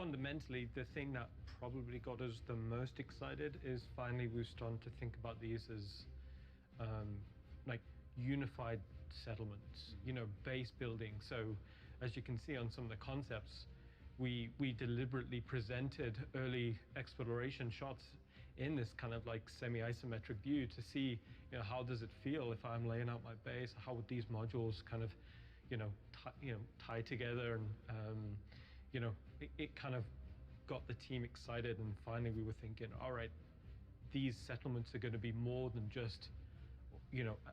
fundamentally, the thing that probably got us the most excited is finally we're starting to think about these as like unified settlements, base building. So as you can see on some of the concepts, we deliberately presented early exploration shots in this kind of like semi-isometric view to see, how does it feel if I'm laying out my base? How would these modules kind of, tie together? And it kind of got the team excited. And finally, we were thinking, all right, these settlements are going to be more than just,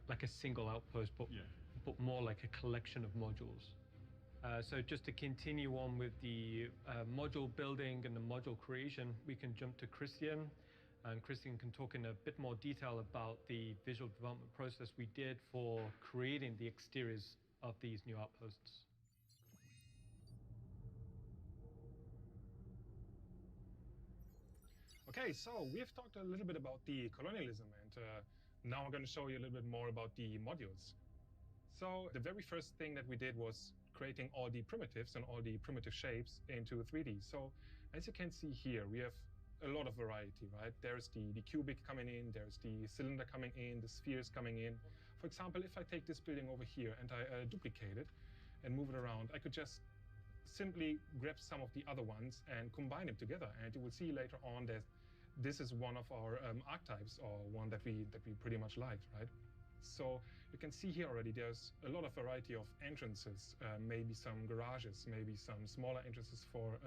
like a single outpost, but more like a collection of modules. So just to continue on with the module building and the module creation, we can jump to Christian. And Christian can talk in a bit more detail about the visual development process we did for creating the exteriors of these new outposts. Okay, so we've talked a little bit about the colonialism, and now I'm going to show you a little bit more about the modules. So the very first thing that we did was creating all the primitives and all the primitive shapes into 3D. So as you can see here, we have a lot of variety, right? There's the cubic coming in, there's the cylinder coming in, the spheres coming in. For example, if I take this building over here and I duplicate it and move it around, I could just simply grab some of the other ones and combine them together. And you will see later on that this is one of our archetypes, or one that we pretty much liked, right? So you can see here already there's a lot of variety of entrances, maybe some garages, maybe some smaller entrances for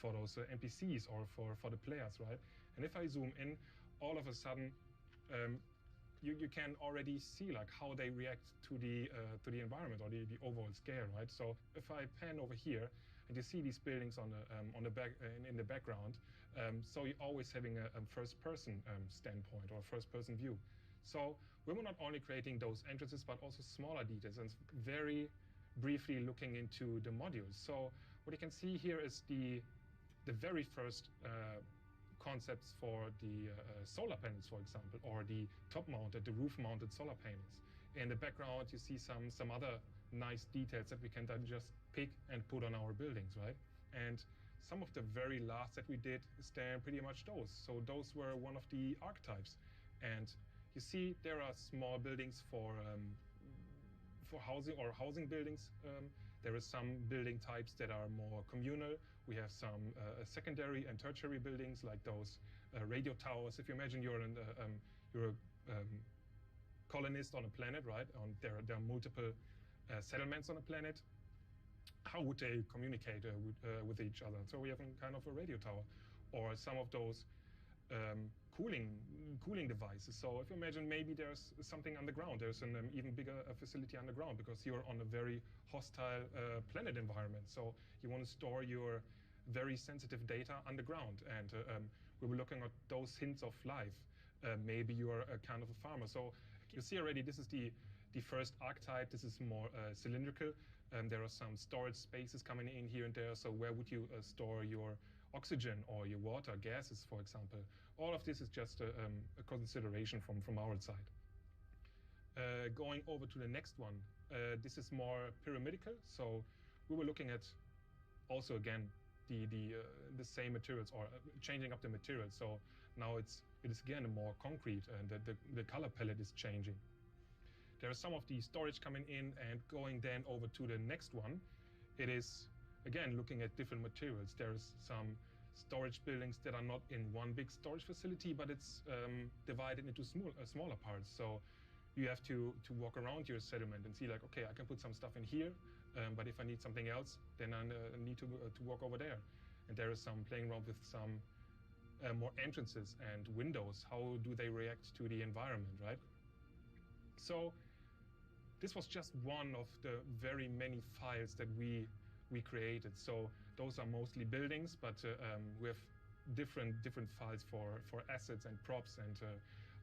those NPCs or for the players, right? And if I zoom in, all of a sudden you can already see like how they react to the environment or the overall scale, right? So if I pan over here and you see these buildings on the back in the background, so you're always having a first-person standpoint or first-person view. So we were not only creating those entrances, but also smaller details, and very briefly looking into the modules. So what you can see here is the very first concepts for the solar panels, for example, or the top-mounted, the roof-mounted solar panels. In the background, you see some other nice details that we can then just pick and put on our buildings, right? And some of the very last that we did is then pretty much those. So those were one of the archetypes. And you see there are small buildings for housing or housing buildings. There are some building types that are more communal. We have some secondary and tertiary buildings like those radio towers. If you imagine you're a colonist on a planet, right? There are multiple settlements on a planet. How would they communicate with each other? So we have kind of a radio tower, or some of those cooling devices. So if you imagine maybe there's something underground, there's an even bigger facility underground because you're on a very hostile planet environment. So you want to store your very sensitive data underground, and we were looking at those hints of life. Maybe you're a kind of a farmer. So you see already this is the first archetype. This is more cylindrical. There are some storage spaces coming in here and there. So where would you store your oxygen or your water, gases, for example? All of this is just a consideration from our side. Going over to the next one, this is more pyramidical. So we were looking at also again the same materials, or changing up the materials. So now it is again more concrete, and the color palette is changing. There are some of the storage coming in, and going then over to the next one, it is again looking at different materials. There's some storage buildings that are not in one big storage facility, but it's divided into smaller parts. So you have to walk around your settlement and see like, okay, I can put some stuff in here, but if I need something else, then I need to walk over there. And there is some playing around with some more entrances and windows. How do they react to the environment, right? So this was just one of the very many files that we created. So those are mostly buildings, but we have different files for assets and props, and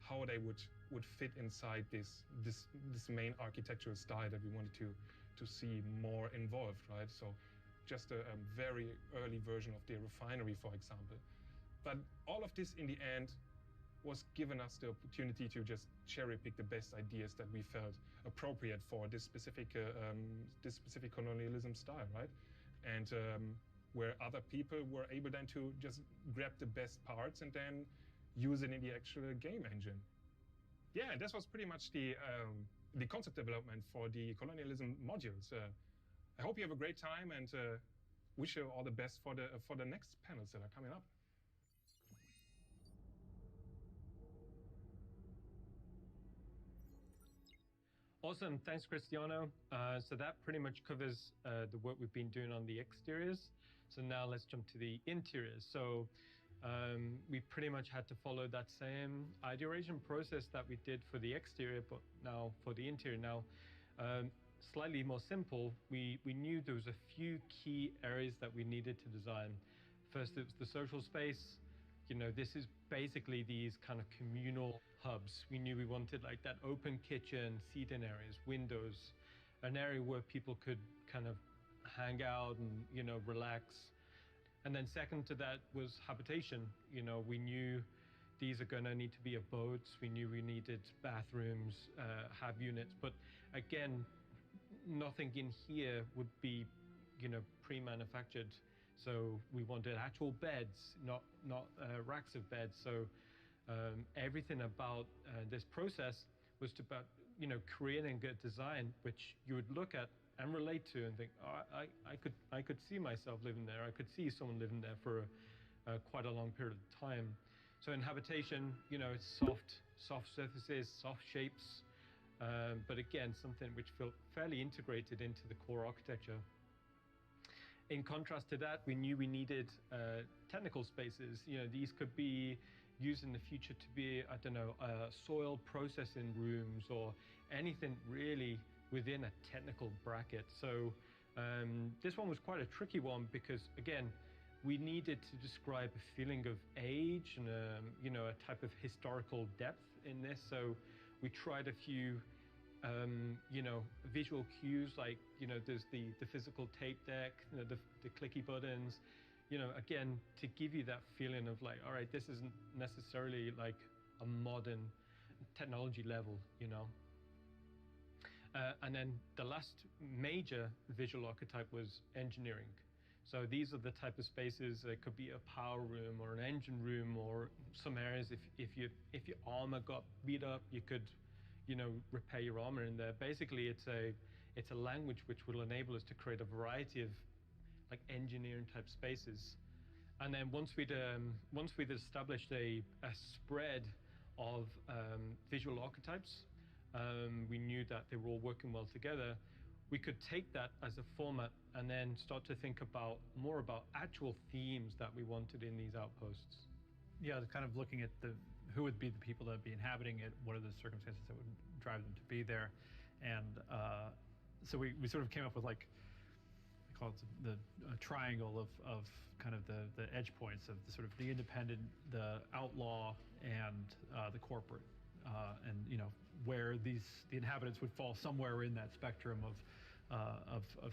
how they would fit inside this main architectural style that we wanted to see more involved, right? So just a very early version of the refinery, for example. But all of this in the end was given us the opportunity to just cherry pick the best ideas that we felt appropriate for this specific colonialism style, right? And where other people were able then to just grab the best parts and then use it in the actual game engine. Yeah, and this was pretty much the concept development for the colonialism modules. I hope you have a great time, and wish you all the best for the next panels that are coming up. Awesome, thanks, Cristiano. So that pretty much covers the work we've been doing on the exteriors. So now let's jump to the interiors. So we pretty much had to follow that same ideation process that we did for the exterior, but now for the interior. Now, slightly more simple, we knew there was a few key areas that we needed to design. First, it was the social space. You know, this is basically these kind of communal hubs. We knew we wanted like that open kitchen, seating areas, windows, an area where people could kind of hang out and, you know, relax. And then second to that was habitation. You know, we knew these are going to need to be abodes. We knew we needed bathrooms, have units. But again, nothing in here would be, you know, pre-manufactured. So we wanted actual beds, not racks of beds. So everything about this process was about, you know, creating a design which you would look at and relate to and think, oh, I could see myself living there. I could see someone living there for quite a long period of time. So in habitation, you know, it's soft surfaces, soft shapes, but again, something which felt fairly integrated into the core architecture. In contrast to that, we knew we needed technical spaces. You know, these could be used in the future to be, I don't know, soil processing rooms or anything really within a technical bracket. So this one was quite a tricky one because, again, we needed to describe a feeling of age and, you know, a type of historical depth in this. So we tried a few you know, visual cues, like, you know, there's the physical tape deck, you know, the clicky buttons, you know, again, to give you that feeling of like, all right, this isn't necessarily like a modern technology level, you know. And then the last major visual archetype was engineering. So these are the type of spaces. It could be a power room or an engine room, or some areas if your armor got beat up, you could, you know, repair your armor in there. Basically, it's a language which will enable us to create a variety of like engineering type spaces. And then once we'd established a spread of visual archetypes, we knew that they were all working well together. We could take that as a format and then start to think about more about actual themes that we wanted in these outposts. Yeah, kind of looking at who would be the people that would be inhabiting it, what are the circumstances that would drive them to be there. And so we sort of came up with, like, we call it the triangle of kind of the edge points of the independent, the outlaw, and the corporate. And, you know, where the inhabitants would fall somewhere in that spectrum of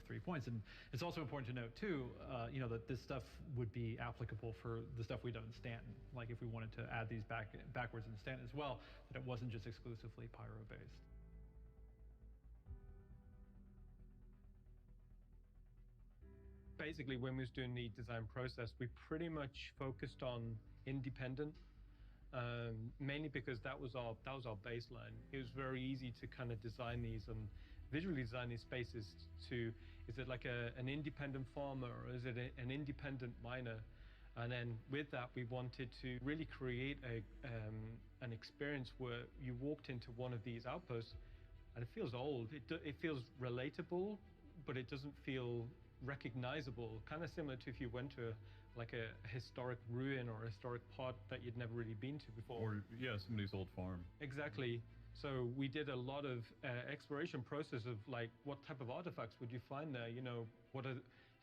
3 points. And it's also important to note too, you know, that this stuff would be applicable for the stuff we've done in Stanton. Like if we wanted to add these backwards in Stanton as well, that it wasn't just exclusively pyro based. Basically, when we was doing the design process, we pretty much focused on independent, mainly because that was our baseline. It was very easy to kind of design these and visually design these spaces to, is it like an independent farmer, or is it an independent miner? And then with that, we wanted to really create an experience where you walked into one of these outposts and it feels old. It feels relatable, but it doesn't feel recognizable. Kind of similar to if you went to like a historic ruin or a historic part that you'd never really been to before. Or, yeah, somebody's old farm. Exactly. So we did a lot of exploration process of like, what type of artifacts would you find there? You know,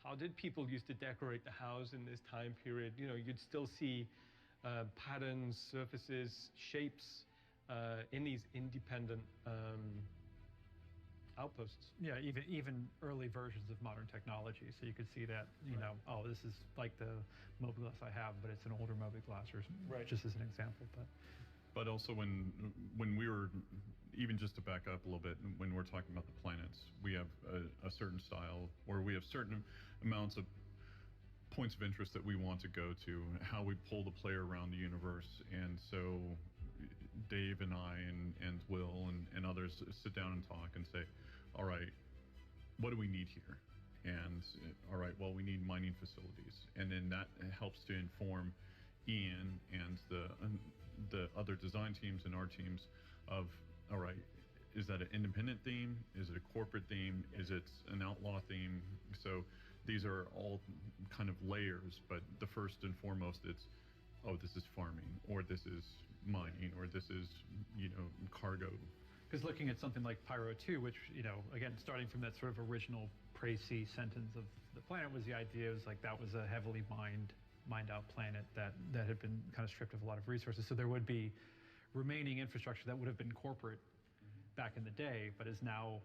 how did people used to decorate the house in this time period? You know, you'd still see patterns, surfaces, shapes in these independent outposts. Yeah, even early versions of modern technology. So you could see that, you know, oh, this is like the mobiglass I have, but it's an older mobiglass, or just as an example. But also when we were, even just to back up a little bit, when we're talking about the planets, we have a certain style, or we have certain amounts of points of interest that we want to go to, how we pull the player around the universe. And so Dave and I and Will and others sit down and talk and say, all right, what do we need here? And all right, well, we need mining facilities. And then that helps to inform Ian and the other design teams and our teams of, all right, is that an independent theme? Is it a corporate theme? Is it an outlaw theme? So these are all kind of layers, but the first and foremost, it's, oh, this is farming, or this is mining, or this is, cargo. Because looking at something like Pyro 2, which, again, starting from that sort of original Précis sentence of the planet, was the idea was like that was a heavily mined out planet that had been kind of stripped of a lot of resources. So there would be remaining infrastructure that would have been corporate back in the day, but is now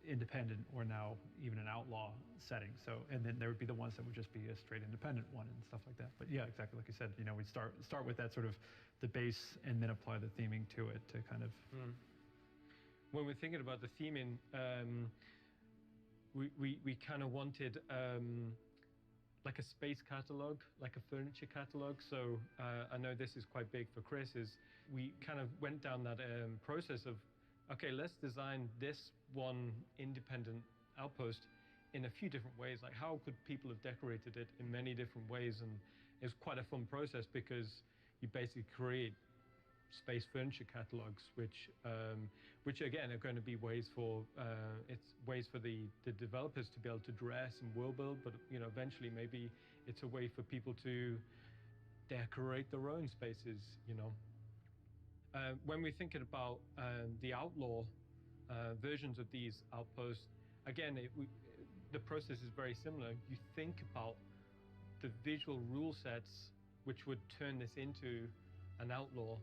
independent or now even an outlaw setting. So, and then there would be the ones that would just be a straight independent one and stuff like that. But yeah, exactly like you said, we'd start with that sort of the base and then apply the theming to it to kind of. When we're thinking about the theming, we kind of wanted like a space catalog, like a furniture catalog. So I know this is quite big for Chris, is we kind of went down that process of, okay, let's design this one independent outpost in a few different ways. Like, how could people have decorated it in many different ways? And it was quite a fun process because you basically create space furniture catalogs, which again are going to be ways for the developers to be able to dress and world build, but eventually maybe it's a way for people to decorate their own spaces. When we're thinking about the outlaw versions of these outposts, again, the process is very similar. You think about the visual rule sets which would turn this into an outlaw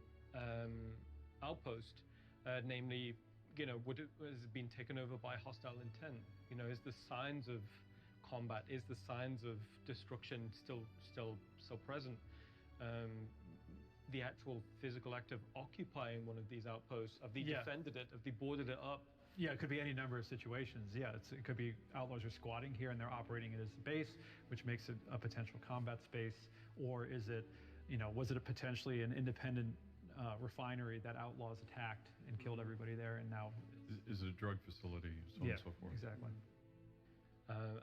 outpost, namely, has it been taken over by hostile intent? Is the signs of combat, is the signs of destruction still present? The actual physical act of occupying one of these outposts, have they defended it, have they boarded it up? Yeah, it could be any number of situations. Yeah, it could be outlaws are squatting here and they're operating it as a base, which makes it a potential combat space. Or is it, was it potentially an independent refinery that outlaws attacked and killed everybody there, and now is it a drug facility, so on and so forth? Exactly.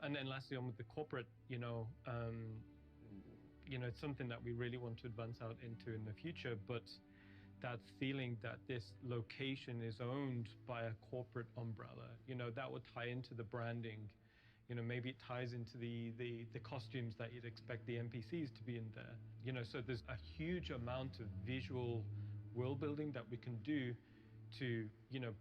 And then lastly, on with the corporate, it's something that we really want to advance out into in the future, but that feeling that this location is owned by a corporate umbrella, that would tie into the branding. Maybe it ties into the costumes that you'd expect the NPCs to be in there. So there's a huge amount of visual world building that we can do to,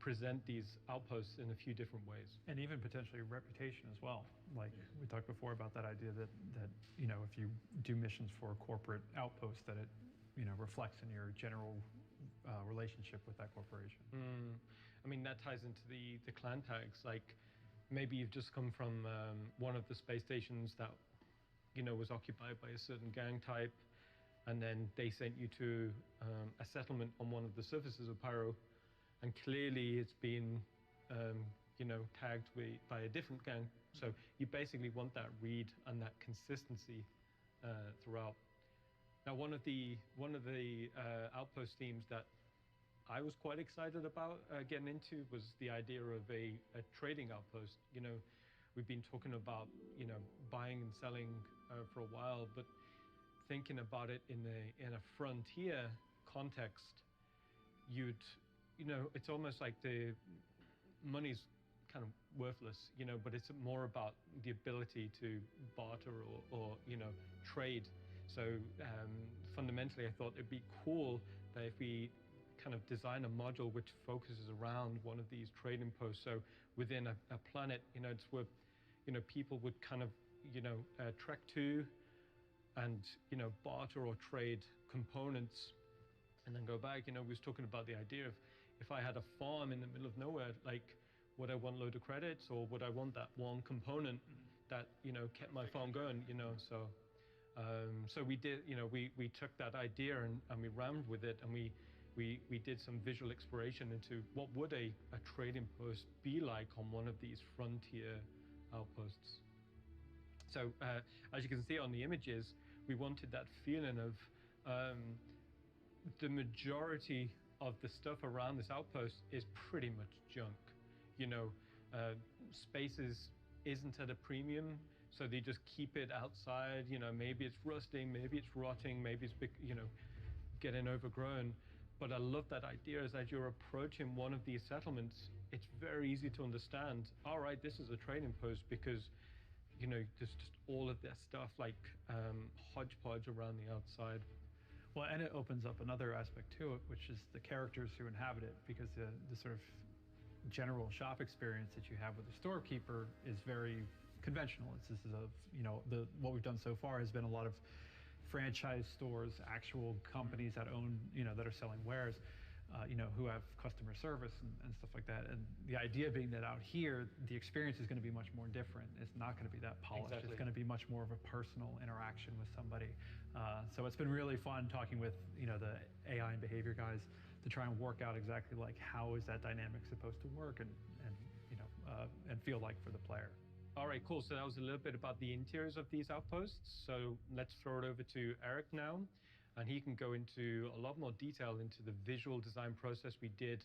present these outposts in a few different ways. And even potentially reputation as well. Like we talked before about that idea that if you do missions for a corporate outpost, that it, reflects in your general relationship with that corporation. I mean, that ties into the clan tags. Like, maybe you've just come from one of the space stations that, was occupied by a certain gang type, and then they sent you to a settlement on one of the surfaces of Pyro, and clearly it's been, tagged by a different gang. So you basically want that read and that consistency throughout. Now, one of the outpost themes that I was quite excited about getting into was the idea of a trading outpost. We've been talking about, buying and selling for a while, but thinking about it in a frontier context, it's almost like the money's kind of worthless, but it's more about the ability to barter or trade. So fundamentally, I thought it'd be cool that if we kind of design a module which focuses around one of these trading posts. So within a planet, it's where, people would kind of, trek to and, barter or trade components and then go back. We was talking about the idea of if I had a farm in the middle of nowhere, like, would I want a load of credits, or would I want that one component that, kept my farm going, So we did, we took that idea and we ran with it, and we did some visual exploration into what would a trading post be like on one of these frontier outposts. So as you can see on the images, we wanted that feeling of the majority of the stuff around this outpost is pretty much junk. You know, spaces isn't at a premium, so they just keep it outside. You know, maybe it's rusting, maybe it's rotting, maybe it's getting overgrown. But I love that idea is as you're approaching one of these settlements, it's very easy to understand, all right, this is a trading post because, you know, there's just all of that stuff like hodgepodge around the outside. Well, and it opens up another aspect to it, which is the characters who inhabit it, because the sort of general shop experience that you have with the storekeeper is very conventional. This is what we've done so far has been a lot of franchise stores, actual companies that own, that are selling wares, who have customer service and stuff like that. And the idea being that out here, the experience is going to be much more different. It's not going to be that polished. Exactly. It's going to be much more of a personal interaction with somebody. So it's been really fun talking with, the AI and behavior guys to try and work out exactly like how is that dynamic supposed to work and feel like for the player. All right, cool. So that was a little bit about the interiors of these outposts. So let's throw it over to Eric now, and he can go into a lot more detail into the visual design process we did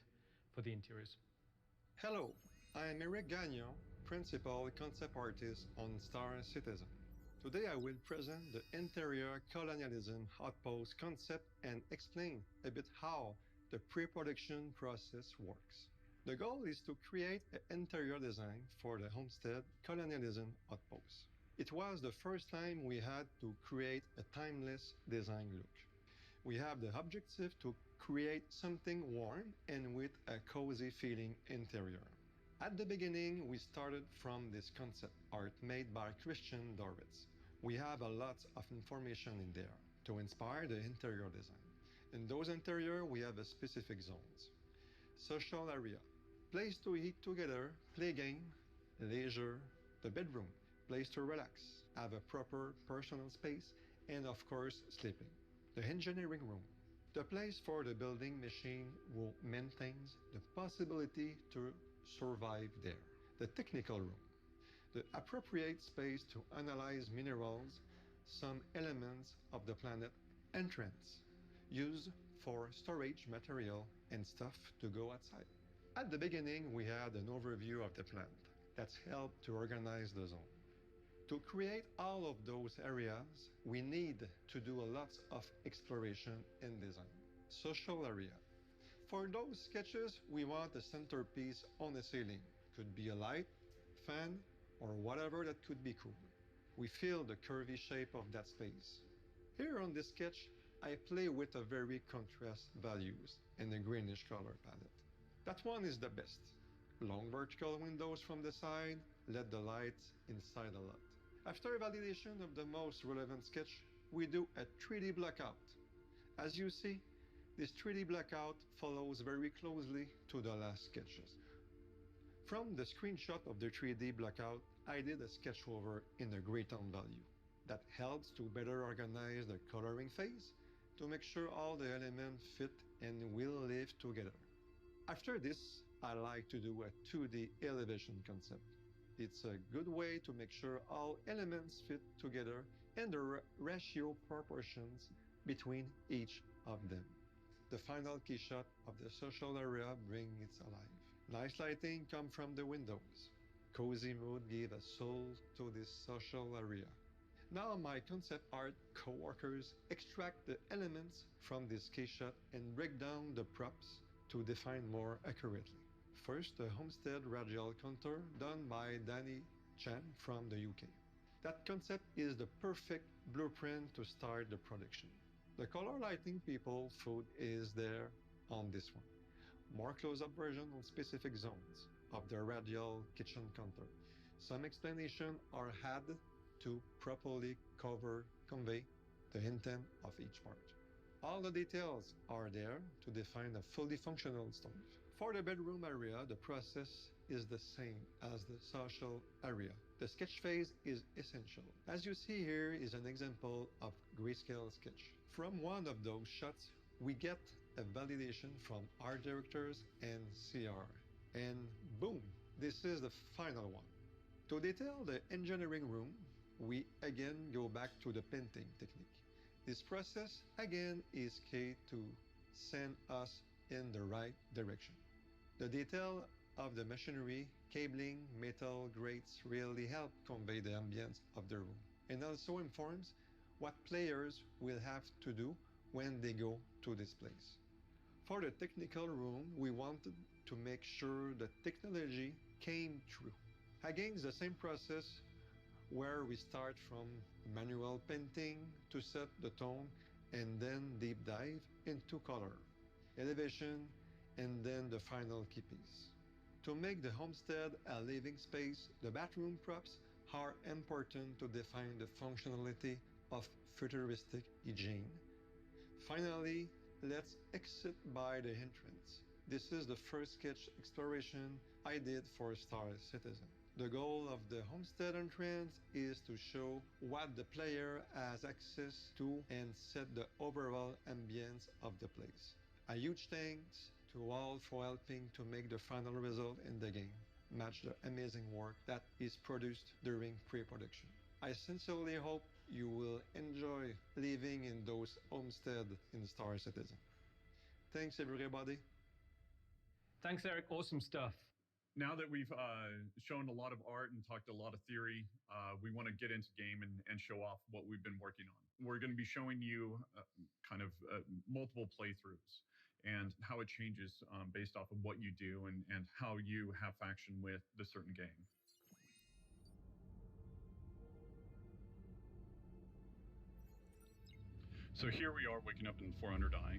for the interiors. Hello, I am Eric Gagnon, Principal Concept Artist on Star Citizen. Today I will present the interior colonialism outpost concept and explain a bit how the pre-production process works. The goal is to create an interior design for the Homestead Colonialism Outpost. It was the first time we had to create a timeless design look. We have the objective to create something warm and with a cozy feeling interior. At the beginning, we started from this concept art made by Christian Dorwitz. We have a lot of information in there to inspire the interior design. In those interior, we have a specific zones. Social area, place to eat together, play game, leisure, the bedroom, place to relax, have a proper personal space, and of course, sleeping. The engineering room, the place for the building machine who maintains the possibility to survive there. The technical room, the appropriate space to analyze minerals, some elements of the planet entrance, used for storage material and stuff to go outside. At the beginning, we had an overview of the plant that's helped to organize the zone. To create all of those areas, we need to do a lot of exploration and design. Social area. For those sketches, we want a centerpiece on the ceiling. Could be a light, fan, or whatever that could be cool. We feel the curvy shape of that space. Here on this sketch, I play with a very contrast values and a greenish color palette. That one is the best. Long vertical windows from the side, let the light inside a lot. After validation of the most relevant sketch, we do a 3D blackout. As you see, this 3D blackout follows very closely to the last sketches. From the screenshot of the 3D blackout, I did a sketch over in a gray tone value. That helps to better organize the coloring phase to make sure all the elements fit and will live together. After this, I like to do a 2D elevation concept. It's a good way to make sure all elements fit together and the ratio proportions between each of them. The final key shot of the social area brings it alive. Nice lighting come from the windows. Cozy mood give a soul to this social area. Now my concept art co-workers extract the elements from this key shot and break down the props to define more accurately. First, the Homestead radial contour done by Danny Chan from the UK. That concept is the perfect blueprint to start the production. The color lighting people food is there on this one. More close-up version on specific zones of the radial kitchen contour. Some explanation are had to properly convey the intent of each part. All the details are there to define a fully functional stove. For the bedroom area, the process is the same as the social area. The sketch phase is essential. As you see here is an example of grayscale sketch. From one of those shots, we get a validation from art directors and CR. And boom, this is the final one. To detail the engineering room, we again go back to the painting technique. This process again is key to send us in the right direction. The detail of the machinery, cabling, metal grates really help convey the ambience of the room, and also informs what players will have to do when they go to this place. For the technical room, we wanted to make sure the technology came through. Again, it's the same process where we start from manual painting to set the tone and then deep dive into color, elevation, and then the final key piece. To make the homestead a living space, the bathroom props are important to define the functionality of futuristic hygiene. Finally, let's exit by the entrance. This is the first sketch exploration I did for Star Citizen. The goal of the homestead entrance is to show what the player has access to and set the overall ambience of the place. A huge thanks to all for helping to make the final result in the game match the amazing work that is produced during pre-production. I sincerely hope you will enjoy living in those homesteads in Star Citizen. Thanks everybody. Thanks, Eric. Awesome stuff. Now that we've shown a lot of art and talked a lot of theory, we want to get into game and show off what we've been working on. We're going to be showing you multiple playthroughs and how it changes based off of what you do and how you have faction with the certain game. So here we are waking up in 400i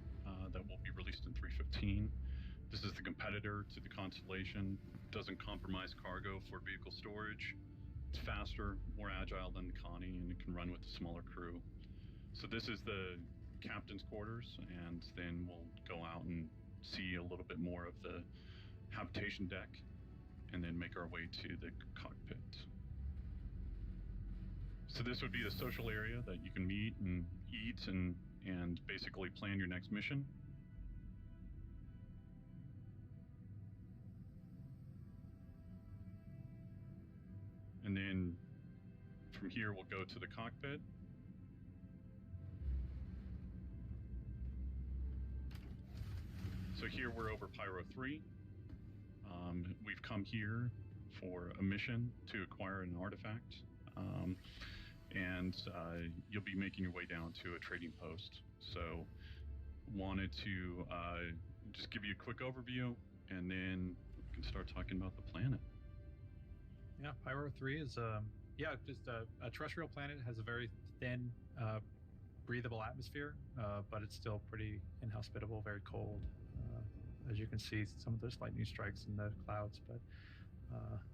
that will be released in 3.15. This is the competitor to the Constellation. Doesn't compromise cargo for vehicle storage. It's faster, more agile than the Connie, and it can run with a smaller crew. So this is the captain's quarters, and then we'll go out and see a little bit more of the habitation deck, and then make our way to the cockpit. So this would be the social area that you can meet and eat and basically plan your next mission. And then from here, we'll go to the cockpit. So here we're over Pyro 3. We've come here for a mission to acquire an artifact. And you'll be making your way down to a trading post. So wanted to just give you a quick overview, and then we can start talking about the planet. Yeah, Pyro 3 is just a terrestrial planet. It has a very thin, breathable atmosphere, but it's still pretty inhospitable, very cold. As you can see, some of those lightning strikes in the clouds, but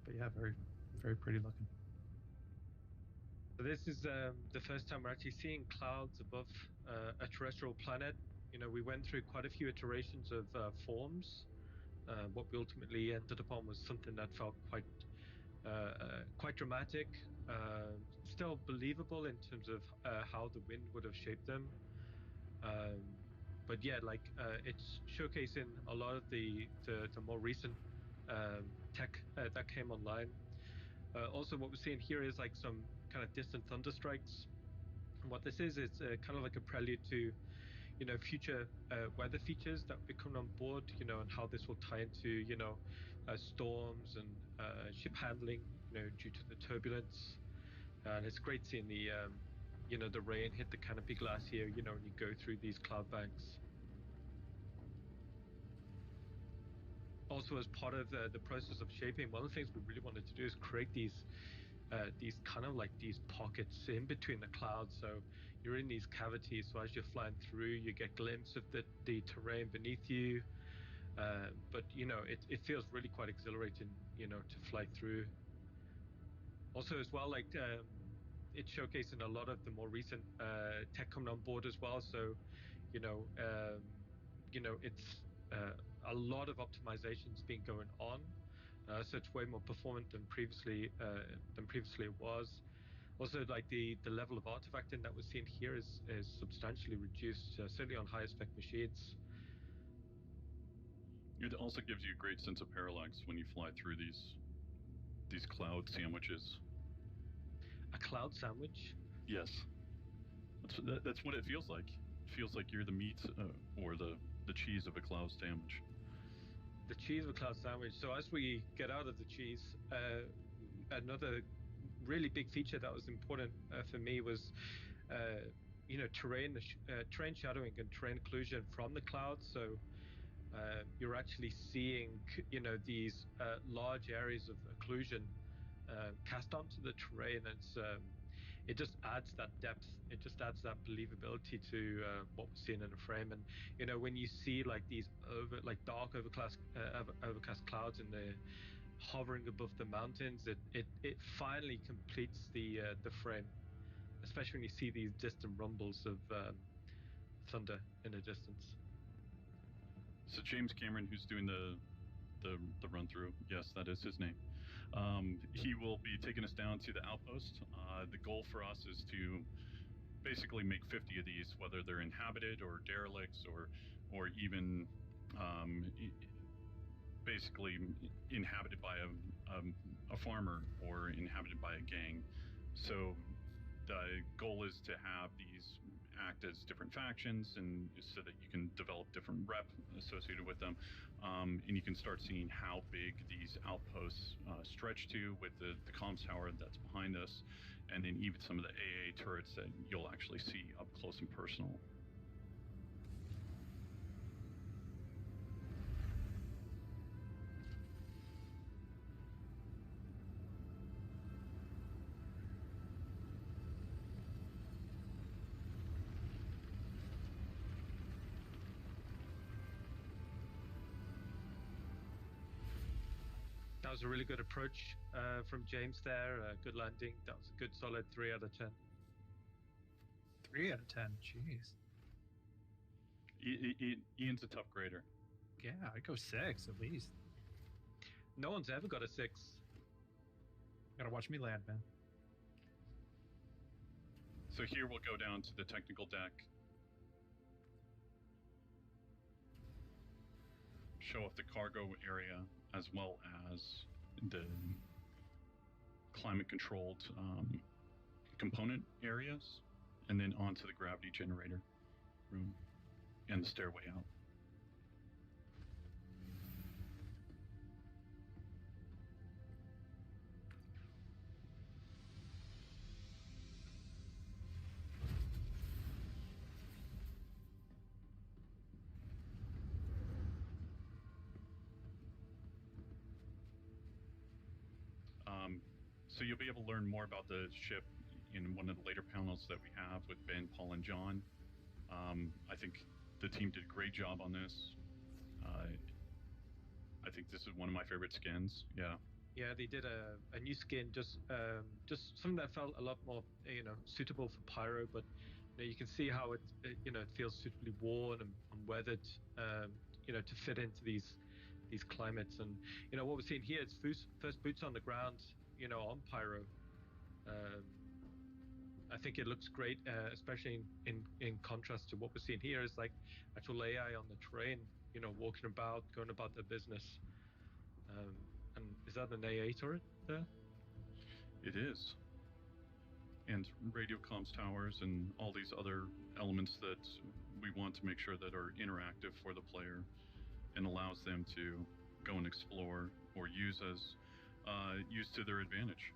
yeah, very, very pretty looking. So this is the first time we're actually seeing clouds above a terrestrial planet. You know, we went through quite a few iterations of forms. What we ultimately ended upon was something that felt quite dramatic, still believable in terms of how the wind would have shaped them. But yeah, it's showcasing a lot of the more recent tech that came online. Also, what we're seeing here is like some kind of distant thunder strikes. And what this is kind of like a prelude to, you know, future weather features that will be coming on board, you know, and how this will tie into, you know, storms and ship handling, you know, due to the turbulence. And it's great seeing the, you know, the rain hit the canopy glass here, you know, when you go through these cloud banks. Also, as part of the process of shaping, one of the things we really wanted to do is create these kind of like these pockets in between the clouds. So you're in these cavities. So as you're flying through, you get glimpse of the terrain beneath you. But you know, it feels really quite exhilarating, you know, to fly through. Also, as well, like it's showcasing a lot of the more recent tech coming on board as well. So, you know, it's a lot of optimizations been going on. So it's way more performant than previously it was. Also, like the level of artifacting that we're seeing here is substantially reduced, certainly on higher spec machines. It also gives you a great sense of parallax when you fly through these cloud sandwiches. a cloud sandwich. Yes, that's what it feels like. It feels like you're the meat or the cheese of a cloud sandwich. The cheese of a cloud sandwich. So as we get out of the cheese, another really big feature that was important for me was, terrain shadowing and terrain occlusion from the cloud. So you're actually seeing, these large areas of occlusion cast onto the terrain. It just adds that depth. It just adds that believability to what we're seeing in a frame. And when you see like these dark overcast clouds and they're hovering above the mountains, it finally completes the frame. Especially when you see these distant rumbles of thunder in the distance. So James Cameron, who's doing the run through, yes, that is his name. He will be taking us down to the outpost. The goal for us is to basically make 50 of these, whether they're inhabited or derelicts or even basically inhabited by a farmer or inhabited by a gang. So the goal is to have these act as different factions, and so that you can develop different rep associated with them, and you can start seeing how big these outposts stretch to with the comms tower that's behind us, and then even some of the AA turrets that you'll actually see up close and personal. That was a really good approach from James there. Good landing. That was a good solid 3 out of 10. 3 out of 10. Jeez. Ian's a tough grader. Yeah, I'd go 6 at least. No one's ever got a 6. Gotta watch me land, man. So here we'll go down to the technical deck. Show off the cargo area as well as the climate controlled component areas, and then onto the gravity generator room and the stairway out. So you'll be able to learn more about the ship in one of the later panels that we have with Ben, Paul, and John. I think the team did a great job on this. I think this is one of my favorite skins. Yeah. Yeah, they did a new skin, just something that felt a lot more, suitable for pyro. But you can see how it feels suitably worn and weathered, to fit into these climates. And what we're seeing here is first boots on the ground, on pyro. I think it looks great, especially in contrast to what we're seeing here is like actual AI on the terrain, walking about, going about their business. And is that an AA turret there? It is. And radio comms towers and all these other elements that we want to make sure that are interactive for the player and allows them to go and explore or use to their advantage.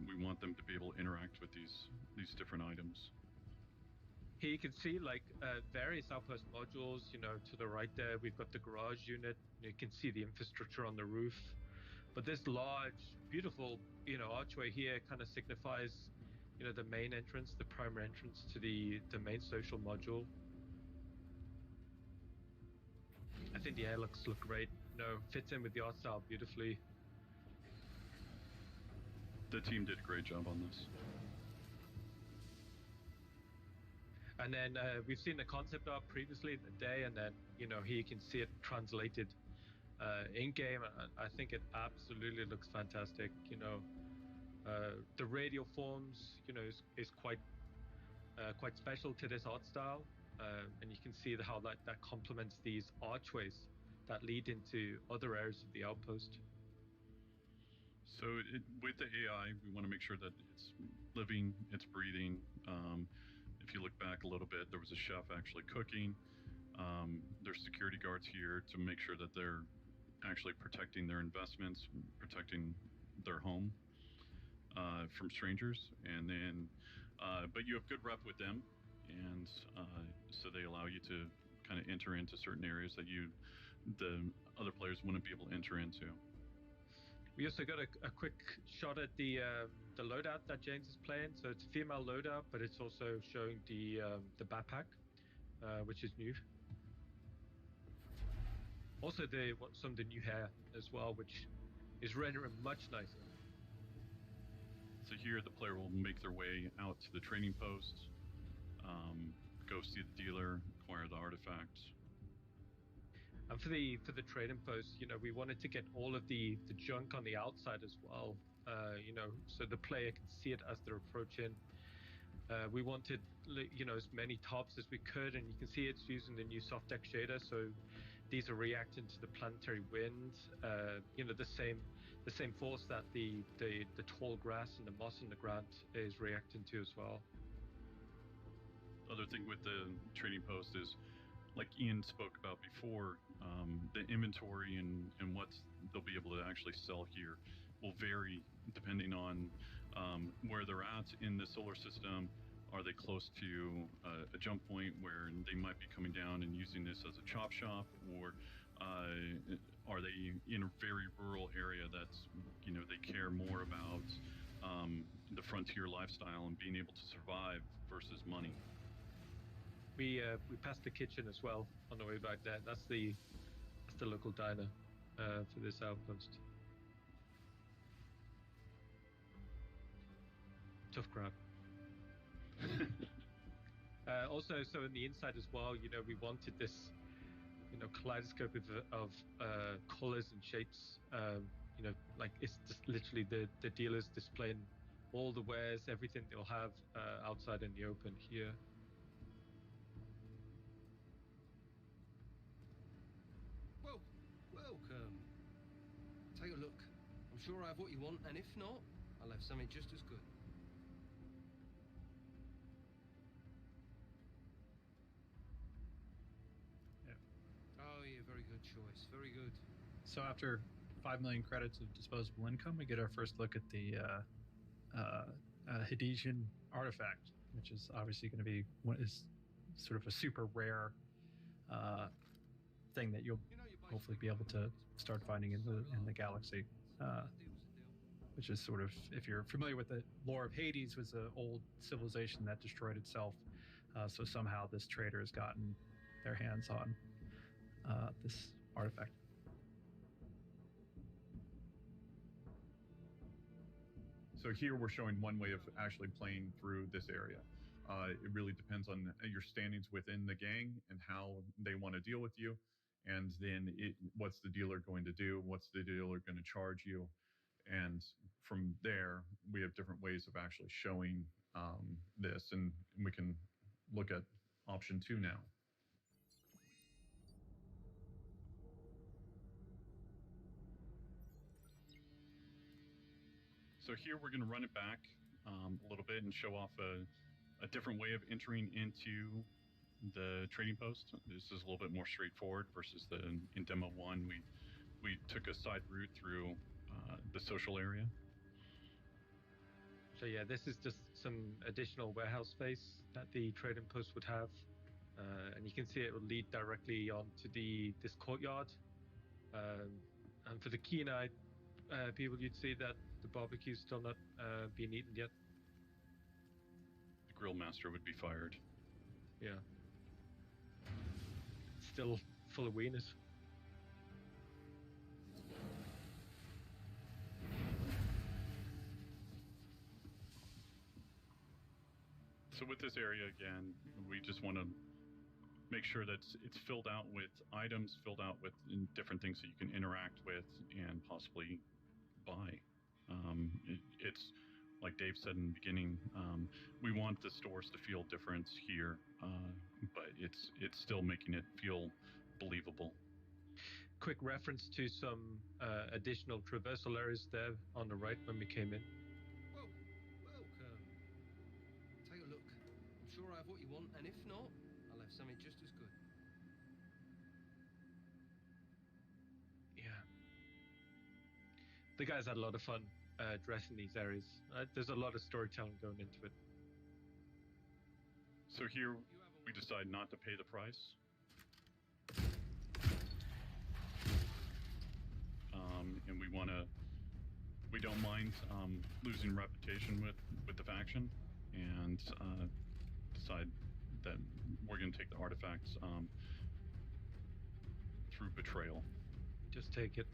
We want them to be able to interact with these different items. Here you can see like various outpost modules. To the right there, we've got the garage unit. You can see the infrastructure on the roof. But this large, beautiful, archway here kind of signifies, the main entrance, the primary entrance to the main social module. I think the airlocks look great. Fits in with the art style beautifully. The team did a great job on this. And then we've seen the concept art previously in the day, and then here you can see it translated in game. I think it absolutely looks fantastic. The radial forms, is quite special to this art style, and you can see how that complements these archways that lead into other areas of the outpost. So with the AI, we want to make sure that it's living, it's breathing. If you look back a little bit, there was a chef actually cooking. There's security guards here to make sure that they're actually protecting their investments, protecting their home from strangers. And then, but you have good rep with them, and so they allow you to kind of enter into certain areas that the other players wouldn't be able to enter into. We also got a quick shot at the loadout that James is playing. So it's a female loadout, but it's also showing the backpack, which is new. Also, some of the new hair as well, which is rendering much nicer. So here, the player will make their way out to the trading post, go see the dealer, acquire the artifact. And for the trading post, we wanted to get all of the junk on the outside as well, so the player can see it as they're approaching. We wanted, as many tops as we could, and you can see it's using the new soft deck shader. So these are reacting to the planetary wind, the same force that the tall grass and the moss on the ground is reacting to as well. Other thing with the trading post is, like Ian spoke about before, the inventory and what they'll be able to actually sell here will vary depending on where they're at in the solar system. Are they close to a jump point where they might be coming down and using this as a chop shop, or are they in a very rural area that's, they care more about the frontier lifestyle and being able to survive versus money? We passed the kitchen as well on the way back there. That's the local diner for this outpost. Tough crowd. Also, so in the inside as well, we wanted this, kaleidoscope of colors and shapes. Like it's just literally the dealers displaying all the wares, everything they'll have outside in the open here. Welcome. Take a look. I'm sure I have what you want, and if not, I'll have something just as good. Oh, yeah, very good choice. Very good. So after 5 million credits of disposable income, we get our first look at the Hadesian artifact, which is obviously going to be what is sort of a super rare thing that you'll hopefully be able to start finding in the galaxy. Which is sort of, if you're familiar with the lore of Hades, was an old civilization that destroyed itself. So somehow this trader has gotten their hands on this artifact. So here we're showing one way of actually playing through this area. It really depends on your standings within the gang and how they want to deal with you. And then what's the dealer going to do? What's the dealer going to charge you? And from there, we have different ways of actually showing this. And we can look at option 2 now. So here we're going to run it back a little bit and show off a different way of entering into the trading post. This is a little bit more straightforward versus in demo 1 we took a side route through the social area. So yeah, this is just some additional warehouse space that the trading post would have, and you can see it will lead directly onto this courtyard. And for the keen-eyed people, you'd see that the barbecue's still not being eaten yet. The grill master would be fired. Yeah. Still full of wieners. So with this area, again, we just want to make sure that it's filled out with items, filled out with different things that you can interact with and possibly buy. It's like Dave said in the beginning, we want the stores to feel different here, but it's still making it feel believable. quick reference to some additional traversal areas there on the right when we came in. Well, welcome. Take a look. I'm sure I have what you want, and if not, I'll have something just as good. Yeah. The guys had a lot of fun dressing these areas. There's a lot of storytelling going into it. So here we decide not to pay the price. And we don't mind losing reputation with the faction, and decide that we're going to take the artifacts through betrayal. Just take it.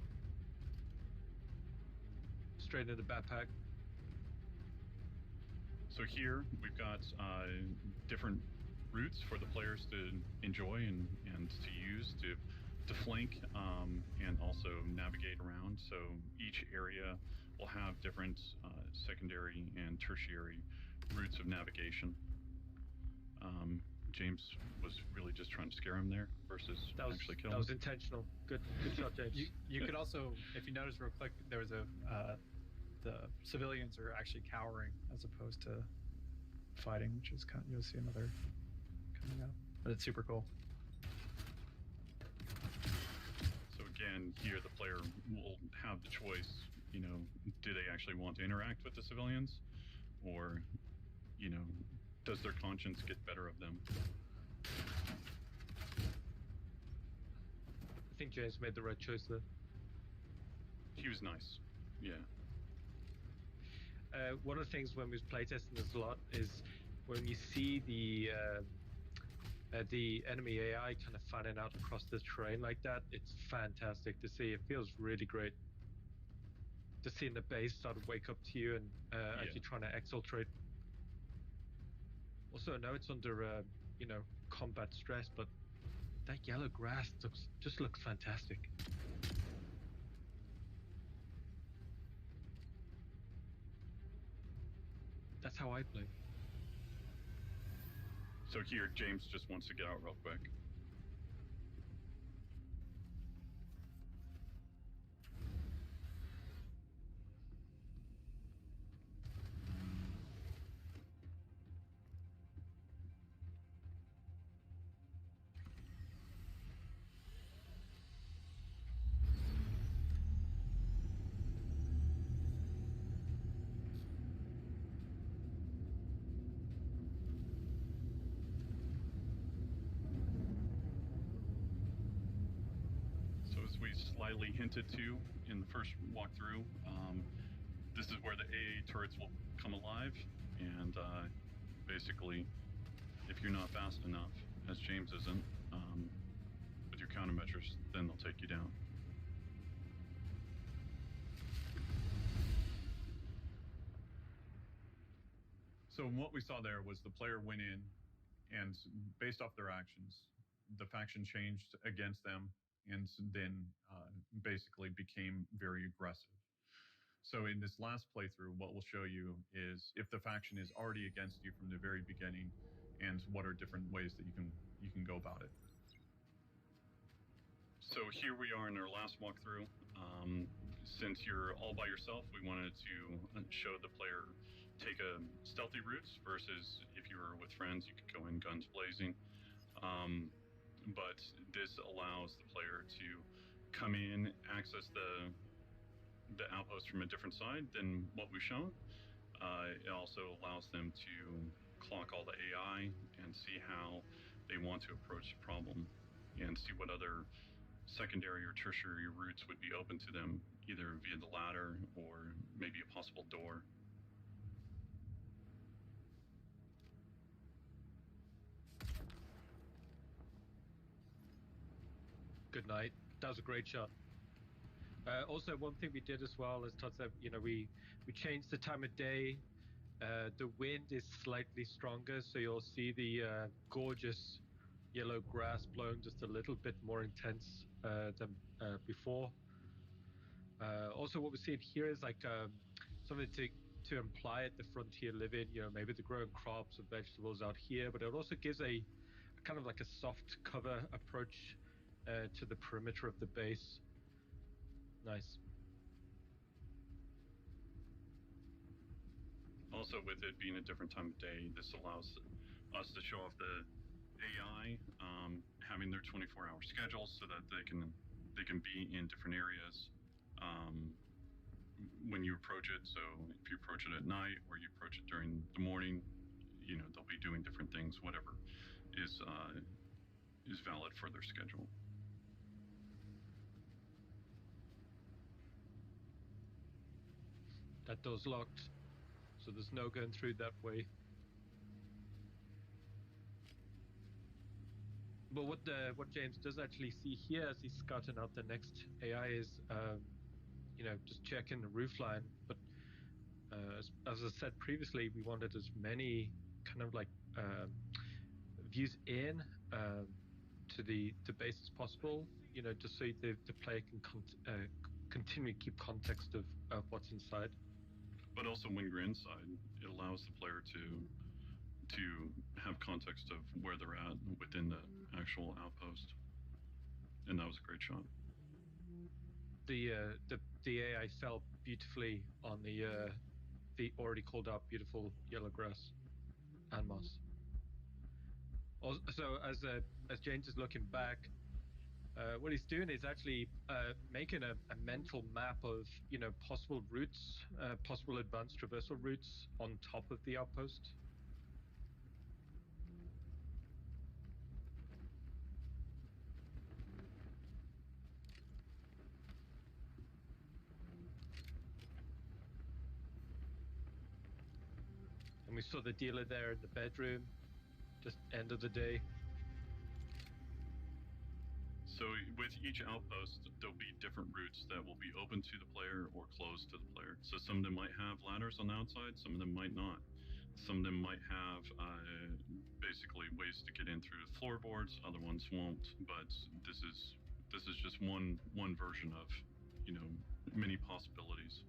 Straight into the backpack. So here we've got different routes for the players to enjoy and to use to flank and also navigate around. So each area will have different secondary and tertiary routes of navigation. James was really just trying to scare him there versus actually kill him. That was intentional. Good shot, James. You could also, if you notice real quick, there was the civilians are actually cowering as opposed to fighting, which is kind of, you'll see another coming up, but it's super cool. So again, here the player will have the choice, you know, do they actually want to interact with the civilians, or, you know, does their conscience get better of them? I think James made the right choice there. He was nice, yeah. One of the things when we was playtesting this a lot is when you see the enemy AI kind of fanning out across the terrain like that, it's fantastic to see. It feels really great. Just seeing the base start to wake up to you and actually trying to exfiltrate. Also, I know it's under you know, combat stress, but that yellow grass just looks fantastic. That's how I play. So here, James just wants to get out real quick. Slightly hinted to in the first walkthrough, this is where the AA turrets will come alive, and basically, if you're not fast enough, as James isn't, with your countermeasures, then they'll take you down. So what we saw there was the player went in, and based off their actions, the faction changed against them, and then basically became very aggressive. So in this last playthrough, what we'll show you is if the faction is already against you from the very beginning, and what are different ways that you can go about it. So here we are in our last walkthrough. Since you're all by yourself, we wanted to show the player take a stealthy route versus if you were with friends, you could go in guns blazing. But this allows the player to come in, access the outpost from a different side than what we've shown. It also allows them to clock all the AI and see how they want to approach the problem and see what other secondary or tertiary routes would be open to them, either via the ladder or maybe a possible door. Good night. That was a great shot. Also, one thing we did as well, as Todd said, you know, we changed the time of day. The wind is slightly stronger, so you'll see the gorgeous yellow grass blowing just a little bit more intense than before. Also, what we're seeing here is like something to imply at the frontier living. You know, maybe they're growing crops and vegetables out here, but it also gives a kind of like a soft cover approach to the perimeter of the base. Nice. Also, with it being a different time of day, this allows us to show off the AI having their 24-hour schedule so that they can be in different areas when you approach it. So if you approach it at night or you approach it during the morning, they'll be doing different things, whatever is valid for their schedule. That door's locked, so there's no going through that way. But what James does actually see here as he's scouting out the next AI is, just checking the roofline. But as I said previously, we wanted as many kind of like views in to the base as possible. Just so the player can continue to keep context of what's inside. But also, when you're inside, it allows the player to have context of where they're at within the actual outpost, and that was a great shot. The AI fell beautifully on the already called out beautiful yellow grass and moss. Also, as James is looking back, what he's doing is actually making a mental map of possible routes, possible advanced traversal routes on top of the outpost. And we saw the dealer there in the bedroom, just end of the day. So with each outpost, there'll be different routes that will be open to the player or closed to the player. So some of them might have ladders on the outside, some of them might not. Some of them might have basically ways to get in through the floorboards, other ones won't. But this is just one version of many possibilities.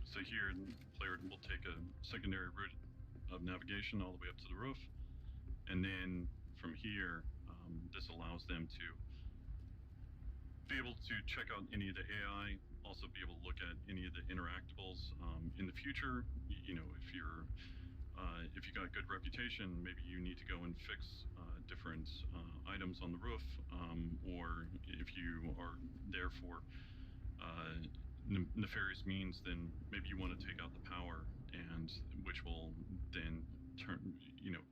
So here, the player will take a secondary route of navigation all the way up to the roof, and then from here, this allows them to be able to check out any of the AI, also be able to look at any of the interactables in the future. If you got good reputation, maybe you need to go and fix different items on the roof, or if you are there for nefarious means, then maybe you want to take out the power, and which will then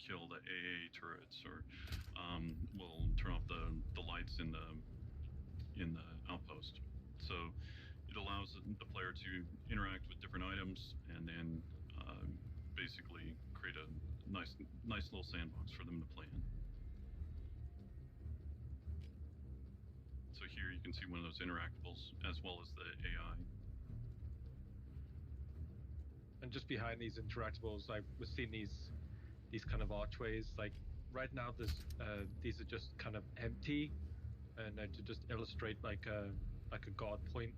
kill the AA turrets, or will turn off the lights in the outpost. So it allows the player to interact with different items and then basically create a nice little sandbox for them to play in. So here you can see one of those interactables as well as the AI. And just behind these interactables, we're seeing these kind of archways. Like right now, these are just kind of empty, and to just illustrate like a guard point.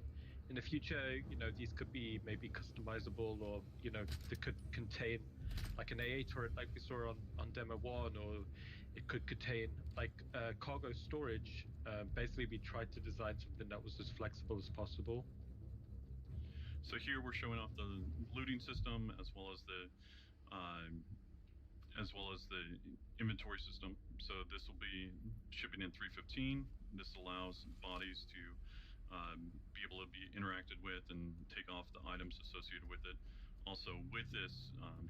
In the future, these could be maybe customizable, or they could contain like an AA turret, like we saw on demo 1, or it could contain like cargo storage. Basically, we tried to design something that was as flexible as possible. So here we're showing off the looting system as well as the inventory system. So this will be shipping in 315. This allows bodies to be able to be interacted with and take off the items associated with it. Also, with this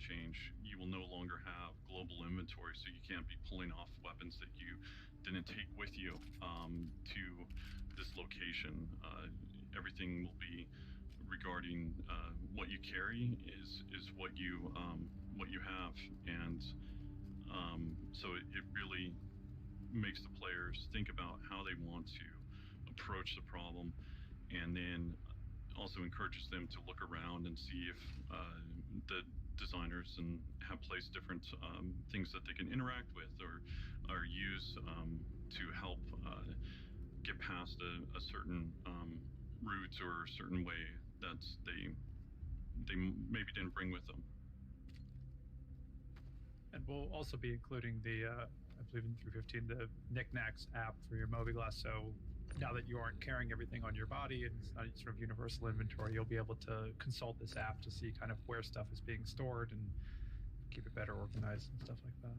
change, you will no longer have global inventory, so you can't be pulling off weapons that you didn't take with you to this location. Everything will be regarding what you carry is what you have, and so it really makes the players think about how they want to approach the problem, and then also encourages them to look around and see if the designers have placed different things that they can interact with or use to help get past a certain route or a certain way that they maybe didn't bring with them. And we'll also be including the I believe in 315, the Knickknacks app for your Mobiglass. So now that you aren't carrying everything on your body and it's not sort of universal inventory, you'll be able to consult this app to see kind of where stuff is being stored and keep it better organized and stuff like that.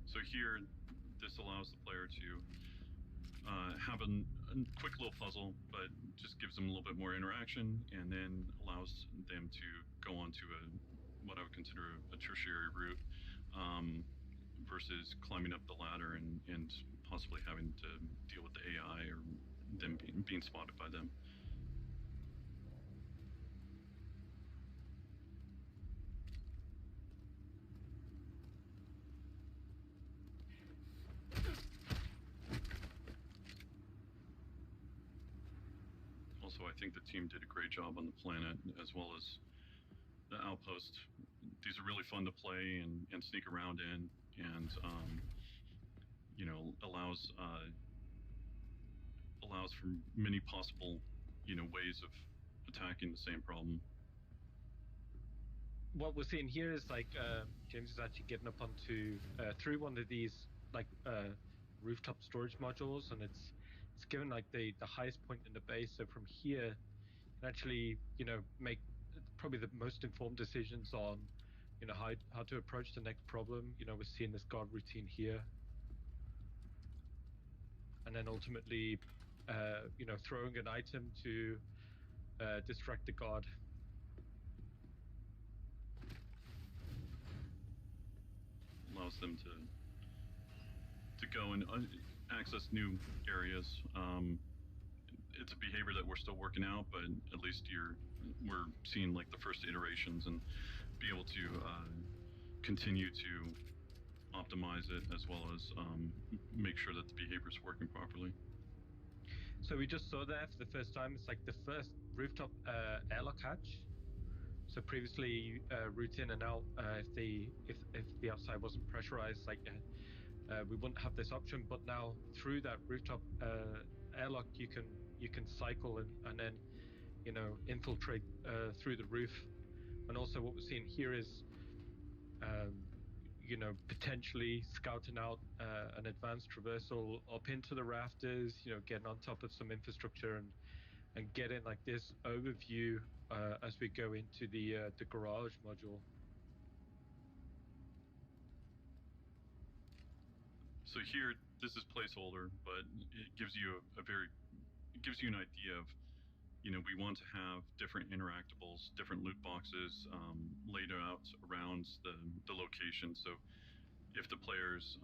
So here, this allows the player to have a quick little puzzle, but just gives them a little bit more interaction, and then allows them to go on to what I would consider a tertiary route, versus climbing up the ladder and possibly having to deal with the AI or them being spotted by them. Also, I think the team did a great job on the planet as well as the outpost. These are really fun to play and sneak around in, and you know, allows for many possible, you know, ways of attacking the same problem. What we're seeing here is like James is actually getting up onto through one of these like rooftop storage modules, and it's given like the highest point in the base. So from here, you can actually, you know, make probably the most informed decisions on, you know, how to approach the next problem. You know, we're seeing this guard routine here, and then ultimately, you know, throwing an item to distract the guard. Allows them to go and access new areas. It's a behavior that we're still working out, but at least we're seeing like the first iterations and be able to continue to optimize it as well as make sure that the behavior is working properly. So we just saw that for the first time. It's like the first rooftop airlock hatch. So previously, route in and out, if the outside wasn't pressurized, like we wouldn't have this option. But now through that rooftop airlock, you can cycle and then, you know, infiltrate through the roof. And also what we're seeing here is, you know, potentially scouting out an advanced traversal up into the rafters, you know, getting on top of some infrastructure and getting like this overview as we go into the garage module. So here, this is placeholder, but it gives you an idea of, you know, we want to have different interactables, different loot boxes laid out around the location. So if the players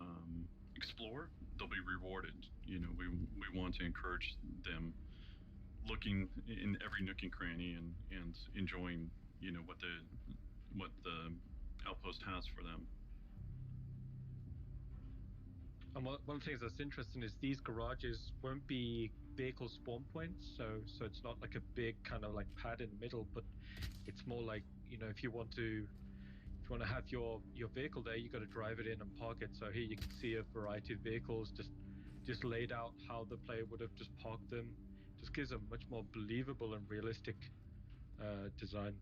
explore, they'll be rewarded. You know, we want to encourage them looking in every nook and cranny and enjoying, you know, what the outpost has for them. And one of the things that's interesting is these garages won't be vehicle spawn points, so it's not like a big kind of like pad in the middle, but it's more like, you know, if you want to have your vehicle there, you got to drive it in and park it. So here you can see a variety of vehicles just laid out how the player would have just parked them. Just gives a much more believable and realistic design.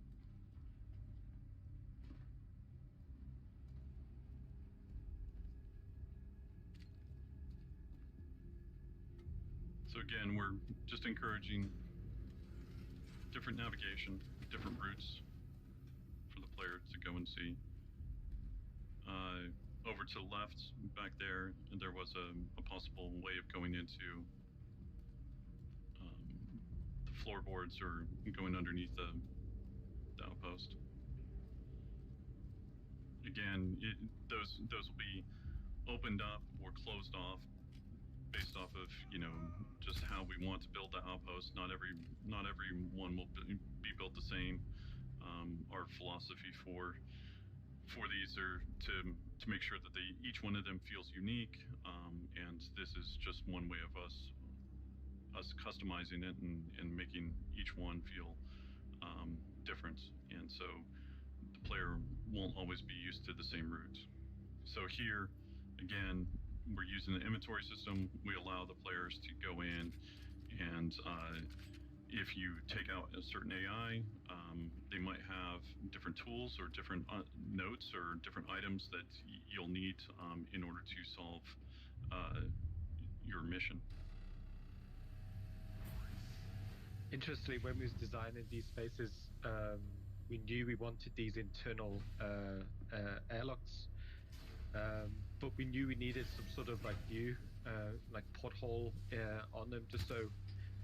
So again, we're just encouraging different navigation, different routes for the player to go and see. Over to the left, back there was a possible way of going into the floorboards or going underneath the outpost. Again, those will be opened up or closed off based off of, you know, just how we want to build the outpost. Not every one will be built the same. Our philosophy for these are to make sure that each one of them feels unique, and this is just one way of us customizing it and making each one feel different. And so the player won't always be used to the same route. So here, again, we're using the inventory system. We allow the players to go in and if you take out a certain AI, they might have different tools or different notes or different items that you'll need in order to solve your mission. Interestingly, when we was designing these spaces, we knew we wanted these internal airlocks, but we knew we needed some sort of like view, like porthole on them, just so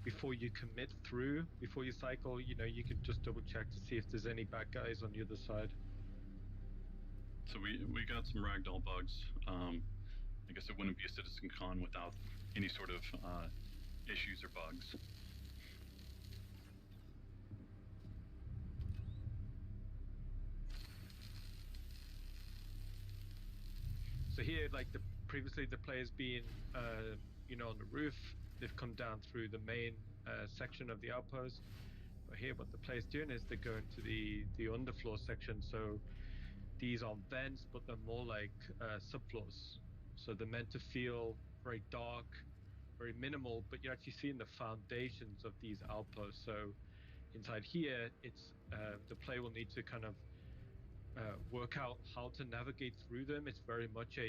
before you commit through, before you cycle, you know, you can just double check to see if there's any bad guys on the other side. So we got some ragdoll bugs. I guess it wouldn't be a CitizenCon without any sort of issues or bugs. So here, like previously the players being, you know, on the roof, they've come down through the main section of the outpost. But here, what the players doing is they're going to the underfloor section. So these aren't vents, but they're more like subfloors. So they're meant to feel very dark, very minimal, but you're actually seeing the foundations of these outposts. So inside here, it's the player will need to kind of work out how to navigate through them. It's very much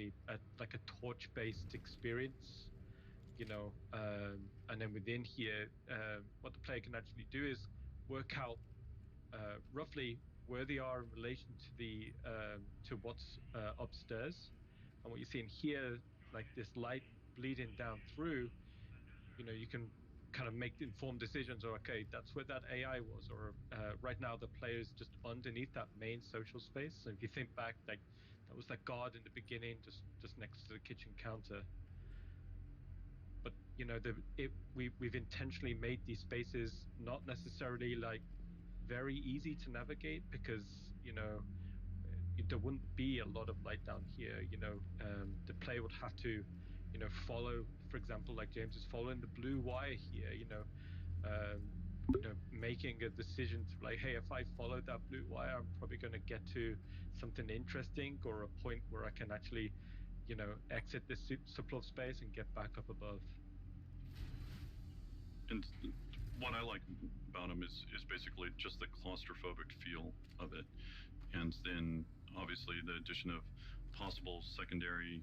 like a torch-based experience, you know. And then within here, what the player can actually do is work out roughly where they are in relation to the to what's upstairs. And what you're seeing here, like this light bleeding down through, you know, you can kind of make informed decisions. Or okay, that's where that AI was, or right now the player is just underneath that main social space. So if you think back, like that was that guard in the beginning, just next to the kitchen counter. But you know, we've intentionally made these spaces not necessarily like very easy to navigate, because you know there wouldn't be a lot of light down here. You know, the player would have to, you know, follow, for example, like James is following the blue wire here. You know, making a decision to like, hey, if I follow that blue wire, I'm probably going to get to something interesting, or a point where I can actually, you know, exit this subplot space and get back up above. And what I like about them is basically just the claustrophobic feel of it, and then obviously the addition of possible secondary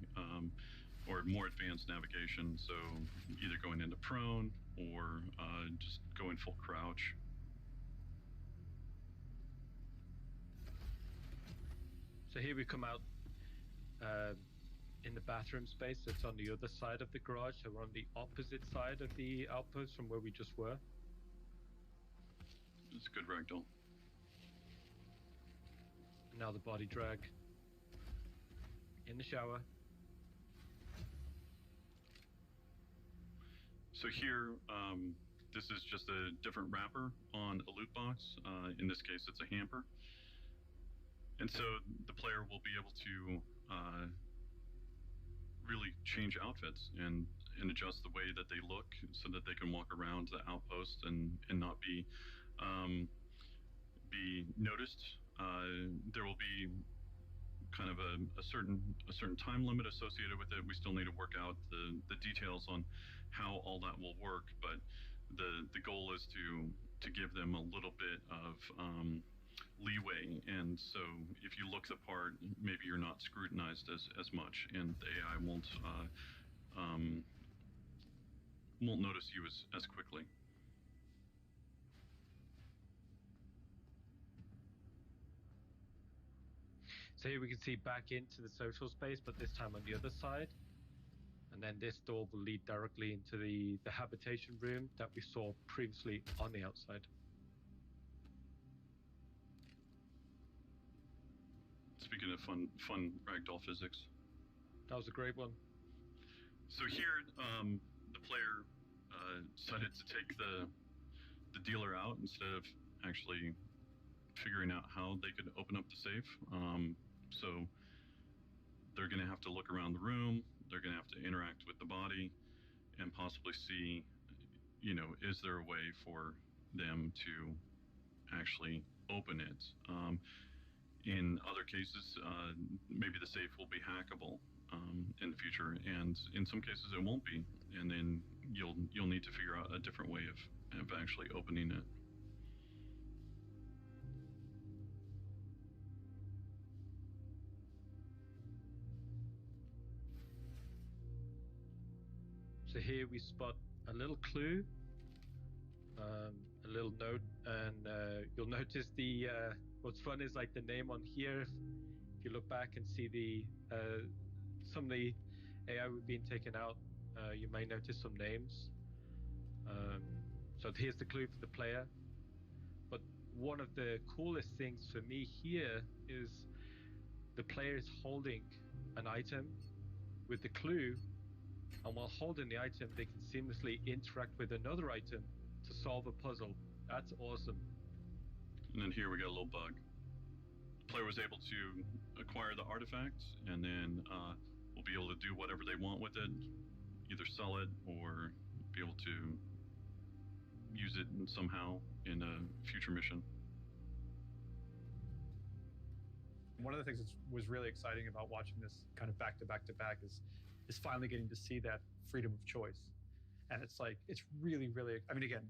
or more advanced navigation. So either going into prone or just going full crouch. So here we come out in the bathroom space. It's on the other side of the garage. So we're on the opposite side of the outpost from where we just were. It's a good ragdoll. And now the body drag. In the shower. So here, this is just a different wrapper on a loot box. In this case, it's a hamper. And so the player will be able to really change outfits and adjust the way that they look so that they can walk around the outpost and not be noticed. There will be kind of a certain time limit associated with it. We still need to work out the details on how all that will work, but the goal is to give them a little bit of leeway, and so if you look the part, maybe you're not scrutinized as much, and the AI won't notice you as quickly. So here we can see back into the social space, but this time on the other side. And then this door will lead directly into the habitation room that we saw previously on the outside. Speaking of fun ragdoll physics. That was a great one. So here, the player decided to take the dealer out instead of actually figuring out how they could open up the safe. So they're going to have to look around the room. They're going to have to interact with the body and possibly see, you know, is there a way for them to actually open it? In other cases, maybe the safe will be hackable in the future, and in some cases it won't be, and then you'll need to figure out a different way of actually opening it. So here we spot a little clue, a little note, and you'll notice the what's fun is like the name on here. If you look back and see the some of the AI we've been taken out, you may notice some names. So here's the clue for the player. But one of the coolest things for me here is the player is holding an item with the clue, and while holding the item, they can seamlessly interact with another item to solve a puzzle. That's awesome. And then here we got a little bug. The player was able to acquire the artifact, and then we'll be able to do whatever they want with it, either sell it or be able to use it somehow in a future mission. One of the things that was really exciting about watching this kind of back to back to back is finally getting to see that freedom of choice. And it's like, it's really, really, I mean, again,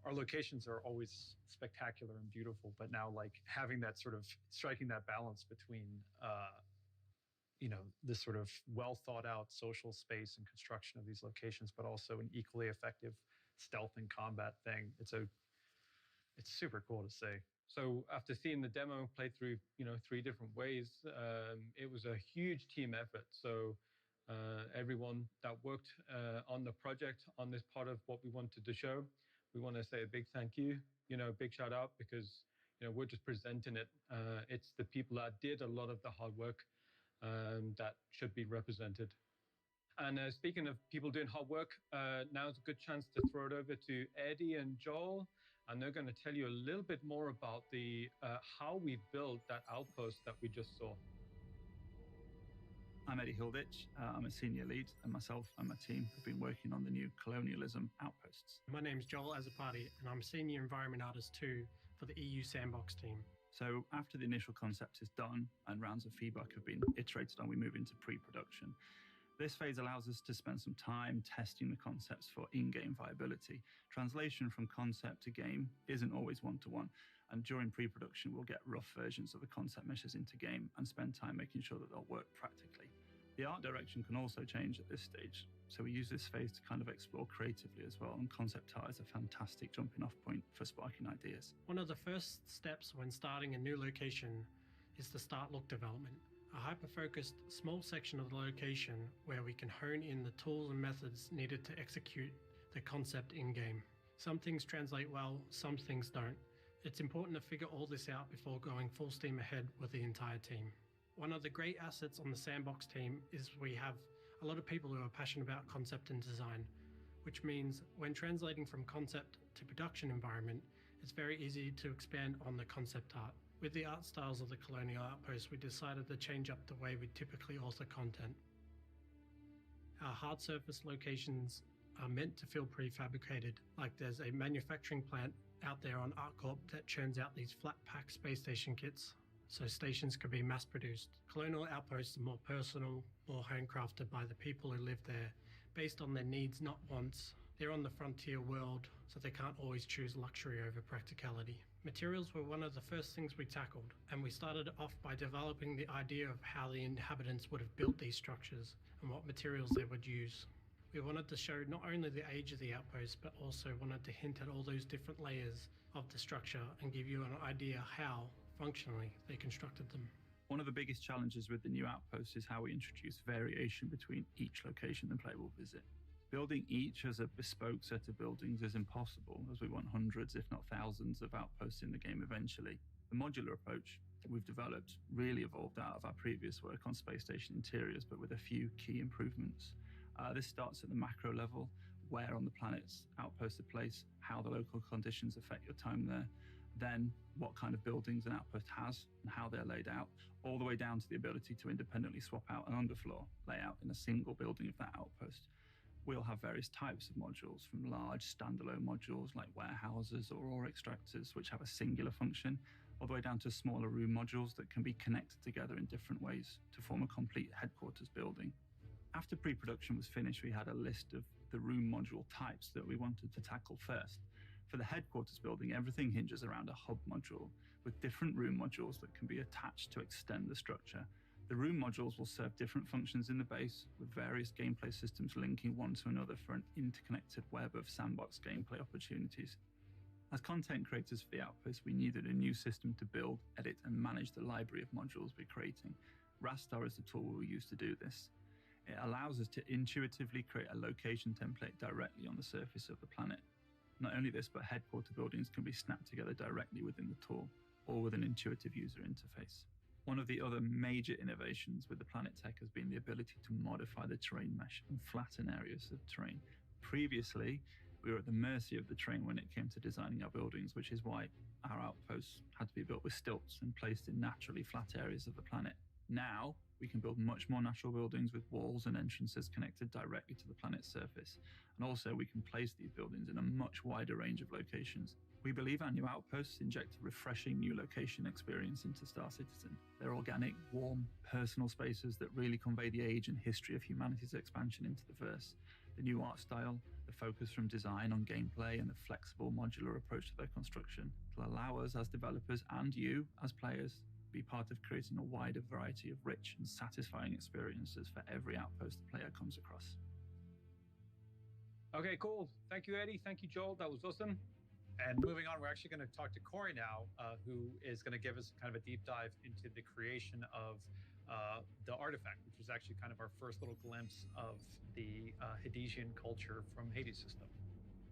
our locations are always spectacular and beautiful, but now like having that sort of striking that balance between, this sort of well thought out social space and construction of these locations, but also an equally effective stealth and combat thing. It's super cool to see. So after seeing the demo played through, 3 different ways, it was a huge team effort. So everyone that worked on the project, on this part of what we wanted to show, we want to say a big thank you, big shout out, because we're just presenting it. It's the people that did a lot of the hard work that should be represented. And speaking of people doing hard work, now's a good chance to throw it over to Eddie and Joel, and they're going to tell you a little bit more about the how we built that outpost that we just saw. I'm Eddie Hilditch. I'm a senior lead, and myself and my team have been working on the new colonialism outposts. My name's Joel Azapati, and I'm a senior environment artist too for the EU Sandbox team. So after the initial concept is done and rounds of feedback have been iterated on, we move into pre-production. This phase allows us to spend some time testing the concepts for in-game viability. Translation from concept to game isn't always one-to-one, and during pre-production, we'll get rough versions of the concept meshes into game and spend time making sure that they'll work practically. The art direction can also change at this stage, so we use this phase to kind of explore creatively as well, and concept art is a fantastic jumping off point for sparking ideas. One of the first steps when starting a new location is the start look development, a hyper-focused small section of the location where we can hone in the tools and methods needed to execute the concept in-game. Some things translate well, some things don't. It's important to figure all this out before going full steam ahead with the entire team. One of the great assets on the Sandbox team is we have a lot of people who are passionate about concept and design, which means when translating from concept to production environment, it's very easy to expand on the concept art. With the art styles of the Colonial Outpost, we decided to change up the way we typically author content. Our hard surface locations are meant to feel prefabricated, like there's a manufacturing plant out there on ArtCorp that churns out these flat pack space station kits, so stations could be mass produced. Colonial Outposts are more personal, more handcrafted by the people who live there, based on their needs, not wants. They're on the frontier world, so they can't always choose luxury over practicality. Materials were one of the first things we tackled, and we started off by developing the idea of how the inhabitants would have built these structures and what materials they would use. We wanted to show not only the age of the outpost, but also wanted to hint at all those different layers of the structure and give you an idea how, functionally, they constructed them. One of the biggest challenges with the new outpost is how we introduce variation between each location the player will visit. Building each as a bespoke set of buildings is impossible, as we want hundreds, if not thousands, of outposts in the game eventually. The modular approach that we've developed really evolved out of our previous work on space station interiors, but with a few key improvements. This starts at the macro level, where on the planet's outposts are placed, how the local conditions affect your time there, then what kind of buildings an outpost has and how they're laid out, all the way down to the ability to independently swap out an underfloor layout in a single building of that outpost. We'll have various types of modules, from large standalone modules like warehouses or ore extractors, which have a singular function, all the way down to smaller room modules that can be connected together in different ways to form a complete headquarters building. After pre-production was finished, we had a list of the room module types that we wanted to tackle first. For the headquarters building, everything hinges around a hub module with different room modules that can be attached to extend the structure. The room modules will serve different functions in the base, with various gameplay systems linking one to another for an interconnected web of sandbox gameplay opportunities. As content creators for the Outpost, we needed a new system to build, edit, and manage the library of modules we're creating. Rastar is the tool we'll use to do this. It allows us to intuitively create a location template directly on the surface of the planet. Not only this, but headquarter buildings can be snapped together directly within the tool, or with an intuitive user interface. One of the other major innovations with the Planet Tech has been the ability to modify the terrain mesh and flatten areas of terrain. Previously, we were at the mercy of the terrain when it came to designing our buildings, which is why our outposts had to be built with stilts and placed in naturally flat areas of the planet. Now, we can build much more natural buildings with walls and entrances connected directly to the planet's surface. And also, we can place these buildings in a much wider range of locations. We believe our new outposts inject a refreshing new location experience into Star Citizen. They're organic, warm, personal spaces that really convey the age and history of humanity's expansion into the verse. The new art style, the focus from design on gameplay, and the flexible modular approach to their construction will allow us as developers and you as players to be part of creating a wider variety of rich and satisfying experiences for every outpost the player comes across. Okay, cool. Thank you, Eddie. Thank you, Joel. That was awesome. And moving on, we're actually going to talk to Corey now, who is going to give us kind of a deep dive into the creation of the artifact, which is actually kind of our first little glimpse of the Hadesian culture from Hades system.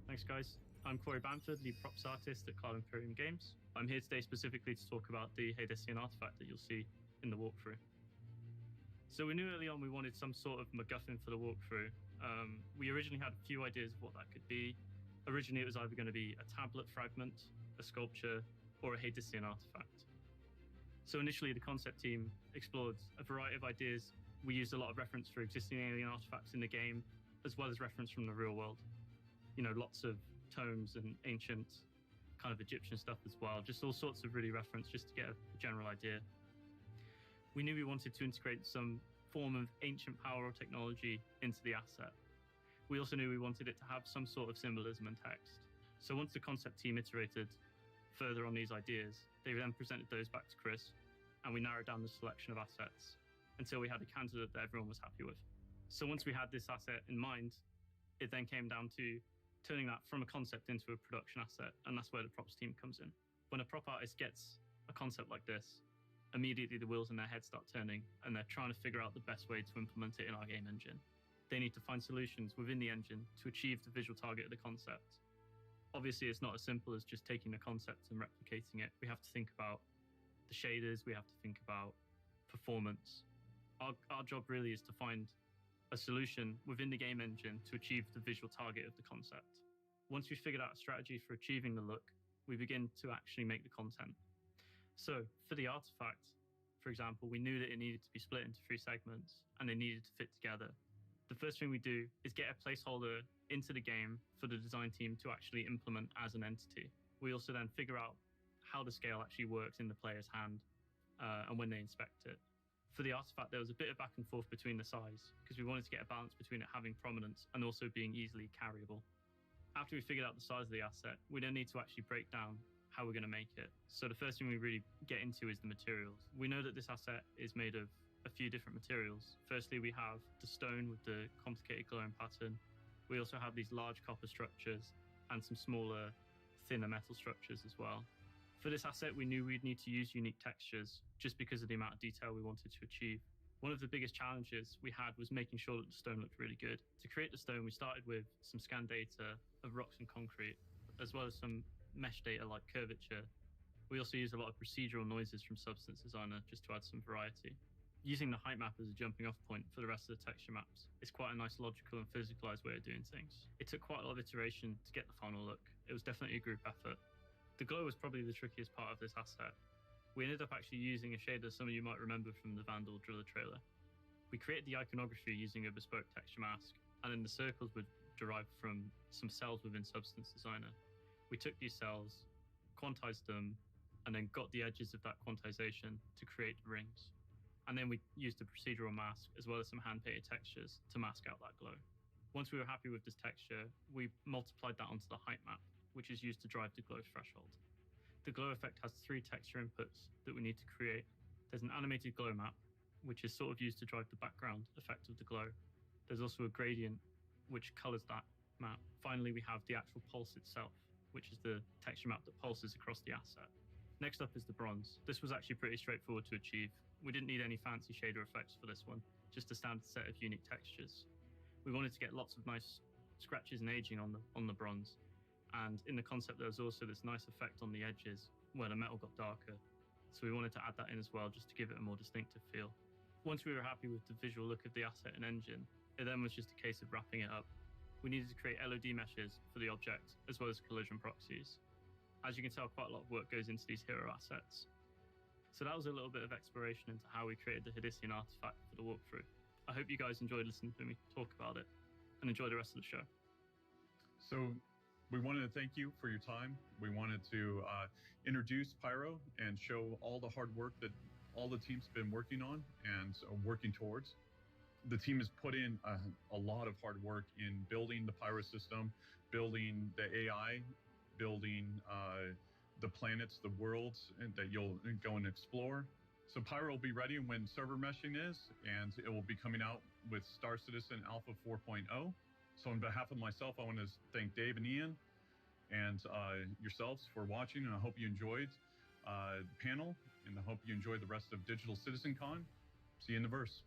Thanks, guys. I'm Corey Bamford, lead props artist at Cloud Imperium Games. I'm here today specifically to talk about the Hadesian artifact that you'll see in the walkthrough. So we knew early on we wanted some sort of MacGuffin for the walkthrough. We originally had a few ideas of what that could be. Originally, it was either going to be a tablet fragment, a sculpture, or a Hadesian artifact. So initially, the concept team explored a variety of ideas. We used a lot of reference for existing alien artifacts in the game, as well as reference from the real world. You know, lots of tomes and ancient kind of Egyptian stuff as well. Just all sorts of really reference just to get a general idea. We knew we wanted to integrate some form of ancient power or technology into the asset. We also knew we wanted it to have some sort of symbolism and text. So once the concept team iterated further on these ideas, they then presented those back to Chris, and we narrowed down the selection of assets until we had a candidate that everyone was happy with. So once we had this asset in mind, it then came down to turning that from a concept into a production asset, and that's where the props team comes in. When a prop artist gets a concept like this, immediately the wheels in their head start turning, and they're trying to figure out the best way to implement it in our game engine. They need to find solutions within the engine to achieve the visual target of the concept. Obviously, it's not as simple as just taking the concept and replicating it. We have to think about the shaders, we have to think about performance. Our job really is to find a solution within the game engine to achieve the visual target of the concept. Once we've figured out a strategy for achieving the look, we begin to actually make the content. So for the artifact, for example, we knew that it needed to be split into 3 segments and they needed to fit together. The first thing we do is get a placeholder into the game for the design team to actually implement as an entity. We also then figure out how the scale actually works in the player's hand and when they inspect it. For the artifact, there was a bit of back and forth between the size because we wanted to get a balance between it having prominence and also being easily carryable. After we figured out the size of the asset, we then need to actually break down how we're going to make it. So the first thing we really get into is the materials. We know that this asset is made of a few different materials. Firstly, we have the stone with the complicated glowing pattern. We also have these large copper structures and some smaller, thinner metal structures as well. For this asset, we knew we'd need to use unique textures just because of the amount of detail we wanted to achieve. One of the biggest challenges we had was making sure that the stone looked really good. To create the stone, we started with some scan data of rocks and concrete, as well as some mesh data like curvature. We also use a lot of procedural noises from Substance Designer just to add some variety. Using the height map as a jumping off point for the rest of the texture maps is quite a nice logical and physicalized way of doing things. It took quite a lot of iteration to get the final look. It was definitely a group effort. The glow was probably the trickiest part of this asset. We ended up actually using a shader some of you might remember from the Vandal Driller trailer. We created the iconography using a bespoke texture mask, and then the circles were derived from some cells within Substance Designer. We took these cells, quantized them, and then got the edges of that quantization to create rings. And then we used a procedural mask as well as some hand-painted textures to mask out that glow. Once we were happy with this texture, we multiplied that onto the height map, which is used to drive the glow threshold. The glow effect has 3 texture inputs that we need to create. There's an animated glow map, which is sort of used to drive the background effect of the glow. There's also a gradient, which colors that map. Finally, we have the actual pulse itself, which is the texture map that pulses across the asset. Next up is the bronze. This was actually pretty straightforward to achieve. We didn't need any fancy shader effects for this one, just a standard set of unique textures. We wanted to get lots of nice scratches and aging on the bronze. And in the concept, there was also this nice effect on the edges where the metal got darker. So we wanted to add that in as well, just to give it a more distinctive feel. Once we were happy with the visual look of the asset and engine, it then was just a case of wrapping it up. We needed to create LOD meshes for the object, as well as collision proxies. As you can tell, quite a lot of work goes into these hero assets. So that was a little bit of exploration into how we created the Hadesian artifact for the walkthrough. I hope you guys enjoyed listening to me talk about it, and enjoy the rest of the show. So we wanted to thank you for your time. We wanted to introduce Pyro and show all the hard work that all the team's been working on and working towards. The team has put in a lot of hard work in building the Pyro system, building the AI, building the planets, the worlds that you'll go and explore. So Pyro will be ready when server meshing is, and it will be coming out with Star Citizen Alpha 4.0. So on behalf of myself, I want to thank Dave and Ian and yourselves for watching, and I hope you enjoyed the panel, and I hope you enjoyed the rest of Digital CitizenCon. See you in the verse.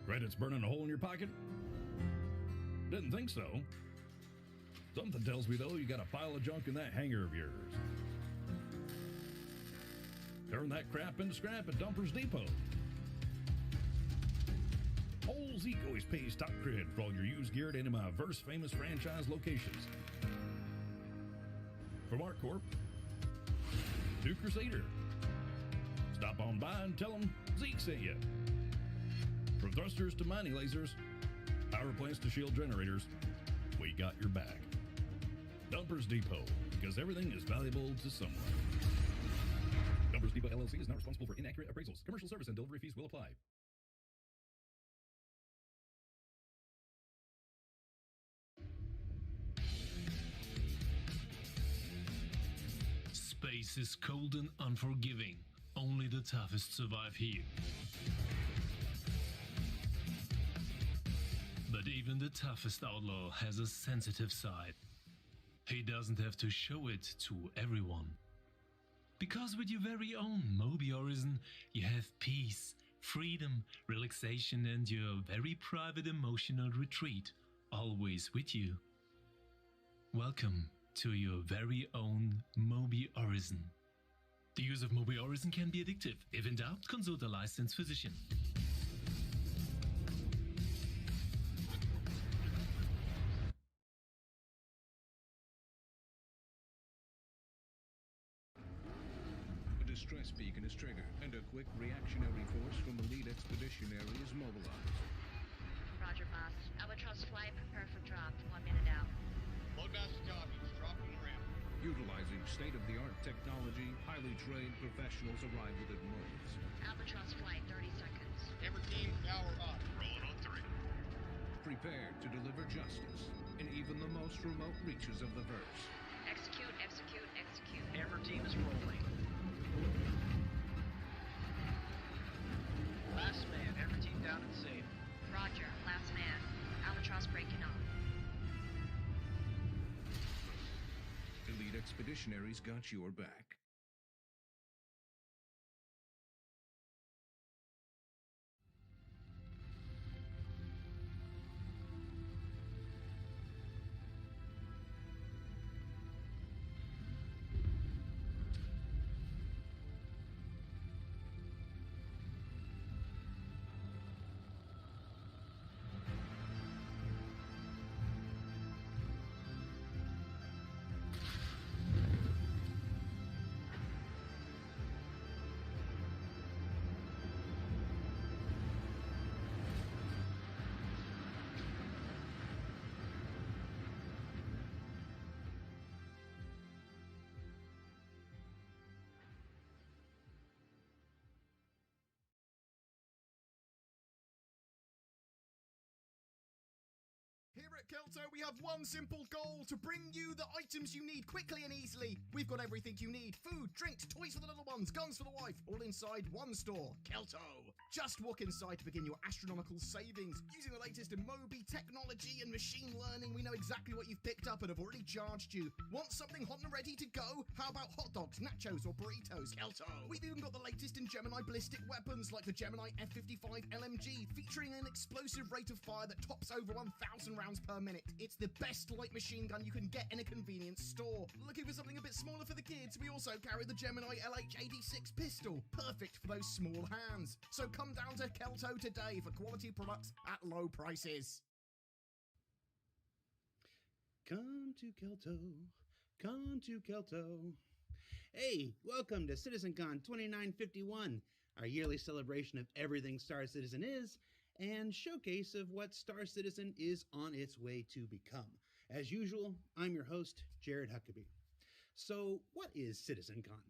Credits burning a hole in your pocket? Didn't think so. Something tells me, though, you got a pile of junk in that hangar of yours. Turn that crap into scrap at Dumpers Depot. Old Zeke always pays top credit for all your used gear at any of my verse famous franchise locations. From Art Corp to Crusader. Stop on by and tell them Zeke sent you. From thrusters to mining lasers, power plants to shield generators, we got your back. Dumpers Depot, because everything is valuable to someone. Dumpers Depot LLC is not responsible for inaccurate appraisals. Commercial service and delivery fees will apply. Space is cold and unforgiving. Only the toughest survive here. But even the toughest outlaw has a sensitive side. He doesn't have to show it to everyone. Because with your very own Moby Horizon, you have peace, freedom, relaxation, and your very private emotional retreat always with you. Welcome to your very own Moby Horizon. The use of Mobile Horizon can be addictive. If in doubt, consult a licensed physician. A distress beacon is triggered, and a quick reactionary force from elite expeditionary is mobilized. Roger, boss. Albatross flight, prepare for drop. 1 minute out. Loadmaster talking. Dropping the ramp. Utilizing state-of-the-art technology, highly trained professionals arrive within moments. Albatross flight, 30 seconds. Every team, power up. Rolling on 3. Prepared to deliver justice in even the most remote reaches of the verse. Execute, execute, execute. Every team is rolling. Last man, every team down and safe. Roger, last man. Albatross breaking off. Elite expeditionaries got your back. Here at Kelto, we have one simple goal: to bring you the items you need quickly and easily. We've got everything you need: food, drinks, toys for the little ones, guns for the wife, all inside one store. Kelto. Just walk inside to begin your astronomical savings. Using the latest in Moby technology and machine learning, we know exactly what you've picked up and have already charged you. Want something hot and ready to go? How about hot dogs, nachos, or burritos? Kelto. We've even got the latest in Gemini ballistic weapons, like the Gemini F-55 LMG, featuring an explosive rate of fire that tops over 1,000 rounds per minute. It's the best light machine gun you can get in a convenience store. Looking for something a bit smaller for the kids? We also carry the Gemini LH86 pistol, perfect for those small hands. So come down to Kelto today for quality products at low prices. Come to Kelto. Come to Kelto. Hey, welcome to CitizenCon 2951, our yearly celebration of everything Star Citizen is, and showcase of what Star Citizen is on its way to become. As usual, I'm your host, Jared Huckabee. So, what is CitizenCon?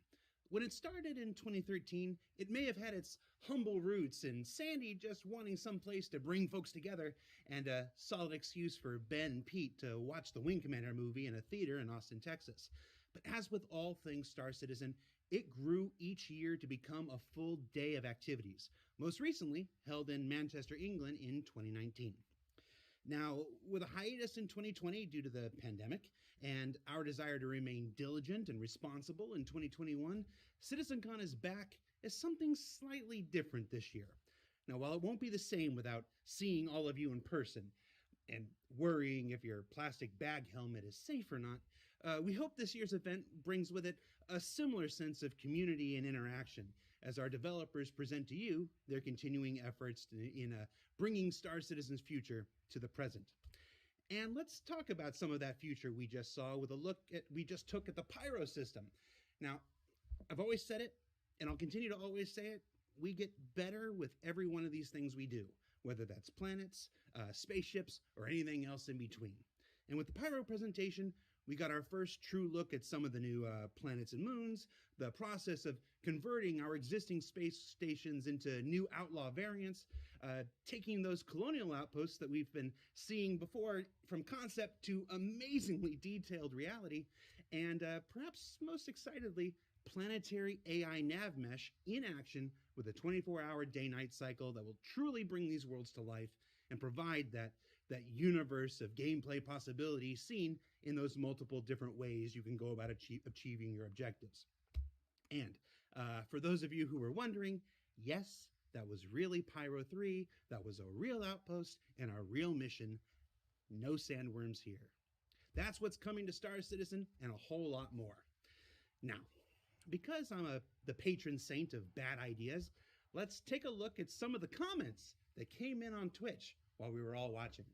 When it started in 2013, it may have had its humble roots in Sandy just wanting some place to bring folks together and a solid excuse for Ben and Pete to watch the Wing Commander movie in a theater in Austin, Texas. But as with all things Star Citizen, it grew each year to become a full day of activities, most recently held in Manchester, England in 2019. Now, with a hiatus in 2020 due to the pandemic and our desire to remain diligent and responsible in 2021, CitizenCon is back as something slightly different this year. Now, while it won't be the same without seeing all of you in person and worrying if your plastic bag helmet is safe or not, we hope this year's event brings with it a similar sense of community and interaction as our developers present to you their continuing efforts in bringing Star Citizen's future to the present. And let's talk about some of that future we just saw with a look we just took at the Pyro system. Now, I've always said it, and I'll continue to always say it, we get better with every one of these things we do, whether that's planets, spaceships, or anything else in between. And with the Pyro presentation, we got our first true look at some of the new planets and moons, the process of converting our existing space stations into new outlaw variants, taking those colonial outposts that we've been seeing before from concept to amazingly detailed reality, and perhaps most excitedly, planetary AI nav mesh in action with a 24-hour day-night cycle that will truly bring these worlds to life and provide that universe of gameplay possibilities seen in those multiple different ways you can go about achieving your objectives. And for those of you who were wondering, yes, that was really Pyro 3, that was a real outpost and a real mission. No sandworms here. That's what's coming to Star Citizen and a whole lot more. Now, because I'm the patron saint of bad ideas, let's take a look at some of the comments that came in on Twitch while we were all watching.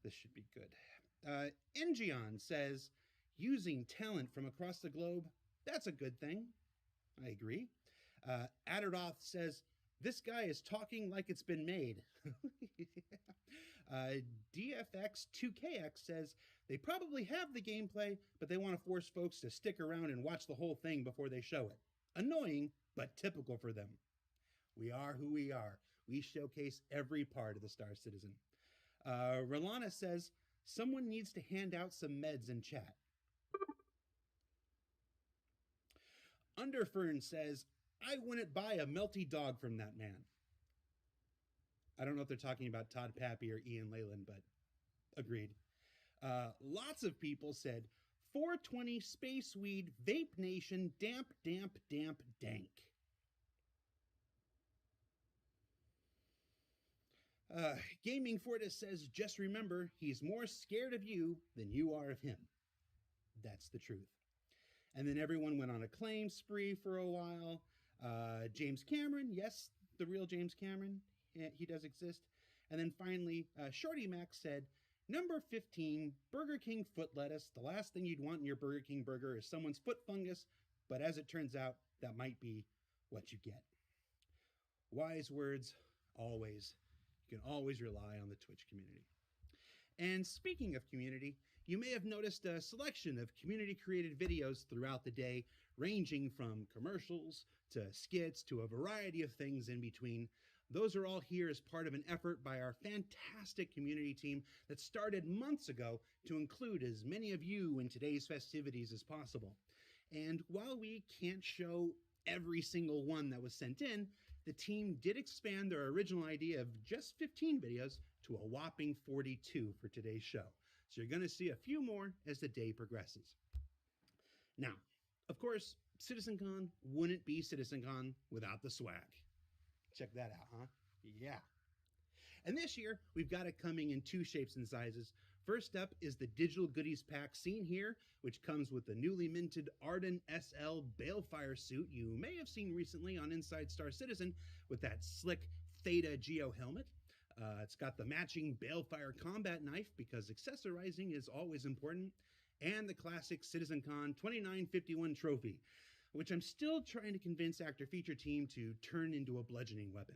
This should be good. Engion says, using talent from across the globe, that's a good thing. I agree. Adderdoth says, this guy is talking like it's been made. DFX2KX says, they probably have the gameplay, but they want to force folks to stick around and watch the whole thing before they show it. Annoying, but typical for them. We are who we are. We showcase every part of the Star Citizen. Rolana says, someone needs to hand out some meds in chat. Underfern says, I wouldn't buy a melty dog from that man. I don't know if they're talking about Todd Pappy or Ian Leyland, but agreed. Lots of people said, 420 Space Weed, Vape Nation, damp, dank. Gaming Fortis says, just remember, he's more scared of you than you are of him. That's the truth. And then everyone went on a claim spree for a while. James Cameron, yes, the real James Cameron, he does exist. And then finally, Shorty Mac said, number 15, Burger King foot lettuce. The last thing you'd want in your Burger King burger is someone's foot fungus, but as it turns out, that might be what you get. Wise words, always. You can always rely on the Twitch community. And speaking of community, you may have noticed a selection of community-created videos throughout the day, ranging from commercials to skits to a variety of things in between. Those are all here as part of an effort by our fantastic community team that started months ago to include as many of you in today's festivities as possible. And while we can't show every single one that was sent in, the team did expand their original idea of just 15 videos to a whopping 42 for today's show. So you're going to see a few more as the day progresses. Now, of course, CitizenCon wouldn't be CitizenCon without the swag. Check that out, huh? Yeah. And this year, we've got it coming in two shapes and sizes. First up is the digital goodies pack seen here, which comes with the newly minted Arden SL Balefire suit you may have seen recently on Inside Star Citizen with that slick Theta Geo helmet. It's got the matching Balefire combat knife because accessorizing is always important, and the classic CitizenCon 2951 trophy, which I'm still trying to convince Actor Feature Team to turn into a bludgeoning weapon.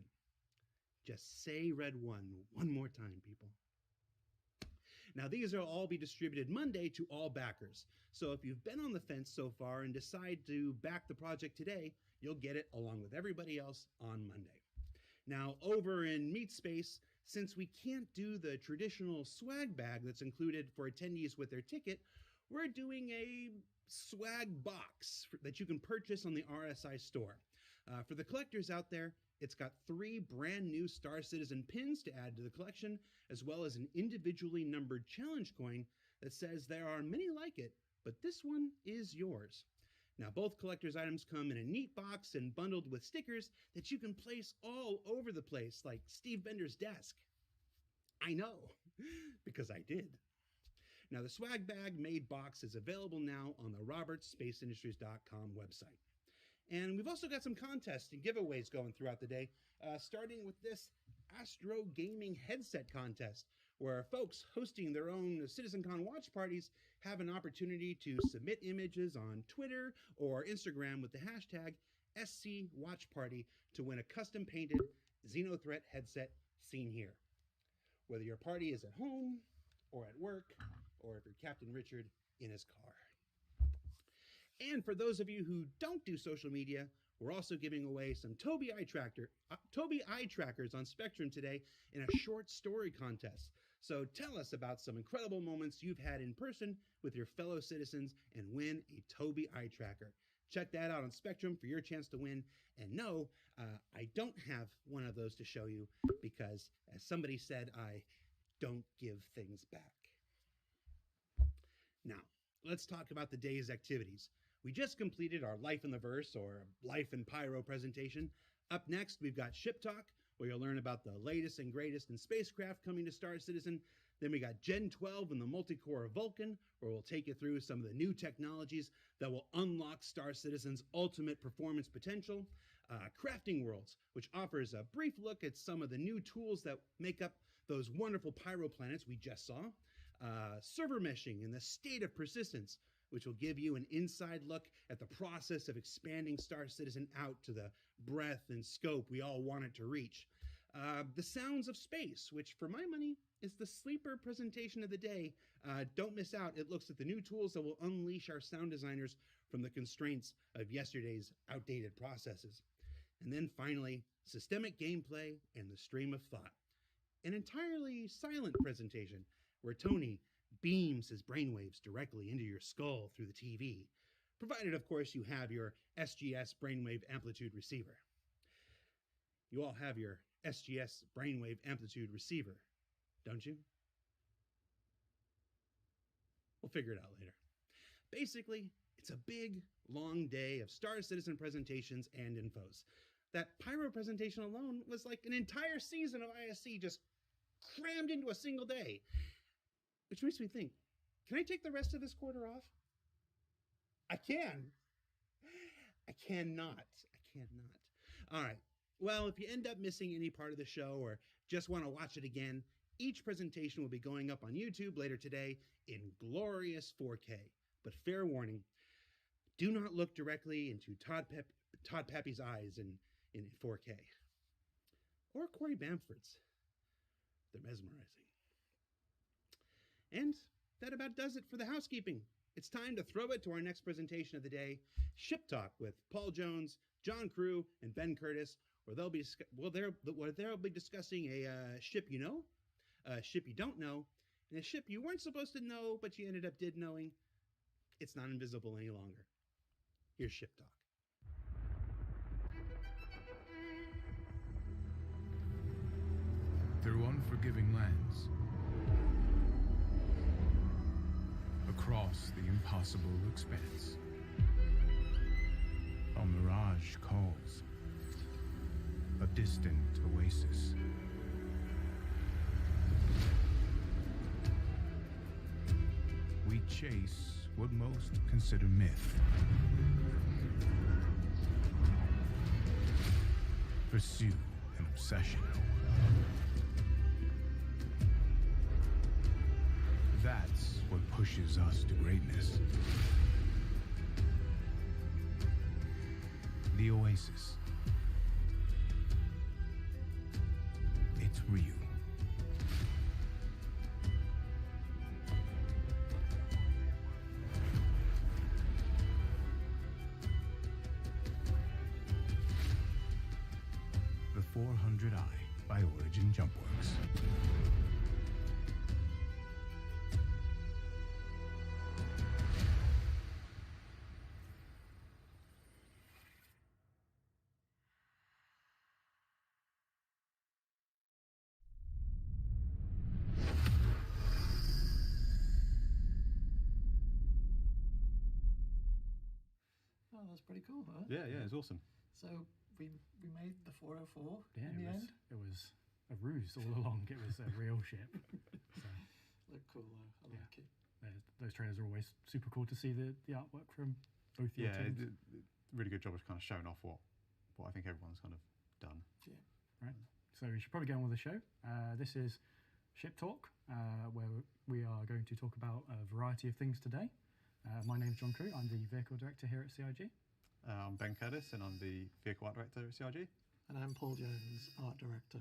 Just say Red 1 more time, people. Now, these will all be distributed Monday to all backers. So if you've been on the fence so far and decide to back the project today, you'll get it along with everybody else on Monday. Now, over in Meat Space, since we can't do the traditional swag bag that's included for attendees with their ticket, we're doing a swag box that you can purchase on the RSI store. For the collectors out there, it's got 3 brand new Star Citizen pins to add to the collection, as well as an individually numbered challenge coin that says there are many like it, but this one is yours. Now, both collector's items come in a neat box and bundled with stickers that you can place all over the place, like Steve Bender's desk. I know, because I did. Now, the swag bag made box is available now on the robertsspaceindustries.com website. And we've also got some contests and giveaways going throughout the day, starting with this Astro Gaming headset contest, where folks hosting their own CitizenCon watch parties have an opportunity to submit images on Twitter or Instagram with the hashtag SCWatchParty to win a custom-painted Xenothreat headset seen here. Whether your party is at home or at work, or if you're Captain Richard in his car. And for those of you who don't do social media, we're also giving away some Tobii eye trackers on Spectrum today in a short story contest. So tell us about some incredible moments you've had in person with your fellow citizens and win a Tobii eye tracker. Check that out on Spectrum for your chance to win. And no, I don't have one of those to show you because, as somebody said, I don't give things back. Now, let's talk about the day's activities. We just completed our Life in the Verse, or Life in Pyro presentation. Up next, we've got Ship Talk, where you'll learn about the latest and greatest in spacecraft coming to Star Citizen. Then we got Gen 12 and the multi-core Vulcan, where we'll take you through some of the new technologies that will unlock Star Citizen's ultimate performance potential. Crafting Worlds, which offers a brief look at some of the new tools that make up those wonderful pyro planets we just saw. Server meshing and the state of persistence, which will give you an inside look at the process of expanding Star Citizen out to the breadth and scope we all want it to reach. The Sounds of Space, which for my money is the sleeper presentation of the day. Don't miss out. It looks at the new tools that will unleash our sound designers from the constraints of yesterday's outdated processes. And then finally, Systemic Gameplay and the Stream of Thought. An entirely silent presentation where Tony beams his brainwaves directly into your skull through the TV, provided, of course, you have your SGS brainwave amplitude receiver. You all have your SGS brainwave amplitude receiver, don't you? We'll figure it out later. Basically, it's a big, long day of Star Citizen presentations and infos. That Pyro presentation alone was like an entire season of ISC just crammed into a single day. Which makes me think, can I take the rest of this quarter off? I can. I cannot. All right. Well, if you end up missing any part of the show or just want to watch it again, each presentation will be going up on YouTube later today in glorious 4K. But fair warning, do not look directly into Todd Pappy's eyes in 4K. Or Corey Bamford's. They're mesmerizing. And that about does it for the housekeeping. It's time to throw it to our next presentation of the day, Ship Talk with Paul Jones, John Crew, and Ben Curtis, where they'll be discussing a ship you know, a ship you don't know, and a ship you weren't supposed to know, but you ended up did knowing. It's not invisible any longer. Here's Ship Talk. Through unforgiving lands, across the impossible expanse, a mirage calls, a distant oasis. We chase what most consider myth, pursue an obsession. That's what pushes us to greatness. The Oasis. It's real. The 400i by Origin Jumpworks. Oh, that's pretty cool, huh? Yeah, it's awesome. So we made the 404 yeah, in the end. It was a ruse all along. It was a real ship. So, Looked cool though. I like it. Those trailers are always super cool to see the artwork from both your teams. Really good job of kind of showing off what I think everyone's kind of done. Yeah. Right. So we should probably get on with the show. This is Ship Talk, where we are going to talk about a variety of things today. My name's John Crew. I'm the Vehicle Director here at CIG. I'm Ben Curtis, and I'm the Vehicle Art Director at CIG. And I'm Paul Jones, Art Director.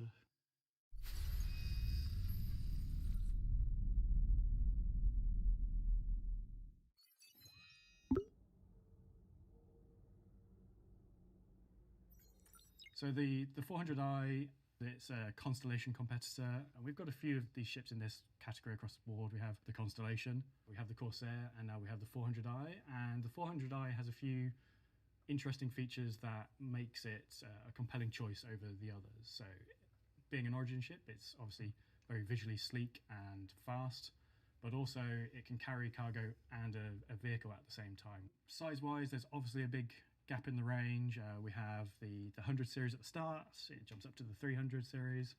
So the 400i, it's a Constellation competitor. And we've got a few of these ships in this category across the board. We have the Constellation, we have the Corsair, and now we have the 400i. And the 400i has a few interesting features that makes it a compelling choice over the others. So being an Origin ship, it's obviously very visually sleek and fast, but also it can carry cargo and a vehicle at the same time. Size-wise, there's obviously a big gap in the range. We have the 100 series at the start, it jumps up to the 300 series.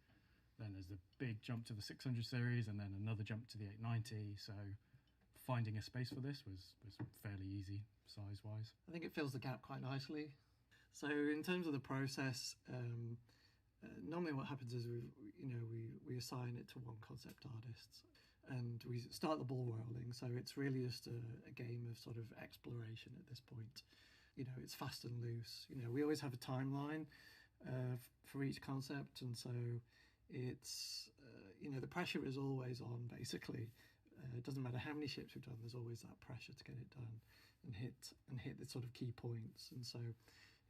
Then there's the big jump to the 600 series, and then another jump to the 890. So finding a space for this was fairly easy size-wise. I think it fills the gap quite nicely. So in terms of the process, normally what happens is we assign it to one concept artist, and we start the ball rolling. So it's really just a game of sort of exploration at this point. It's fast and loose. We always have a timeline for each concept, and so it's the pressure is always on. Basically, it doesn't matter how many ships we've done. There's always that pressure to get it done and hit the sort of key points. And so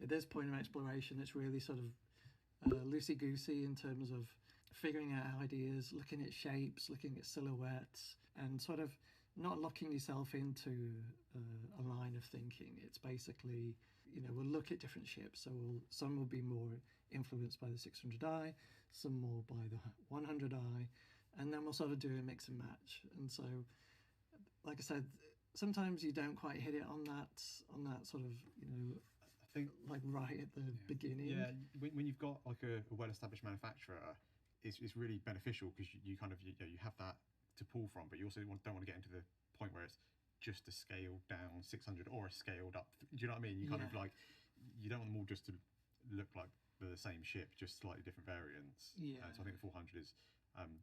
at this point of exploration, it's really sort of loosey-goosey in terms of figuring out ideas, looking at shapes, looking at silhouettes, and sort of not locking yourself into a line of thinking. It's basically, we'll look at different ships. So some will be more influenced by the 600i, some more by the 100i, and then we'll sort of do a mix and match. And so, like I said, sometimes you don't quite hit it on that sort of, I think like right at the beginning. Yeah, when you've got like a well-established manufacturer, it's really beneficial because you kind of you have that to pull from, but you also don't want to get into the point where it's just a scaled down 600 or a scaled up. Do you know what I mean? You kind of like, you don't want them all just to look like they're the same ship, just slightly different variants. Yeah. So I think the 400 is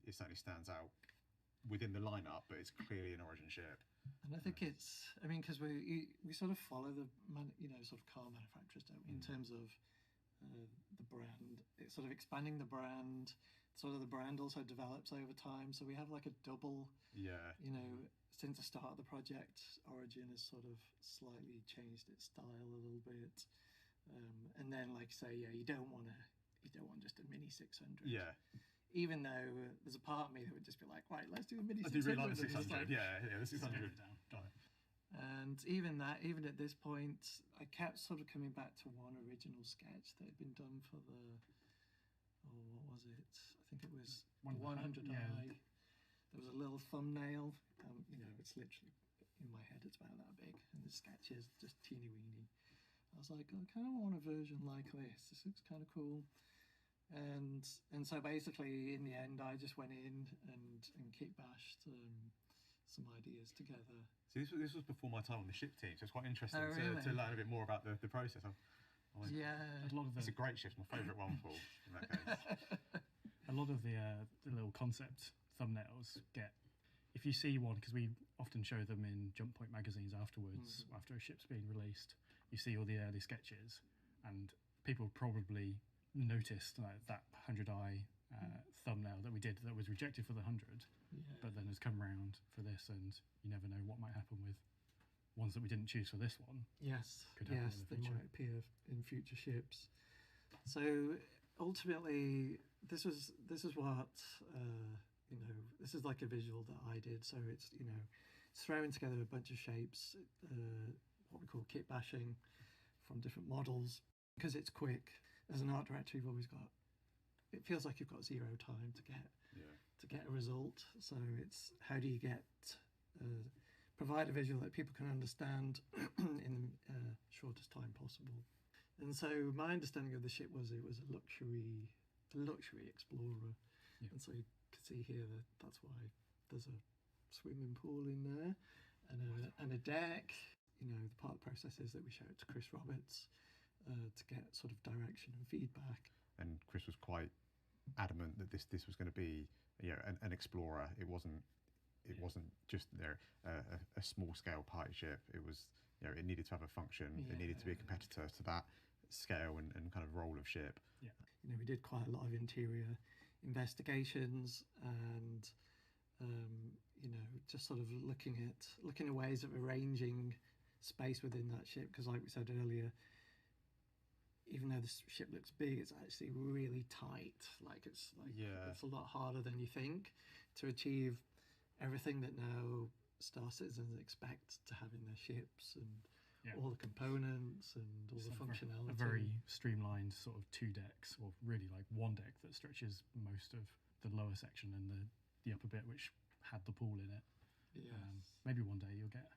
it certainly stands out within the lineup, but it's clearly an Origin ship. And I think because we sort of follow the sort of car manufacturers, don't we, in terms of the brand. It's sort of expanding the brand. Sort of the brand also develops over time. So we have like a double. Yeah. Since the start of the project, Origin has sort of slightly changed its style a little bit. And then, like say, you don't want just a mini 600. Yeah. Even though there's a part of me that would just be like, right, let's do a mini 600. I do really like the 600. Yeah, the 600. And even at this point, I kept sort of coming back to one original sketch that had been done for the, what was it? I think it was 100i. Yeah. There was a little thumbnail. It's literally in my head. It's about that big, and the sketch is just teeny weeny. I was like, I kind of want a version like this. This looks kind of cool. And so basically, in the end, I just went in and kick-bashed some ideas together. So this was before my time on the ship team, so it's quite interesting really? to learn a bit more about the process. Yeah. It's a great shift. My favourite one, Paul, in that case. A lot of the little concept thumbnails get, if you see one, because we often show them in Jump Point magazines afterwards, after a ship's been released, you see all the early sketches, and people probably noticed that 100i thumbnail that we did that was rejected for the 100, but then has come around for this, and you never know what might happen with ones that we didn't choose for this one. Yes, Could happen in the they future. might appear in future ships. So ultimately, this is what this is like a visual that I did. So it's it's throwing together a bunch of shapes, what we call kit bashing from different models, because it's quick. As an art director, you've always got, it feels like you've got zero time to get a result. So it's how do you provide a visual that people can understand in the shortest time possible. And so my understanding of the ship was it was a luxury explorer. And so you can see here that's why there's a swimming pool in there and a deck. The part of the process is that we show it to Chris Roberts to get sort of direction and feedback. And Chris was quite adamant that this was going to be an explorer. It wasn't just a small scale party ship. It was it needed to have a function. It needed to be a competitor to that scale and kind of role of ship. Yeah. We did quite a lot of interior investigations and just sort of looking at ways of arranging space within that ship, because like we said earlier, even though the ship looks big, it's actually really tight. It's a lot harder than you think to achieve everything that now Star Citizens expect to have in their ships, and all the components and all the functionality. A very streamlined sort of 2 decks, or really like 1 deck that stretches most of the lower section and the upper bit, which had the pool in it. Maybe one day you'll get.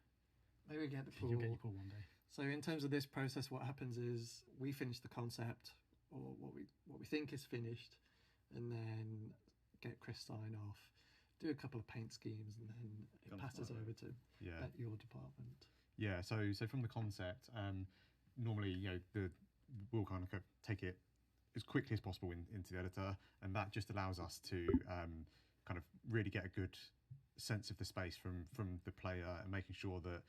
Maybe we get the pool. You'll get your pool one day. So in terms of this process, what happens is we finish the concept, or what we think is finished, and then get Chris sign off, do a couple of paint schemes, and then it passes over to your department. Yeah, so from the concept, normally we'll kind of take it as quickly as possible into the editor, and that just allows us to kind of really get a good sense of the space from the player, and making sure that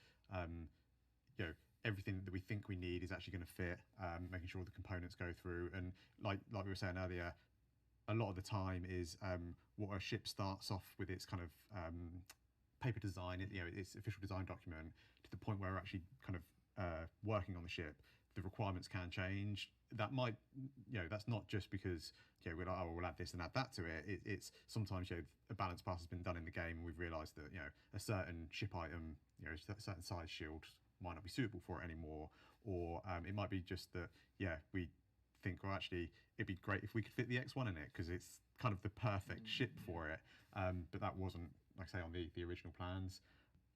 everything that we think we need is actually going to fit, making sure the components go through, and like we were saying earlier, a lot of the time is what a ship starts off with its kind of paper design, its official design document, to the point where we're actually kind of working on the ship. The requirements can change. That might, that's not just because we're like, oh, we'll add this and add that to it. It's sometimes a balance pass has been done in the game, and we've realised that a certain ship item, a certain size shield might not be suitable for it anymore, or it might be just that we think, well, actually it'd be great if we could fit the X1 in it because it's kind of the perfect ship for it, but that wasn't, like I say, on the original plans.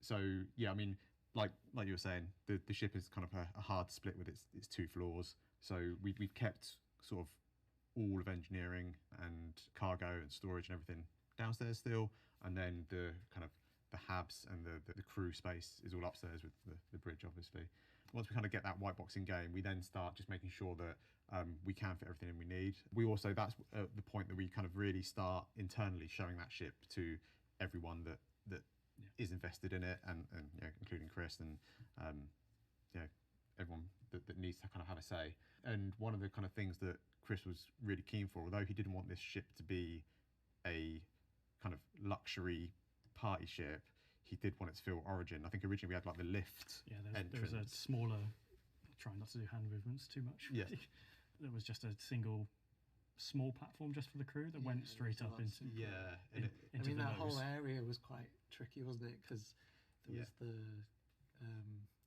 So I mean, like you were saying, the ship is kind of a hard split with its two floors. So we've kept sort of all of engineering and cargo and storage and everything downstairs still, and then the kind of the habs and the crew space is all upstairs with the bridge, obviously. Once we kind of get that white box in game, we then start just making sure that we can fit everything in we need. We also, that's the point that we kind of really start internally showing that ship to everyone that is invested in it, and including Chris and everyone that needs to kind of have a say. And one of the kind of things that Chris was really keen for, although he didn't want this ship to be a kind of luxury party ship, he did want it to feel Origin. I think originally we had like the lift there was a smaller, trying not to do hand movements too much. Yeah. There was just a single small platform just for the crew that went straight up into into the that nose. whole area was quite tricky, wasn't it? Because there was the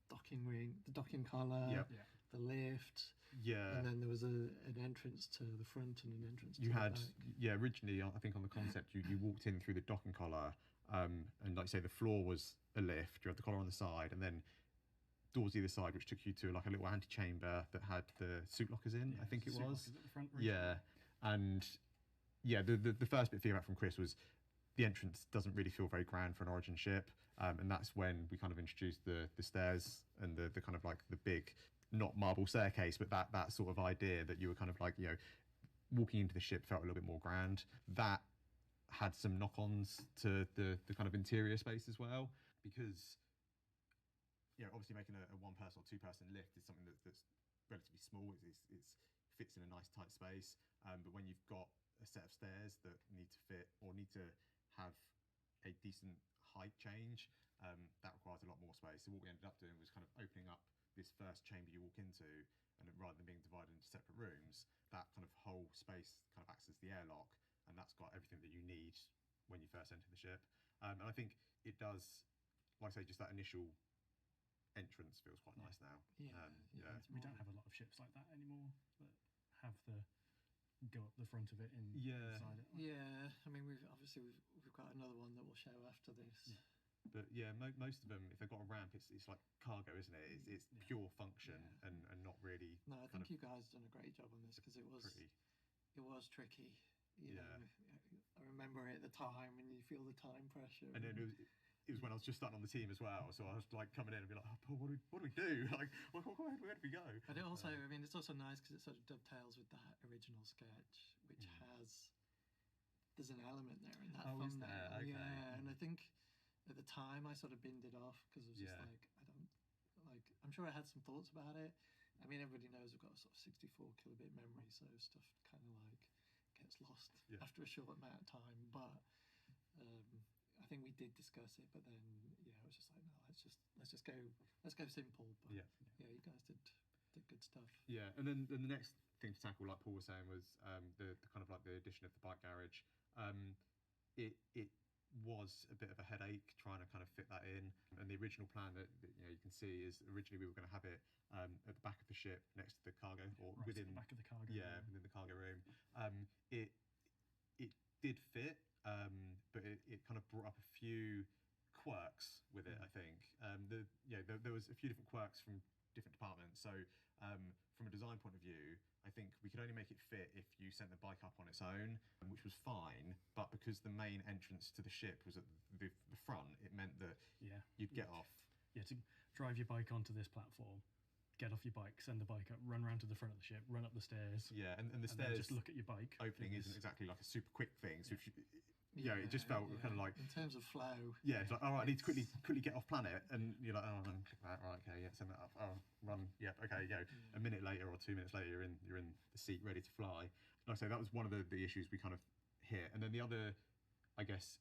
docking ring, the docking collar, the lift, and then there was an entrance to the front and an entrance to the back. Originally I think on the concept you walked in through the docking collar, and like you say, the floor was a lift, you had the collar on the side, and then doors either side, which took you to like a little antechamber that had the suit lockers in, I think it was. At the front, and the first bit of feedback from Chris was the entrance doesn't really feel very grand for an Origin ship, and that's when we kind of introduced the stairs and the kind of like the big, not marble staircase, but that sort of idea that you were kind of like, walking into the ship felt a little bit more grand. That had some knock-ons to the kind of interior space as well, because obviously making a one-person or two-person lift is something that's relatively small. It fits in a nice tight space, but when you've got a set of stairs that need to fit or need to have a decent height change, that requires a lot more space. So what we ended up doing was kind of opening up this first chamber you walk into, and rather than being divided into separate rooms, that kind of whole space kind of acts as the airlock, and that's got everything that you need when you first enter the ship. And I think it does, like I say, just that initial entrance feels quite nice now. We don't have a lot of ships like that anymore that have the go up the front of it and inside it. I mean, we've got another one that we'll show after this. But most of them, if they've got a ramp, it's like cargo, isn't it? It's pure function and not really. No, I think you guys have done a great job on this, because it was tricky. You know, I remember it at the time, and you feel the time pressure. And then it was when I was just starting on the team as well, so I was like coming in and be like, oh, Paul, what do we do? Like, where do we go? But it also, I mean, it's also nice because it sort of dovetails with that original sketch, which there's an element there in that thumbnail. Is there? Okay. Yeah, and I think at the time I sort of binned it off because it was just I'm sure I had some thoughts about it. I mean, everybody knows I've got a sort of 64 kilobit memory, so stuff kind of like gets lost after a short amount of time. But I think we did discuss it, but then it was just like, no, let's go simple. But you guys did good stuff. Yeah, and then the next thing to tackle, like Paul was saying, was the kind of like the addition of the bike garage. It was a bit of a headache trying to kind of fit that in, and the original plan that you can see is originally we were going to have it at the back of the ship next to the cargo, or within the back of the cargo within the cargo room. It did fit, but it kind of brought up a few quirks with it. I think there was a few different quirks from different department. So from a design point of view, I think we could only make it fit if you sent the bike up on its own, which was fine. But because the main entrance to the ship was at the front, it meant that you'd get off. Yeah, to drive your bike onto this platform, get off your bike, send the bike up, run around to the front of the ship, run up the stairs. Yeah, and the then stairs just look at your bike. Opening isn't exactly like a super quick thing. So if you, it just felt kind of like in terms of flow. Yeah, it's like, all right, I need to quickly get off planet, and you're like, oh, click that, right, okay, yeah, send that up, oh, run, yep, okay, go. A minute later or 2 minutes later, you're in the seat ready to fly. Like I say, that was one of the issues we kind of hit, and then the other, I guess,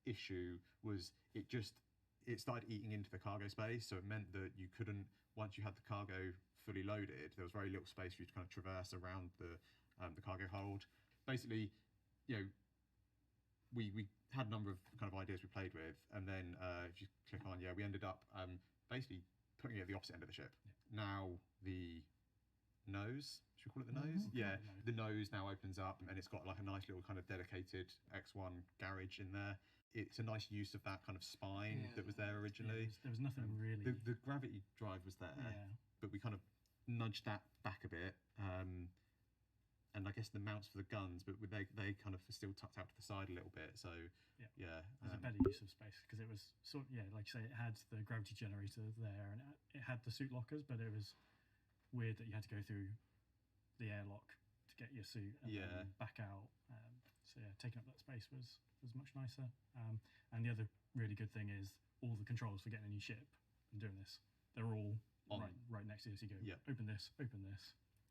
issue was it started eating into the cargo space, so it meant that you couldn't, once you had the cargo fully loaded, there was very little space for you to kind of traverse around the cargo hold. Basically, we had a number of kind of ideas we played with, and then if you click on, we ended up basically putting it at the opposite end of the ship. Yeah. Now the nose, should we call it the nose? Yeah, the nose now opens up, and it's got like a nice little kind of dedicated X1 garage in there. It's a nice use of that kind of spine that was there originally. Yeah, there was nothing really. The gravity drive was there, but we kind of nudged that back a bit. And I guess the mounts for the guns, but they kind of still tucked out to the side a little bit. So there's a better use of space, because it was like you say, it had the gravity generator there, and it had the suit lockers, but it was weird that you had to go through the airlock to get your suit and then back out. So taking up that space was much nicer. And the other really good thing is all the controls for getting a new ship and doing this, they're all right next to you. So you go, open this.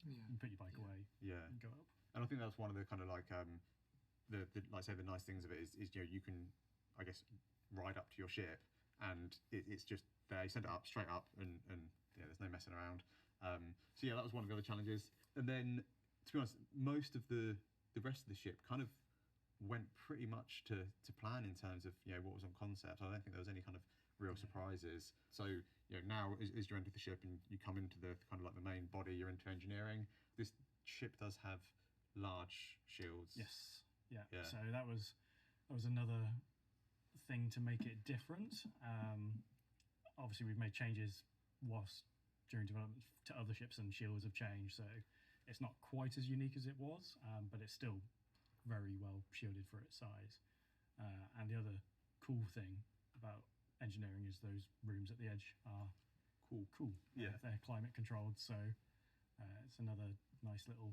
You put your bike away. Yeah. And go up. And I think that's one of the kind of like the like I say, the nice things of it is you can, I guess, ride up to your ship, and it's just there. You send it up straight up, and there's no messing around. So that was one of the other challenges. And then, to be honest, most of the rest of the ship kind of went pretty much to plan in terms of what was on concept. I don't think there was any kind of real surprises. So now as you enter the ship and you come into the kind of like the main body, you're into engineering. This ship does have large shields. Yes. Yeah. So that was another thing to make it different. Obviously we've made changes during development to other ships, and shields have changed, so it's not quite as unique as it was, but it's still very well shielded for its size. And the other cool thing about engineering is those rooms at the edge are cool. Yeah, they're climate controlled, so it's another nice little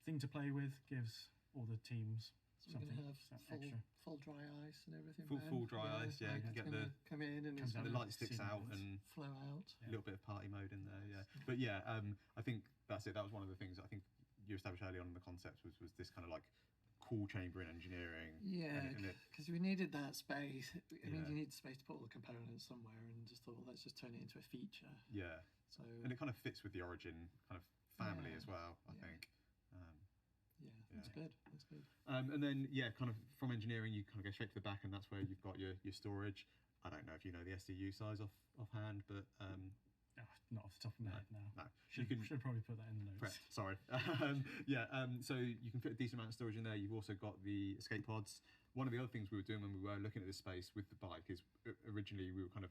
thing to play with. Gives all the teams so we're something going to have extra. Full dry ice and everything. Full dry ice. Yeah, you can get the come in and the light sticks out and flow out. A little bit of party mode in there. Yeah, but I think that's it. That was one of the things I think you established early on in the concept was this kind of like cool chamber in engineering. Yeah, because we needed that space. I mean, you need space to put all the components somewhere, and just thought, well, let's just turn it into a feature. Yeah. So and it kind of fits with the Origin kind of family as well, I think. That's good. That's good. And then kind of from engineering, you kind of go straight to the back, and that's where you've got your storage. I don't know if you know the SDU size offhand, but not off the top of my head now. No, should probably put that in the notes. Sorry. So you can fit a decent amount of storage in there. You've also got the escape pods. One of the other things we were doing when we were looking at this space with the bike is originally we were kind of,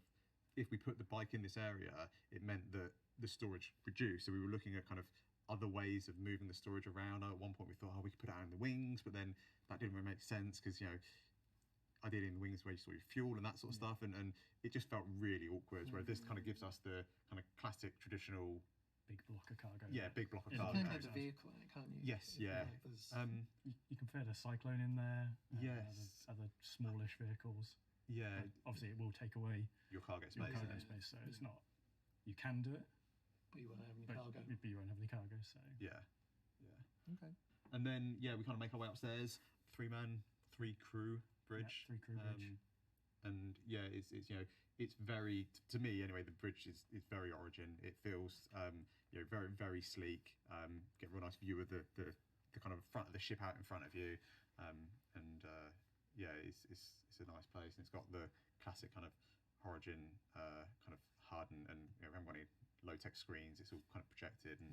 if we put the bike in this area, it meant that the storage reduced. So we were looking at kind of other ways of moving the storage around. At one point we thought, we could put it out in the wings, but then that didn't really make sense because ideally in the wings where you store your fuel and that sort of stuff, and it just felt really awkward. Whereas this kind of gives us the kind of classic traditional big block of cargo. Yeah, big block of cargo. You can have the vehicle in it, can't you? Yes, yeah. You can fit a Cyclone in there. Yes. Other smallish vehicles. Yeah. Obviously, it will take away your cargo space. So it's not. You can do it, but you won't have any cargo. But you won't have any cargo. So yeah. Okay. And then we kind of make our way upstairs. 3-man, 3-crew bridge. 3-crew bridge. And it's very, to me anyway, the bridge is very Origin. It feels very, very sleek. Get a real nice view of the kind of front of the ship out in front of you. It's a nice place, and it's got the classic kind of Origin kind of HUD, and we haven't got any low-tech screens. It's all kind of projected and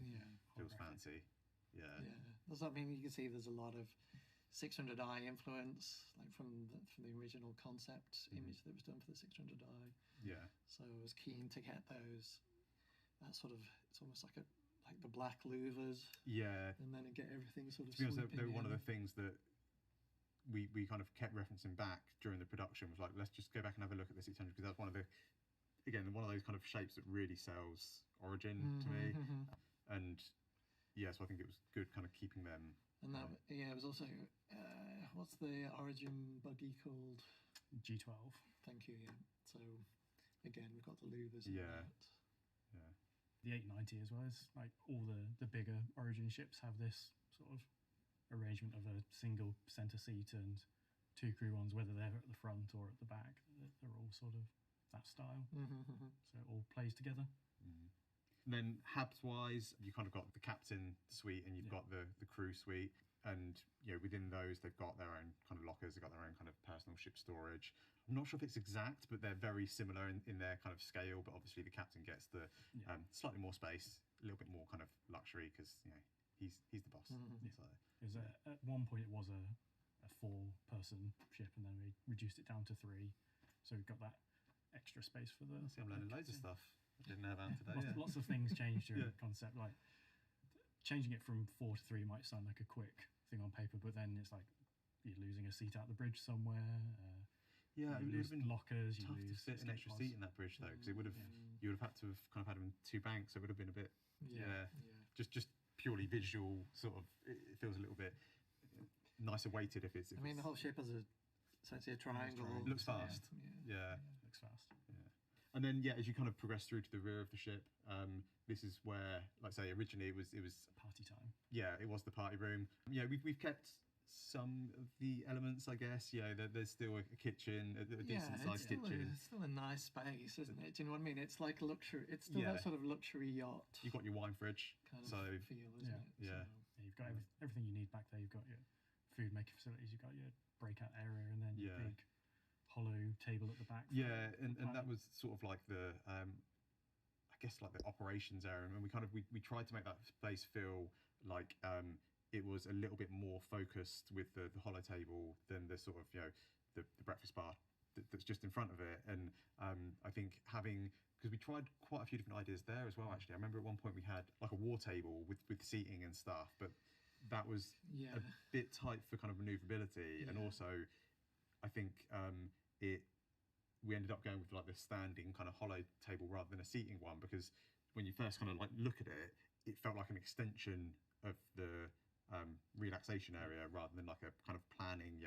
feels fancy. Yeah. Does that mean you can see there's a lot of 600i influence, like from the original concept image that was done for the 600i. Yeah. So I was keen to get those. That sort of, it's almost like the black louvers. Yeah. And then get everything sort of. To be honest, they were one of in. the things that we kind of kept referencing back during the production. Was like, let's just go back and have a look at the 600, because that's one of those kind of shapes that really sells Origin to me. And yeah, so I think it was good kind of keeping them. And that it was also what's the Origin buggy called? G12. Thank you. Yeah. So again, we've got the louvers. Yeah. Yeah. The 890 as well as like all the bigger Origin ships have this sort of arrangement of a single center seat and two crew ones, whether they're at the front or at the back. They're all sort of that style. So it all plays together. And then habs wise, you kind of got the captain suite and you've got the crew suite, and within those they've got their own kind of lockers, they've got their own kind of personal ship storage. I'm not sure if it's exact, but they're very similar in their kind of scale, but obviously the captain gets the slightly more space, a little bit more kind of luxury, because he's the boss. So. It was at one point it was a 4-person ship, and then we reduced it down to 3, so we've got that extra space for the. I'm learning loads of stuff I didn't know about today. Lots of things changed during the concept. Like changing it from 4 to 3 might sound like a quick thing on paper, but then it's like you're losing a seat out the bridge somewhere. It would have been lockers. Tough to fit an extra seat in that bridge though, because it would have you would have had to have kind of had them in 2 banks. So it would have been a bit just purely visual sort of. It feels a little bit nicer weighted if it's. I mean, the whole ship has essentially a triangle. It looks fast. Yeah. Looks fast. Yeah. And then as you kind of progress through to the rear of the ship, this is where, like I say, originally it was party time. Yeah, it was the party room. Yeah, we've kept some of the elements, I guess. Yeah, there's still a kitchen, a decent sized kitchen. It's still a nice space, isn't it? Do you know what I mean? It's like luxury. It's still that sort of luxury yacht. You've got your wine fridge, kind of feel, isn't it? Yeah. You've got everything you need back there. You've got your food making facilities. You've got your breakout area, and then your big hollow table at the back. Yeah, and that was sort of like the I guess like the operations area, and we tried to make that space feel like it was a little bit more focused with the hollow table than the sort of the breakfast bar that's just in front of it. And I think because we tried quite a few different ideas there as well. Actually, I remember at one point we had like a war table with seating and stuff, but that was a bit tight for kind of maneuverability, and also I think we ended up going with like the standing kind of hollow table rather than a seating one, because when you first kind of like look at it, it felt like an extension of the relaxation area rather than like a kind of planning,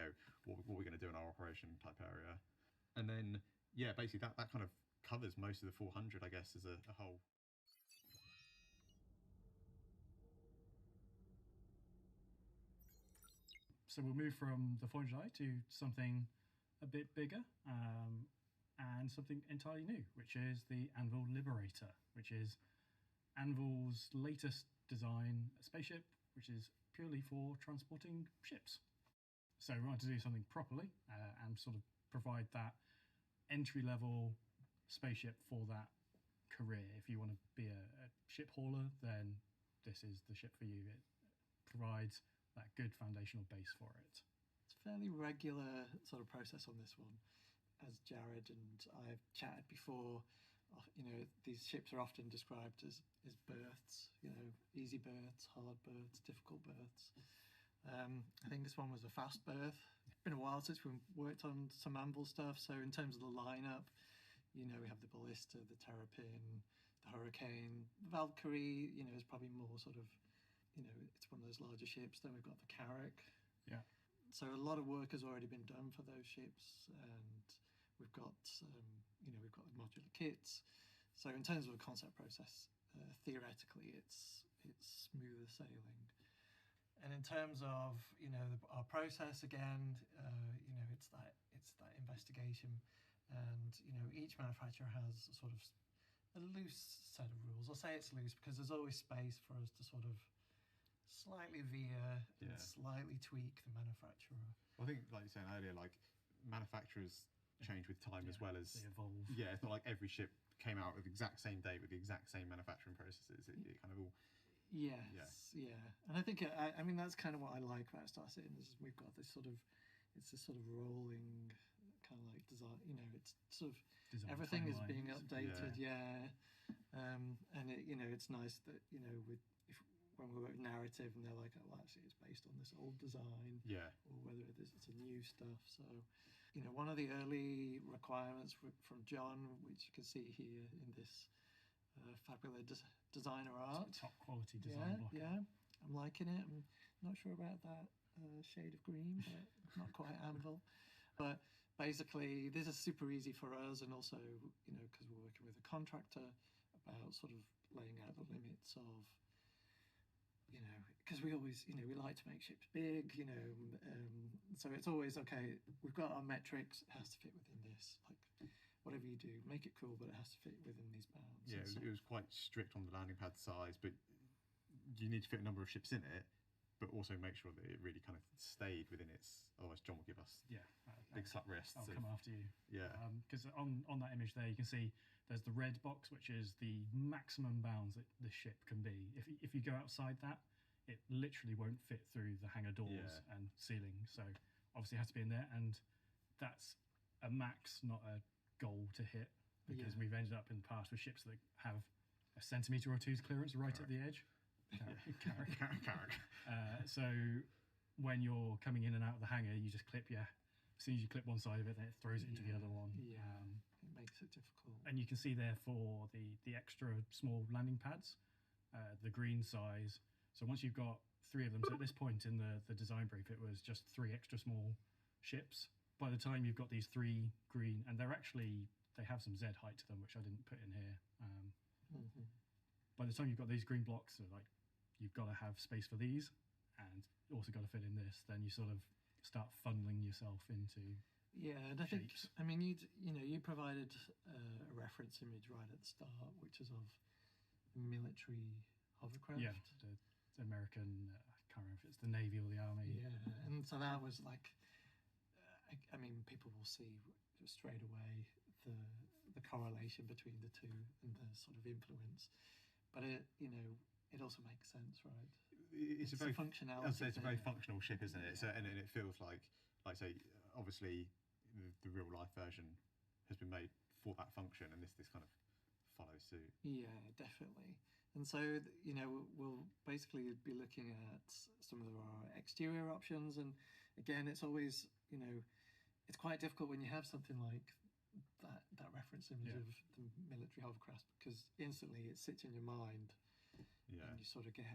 what we're going to do in our operation type area. And then basically that kind of covers most of the 400, I guess, as a whole. So we'll move from the 400i to something a bit bigger and something entirely new, which is the Anvil Liberator, which is Anvil's latest design spaceship, which is purely for transporting ships. So we wanted to do something properly and sort of provide that entry-level spaceship for that career. If you want to be a ship hauler, then this is the ship for you. It provides that good foundational base for it. It's a fairly regular sort of process on this one. As Jared and I've chatted before, these ships are often described as berths, easy berths, hard berths, difficult berths. I think this one was a fast berth. It's been a while since we worked on some Anvil stuff, so in terms of the lineup, we have the Ballista, the Terrapin, the Hurricane. The Valkyrie, is probably more sort of, it's one of those larger ships. Then we've got the Carrack. Yeah. So a lot of work has already been done for those ships, and we've got, we've got the modular kits. So in terms of the concept process, theoretically, it's smoother sailing. And in terms of our process again, it's that investigation, and each manufacturer has a sort of a loose set of rules. I'll say it's loose because there's always space for us to sort of slightly veer and slightly tweak the manufacturer. I think, like you were saying earlier, like manufacturers change with time as well as they evolve. Yeah, it's not like every ship came out with the exact same date with the exact same manufacturing processes. It kind of all Yes, yeah. And I think, I mean, that's kind of what I like about Star Citizen is we've got this sort of, it's this sort of rolling kind of like design, you know, it's sort of, Design everything is timelines. being updated, and it, you know, it's nice that, you know, when we work with narrative and they're like, oh, well, actually it's based on this old design, or whether it's a new stuff. So, you know, one of the early requirements from John, which you can see here in this fabulous designer art. Top quality design block. Yeah, I'm liking it. I'm not sure about that shade of green, but not quite anvil. But basically, this is super easy for us, and also, you know, because we're working with a contractor about sort of laying out the limits of, you know, because we always, you know, we like to make ships big, you know, so it's always, okay, we've got our metrics, it has to fit within this. Like, whatever you do, make it cool, but it has to fit within these bounds. Yeah, it was quite strict on the landing pad size, but you need to fit a number of ships in it, but also make sure that it really kind of stayed within its. Otherwise, John will give us big slap wrists. I'll come after you. Yeah, because on that image there, you can see there's the red box, which is the maximum bounds that the ship can be. If you go outside that, it literally won't fit through the hangar doors and ceiling. So obviously, it has to be in there, and that's a max, not a goal to hit, because we've ended up in the past with ships that have a centimetre or two's clearance right at the edge. So when you're coming in and out of the hangar, you just clip as soon as you clip one side of it, then it throws it into the other one. It makes it difficult. And you can see there for the extra small landing pads, the green size. So once you've got 3 of them, so at this point in the design brief, it was just 3 extra small ships. By the time you've got these 3 green, and they have some Z height to them, which I didn't put in here. By the time you've got these green blocks, so like you've got to have space for these, and also got to fit in this. Then you sort of start funneling yourself into and I think, I mean, you provided a reference image right at the start, which is of military hovercraft. Yeah, the American. I can't remember if it's the Navy or the Army. Yeah, and so that was like. I mean, people will see straight away the correlation between the two and the sort of influence, but it, you know, it also makes sense, right? It's a very functionality. It's a very functional ship, isn't it? So, and it feels like say, obviously, the real life version has been made for that function, and this kind of follows suit. Yeah, definitely. And so, you know, we'll basically be looking at some of our exterior options, and again, it's always, you know, it's quite difficult when you have something like that reference image of the military hovercraft, because instantly it sits in your mind, and you sort of get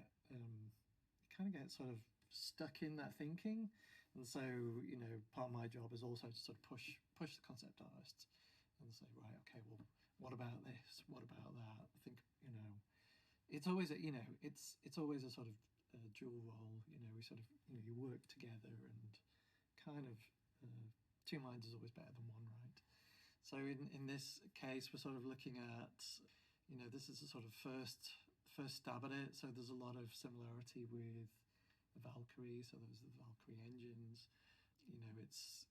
sort of stuck in that thinking. And so, you know, part of my job is also to sort of push the concept artists and say, right, okay, well, what about this? What about that? I think, you know, it's always it's always a sort of dual role. You know, we sort of, you know, you work together, and kind of 2 minds is always better than 1, right? So in this case, we're sort of looking at, you know, this is a sort of first stab at it. So there's a lot of similarity with the Valkyrie. So there's the Valkyrie engines. You know, it's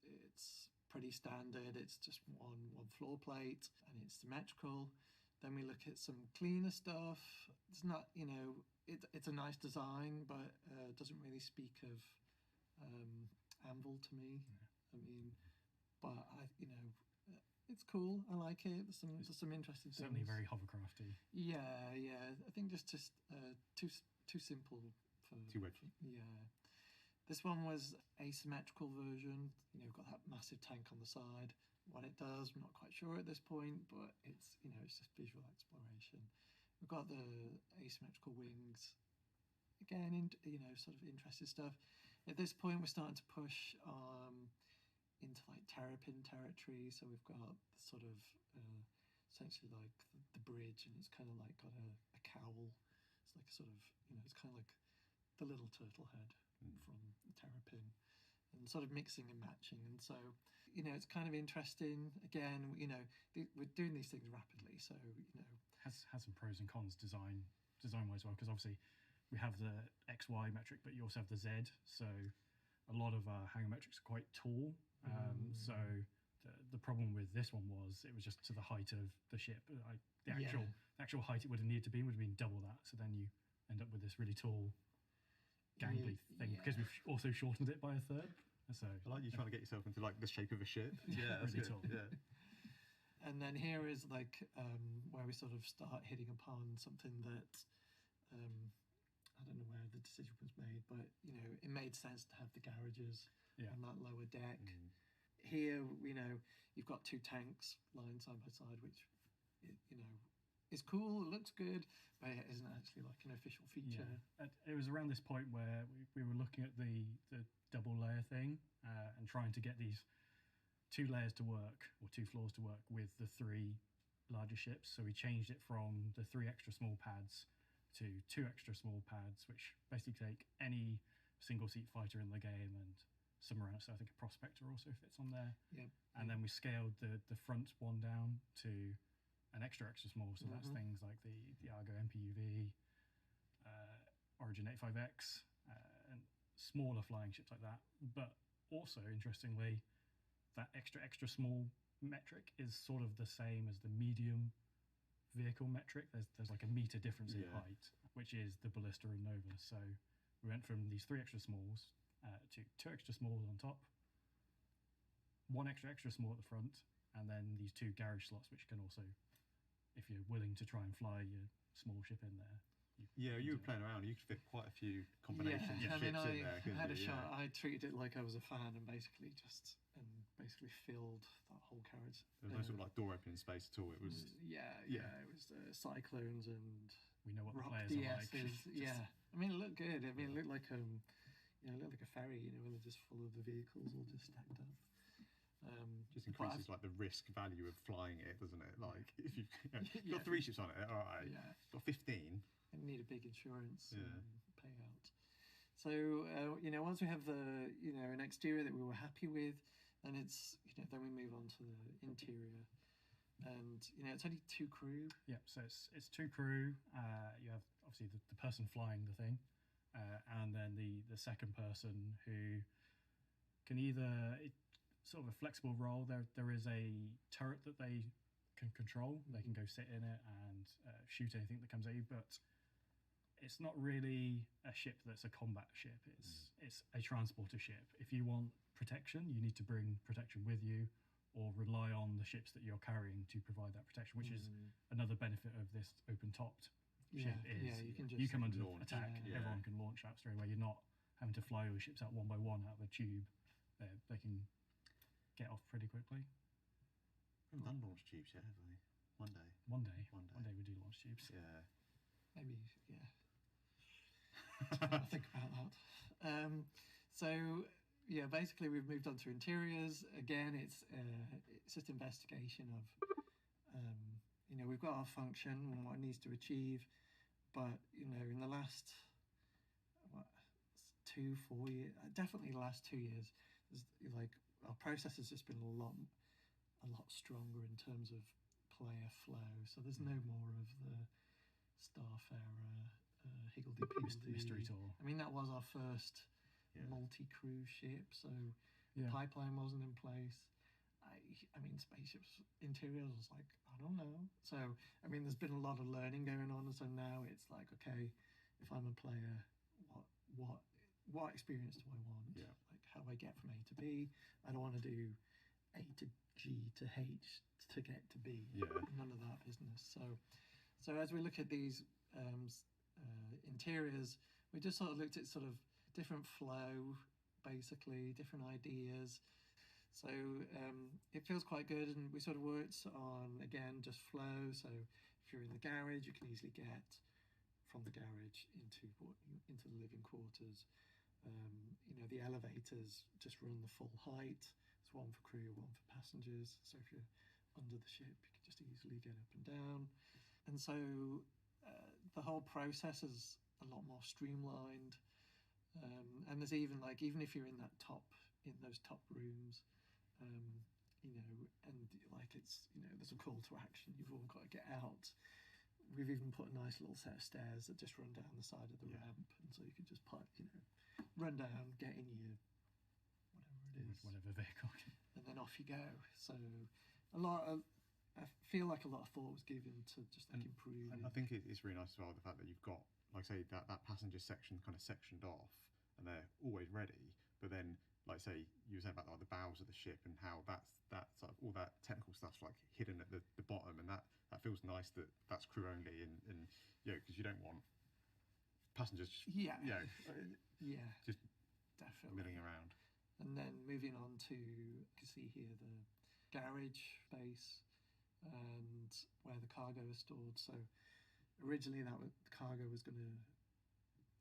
pretty standard. It's just one floor plate, and it's symmetrical. Then we look at some cleaner stuff. It's not, you know, it's a nice design, but doesn't really speak of anvil to me. I mean, but you know, it's cool. I like it. There's some interesting things. Certainly very hovercrafty. Yeah. I think just too simple for too edgy. Yeah. This one was asymmetrical version. You know, we've got that massive tank on the side. What it does, I'm not quite sure at this point, but it's, you know, it's just visual exploration. We've got the asymmetrical wings. Again, you know, sort of interesting stuff. At this point, we're starting to push into like terrapin territory. So we've got the sort of essentially like the bridge, and it's kind of like got a cowl. It's like a sort of, you know, it's kind of like the little turtle head from the terrapin, and sort of mixing and matching. And so, you know, it's kind of interesting. Again, you know, we're doing these things rapidly, so, you know, has some pros and cons design wise, well, because obviously we have the XY metric, but you also have the Z. So a lot of our hangar metrics are quite tall. So the problem with this one was it was just to the height of the ship. The actual height it would have needed to be would have been double that. So then you end up with this really tall, gangly thing because we've also shortened it by a third. So I like you trying to get yourself into like the shape of a ship. Yeah, that's really good. Tall. Yeah. And then here is like where we sort of start hitting upon something that I don't know where the decision was made, but it made sense to have the garages on that lower deck. Here, you've got two tanks lying side by side, which is cool. It looks good, but it isn't actually like an official feature. Yeah. It was around this point where we were looking at the double layer thing and trying to get these 2 layers to work, or 2 floors to work with the 3 larger ships. So we changed it from the 3 extra small pads to 2 extra small pads, which basically take any single seat fighter in the game and some around. So I think a Prospector also fits on there. Yep. And then we scaled the front one down to an extra small. So that's things like the Argo MPUV, Origin 85X, and smaller flying ships like that. But also, interestingly, that extra small metric is sort of the same as the medium vehicle metric. There's like a meter difference in height, which is the Ballista and Nova. So we went from these 3 extra smalls to 2 extra smalls on top, 1 extra small at the front, and then these 2 garage slots, which can also, if you're willing to try and fly your small ship in there. You were playing around. You could fit quite a few combinations of ships in there. I had a shot. I treated it like I was a fan and basically filled that whole carriage. There was no sort of like door opening space at all. It was it was Cyclones and we know what Rock the players are DSs. like. I mean, it looked good. I mean, it looked like it looked like a ferry. When they're just full of the vehicles all just stacked up. Just increases like the risk value of flying it, doesn't it? Like if you've got 3 ships on it, all right. Got 15. And need a big insurance payout. So once we have an exterior that we were happy with, then it's then we move on to the interior, and it's only 2 crew. Yeah, so it's 2 crew. You have obviously the person flying the thing, and then the second person who can sort of a flexible role. There is a turret that they can control. They can go sit in it and shoot anything that comes at you, but it's not really a ship that's a combat ship. It's a transporter ship. If you want protection, you need to bring protection with you, or rely on the ships that you're carrying to provide that protection, which is another benefit of this open-topped ship. You come under attack, everyone can launch out straight away. You're not having to fly your ships out one by one out of a tube. They can get off pretty quickly. We haven't done launch tubes yet, have we? One day we do launch tubes. Yeah. Maybe, I think about that. Basically we've moved on to interiors. Again, it's just investigation of, we've got our function and what it needs to achieve, but in the last 2-4 years, definitely the last 2 years, like our process has just been a lot stronger in terms of player flow. So there's no more of the Starfarer higgledy-piggledy mystery tour. I mean, that was our first multi-crew ship, so the pipeline wasn't in place. I mean, spaceships interiors was like, I don't know. So I mean, there's been a lot of learning going on. So now it's like, okay, if I'm a player, what experience do I want? Yeah. Like, how do I get from A to B? I don't want to do A to G to H to get to B. Yeah. None of that business. So as we look at these interiors, we just sort of looked at sort of different flow, basically, different ideas. So it feels quite good, and we sort of worked on, again, just flow. So if you're in the garage, you can easily get from the garage into the living quarters. The elevators just run the full height. There's one for crew, one for passengers. So if you're under the ship, you can just easily get up and down. And so the whole process is a lot more streamlined. And there's even if you're in those top rooms, and there's a call to action. You've all got to get out. We've even put a nice little set of stairs that just run down the side of the ramp, and so you could just run down, get in your whatever vehicle, and then off you go. So I feel like a lot of thought was given to just improving. I think it's really nice as well the fact that you've got like say that passenger section kind of sectioned off, and they're always ready. But then, like say you were saying about like, the bows of the ship and how that's sort of all that technical stuff's like hidden at the bottom, and that feels nice that that's crew only, and because you don't want passengers just, Yeah. yeah, just definitely milling around. And then moving on to, you can see here the garage space and where the cargo is stored. So originally the cargo was going to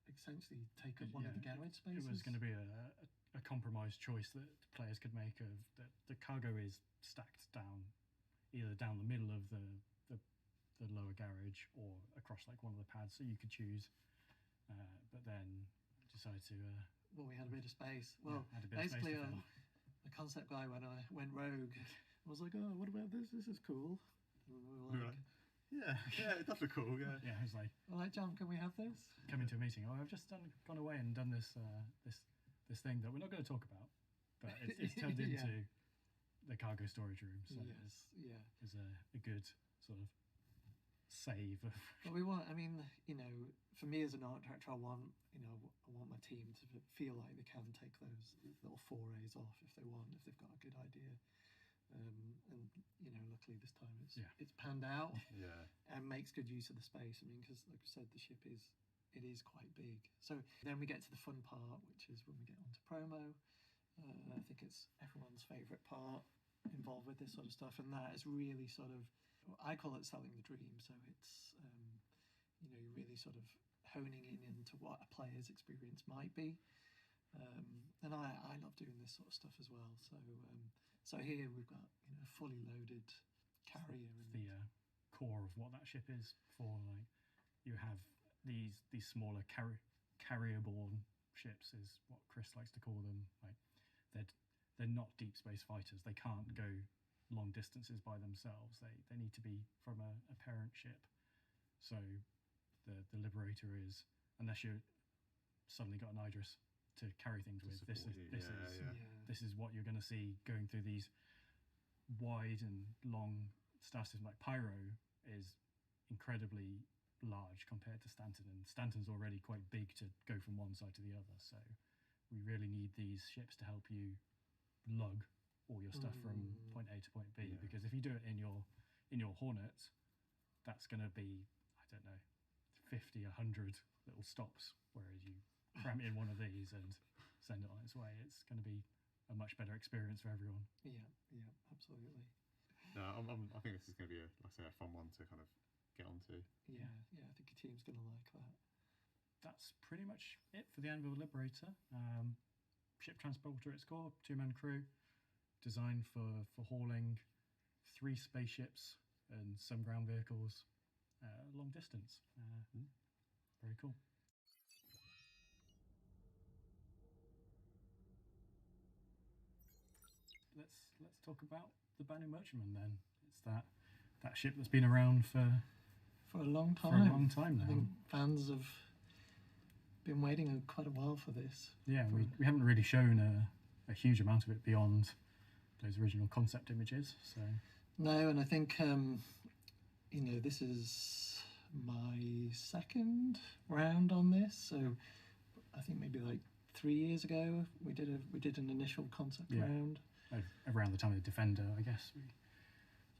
essentially take up one of the garage spaces. It was going to be a compromise choice that players could make of that the cargo is stacked down, either down the middle of the lower garage or across like one of the pads, so you could choose. But then decided to. Well, we had a bit of space. Well, had a bit basically, of space the concept guy went rogue. I was like, oh, what about this? This is cool. And we were like, yeah, it does look cool. Yeah, yeah. It's like, all right, John, can we have this? Come into a meeting. Oh, I've just gone away and done this this thing that we're not going to talk about, but it's turned into the cargo storage room. So it's a good sort of save. But we want. I mean, for me as an art director, I want my team to feel like they can take those little forays off if they want, if they've got a good idea. And luckily this time it's panned out. And makes good use of the space. I mean, because like I said, the ship is quite big. So then we get to the fun part, which is when we get onto promo. I think it's everyone's favourite part involved with this sort of stuff, and that is really sort of, I call it selling the dream. So it's you're really sort of honing in into what a player's experience might be. And I love doing this sort of stuff as well. So here we've got fully loaded carrier. And the core of what that ship is for. Like you have these smaller carrier-borne ships is what Chris likes to call them. Like they're not deep space fighters. They can't go long distances by themselves. They need to be from a parent ship. So the Liberator is, unless you suddenly got an Idris to carry things with, this is what you're going to see going through these wide and long star systems. Like Pyro is incredibly large compared to Stanton, and Stanton's already quite big to go from one side to the other. So we really need these ships to help you lug all your stuff from point A to point B. Because if you do it in your Hornet, that's going to be, I don't know, 50, 100 little stops. Whereas you cram it in one of these and send it on its way, it's going to be a much better experience for everyone. Yeah, absolutely. No, I think this is going to be a fun one to kind of get onto. Yeah, I think your team's going to like that. That's pretty much it for the Anvil Liberator. Ship transporter at its core, 2-man crew, designed for hauling 3 spaceships and some ground vehicles long distance. Very cool. Let's talk about the Banu Merchantman then. It's that ship that's been around for a long time. For a long time now. I think fans have been waiting quite a while for this. Yeah, we haven't really shown a huge amount of it beyond those original concept images. So no, and I think this is my second round on this. So I think maybe like 3 years ago we did an initial concept round. Around the time of the Defender, I guess.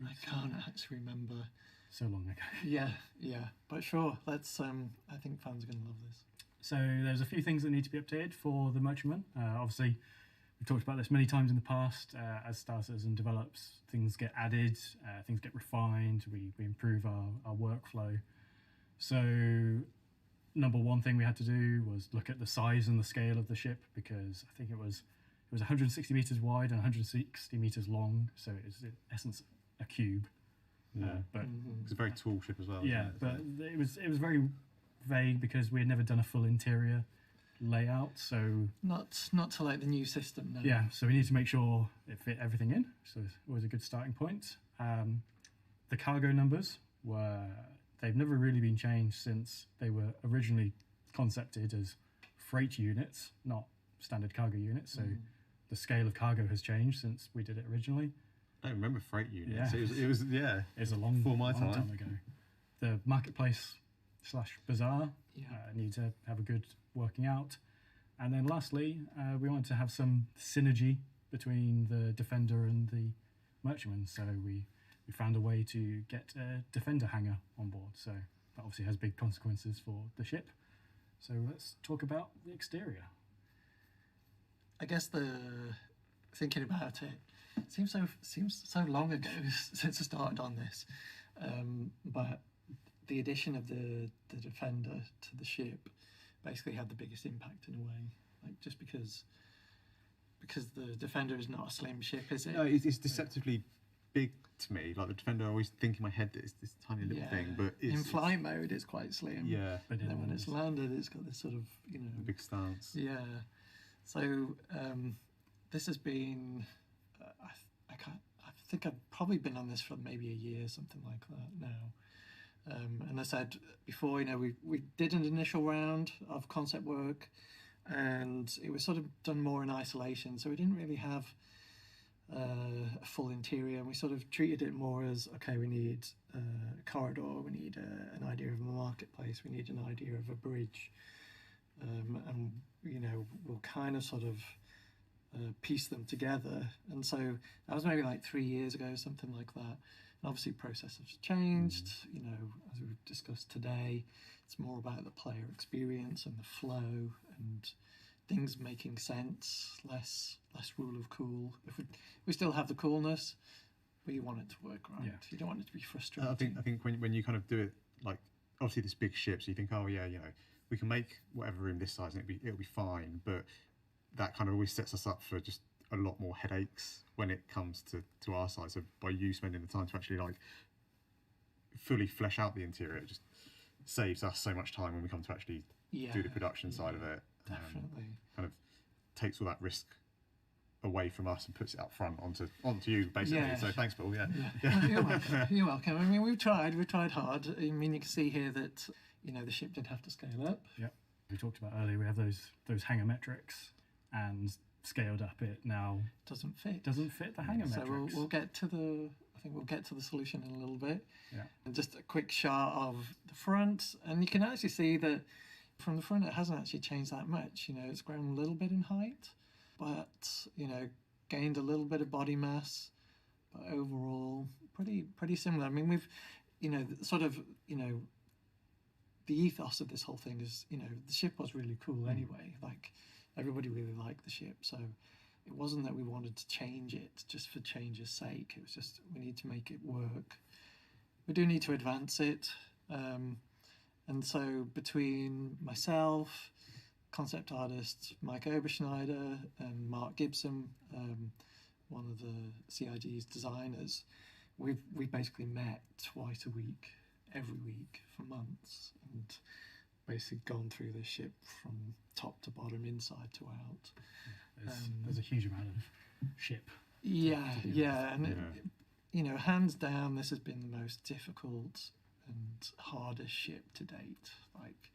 I can't actually remember. So long ago. Yeah. But sure, let's. I think fans are going to love this. So there's a few things that need to be updated for the Merchantman. Obviously, we've talked about this many times in the past. As Star Citizen develops, things get added, things get refined. We improve our workflow. So number one thing we had to do was look at the size and the scale of the ship, because I think it was 160 meters wide and 160 meters long. So it's in essence a cube. But it's a very tall ship as well. Yeah, but it was very vague because we had never done a full interior layout. So not to like the new system. No. Yeah, so we need to make sure it fit everything in. So it's always a good starting point. The cargo numbers they've never really been changed since they were originally concepted as freight units, not standard cargo units. So the scale of cargo has changed since we did it originally. I don't remember freight units. Yeah. It was It was a long before my time ago. The marketplace / bazaar. Need to have a good working out. And then lastly, we wanted to have some synergy between the defender and the merchantman. So we found a way to get a defender hangar on board. So that obviously has big consequences for the ship. So let's talk about the exterior. I guess thinking about it seems so long ago since I started on this, but the addition of the defender to the ship basically had the biggest impact in a way, like just because the defender is not a slim ship, is it? No, it's deceptively big to me. Like the defender, I always think in my head that it's this tiny little thing, but in flight mode it's quite slim. Yeah, but then when it's landed, it's got this sort of big stance. Yeah, so this has been. I think I've probably been on this for maybe a year, something like that now. And as I said before, we did an initial round of concept work, and it was sort of done more in isolation. So we didn't really have a full interior, and we sort of treated it more as, okay, we need a corridor, we need an idea of a marketplace, we need an idea of a bridge, and we'll kind of sort of piece them together. And so that was maybe like 3 years ago, something like that. And obviously processes have changed, as we've discussed today. It's more about the player experience and the flow and things making sense, less rule of cool. If we still have the coolness, but you want it to work right. Yeah. You don't want it to be frustrating. I think when you kind of do it, like obviously this big ship, so you think, oh yeah, we can make whatever room this size and it'll be fine, but that kind of always sets us up for just a lot more headaches when it comes to our side. So by you spending the time to actually like fully flesh out the interior, it just saves us so much time when we come to actually do the production side of it. Definitely. Kind of takes all that risk away from us and puts it up front onto you basically. Yeah. So thanks, Paul. Yeah. Well, you're welcome. You're welcome. I mean, we've tried hard. I mean, you can see here that the ship did have to scale up. Yep. We talked about earlier. We have those hangar metrics, and scaled up it now doesn't fit the hangar metrics. So we'll get to the solution in a little bit. Yeah. And just a quick shot of the front, and you can actually see that from the front it hasn't actually changed that much. It's grown a little bit in height, but gained a little bit of body mass, but overall pretty similar. I mean, we've the ethos of this whole thing is, the ship was really cool anyway. Like, everybody really liked the ship, so it wasn't that we wanted to change it just for change's sake. It was just, we need to make it work. We do need to advance it. And so between myself, concept artists Mike Oberschneider and Mark Gibson, one of the CID's designers, we've basically met twice a week, every week for months, and basically gone through this ship from top to bottom, inside to out. There's a huge amount of ship. Yeah, and hands down, this has been the most difficult and hardest ship to date. Like,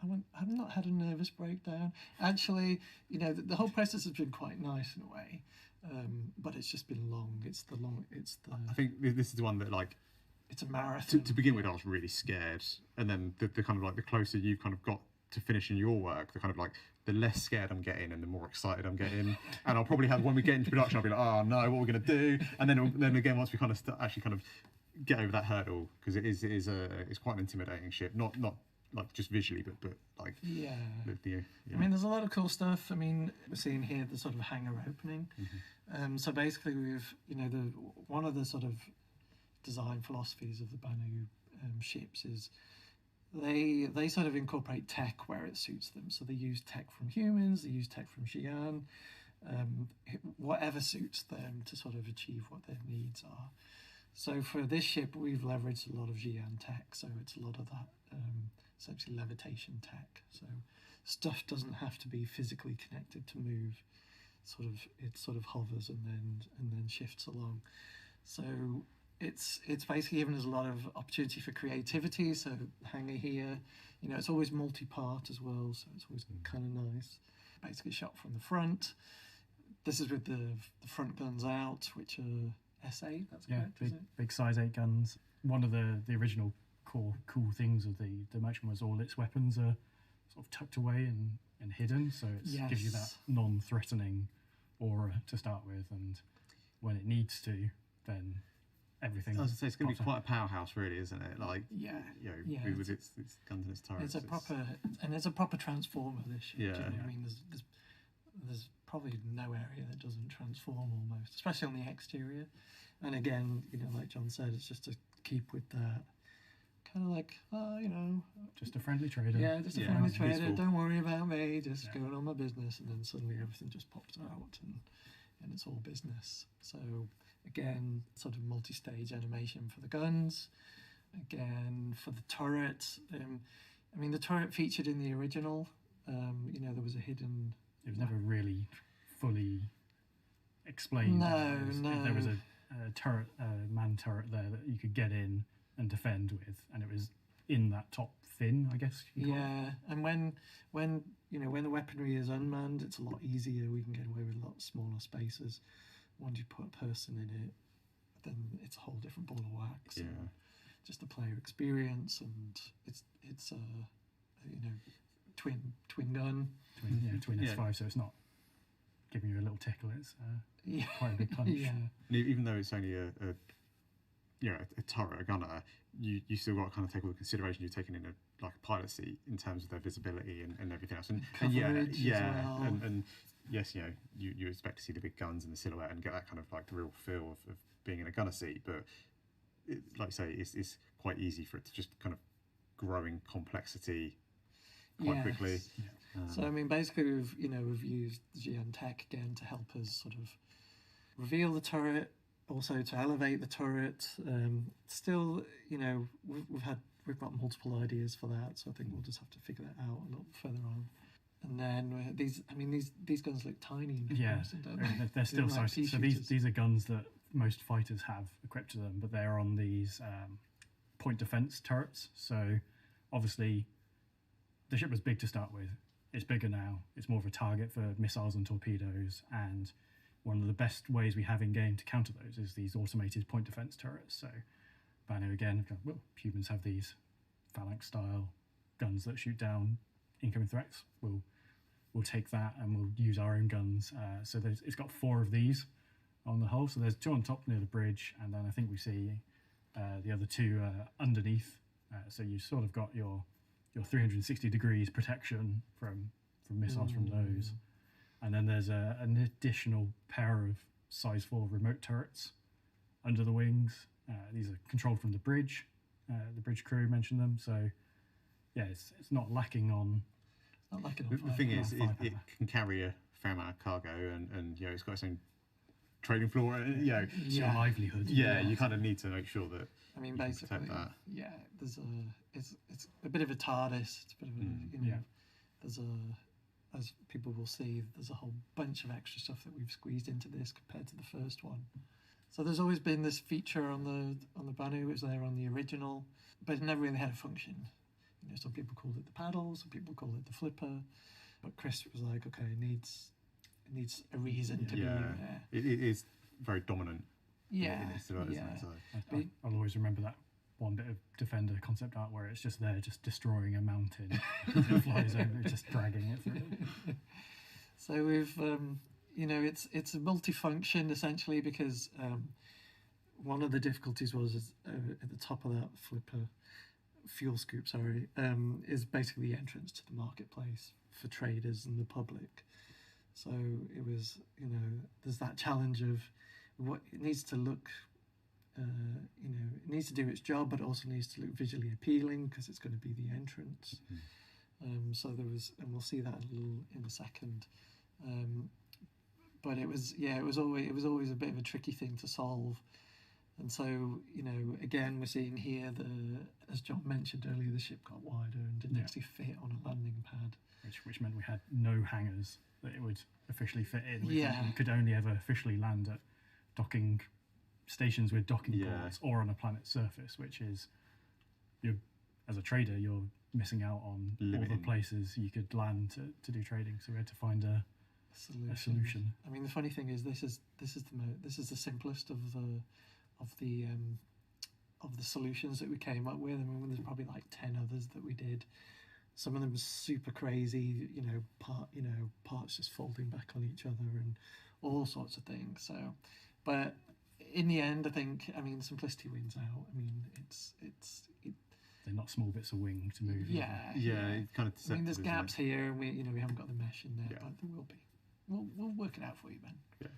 I've not had a nervous breakdown. Actually, the whole process has been quite nice in a way, but it's just been long. I think this is the one that, like, it's a marathon. To begin with, I was really scared, and then the kind of like the closer you've kind of got to finishing your work, the kind of like the less scared I'm getting and the more excited I'm getting. And I'll probably have, when we get into production, I'll be like, oh no, what are we going to do? And then again, once we kind of actually kind of get over that hurdle, because it's quite an intimidating ship, not like just visually, but like I mean, there's a lot of cool stuff. I mean, we're seeing here the sort of hangar opening. Mm-hmm. So basically, we've one of the sort of design philosophies of the Banu ships is they sort of incorporate tech where it suits them. So they use tech from humans, they use tech from Xi'an, whatever suits them to sort of achieve what their needs are. So for this ship, we've leveraged a lot of Xi'an tech. So it's a lot of that essentially levitation tech. So stuff doesn't have to be physically connected to move. It sort of hovers and then shifts along. So it's basically given us a lot of opportunity for creativity. So hangar here, it's always multi-part as well, so it's always kind of nice. Basically shot from the front. This is with the front guns out, which are S8. That's correct. Big size 8 guns. One of the original core cool things of the merchant was all its weapons are sort of tucked away and hidden, so it gives you that Yes. non-threatening aura to start with, and when it needs to, then everything. I was going to say, it's going to be pops up. quite a powerhouse, really, isn't it? Like, Yeah. you know, Yeah, with its guns and its turrets. It's a proper, and it's a proper transformer. This ship. Yeah. Do you know what I mean, there's probably no area that doesn't transform almost, especially on the exterior. And again, you know, like John said, it's just to keep with that kind of like, you know, just a friendly trader. Yeah, just a friendly it's trader. peaceful. Don't worry about me. Just going on my business, and then suddenly everything just pops out, and it's all business. So again, sort of multi-stage animation for the guns. Again, for the turret. I mean, the turret featured in the original. You know, there was a hidden. It was never really fully explained. There was a turret, man turret there that you could get in and defend with, and it was in that top fin, I guess. Yeah, and when you know, when the weaponry is unmanned, it's a lot easier. We can get away with a lot smaller spaces. Once you put a person in it, then it's a whole different ball of wax. Yeah. And just the player experience, and it's you know, twin gun. Twin S5, so it's not giving you a little tickle. It's Yeah. quite a big punch. Yeah. And even though it's only a turret, a gunner, you still got to kind of take all the consideration. You're taking in a pilot seat in terms of their visibility and everything else. And Coverage as well. and yes, you know, you expect to see the big guns and the silhouette and get that kind of like the real feel of being in a gunner seat. But like I say, it's quite easy for it to just kind of grow in complexity quite quickly. So I mean, basically, we've used GN Tech again to help us sort of reveal the turret, also to elevate the turret. Still, you know, we've got multiple ideas for that, so I think we'll just have to figure that out a little further on. And then these guns look tiny in comparison, don't they? They're still like so pea-shooters. these are guns that most fighters have equipped to them, but they're on these point defense turrets. So obviously, the ship was big to start with. It's bigger now. It's more of a target for missiles and torpedoes, and one of the best ways we have in game to counter those is these automated point defense turrets. So Banu again, well, humans have these phalanx style guns that shoot down incoming threats. We'll take that and we'll use our own guns. So it's got 4 of these on the hull. So there's 2 on top near the bridge, and then I think we see the other 2 underneath. So you sort of got your 360 degrees protection from missiles from those. And then there's an additional pair of size 4 remote turrets under the wings. These are controlled from the bridge. The bridge crew mentioned them. So yeah, it's not lacking on. Not lacking on. The thing is, it can carry a fair amount of cargo, and you know, it's got its own trading floor. You know, It's your livelihood. Yeah, you kind of need to make sure that. I mean, you can basically, protect that. yeah. There's it's a bit of a TARDIS. It's a bit of a you know. There's as people will see, there's a whole bunch of extra stuff that we've squeezed into this compared to the first one. So there's always been this feature on the Banu. It was there on the original, but it never really had a function. You know, some people called it the paddle, some people called it the flipper, but Chris was like, okay, it needs a reason to be there. It is very dominant. Yeah, in its development, isn't it? So. I'll always remember that one bit of Defender concept art where it's just there, just destroying a mountain. It flies over, just dragging it through. So we've, you know, it's a multifunction essentially, because one of the difficulties was at the top of that flipper, fuel scoop, sorry, is basically the entrance to the marketplace for traders and the public. So it was, you know, there's that challenge of what it needs to look. You know, it needs to do its job, but also needs to look visually appealing because it's going to be the entrance. So there was, and we'll see that in a second. But it was always a bit of a tricky thing to solve. And so, you know, again, we're seeing here as John mentioned earlier, the ship got wider and didn't actually fit on a landing pad. Which meant we had no hangars that it would officially fit in. We Yeah. could only ever officially land at docking stations with docking ports or on a planet's surface, which is, as a trader, you're missing out on all the places you could land to do trading. So we had to find a solution. I mean, the funny thing is, this is the simplest of the of the solutions that we came up with. I mean, there's probably like 10 others that we did. Some of them were super crazy, parts just folding back on each other and all sorts of things. So, but in the end, I think, simplicity wins out. I mean, they're not small bits of wing to move. Yeah. It's kind of deceptive, I mean, there's isn't gaps it? here, and we haven't got the mesh in there, but there will be. We'll work it out for you, Ben. Yeah.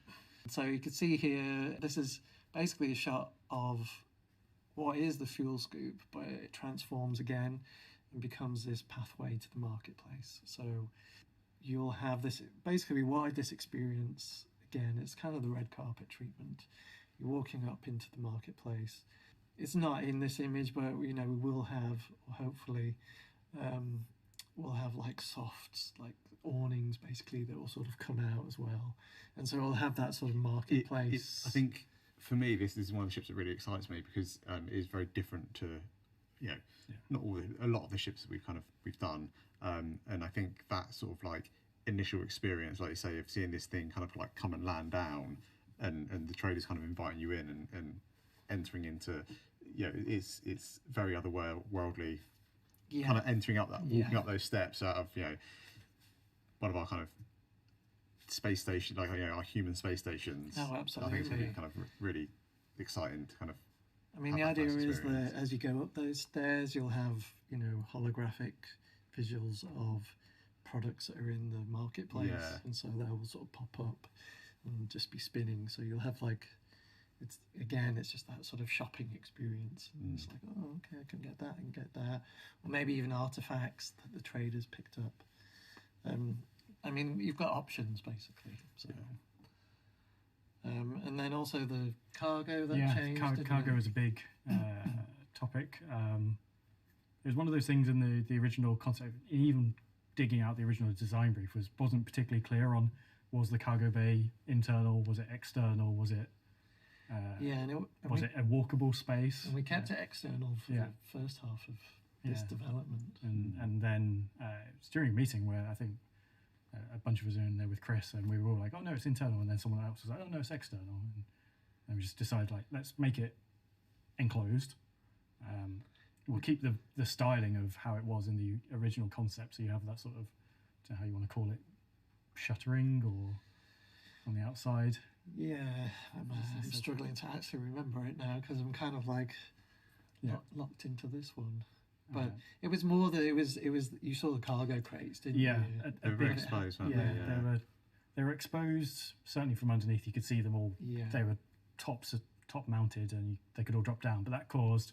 So you can see here, this is basically a shot of what is the fuel scoop, but it transforms again and becomes this pathway to the marketplace. So you'll have this, basically wide this experience, again, it's kind of the red carpet treatment. You're walking up into the marketplace. It's not in this image, but we will have, hopefully, we'll have like softs, like awnings basically, that will sort of come out as well. And so we'll have that sort of marketplace. I think for me, this is one of the ships that really excites me because it is very different to, not a lot of the ships that we've done. And I think that sort of like initial experience, like you say, of seeing this thing kind of like come and land down, and the traders kind of inviting you in and entering into, it's very otherworldly. Yeah. Kind of entering up that, walking up those steps out of one of our kind of space station, like our human space stations. Oh, absolutely. I think it's going to be kind of really exciting to kind of. I mean, the idea is that as you go up those stairs, you'll have holographic visuals of products that are in the marketplace, and so they will sort of pop up and just be spinning. So you'll have like. It's just that sort of shopping experience. It's like, oh, okay, I can get that and get that. Or maybe even artifacts that the traders picked up. I mean, you've got options, basically. So, and then also the cargo that changed. Cargo is a big topic. It was one of those things in the original concept, even digging out the original design brief, wasn't particularly clear on, was the cargo bay internal, was it external, was it... was it a walkable space? And we kept it external for the first half of this development. And then it's during a meeting where I think a bunch of us were in there with Chris, and we were all like, oh no, it's internal. And then someone else was like, oh no, it's external. And we just decided, like, let's make it enclosed. We'll keep the styling of how it was in the original concept. So you have that sort of, I don't know how you want to call it, shuttering or on the outside. Yeah, I'm struggling to actually remember it now because I'm kind of like locked into this one. But it was more that it was you saw the cargo crates, didn't you? They were very exposed, weren't they? They were exposed certainly from underneath. You could see them all. Yeah. They were top mounted, and they could all drop down. But that caused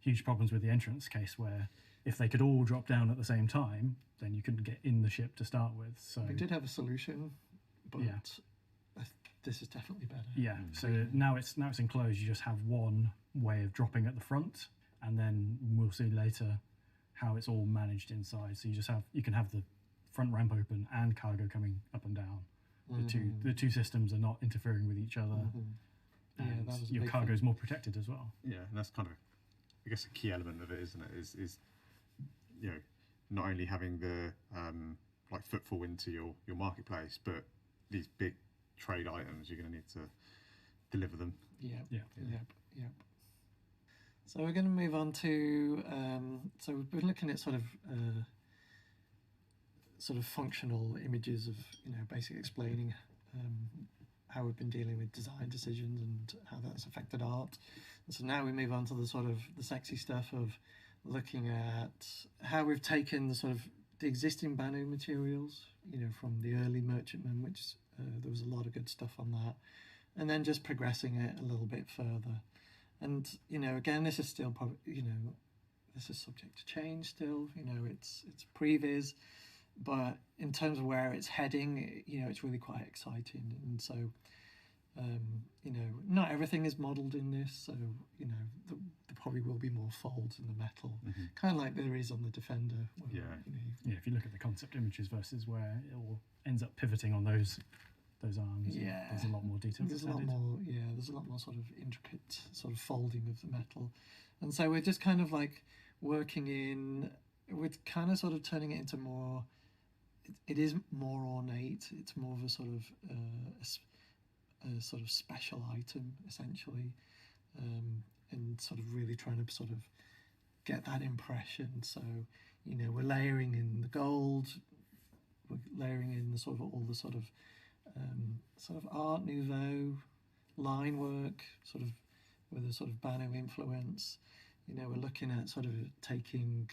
huge problems with the entrance case, where if they could all drop down at the same time, then you couldn't get in the ship to start with. So we did have a solution, but. This is definitely better. Yeah. So now it's enclosed. You just have one way of dropping at the front, and then we'll see later how it's all managed inside. So you can have the front ramp open and cargo coming up and down. The two systems are not interfering with each other. And that was your cargo is more protected as well. Yeah, and that's kind of, I guess, a key element of it, isn't it? Is not only having the like footfall into your marketplace, but these big trade items, you're going to need to deliver them. Yep. So we're going to move on to so we've been looking at sort of functional images of basically explaining how we've been dealing with design decisions and how that's affected art. And so now we move on to the sort of the sexy stuff of looking at how we've taken the sort of the existing Banu materials, from the early merchantmen, which there was a lot of good stuff on that, and then just progressing it a little bit further. And again, this is still probably this is subject to change still. It's previs, but in terms of where it's heading, it's really quite exciting. And so not everything is modelled in this, so there probably will be more folds in the metal, kind of like there is on the Defender. Where, if you look at the concept images versus where it all ends up pivoting on those arms, there's a lot more detail. There's a lot more sort of intricate sort of folding of the metal, and so we're just kind of like working in. We're kind of sort of turning it into more. It is more ornate. It's more of a sort of a sort of special item essentially, and sort of really trying to sort of get that impression. So, you know, we're layering in the gold, we're layering in the sort of all the sort of Art Nouveau line work, sort of with a sort of Banu influence. You know, we're looking at sort of taking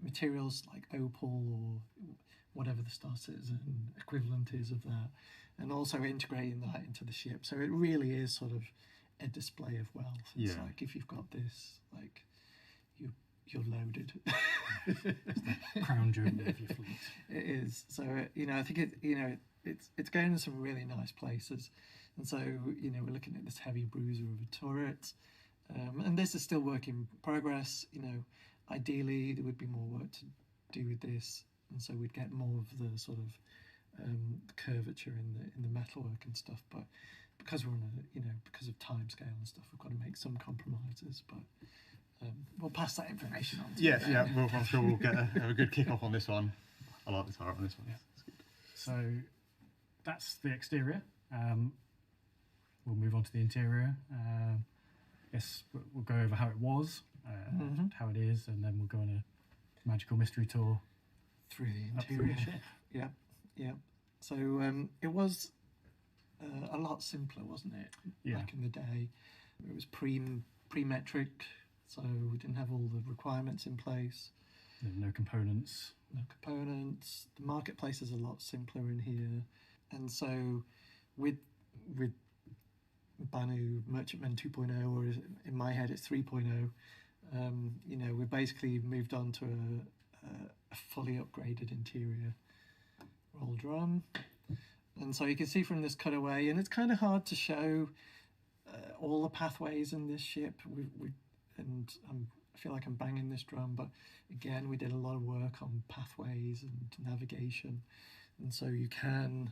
materials like opal or whatever the Star Citizen equivalent is of that, and also integrating that into the ship. So it really is sort of a display of wealth. It's like if you've got this, like you're loaded. Crown jewel of your fleet. It is. So you know, I think it's going to some really nice places, and so you know we're looking at this heavy bruiser of a turret, and this is still work in progress. You know, ideally there would be more work to do with this, and so we'd get more of the sort of curvature in the metalwork and stuff. But because we're on because of time scale and stuff, we've got to make some compromises. But we'll pass that information on to you. Yeah. I'm sure we'll get a good kick off on this one. I like the turret on this one. Yeah. So that's the exterior. We'll move on to the interior. Yes, we'll go over how it was, how it is, and then we'll go on a magical mystery tour through the interior. Yeah. So it was a lot simpler, wasn't it? Back in the day, it was pre-metric, so we didn't have all the requirements in place. No components. The marketplace is a lot simpler in here, and so with Banu Merchantman 2.0, or in my head it's 3.0, you know, we basically moved on to a fully upgraded interior. Roll drum. And so you can see from this cutaway, and it's kind of hard to show all the pathways in this ship. I feel like I'm banging this drum, but again, we did a lot of work on pathways and navigation. And so you can,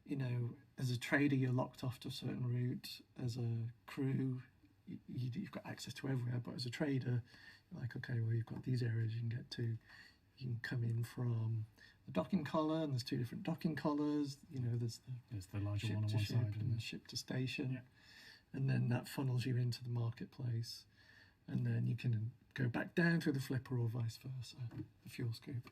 you know, as a trader, you're locked off to a certain route. As a crew, you've got access to everywhere. But as a trader, you're like, okay, well, you've got these areas you can get to. You can come in from the docking collar, and there's two different docking collars. You know, there's the larger ship one on to one ship side and the ship to station, and then that funnels you into the marketplace, and then you can go back down through the flipper or vice versa, the fuel scoop.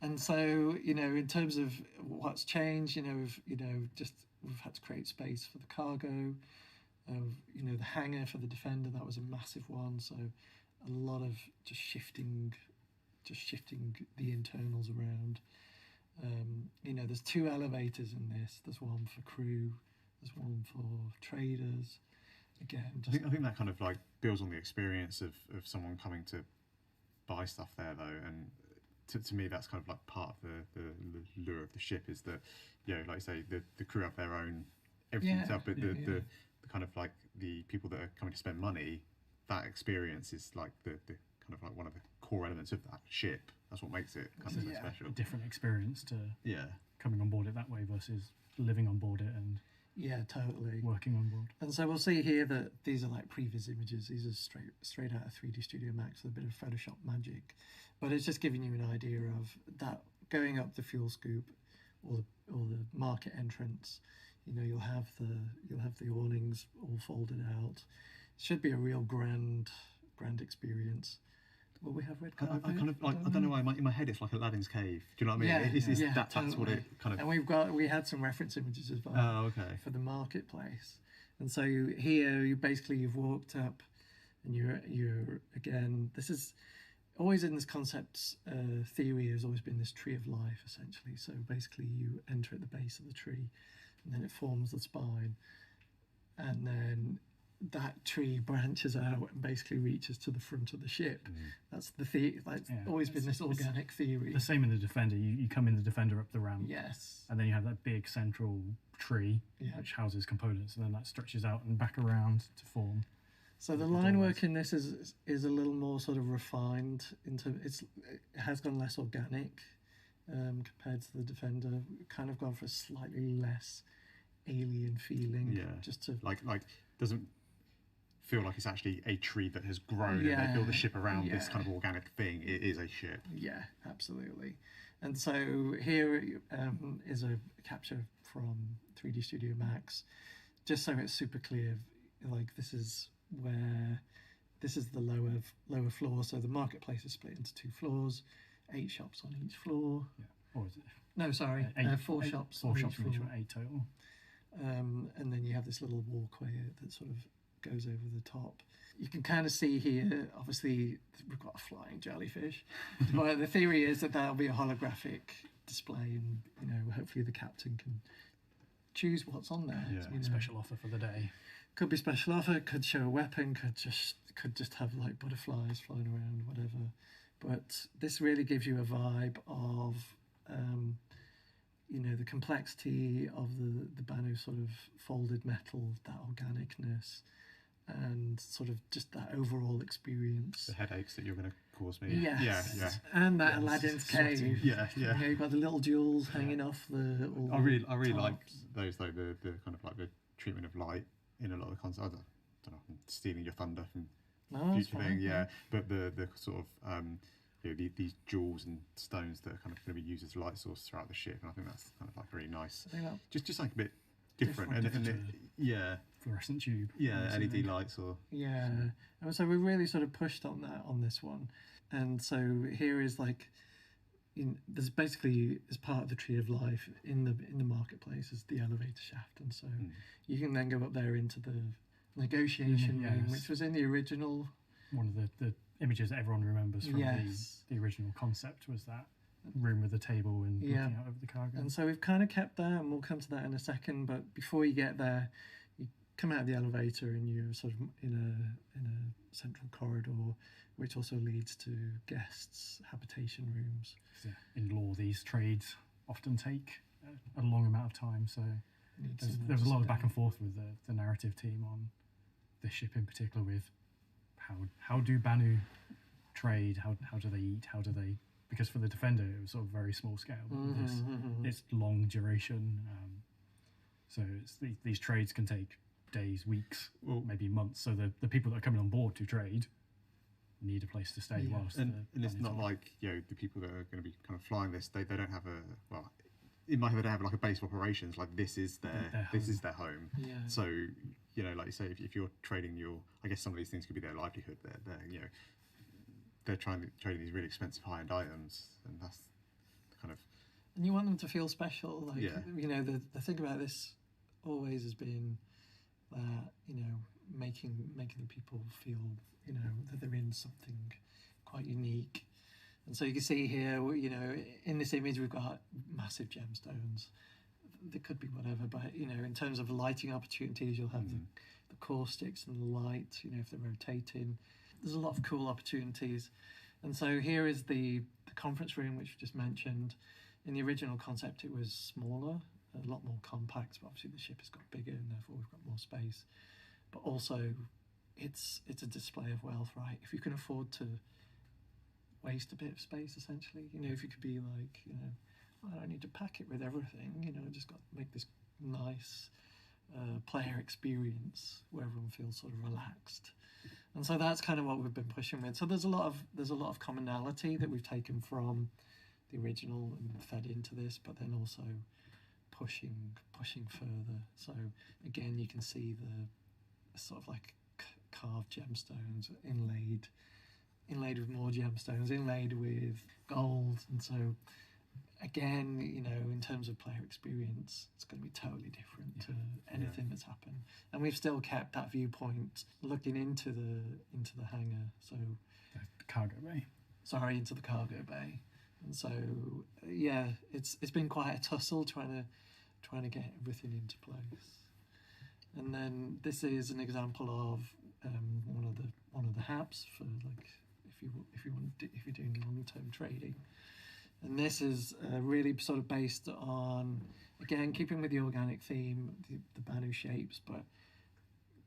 And so, you know, in terms of what's changed, you know, we've had to create space for the cargo. You know, the hangar for the Defender, that was a massive one. So a lot of just shifting the internals around. You know, there's two elevators in this. There's one for crew, there's one for traders. Again, I think that kind of like builds on the experience of someone coming to buy stuff there, though. And to me, that's kind of like part of the lure of the ship, is that, you know, like you say, the crew have their own everything itself, but the kind of like the people that are coming to spend money, that experience is like the kind of like one of the core elements of that ship. That's what makes it kind of so special. A different experience to Yeah. coming on board it that way versus living on board it and Yeah, totally. working on board. And so we'll see here that these are like previs images. These are straight out of 3D Studio Max with a bit of Photoshop magic. But it's just giving you an idea of that going up the fuel scoop or the market entrance. You know, you'll have the awnings all folded out. It should be a real grand experience. Will we have red carpet? I kind of like, I don't know why in my head it's like Aladdin's cave. Do you know what I mean? That's what it kind of. And we had some reference images as well. Oh, okay. For the marketplace, and so you've walked up, and you're again. This is always in this concept theory has always been this tree of life essentially. So basically, you enter at the base of the tree, and then it forms the spine, and then that tree branches out and basically reaches to the front of the ship. That's the theory. Like, always been this organic theory. The same in the Defender. You come in the Defender up the ramp. Yes. And then you have that big central tree which houses components, and then that stretches out and back around to form. So the line work in this is a little more sort of refined. It has gone less organic compared to the Defender. We've kind of gone for a slightly less alien feeling. Yeah. Just to like doesn't feel like it's actually a tree that has grown and they build a ship around this kind of organic thing. It is a ship. Yeah, absolutely. And so here is a capture from 3D Studio Max, just so it's super clear like this is the lower floor. So the marketplace is split into 2 floors, 8 shops on each floor. Yeah. Or is it? No, sorry, 4 shops. 4 on shops each on each floor. floor, 8 total. And then you have this little walkway that sort of goes over the top. You can kind of see here, obviously, we've got a flying jellyfish. But the theory is that that'll be a holographic display, and hopefully the captain can choose what's on there. Yeah. Special offer for the day. Could be special offer. Could show a weapon. Could just have like butterflies flying around, whatever. But this really gives you a vibe of the complexity of the Banu sort of folded metal, that organicness, and sort of just that overall experience. The headaches that you're going to cause me. Yes. Yeah. And that Aladdin's cave. Yeah. You've got the little jewels hanging off the. I really like those though. The kind of like the treatment of light in a lot of the concepts. I don't know. I'm stealing your thunder from future thing. Yeah. But the sort of these jewels and stones that are kind of going to be used as light source throughout the ship, and I think that's kind of like really nice. Just something a bit different. Fluorescent tube. Yeah, LED lights or. Yeah, and so we really sort of pushed on that on this one, and so here is like, there's basically as part of the Tree of Life in the marketplace is the elevator shaft, and so you can then go up there into the negotiation room, which was in the original. One of the images that everyone remembers from the original concept was that room with the table and looking out over the cargo. And so we've kind of kept that, and we'll come to that in a second. But before you get there, you come out of the elevator and you're sort of in a central corridor, which also leads to guests' habitation rooms. In lore, these trades often take a long amount of time, so there was a lot of back and forth with the narrative team on this ship in particular, with how do Banu trade, how do they eat, because for the Defender it was sort of very small scale, it's long duration, so these trades can take days, weeks, maybe months, so the people that are coming on board to trade need a place to stay whilst and it's not like the people that are going to be kind of flying this, they don't have in my head they don't have like a base of operations, like this is their home. So like you say, if you're trading I guess some of these things could be their livelihood. They're trading these really expensive high-end items, and that's kind of. And you want them to feel special, like the thing about this always has been that making the people feel that they're in something quite unique. And so you can see here, in this image we've got massive gemstones. There could be whatever, but in terms of lighting opportunities, you'll have the core sticks and the light. If they're rotating, there's a lot of cool opportunities. And so here is the conference room, which we just mentioned. In the original concept, it was smaller, a lot more compact. But obviously, the ship has got bigger, and therefore we've got more space. But also, it's a display of wealth, right? If you can afford to waste a bit of space, essentially, if you could be like, I don't need to pack it with everything, I just got to make this nice player experience where everyone feels sort of relaxed. And so that's kind of what we've been pushing with. So there's a lot of commonality that we've taken from the original and fed into this, but then also pushing further. So again, you can see the sort of like carved gemstones inlaid with more gemstones, inlaid with gold. And so again, in terms of player experience, it's going to be totally different to anything that's happened. And we've still kept that viewpoint looking into the hangar. So the cargo bay. Sorry, into the cargo bay. And so it's been quite a tussle trying to get everything into place. And then this is an example of one of the HAPs for like if you're doing long-term trading. And this is really sort of based on, again, keeping with the organic theme, the Banu shapes, but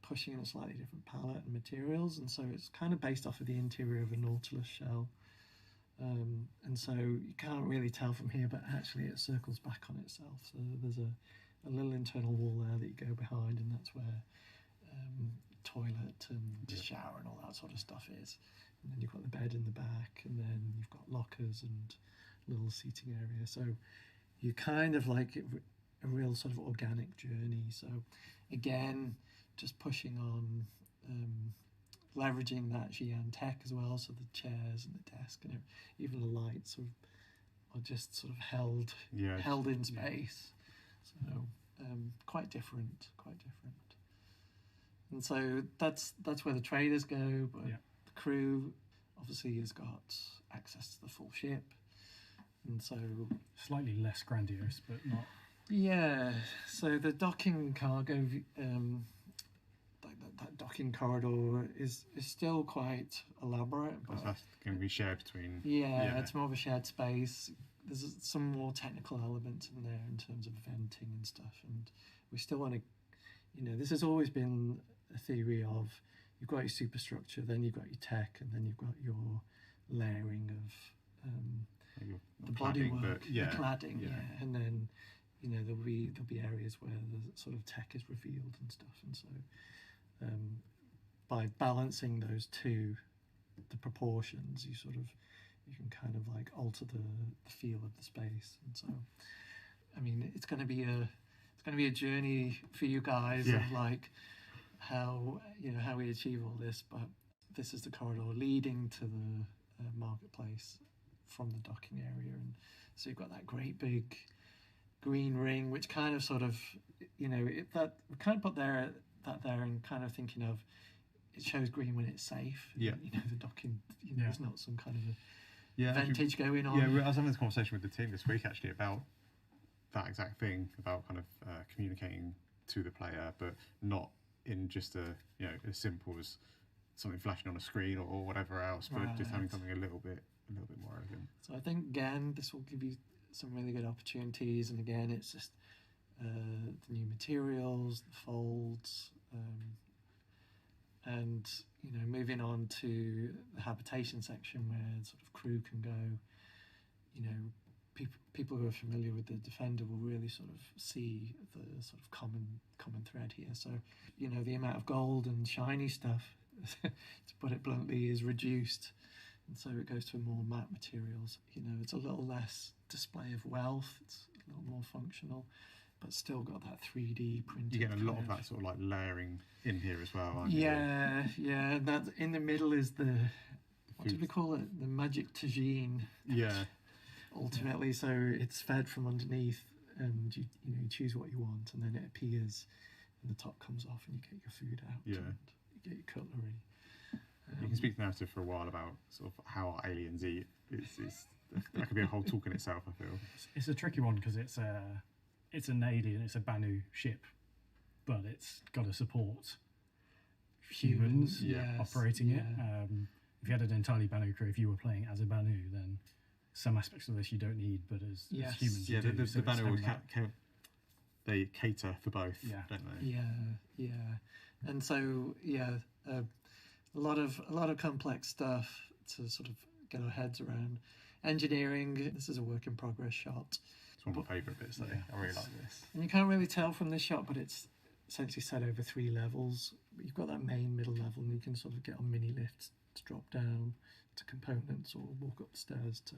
pushing in a slightly different palette and materials. And so it's kind of based off of the interior of a Nautilus shell. And so you can't really tell from here, but actually it circles back on itself. So there's a little internal wall there that you go behind, and that's where toilet and shower and all that sort of stuff is. And then you've got the bed in the back, and then you've got lockers and little seating area. So you kind of like a real sort of organic journey. So again, just pushing on leveraging that Xi'an tech as well, so the chairs and the desk and even the lights are just sort of held in space. So quite different. And so that's where the traders go, but the crew obviously has got access to the full ship, and so slightly less grandiose, but not. Yeah. So the docking cargo, that docking corridor is still quite elaborate. But that's going to be shared between. Yeah, it's more of a shared space. There's some more technical elements in there in terms of venting and stuff, and we still want to, this has always been a theory of you've got your superstructure, then you've got your tech, and then you've got your layering of the bodywork, the cladding, and then there'll be areas where the sort of tech is revealed and stuff, and so by balancing those two, the proportions, you can kind of like alter the feel of the space, and so I mean it's going to be a journey for you guys of like how we achieve all this, but this is the corridor leading to the marketplace from the docking area, and so you've got that great big green ring, which kind of sort of that we kind of put that there and kind of thinking of it shows green when it's safe. The docking, there's not some kind of a ventage going on. Yeah, I was having this conversation with the team this week actually about that exact thing, about kind of communicating to the player, but not in just as simple as something flashing on a screen or whatever else, but just having something a little bit more elegant. So I think again this will give you some really good opportunities, and again it's just the new materials, the folds, and moving on to the habitation section where sort of crew can go. People who are familiar with the Defender will really sort of see the sort of common thread here. So the amount of gold and shiny stuff, to put it bluntly, is reduced, and so it goes to more matte materials. It's a little less display of wealth. It's a little more functional, but still got that 3D printed. You get a lot of that sort of like layering in here as well, aren't you? Yeah. That in the middle is what do we call it? The magic tagine. Yeah. Ultimately, so it's fed from underneath, and you choose what you want, and then it appears, and the top comes off, and you get your food out. Yeah. And you get your cutlery. You can speak narrative for a while about sort of how aliens eat. That could be a whole talk in itself, I feel. It's a tricky one because it's an alien, it's a Banu ship, but it's got to support humans operating it. If you had an entirely Banu crew, if you were playing as a Banu, then some aspects of this you don't need, but as humans you do. The Banu will they cater for both, don't they? Yeah. And so a lot of complex stuff to sort of get our heads around. Engineering, this is a work in progress shot. It's one of my favourite bits though. I really like this. And you can't really tell from this shot, but it's essentially set over 3 levels. You've got that main middle level, and you can sort of get on mini lifts to drop down to components or walk up the stairs to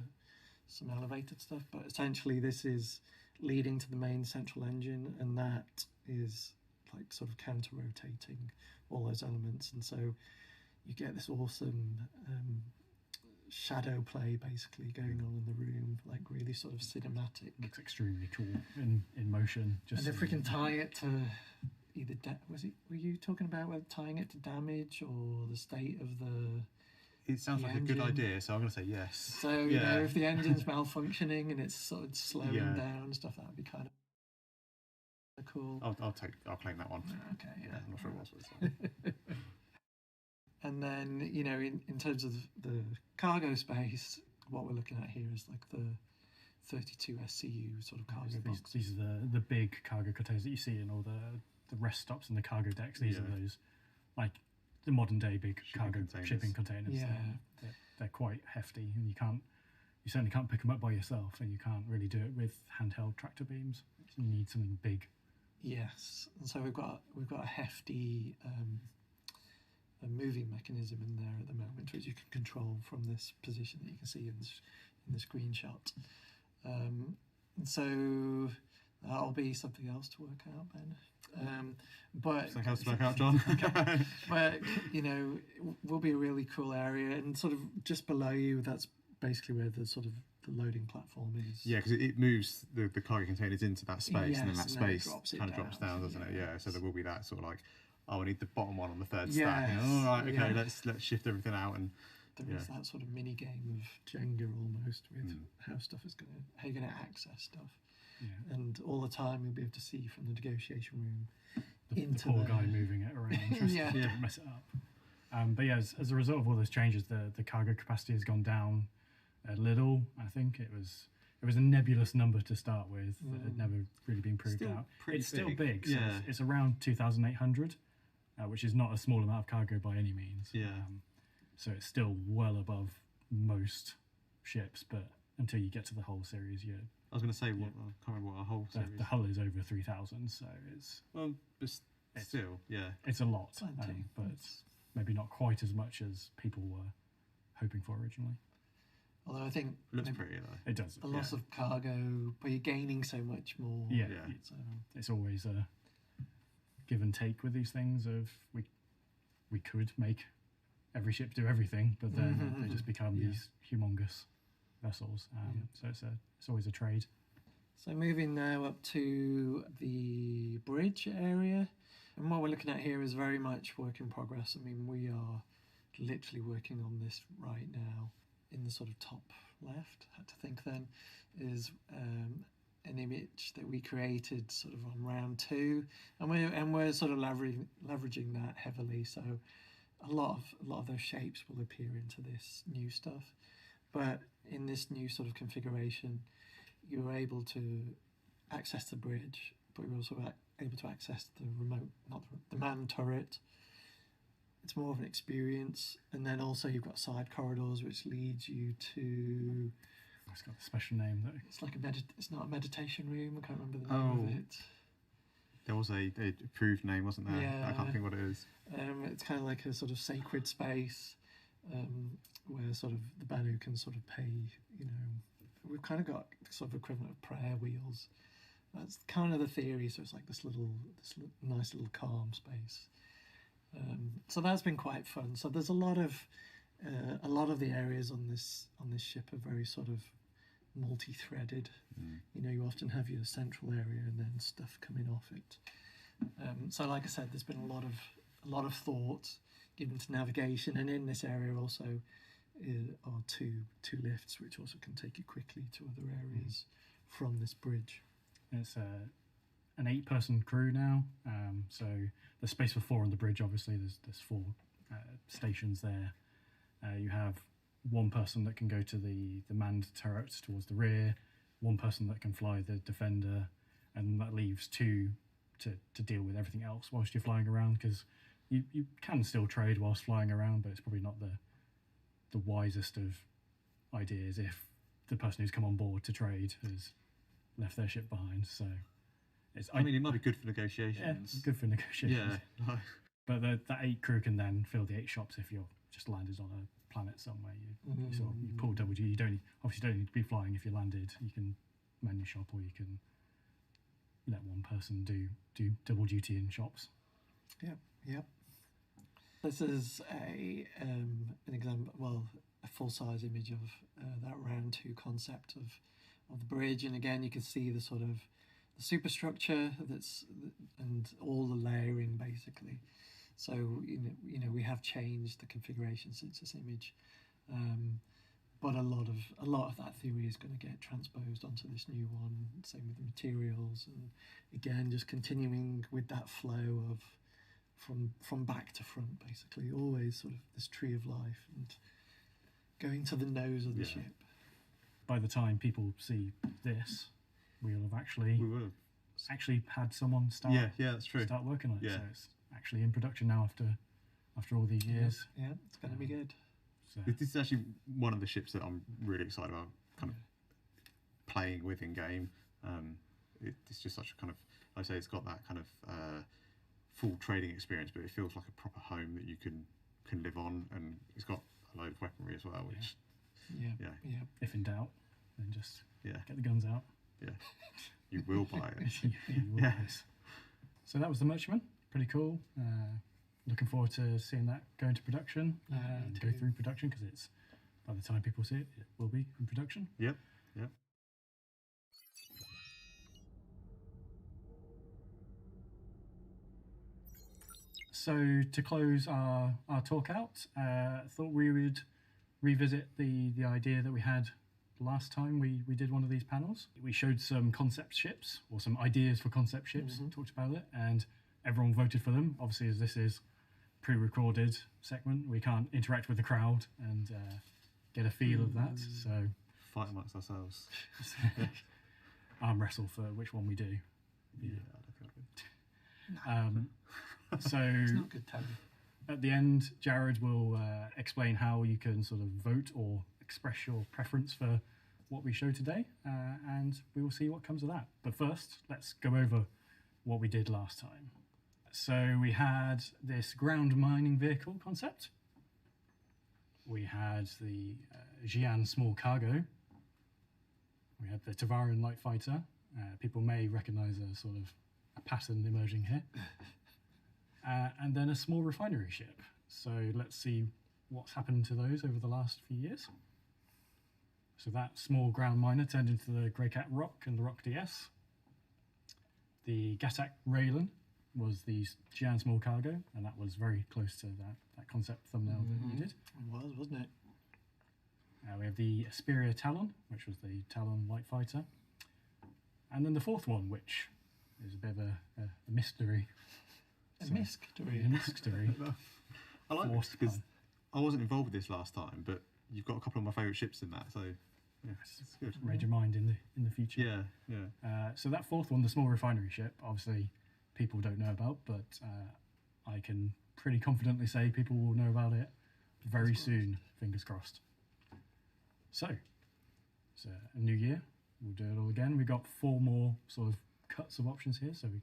some elevated stuff. But essentially this is leading to the main central engine, and that is like sort of counter rotating all those elements, and so you get this awesome shadow play basically going on in the room, like really sort of cinematic. Looks extremely cool in motion. And if we can tie it to either were you talking about whether tying it to damage or the state of the It sounds like engine? a good idea, so I'm going to say yes. So if the engine's malfunctioning and it's sort of slowing down and stuff, that would be kind of cool. I'll claim that one. Okay, yeah. I'm not sure it was, but it's fine. And then, in terms of the cargo space, what we're looking at here is like the 32 SCU sort of cargo box. These are the big cargo containers that you see in all the rest stops and the cargo decks. These are those, like the modern day big shipping containers. Yeah. They're quite hefty, and you certainly can't pick them up by yourself, and you can't really do it with handheld tractor beams. You need something big. Yes, and so we've got a hefty a moving mechanism in there at the moment, which you can control from this position that you can see in the screenshot. And so that'll be something else to work out, Ben. But something else to work out, John. but will be a really cool area, and sort of just below you, that's basically where the sort of the loading platform is. Yeah, because it moves the cargo containers into that space, Yes, and then that and then it space kind of drops down, doesn't it? Yeah, so there will be that sort of like, oh, I need the bottom one on the third stack. Yes, All right, okay, yeah. let's shift everything out, and There is that sort of mini game of Jenga almost with how you're gonna access stuff, and all the time you'll be able to see from the negotiation room the into poor guy moving it around, just don't mess it up. But yeah, as a result of all those changes, the cargo capacity has gone down a little. I think it was a nebulous number to start with that had never really been proved Still out. pretty It's still big. big. So Yeah. it's around 2,800, which is not a small amount of cargo by any means. Yeah. So it's still well above most ships, but until you get to the whole series, I was going to say, I can't remember what our whole series. the hull is over 3,000, so it's still, yeah, it's a lot, Plenty. but maybe not quite as much as people were hoping for originally. Although I think looks pretty though. It does. the loss of cargo, but you're gaining so much more. Yeah, So, it's always a give and take with these things. Of we could make every ship do everything, but then they just become these humongous vessels. So it's always a trade. So moving now up to the bridge area, and what we're looking at here is very much work in progress. I mean, we are literally working on this right now. In the sort of top left, had to think then, is an image that we created sort of on round 2, and we're sort of leveraging that heavily. So a lot of those shapes will appear into this new stuff, but in this new sort of configuration, you're able to access the bridge, but you're also able to access the remote, not the man turret. It's more of an experience, and then also you've got side corridors which leads you to. It's got a special name though. It's like it's not a meditation room. I can't remember the name of it. There was a approved name, wasn't there? Yeah. I can't think what it is. It's kind of like a sort of sacred space where sort of the Banu can sort of pay. We've kind of got sort of equivalent of prayer wheels. That's kind of the theory. So it's like this nice little calm space. So that's been quite fun. So there's a lot of the areas on this ship are very sort of multi-threaded. You often have your central area and then stuff coming off it. So like I said, there's been a lot of thought given to navigation, and in this area also are two lifts which also can take you quickly to other areas from this bridge. It's an 8-person crew now, so there's space for 4 on the bridge. Obviously, there's 4 stations there. You have 1 person that can go to the manned turrets towards the rear, 1 person that can fly the defender, and that leaves 2 to deal with everything else whilst you're flying around, because you can still trade whilst flying around, but it's probably not the wisest of ideas if the person who's come on board to trade has left their ship behind. So I mean, it might be good for negotiations. Yeah, good for negotiations. Yeah. But that 8 crew can then fill the 8 shops if you're just landed on a planet somewhere. You pull double duty. You don't need to be flying if you landed. You can man your shop, or you can let 1 person do double duty in shops. Yep. This is an example, a full-size image of that round 2 concept of the bridge, and again you can see the sort of the superstructure and all the layering basically. So we have changed the configuration since this image, but a lot of that theory is going to get transposed onto this new one. Same with the materials, and again just continuing with that flow of from back to front, basically always sort of this tree of life and going to the nose of the ship. By the time people see this, we'll have actually had someone start that's true. Start working on it. So it's actually in production now after all these years. Yeah, it's going to be good. So. This is actually one of the ships that I'm really excited about kind of playing with in game. It's just such a kind of, like I say, it's got that kind of full trading experience, but it feels like a proper home that you can live on, and it's got a load of weaponry as well, which If in doubt, then just get the guns out. Yeah, you will buy it. You will buy it. So that was the Merchantman. Pretty cool. Looking forward to seeing that go into production and go through production, because it's, by the time people see it, it will be in production. Yep. So to close our talk out, thought we would revisit the idea that we had last time we did one of these panels. We showed some concept ships, or some ideas for concept ships, talked about it, and everyone voted for them. Obviously, as this is pre-recorded segment, we can't interact with the crowd and get a feel of that. So fight amongst ourselves. Arm wrestle for which one we do. Yeah. So It's not good, Tony. at the end, Jared will explain how you can sort of vote or express your preference for what we show today, and we will see what comes of that. But first, let's go over what we did last time. So we had this ground mining vehicle concept. We had the Xi'an small cargo. We had the Tavaran light fighter. People may recognize a sort of a pattern emerging here. And then a small refinery ship. So let's see what's happened to those over the last few years. So that small ground miner turned into the Greycat Rock and the Rock DS. The Gatak Raylan was the Xi'an small cargo, and that was very close to that concept thumbnail that we did. It was, wasn't it? We have the Asperia Talon, which was the Talon light fighter. And then the fourth one, which is a bit of a mystery. A mystery. A mystery. I like this because I wasn't involved with this last time, but you've got a couple of my favourite ships in that, so yeah, it's good. Read your mind in the future. Yeah. So that fourth one, the small refinery ship, obviously people don't know about, but I can pretty confidently say people will know about it very soon, fingers crossed. So it's a new year, we'll do it all again. We've got 4 more sort of cuts of options here, so we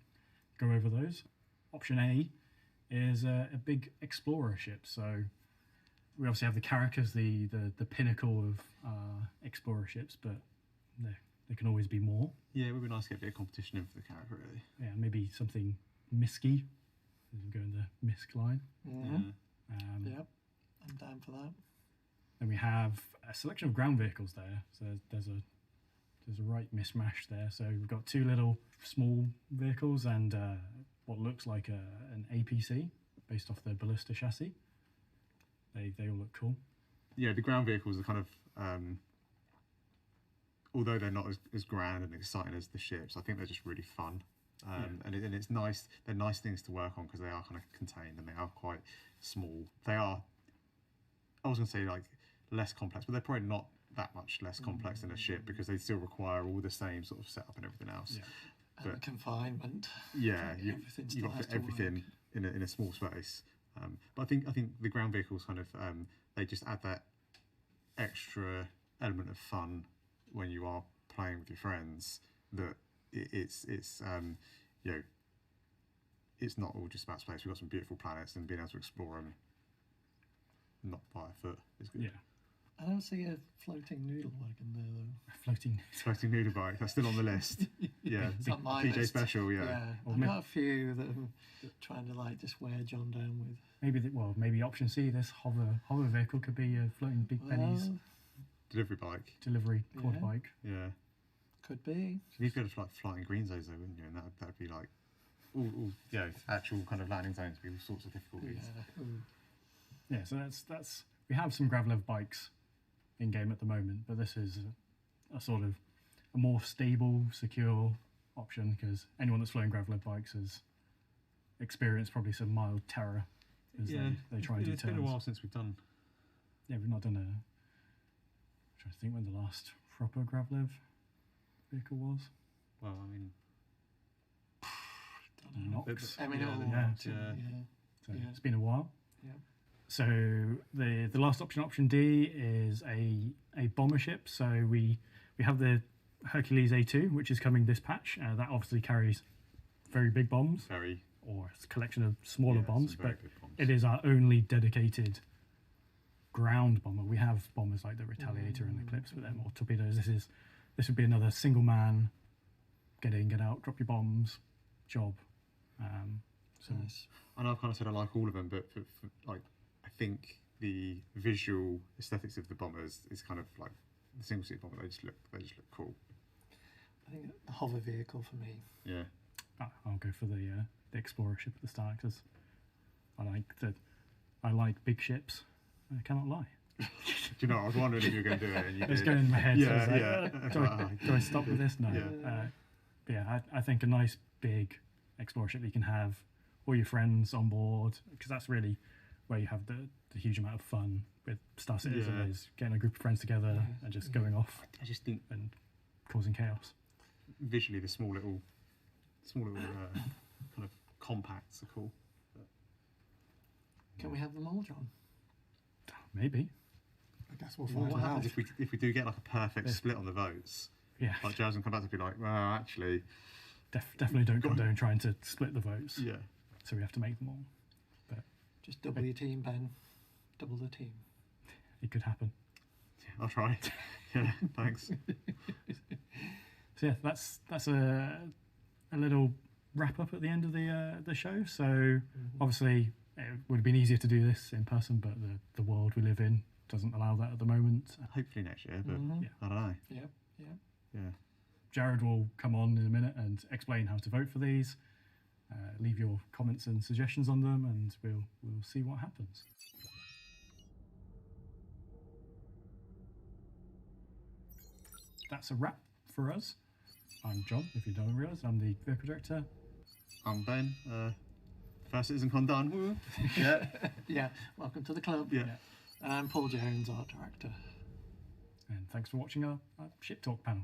go over those. Option A is a big explorer ship. So we obviously have the Carrack as the pinnacle of explorer ships, but there can always be more. Yeah, it would be nice to get a bit of competition in for the Carrack, really. Yeah, maybe something Misky. Go in the Misk line. Yep, I'm down for that. Then we have a selection of ground vehicles there. So there's a right mismatch there. So we've got 2 little small vehicles and what looks like an APC based off the ballista chassis. They all look cool. Yeah, the ground vehicles are kind of, although they're not as grand and exciting as the ships, I think they're just really fun. And it's nice. They're nice things to work on because they are kind of contained and they are quite small. They are, I was going to say like less complex, but they're probably not that much less complex than a ship because they still require all the same sort of setup and everything else. Yeah. And the confinement. Yeah, you've got to fit everything in a small space. But I think the ground vehicles kind of they just add that extra element of fun when you are playing with your friends. That it's you know, it's not all just about space. We've got some beautiful planets and being able to explore them not by foot is good. Yeah. I don't see a floating noodle wagon there though. Floating noodle bike. That's still on the list. Yeah, it's on my PJ list. special. Yeah. I've got a few that I'm trying to like just wear John down with. Maybe option C. This hover vehicle could be a floating Big Benny's delivery bike. Delivery quad bike. Yeah. Could be. You'd be able to fly in green zones though, wouldn't you? And that'd be like, actual kind of landing zones with all sorts of difficulties. Yeah. So that's we have some Gravlev bikes in game at the moment, but this is a sort of a more stable, secure option because anyone that's flown Gravlev bikes has experienced probably some mild terror as they try and do It's turns. been a while since we've done. Yeah, we've not done I'm trying to think when the last proper Gravlev vehicle was. Well, I mean, Nox. So it's been a while. Yeah. So the last option D, is a bomber ship. So we have the Hercules A2, which is coming this patch. That obviously carries very big bombs, or it's a collection of smaller bombs, but it is our only dedicated ground bomber. We have bombers like the Retaliator and the Eclipse, but they're more torpedoes. This would be another single man, get in, get out, drop your bombs, job. So Nice. I know I've kind of said I like all of them, but like, I think the visual aesthetics of the bombers is kind of like the single seat bomber. They just look cool. I think the hover vehicle for me. Yeah. I'll go for the explorer ship at the start because I like big ships. I cannot lie. Do you know? I was wondering if you were going to do it. And you It was did. going in my head. Yeah, so I was like, yeah. do I stop with this? No. Yeah. But yeah, I think a nice big explorer ship that you can have all your friends on board, because that's really where you have the huge amount of fun with Star Citizen, Yeah. is getting a group of friends together and just going off. I just think and causing chaos. Visually, the small little kind of compacts are cool. Can we have them all, John? Maybe. I guess we'll Well, find what out. happens if we do get like a perfect Yeah. split on the votes? Yeah. Like Jared's gonna come back to be like, well, actually, Definitely don't condone trying to split the votes. Yeah. So we have to make them all. But Just double your team, Ben. Double the team. it could happen. I'll try. Yeah, thanks. So yeah, that's a little wrap up at the end of the show. So obviously it would have been easier to do this in person, but the world we live in doesn't allow that at the moment. Hopefully next year, but Yeah. I don't know. Yeah. Yeah. Jared will come on in a minute and explain how to vote for these. Leave your comments and suggestions on them, and we'll see what happens. That's a wrap for us. I'm John, if you don't realise. I'm the vehicle director. I'm Ben. First CitizenCon done. Woo. Yeah. Yeah. Welcome to the club. Yeah. And I'm Paul Jones, art director. And thanks for watching our Ship Talk panel.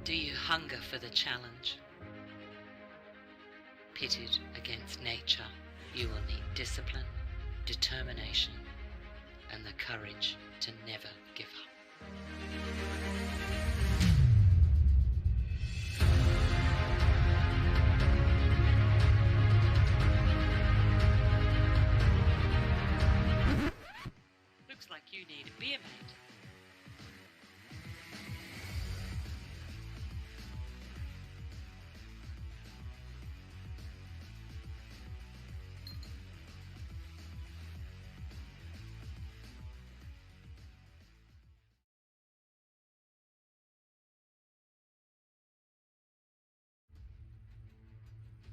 Do you hunger for the challenge? Pitted against nature, you will need discipline, determination, and the courage to never give up. Looks like you need a beer, mate.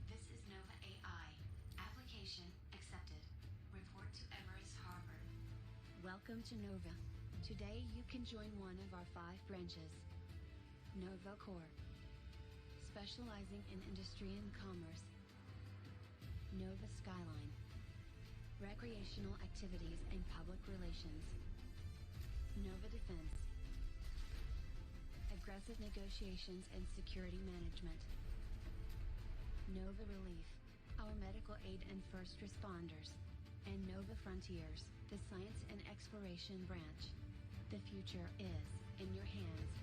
This is Nova AI. Application accepted. Report to Everest Harbor. Welcome to Nova. Today you can join one of our 5 branches. Nova Core. Specializing in industry and commerce. Nova Skyline. Recreational activities and public relations. Nova Defense. Aggressive negotiations and security management. Nova Relief, our medical aid and first responders. And Nova Frontiers, the science and exploration branch. The future is in your hands.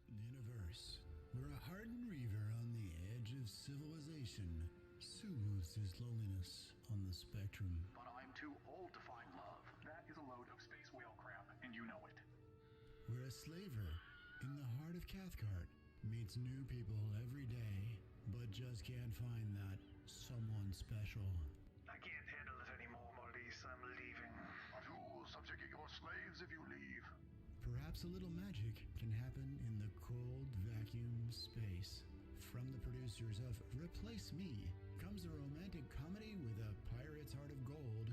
Universe, where a hardened reaver on the edge of civilization soothes his loneliness on the spectrum. But I'm too old to find love. That is a load of space whale crap, and you know it. Where a slaver in the heart of Cathcart meets new people every day, but just can't find that someone special. I can't handle it anymore, Maurice. I'm leaving. But who will subjugate your slaves if you leave? Perhaps a little magic can happen in the cold vacuum space. From the producers of Replace Me comes a romantic comedy with a pirate's heart of gold,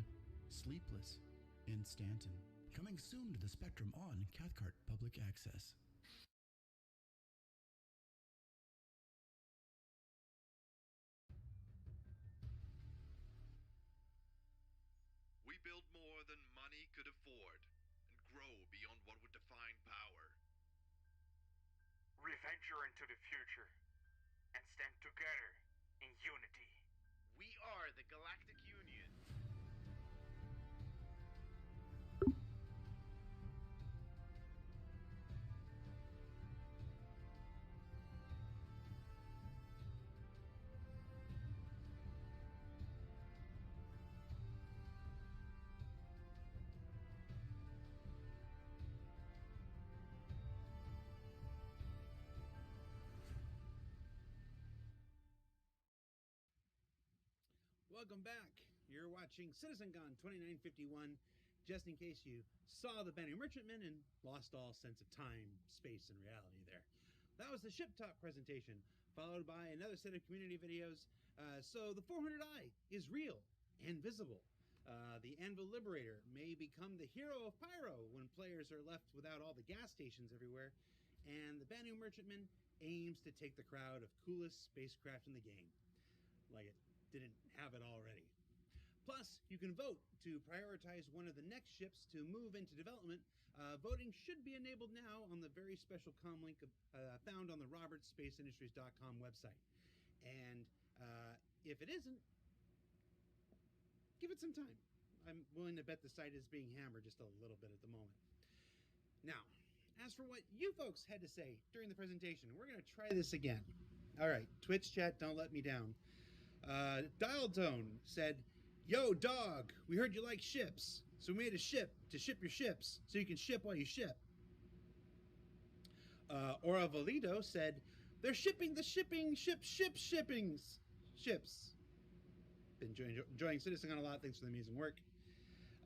Sleepless in Stanton. Coming soon to the Spectrum on Cathcart Public Access. We build more than money could afford and grow beyond what would define power. We venture into the future and stand together in unity. We are the Galactic Union. welcome back. You're watching CitizenCon 2951. Just in case you saw the Banu Merchantman and lost all sense of time, space, and reality there. That was the ship talk presentation, followed by another set of community videos. So the 400i is real and visible. The Anvil Liberator may become the hero of Pyro when players are left without all the gas stations everywhere. And the Banu Merchantman aims to take the crowd of coolest spacecraft in the game. Like it didn't have it already. Plus, you can vote to prioritize one of the next ships to move into development. Voting should be enabled now on the very special comm link found on the robertsspaceindustries.com website. And if it isn't, give it some time. I'm willing to bet the site is being hammered just a little bit at the moment. Now, as for what you folks had to say during the presentation, we're going to try this again. All right, Twitch chat, don't let me down. Dial Tone said, "Yo, dog, we heard you like ships, so we made a ship to ship your ships, so you can ship while you ship." Ora Valido said, "They're shipping the shipping shippings." Ships. Been enjoying CitizenCon a lot. Thanks for the amazing work.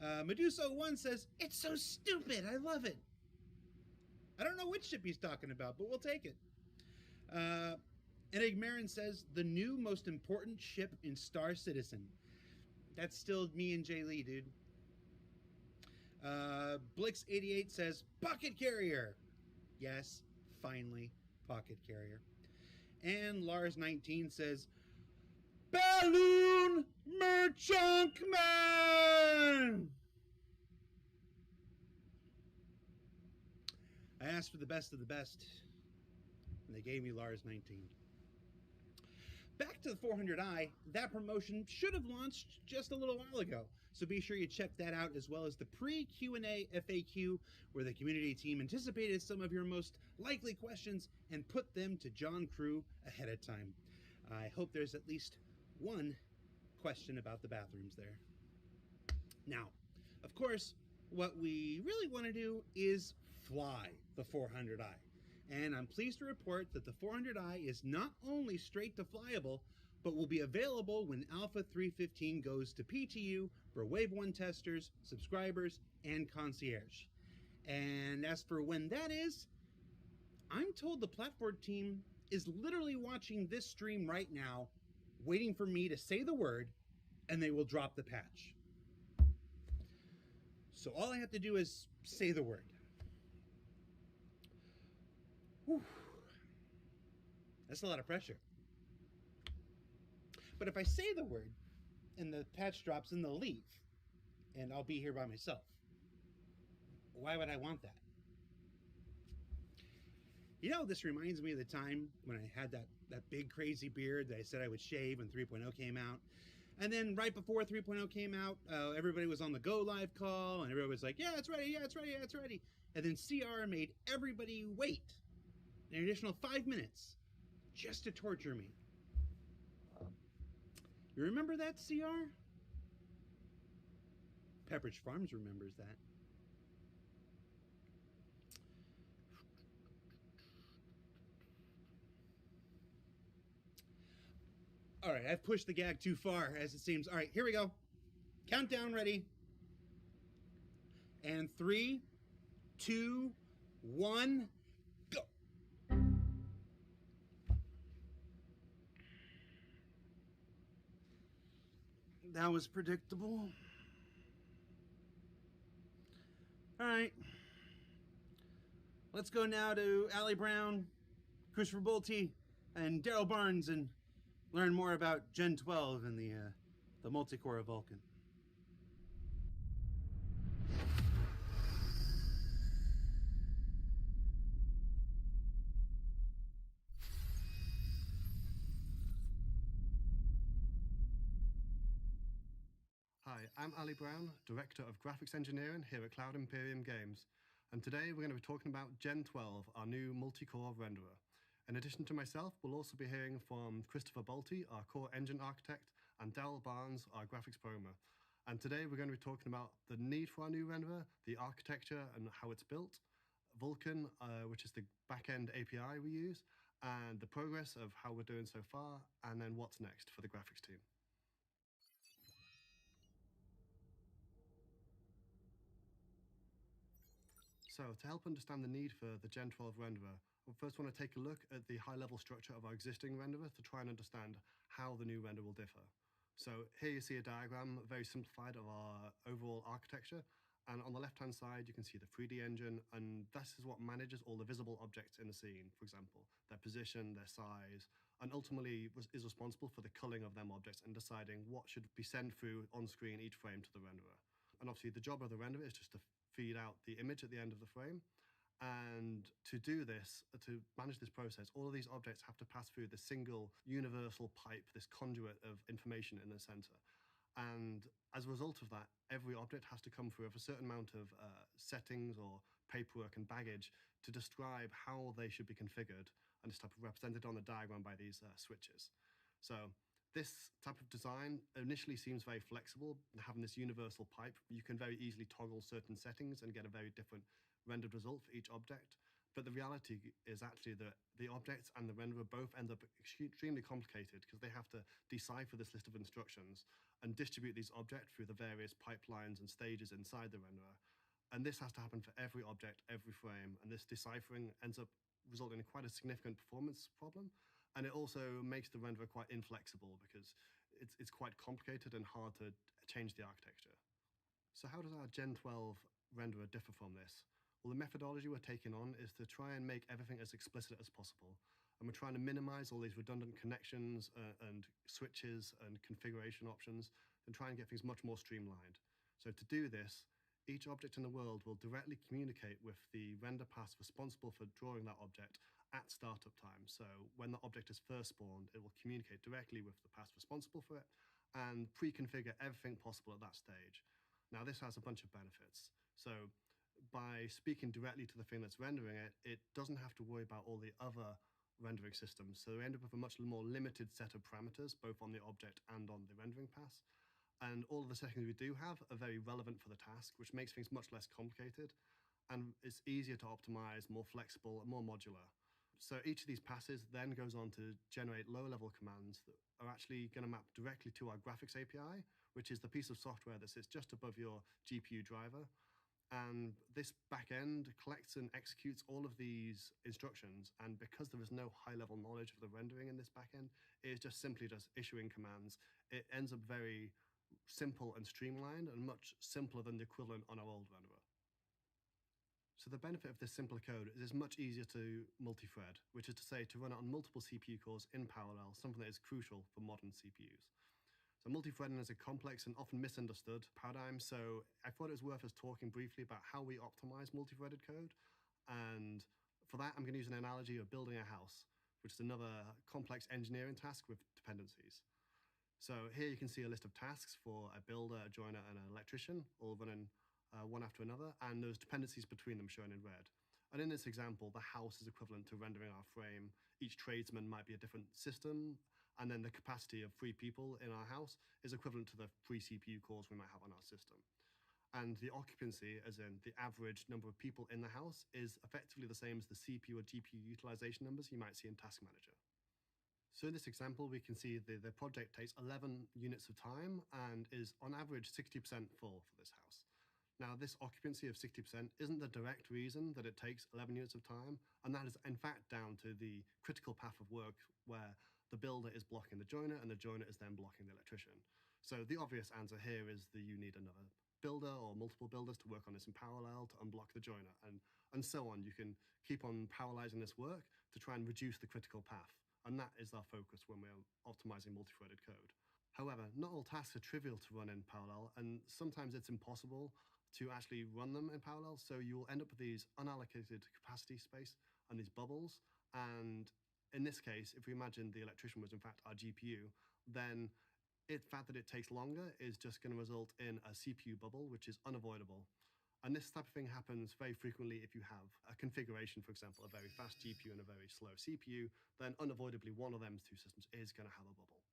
Medusa1 says, "It's so stupid. I love it." I don't know which ship he's talking about, but we'll take it. Enigmarin says, "The new most important ship in Star Citizen." That's still me and Jay Lee, dude. Blix88 says, "Pocket carrier." Yes, finally, pocket carrier. And Lars19 says, "Balloon Merchunkman." I asked for the best of the best, and they gave me Lars19. Back to the 400i, that promotion should have launched just a little while ago, so be sure you check that out, as well as the pre-Q&A FAQ, where the community team anticipated some of your most likely questions and put them to John Crew ahead of time. I hope there's at least one question about the bathrooms there. Now, of course, what we really want to do is fly the 400i. And I'm pleased to report that the 400i is not only straight to flyable, but will be available when Alpha 315 goes to PTU for Wave 1 testers, subscribers, and concierge. And as for when that is, I'm told the platform team is literally watching this stream right now, waiting for me to say the word, and they will drop the patch. So all I have to do is say the word. Whew. That's a lot of pressure. But if I say the word and the patch drops, then they'll leave and I'll be here by myself. Why would I want that? You know, this reminds me of the time when I had that big crazy beard that I said I would shave when 3.0 came out. And then right before 3.0 came out, everybody was on the Go Live call and everybody was like, "Yeah, it's ready, yeah, it's ready, yeah, it's ready." And then CR made everybody wait an additional 5 minutes just to torture me. You remember that, CR? Pepperidge Farms remembers that. All right, I've pushed the gag too far, as it seems. All right, here we go. Countdown ready. And 3, 2, 1, go. That was predictable. All right. Let's go now to Allie Brown, Christopher Bolte, and Daryl Barnes and learn more about Gen 12 and the multi-core of Vulcan. Hi, I'm Ali Brown, Director of Graphics Engineering here at Cloud Imperium Games, and today we're going to be talking about Gen 12, our new multi-core renderer. In addition to myself, we'll also be hearing from Christopher Bolte, our core engine architect, and Daryl Barnes, our graphics programmer. And today we're going to be talking about the need for our new renderer, the architecture and how it's built, Vulcan, which is the back-end API we use, and the progress of how we're doing so far, and then what's next for the graphics team. So to help understand the need for the Gen 12 renderer, we first want to take a look at the high-level structure of our existing renderer to try and understand how the new render will differ. So here you see a diagram, very simplified, of our overall architecture. And on the left-hand side, you can see the 3D engine, and this is what manages all the visible objects in the scene, for example, their position, their size, and ultimately is responsible for the culling of them objects and deciding what should be sent through on screen each frame to the renderer. And obviously the job of the renderer is just to feed out the image at the end of the frame. And to do this, to manage this process, all of these objects have to pass through the single universal pipe, this conduit of information in the center. And as a result of that, every object has to come through with a certain amount of settings or paperwork and baggage to describe how they should be configured, and this type of represented on the diagram by these switches. So this type of design initially seems very flexible, having this universal pipe. You can very easily toggle certain settings and get a very different rendered result for each object. But the reality is actually that the objects and the renderer both end up extremely complicated because they have to decipher this list of instructions and distribute these objects through the various pipelines and stages inside the renderer. And this has to happen for every object, every frame. And this deciphering ends up resulting in quite a significant performance problem. And it also makes the renderer quite inflexible because it's quite complicated and hard to change the architecture. So how does our Gen 12 renderer differ from this? Well, the methodology we're taking on is to try and make everything as explicit as possible. And we're trying to minimize all these redundant connections and switches and configuration options and try and get things much more streamlined. So to do this, each object in the world will directly communicate with the render pass responsible for drawing that object at startup time. So when the object is first spawned, it will communicate directly with the pass responsible for it and pre-configure everything possible at that stage. Now, this has a bunch of benefits. So by speaking directly to the thing that's rendering it, it doesn't have to worry about all the other rendering systems. So we end up with a much more limited set of parameters, both on the object and on the rendering pass. And all of the settings we do have are very relevant for the task, which makes things much less complicated. And it's easier to optimize, more flexible, and more modular. So each of these passes then goes on to generate low-level commands that are actually going to map directly to our graphics API, which is the piece of software that sits just above your GPU driver. And this backend collects and executes all of these instructions. And because there is no high-level knowledge of the rendering in this backend, it is just simply just issuing commands. It ends up very simple and streamlined and much simpler than the equivalent on our old renderer. So the benefit of this simpler code is it's much easier to multi-thread, which is to say to run it on multiple CPU cores in parallel, something that is crucial for modern CPUs. So multi-threading is a complex and often misunderstood paradigm, so I thought it was worth us talking briefly about how we optimize multi-threaded code. And for that, I'm going to use an analogy of building a house, which is another complex engineering task with dependencies. So here you can see a list of tasks for a builder, a joiner, and an electrician, all running one after another, and there's dependencies between them shown in red. And in this example, the house is equivalent to rendering our frame. Each tradesman might be a different system, and then the capacity of 3 people in our house is equivalent to the 3 CPU cores we might have on our system. And the occupancy, as in the average number of people in the house, is effectively the same as the CPU or GPU utilization numbers you might see in Task Manager. So in this example, we can see the project takes 11 units of time and is on average 60% full for this house. Now, this occupancy of 60% isn't the direct reason that it takes 11 units of time, and that is in fact down to the critical path of work where the builder is blocking the joiner and the joiner is then blocking the electrician. So the obvious answer here is that you need another builder or multiple builders to work on this in parallel to unblock the joiner, and so on. You can keep on parallelizing this work to try and reduce the critical path, and that is our focus when we're optimizing multi-threaded code. However, not all tasks are trivial to run in parallel, and sometimes it's impossible to actually run them in parallel, so you'll end up with these unallocated capacity space and these bubbles. And in this case, if we imagine the electrician was in fact our GPU, then the fact that it takes longer is just going to result in a CPU bubble, which is unavoidable. And this type of thing happens very frequently if you have a configuration, for example, a very fast GPU and a very slow CPU, then unavoidably one of them 2 systems is going to have a bubble.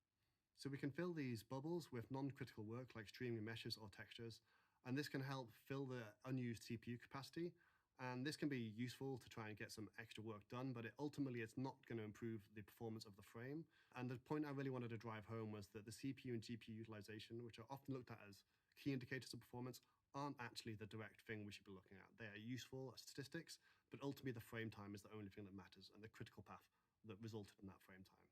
So we can fill these bubbles with non-critical work like streaming meshes or textures, and this can help fill the unused CPU capacity. And this can be useful to try and get some extra work done, but ultimately it's not going to improve the performance of the frame. And the point I really wanted to drive home was that the CPU and GPU utilization, which are often looked at as key indicators of performance, aren't actually the direct thing we should be looking at. They are useful statistics, but ultimately the frame time is the only thing that matters and the critical path that resulted in that frame time.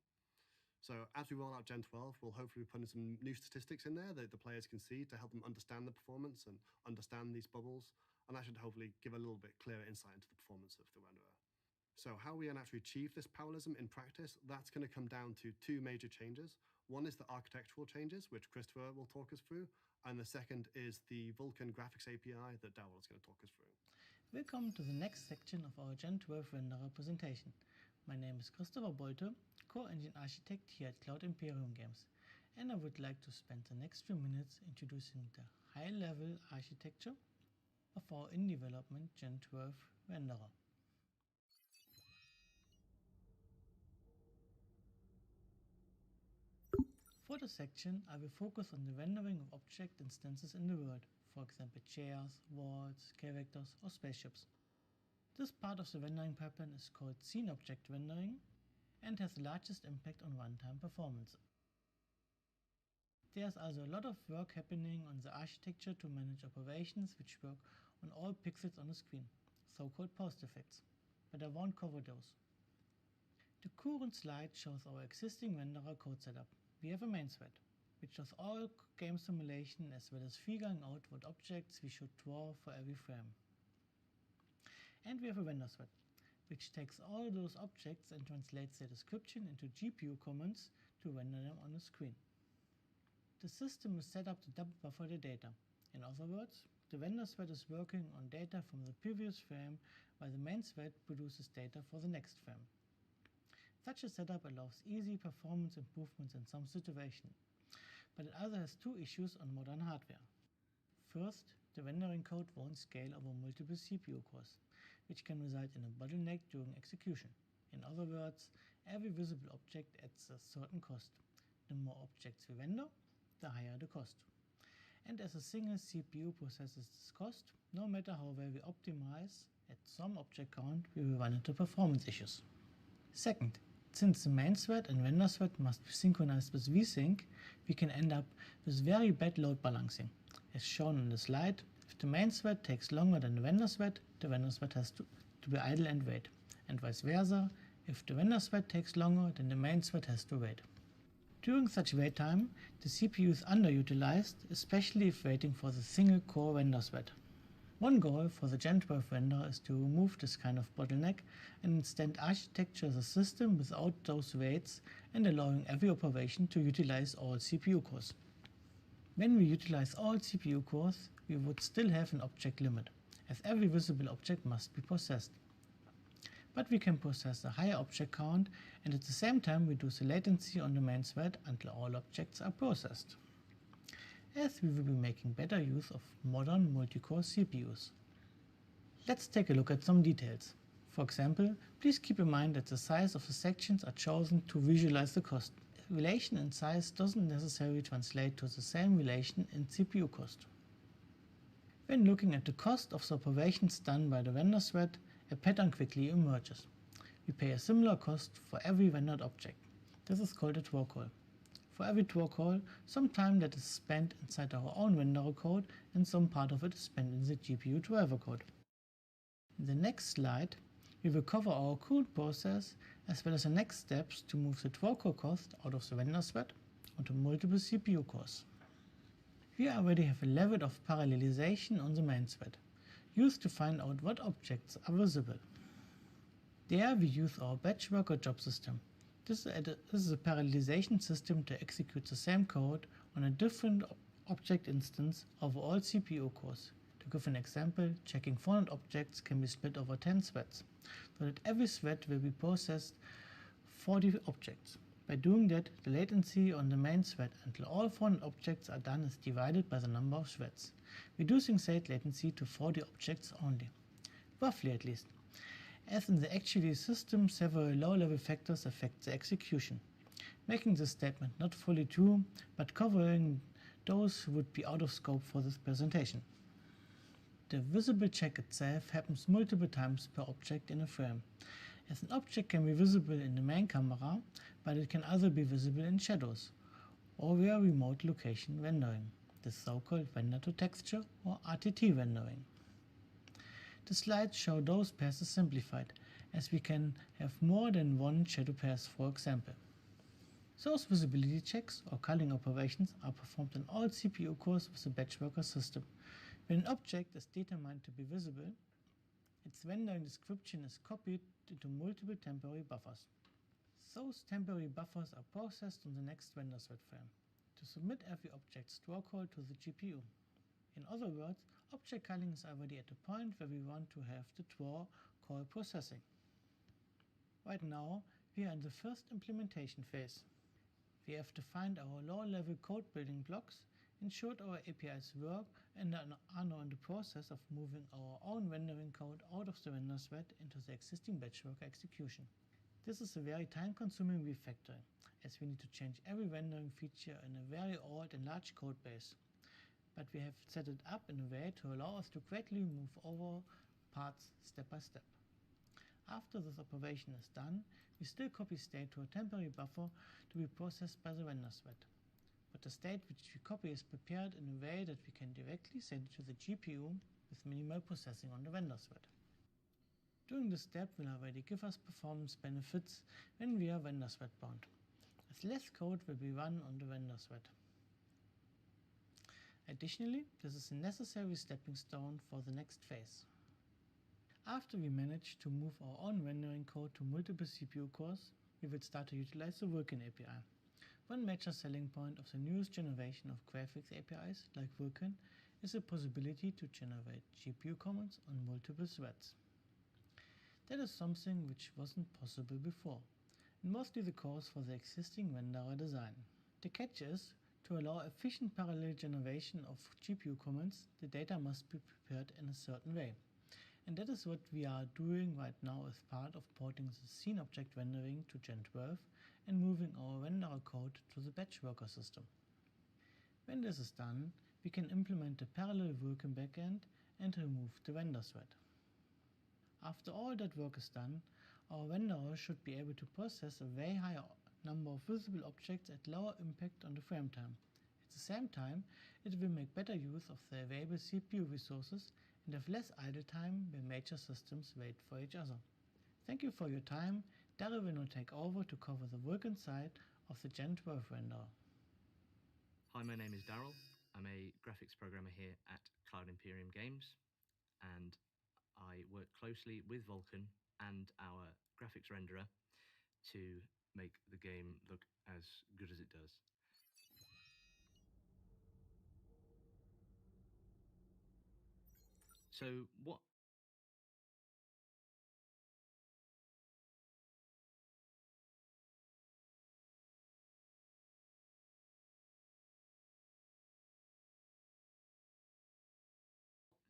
So as we roll out Gen 12, we'll hopefully be putting some new statistics in there that the players can see to help them understand the performance and understand these bubbles, and that should hopefully give a little bit clearer insight into the performance of the renderer. So how we can actually achieve this parallelism in practice, that's going to come down to two major changes. One is the architectural changes, which Christopher will talk us through, and the second is the Vulkan graphics API that Darryl is going to talk us through. Welcome to the next section of our Gen 12 renderer presentation. My name is Christopher Bolte, Core Engine Architect here at Cloud Imperium Games, and I would like to spend the next few minutes introducing the high-level architecture of our in-development Gen 12 renderer. For the section, I will focus on the rendering of object instances in the world, for example chairs, walls, characters or spaceships. This part of the rendering pipeline is called scene object rendering and has the largest impact on runtime performance. There's also a lot of work happening on the architecture to manage operations which work on all pixels on the screen, so-called post effects, but I won't cover those. The current slide shows our existing renderer code setup. We have a main thread, which does all game simulation as well as figuring out what objects we should draw for every frame. And we have a render thread, which takes all those objects and translates their description into GPU commands to render them on the screen. The system is set up to double buffer the data. In other words, the render thread is working on data from the previous frame, while the main thread produces data for the next frame. Such a setup allows easy performance improvements in some situations, but it also has two issues on modern hardware. First, the rendering code won't scale over multiple CPU cores, which can result in a bottleneck during execution. In other words, every visible object adds a certain cost. The more objects we render, the higher the cost. And as a single CPU processes this cost, no matter how well we optimize, at some object count we will run into performance issues. Second, since the main thread and render thread must be synchronized with vsync, we can end up with very bad load balancing. As shown on the slide, if the main thread takes longer than the render thread has to be idle and wait, and vice versa, if the render thread takes longer, then the main thread has to wait. During such wait time, the CPU is underutilized, especially if waiting for the single core render thread. One goal for the Gen 12 render is to remove this kind of bottleneck and instead architecture the system without those waits and allowing every operation to utilize all CPU cores. When we utilize all CPU cores, we would still have an object limit, as every visible object must be processed. But we can process a higher object count and at the same time reduce the latency on the main thread until all objects are processed, as we will be making better use of modern multi-core CPUs. Let's take a look at some details. For example, please keep in mind that the size of the sections are chosen to visualize the cost. Relation in size doesn't necessarily translate to the same relation in CPU cost. When looking at the cost of the operations done by the render thread, a pattern quickly emerges. We pay a similar cost for every rendered object. This is called a draw call. For every draw call, some time that is spent inside our own renderer code and some part of it is spent in the GPU driver code. In the next slide, we will cover our current process as well as the next steps to move the draw call cost out of the render thread onto multiple CPU cores. We already have a level of parallelization on the main thread, used to find out what objects are visible. There we use our batch worker job system. This is a parallelization system to execute the same code on a different object instance over all CPU cores. To give an example, checking 400 objects can be split over 10 threads, so that every thread will be processed 40 objects. By doing that, the latency on the main thread until all 400 objects are done is divided by the number of threads, reducing said latency to 40 objects only. Roughly at least. As in the actual system, several low-level factors affect the execution, making this statement not fully true, but covering those who would be out of scope for this presentation. The visible check itself happens multiple times per object in a frame, as an object can be visible in the main camera, but it can also be visible in shadows or via remote location rendering. the so-called render-to-texture or RTT rendering. The slides show those pairs as simplified, as we can have more than one shadow pairs, for example. Those visibility checks or culling operations are performed on all CPU cores with the batch worker system. When an object is determined to be visible, its rendering description is copied into multiple temporary buffers. Those temporary buffers are processed on the next render thread frame to submit every object's draw call to the GPU. In other words, object culling is already at the point where we want to have the draw call processing. Right now, we are in the first implementation phase. We have defined our low-level code building blocks, ensured our APIs work, and are now in the process of moving our own rendering code out of the render thread into the existing batch worker execution. This is a very time-consuming refactoring, as we need to change every rendering feature in a very old and large code base. But we have set it up in a way to allow us to gradually move over parts step by step. After this operation is done, we still copy state to a temporary buffer to be processed by the render thread. But the state which we copy is prepared in a way that we can directly send it to the GPU with minimal processing on the render thread. Doing this step will already give us performance benefits when we are render thread bound, as less code will be run on the render thread. Additionally, this is a necessary stepping stone for the next phase. After we manage to move our own rendering code to multiple CPU cores, we will start to utilize the Vulkan API. One major selling point of the newest generation of graphics APIs like Vulkan is the possibility to generate GPU commands on multiple threads. That is something which wasn't possible before, and mostly the cause for the existing renderer design. The catch is, to allow efficient parallel generation of GPU commands, the data must be prepared in a certain way. And that is what we are doing right now as part of porting the scene object rendering to Gen 12 and moving our renderer code to the batch worker system. When this is done, we can implement the parallel Vulkan backend and remove the render thread. After all that work is done, our renderer should be able to process a very high number of visible objects at lower impact on the frame time. At the same time, it will make better use of the available CPU resources and have less idle time when major systems wait for each other. Thank you for your time. Daryl will now take over to cover the Vulkan side of the Gen 12 renderer. Hi, my name is Daryl. I'm a graphics programmer here at Cloud Imperium Games, and I work closely with Vulkan and our graphics renderer to make the game look as good as it does. So what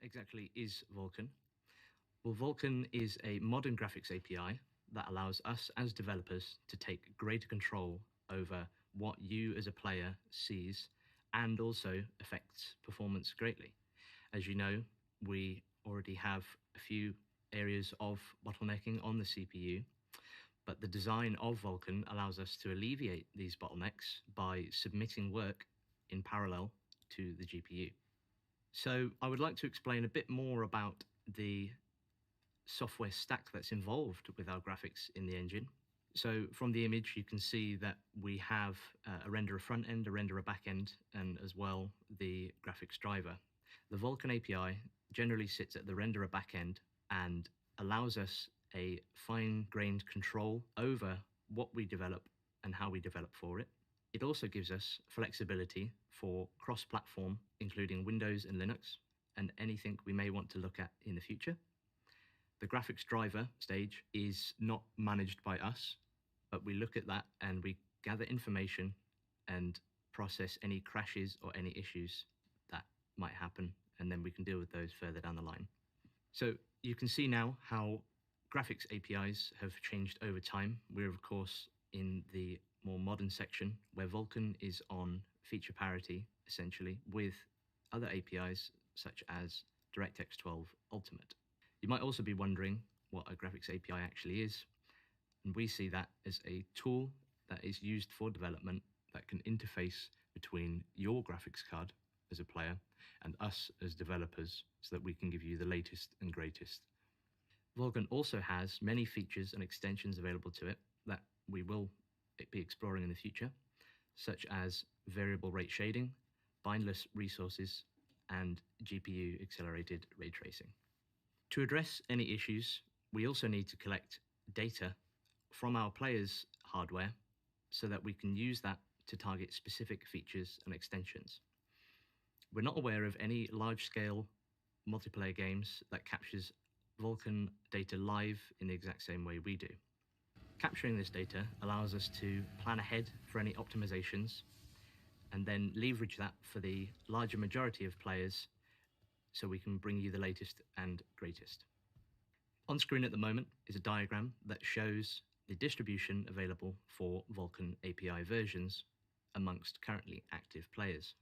exactly is Vulkan? Well, Vulkan is a modern graphics API that allows us as developers to take greater control over what you as a player sees and also affects performance greatly. As you know, we already have a few areas of bottlenecking on the CPU, but the design of Vulkan allows us to alleviate these bottlenecks by submitting work in parallel to the GPU. So I would like to explain a bit more about the software stack that's involved with our graphics in the engine. So from the image, you can see that we have a renderer front end, a renderer back end, and as well the graphics driver. The Vulkan API generally sits at the renderer back end and allows us a fine-grained control over what we develop and how we develop for it. It also gives us flexibility for cross-platform, including Windows and Linux, and anything we may want to look at in the future. The graphics driver stage is not managed by us, but we look at that and we gather information and process any crashes or any issues that might happen, and then we can deal with those further down the line. So you can see now how graphics APIs have changed over time. We're of course in the more modern section where Vulkan is on feature parity essentially with other APIs such as DirectX 12 Ultimate. You might also be wondering what a graphics API actually is, and we see that as a tool that is used for development that can interface between your graphics card as a player and us as developers so that we can give you the latest and greatest. Vulkan also has many features and extensions available to it that we will be exploring in the future, such as variable rate shading, bindless resources, and GPU accelerated ray tracing. To address any issues, we also need to collect data from our players' hardware so that we can use that to target specific features and extensions. We're not aware of any large-scale multiplayer games that captures Vulkan data live in the exact same way we do. Capturing this data allows us to plan ahead for any optimizations and then leverage that for the larger majority of players so we can bring you the latest and greatest. On screen at the moment is a diagram that shows the distribution available for Vulkan API versions amongst currently active players.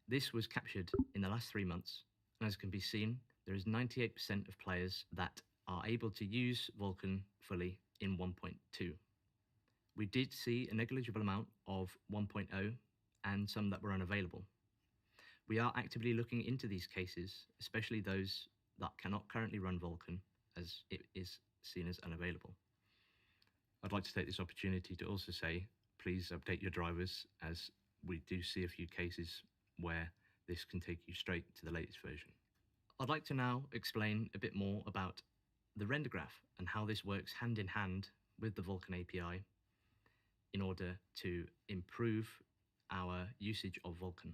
This was captured in the last 3 months, and as can be seen, there is 98% of players that are able to use Vulkan fully in 1.2. We did see a negligible amount of 1.0 and some that were unavailable. We are actively looking into these cases, especially those that cannot currently run Vulkan as it is seen as unavailable. I'd like to take this opportunity to also say, please update your drivers, as we do see a few cases where this can take you straight to the latest version. I'd like to now explain a bit more about the render graph and how this works hand in hand with the Vulkan API in order to improve our usage of Vulkan.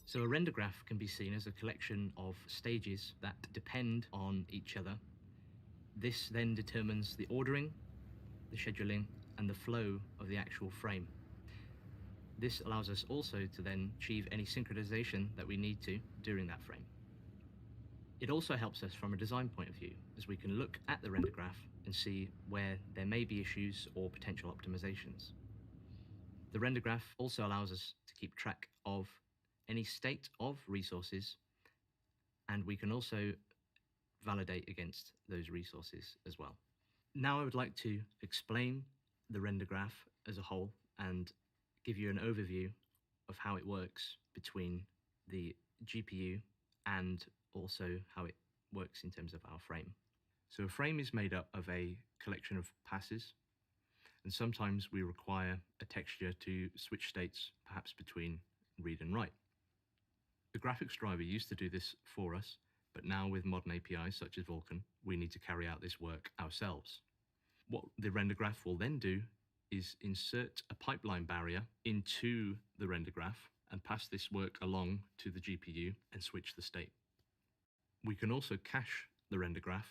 So a render graph can be seen as a collection of stages that depend on each other. This then determines the ordering, the scheduling, and the flow of the actual frame. This allows us also to then achieve any synchronization that we need to during that frame. It also helps us from a design point of view, as we can look at the render graph and see where there may be issues or potential optimizations. The render graph also allows us to keep track of any state of resources, and we can also validate against those resources as well. Now I would like to explain the render graph as a whole and give you an overview of how it works between the GPU and also how it works in terms of our frame. So a frame is made up of a collection of passes, and sometimes we require a texture to switch states, perhaps between read and write. The graphics driver used to do this for us, but now with modern APIs such as Vulkan, we need to carry out this work ourselves. What the render graph will then do is insert a pipeline barrier into the render graph and pass this work along to the GPU and switch the state. We can also cache the render graph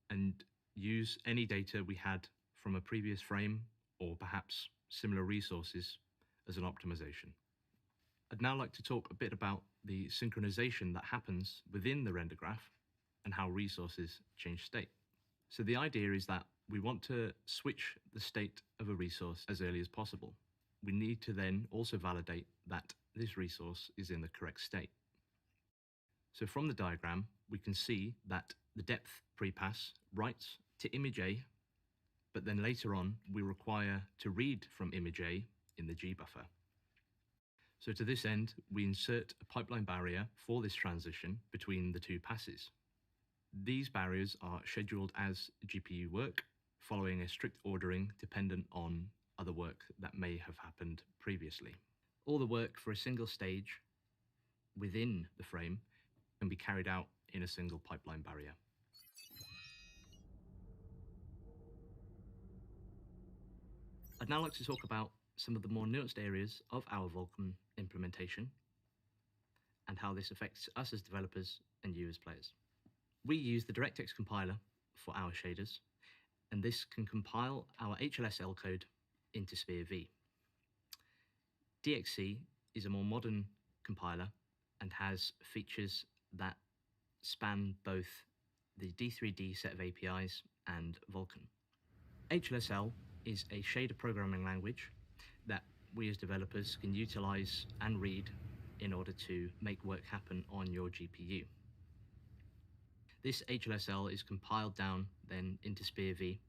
and use any data we had from a previous frame or perhaps similar resources as an optimization. I'd now like to talk a bit about the synchronization that happens within the render graph and how resources change state. So the idea is that we want to switch the state of a resource as early as possible. We need to then also validate that this resource is in the correct state. So from the diagram, we can see that the depth prepass writes to image A, but then later on, we require to read from image A in the G buffer. So to this end, we insert a pipeline barrier for this transition between the two passes. These barriers are scheduled as GPU work, following a strict ordering dependent on other work that may have happened previously. All the work for a single stage within the frame can be carried out in a single pipeline barrier. I'd now like to talk about some of the more nuanced areas of our Vulkan implementation and how this affects us as developers and you as players. We use the DirectX compiler for our shaders, and this can compile our HLSL code into Sphere V. DXC is a more modern compiler and has features that span both the D3D set of APIs and Vulkan. HLSL is a shader programming language that we as developers can utilize and read in order to make work happen on your GPU. This HLSL is compiled down then into Sphere V.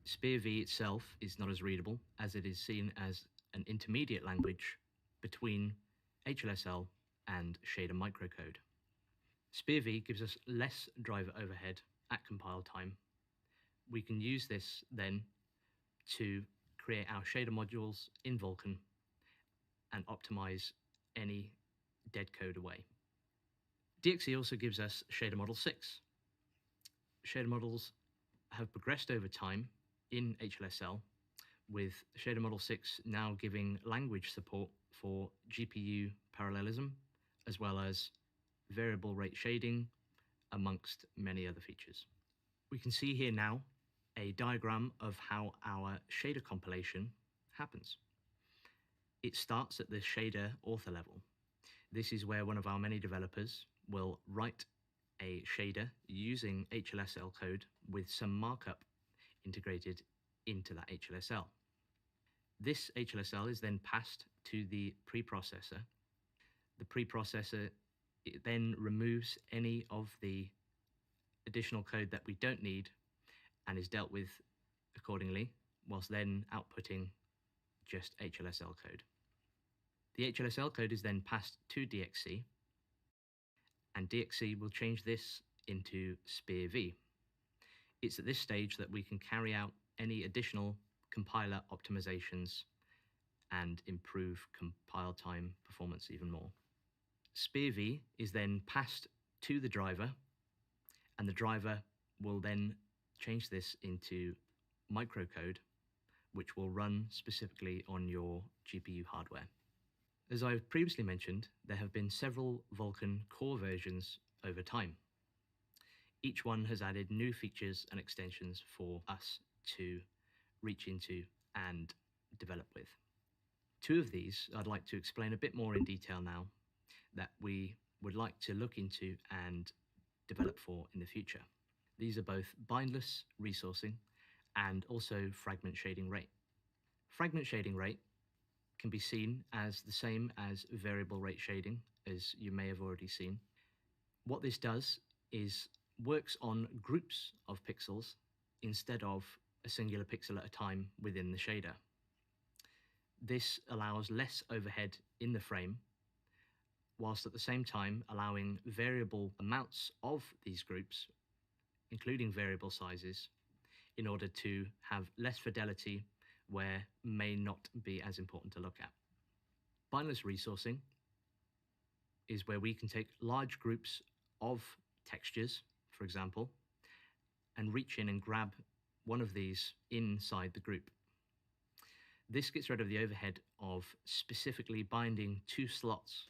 SPIR-V itself is not as readable, as it is seen as an intermediate language between HLSL and shader microcode. SPIR-V gives us less driver overhead at compile time. We can use this then to create our shader modules in Vulkan and optimize any dead code away. DXE also gives us shader model 6. Shader models have progressed over time in HLSL, with shader model 6 now giving language support for GPU parallelism, as well as variable rate shading, amongst many other features. We can see here now a diagram of how our shader compilation happens. It starts at the shader author level. This is where one of our many developers will write a shader using HLSL code with some markup integrated into that HLSL. This HLSL is then passed to the preprocessor. The preprocessor then removes any of the additional code that we don't need and is dealt with accordingly, whilst then outputting just HLSL code. The HLSL code is then passed to DXE, and DXE will change this into SPIR-V. It's at this stage that we can carry out any additional compiler optimizations and improve compile time performance even more. SPIR-V is then passed to the driver, and the driver will then change this into microcode, which will run specifically on your GPU hardware. As I've previously mentioned, there have been several Vulkan core versions over time. Each one has added new features and extensions for us to reach into and develop with. Two of these I'd like to explain a bit more in detail now that we would like to look into and develop for in the future. These are both bindless resourcing and also fragment shading rate. Fragment shading rate can be seen as the same as variable rate shading, as you may have already seen. What this does is works on groups of pixels instead of a singular pixel at a time within the shader. This allows less overhead in the frame, whilst at the same time allowing variable amounts of these groups, including variable sizes, in order to have less fidelity where may not be as important to look at. Bindless resourcing is where we can take large groups of textures, for example, and reach in and grab one of these inside the group. This gets rid of the overhead of specifically binding two slots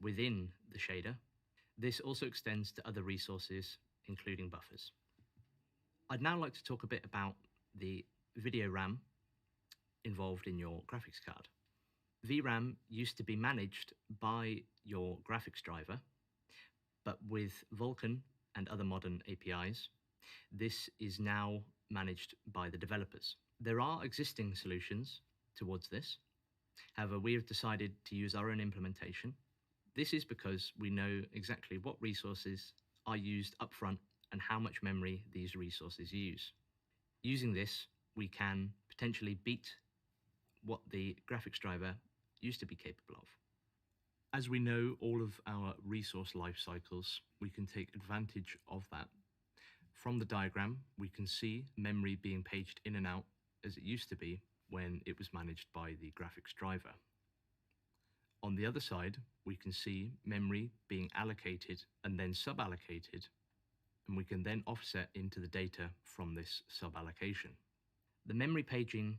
within the shader. This also extends to other resources, including buffers. I'd now like to talk a bit about the video RAM involved in your graphics card. VRAM used to be managed by your graphics driver, but with Vulkan and other modern APIs, this is now managed by the developers. There are existing solutions towards this. However, we have decided to use our own implementation. This is because we know exactly what resources are used upfront and how much memory these resources use. Using this, we can potentially beat what the graphics driver used to be capable of. As we know all of our resource life cycles, we can take advantage of that. From the diagram, we can see memory being paged in and out as it used to be when it was managed by the graphics driver. On the other side, we can see memory being allocated and then sub-allocated, and we can then offset into the data from this sub-allocation. The memory paging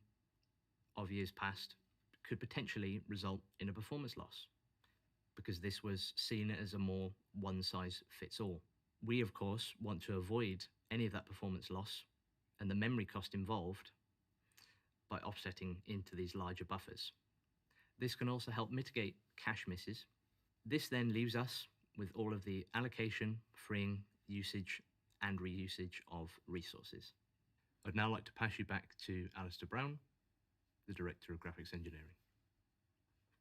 of years past could potentially result in a performance loss, because this was seen as a more one-size-fits-all. We, of course, want to avoid any of that performance loss and the memory cost involved by offsetting into these larger buffers. This can also help mitigate cache misses. This then leaves us with all of the allocation, freeing, usage, and reusage of resources. I'd now like to pass you back to Alistair Brown, the Director of Graphics Engineering.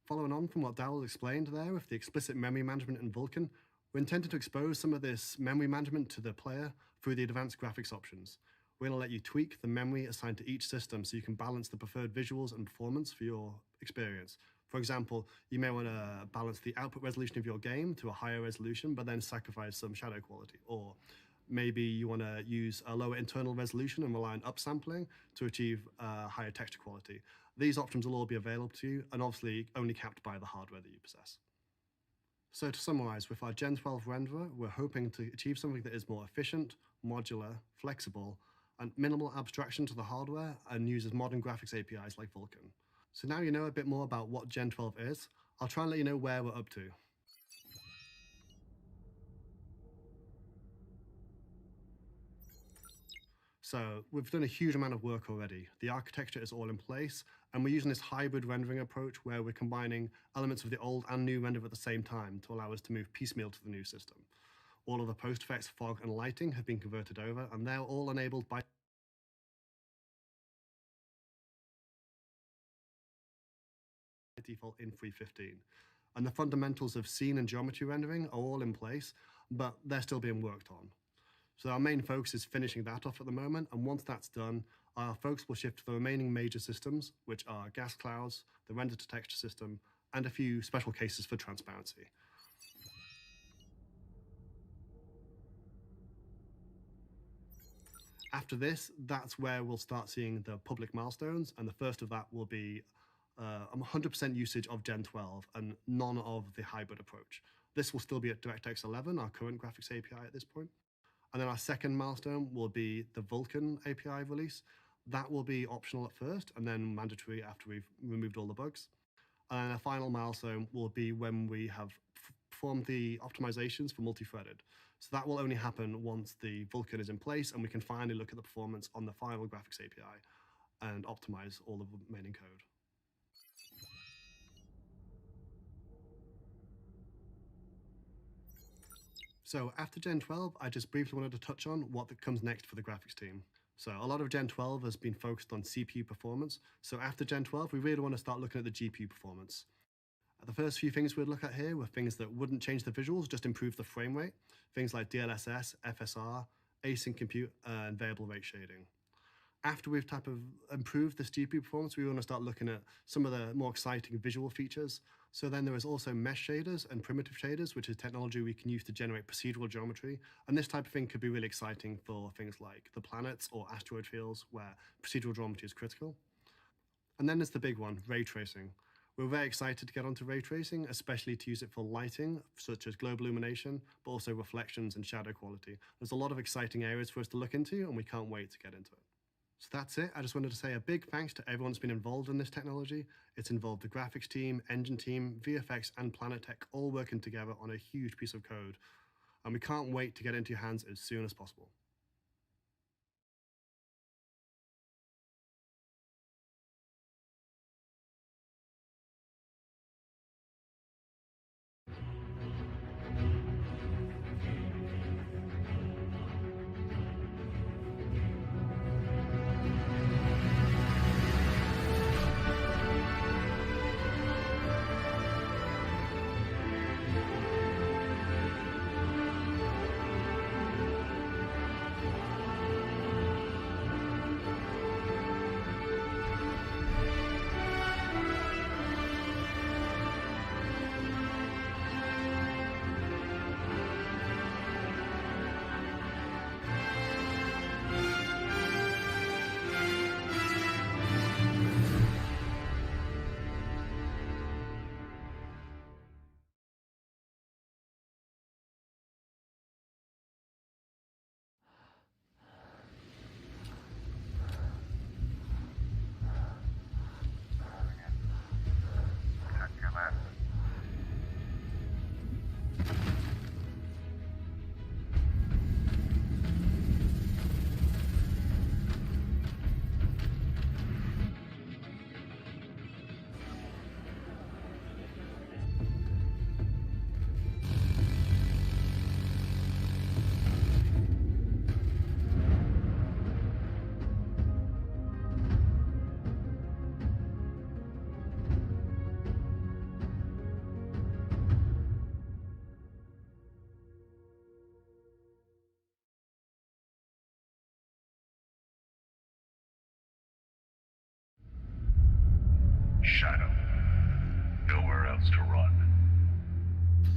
Following on from what Darrell explained there with the explicit memory management in Vulkan, we're intended to expose some of this memory management to the player through the advanced graphics options. We're going to let you tweak the memory assigned to each system so you can balance the preferred visuals and performance for your experience. For example, you may want to balance the output resolution of your game to a higher resolution, but then sacrifice some shadow quality. Or maybe you want to use a lower internal resolution and rely on upsampling to achieve higher texture quality. These options will all be available to you, and obviously only capped by the hardware that you possess. So to summarize, with our Gen 12 renderer, we're hoping to achieve something that is more efficient, modular, flexible, and minimal abstraction to the hardware, and uses modern graphics APIs like Vulkan. So now you know a bit more about what Gen 12 is, I'll try and let you know where we're up to. So we've done a huge amount of work already. The architecture is all in place, and we're using this hybrid rendering approach where we're combining elements of the old and new render at the same time to allow us to move piecemeal to the new system. All of the post effects, fog, and lighting have been converted over, and they're all enabled by default in 3.15. And the fundamentals of scene and geometry rendering are all in place, but they're still being worked on. So our main focus is finishing that off at the moment, and once that's done, our focus will shift to the remaining major systems, which are gas clouds, the render to texture system, and a few special cases for transparency. After this, that's where we'll start seeing the public milestones, and the first of that will be 100% usage of Gen 12 and none of the hybrid approach. This will still be at DirectX 11, our current graphics API at this point. And then our second milestone will be the Vulkan API release. That will be optional at first and then mandatory after we've removed all the bugs. And our final milestone will be when we have performed the optimizations for multi-threaded. So that will only happen once the Vulkan is in place and we can finally look at the performance on the final graphics API and optimize all the remaining code. So after Gen 12, I just briefly wanted to touch on what comes next for the graphics team. So a lot of Gen 12 has been focused on CPU performance. So after Gen 12, we really want to start looking at the GPU performance. The first few things we'd look at here were things that wouldn't change the visuals, just improve the frame rate. Things like DLSS, FSR, async compute, and variable rate shading. After we've improved this GPU performance, we want to start looking at some of the more exciting visual features. So then there is also mesh shaders and primitive shaders, which is technology we can use to generate procedural geometry. And this type of thing could be really exciting for things like the planets or asteroid fields where procedural geometry is critical. And then there's the big one, ray tracing. We're very excited to get onto ray tracing, especially to use it for lighting, such as global illumination, but also reflections and shadow quality. There's a lot of exciting areas for us to look into, and we can't wait to get into it. So that's it. I just wanted to say a big thanks to everyone that's been involved in this technology. It's involved the graphics team, engine team, VFX, and Planet Tech all working together on a huge piece of code. And we can't wait to get it into your hands as soon as possible.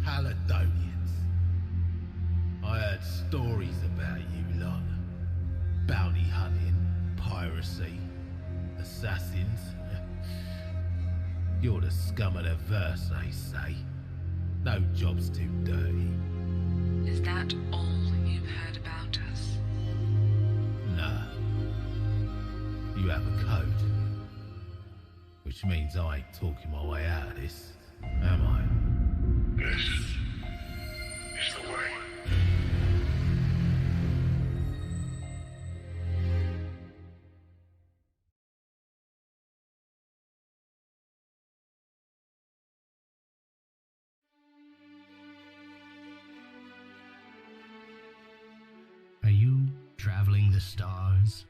Paladonians. I heard stories about you lot. Bounty hunting, piracy, assassins. You're the scum of the verse, they say. No job's too dirty. Is that all you've heard about us? Nah. You have a code. Which means I ain't talking my way out of this, am I? This is the way. Are you traveling the stars?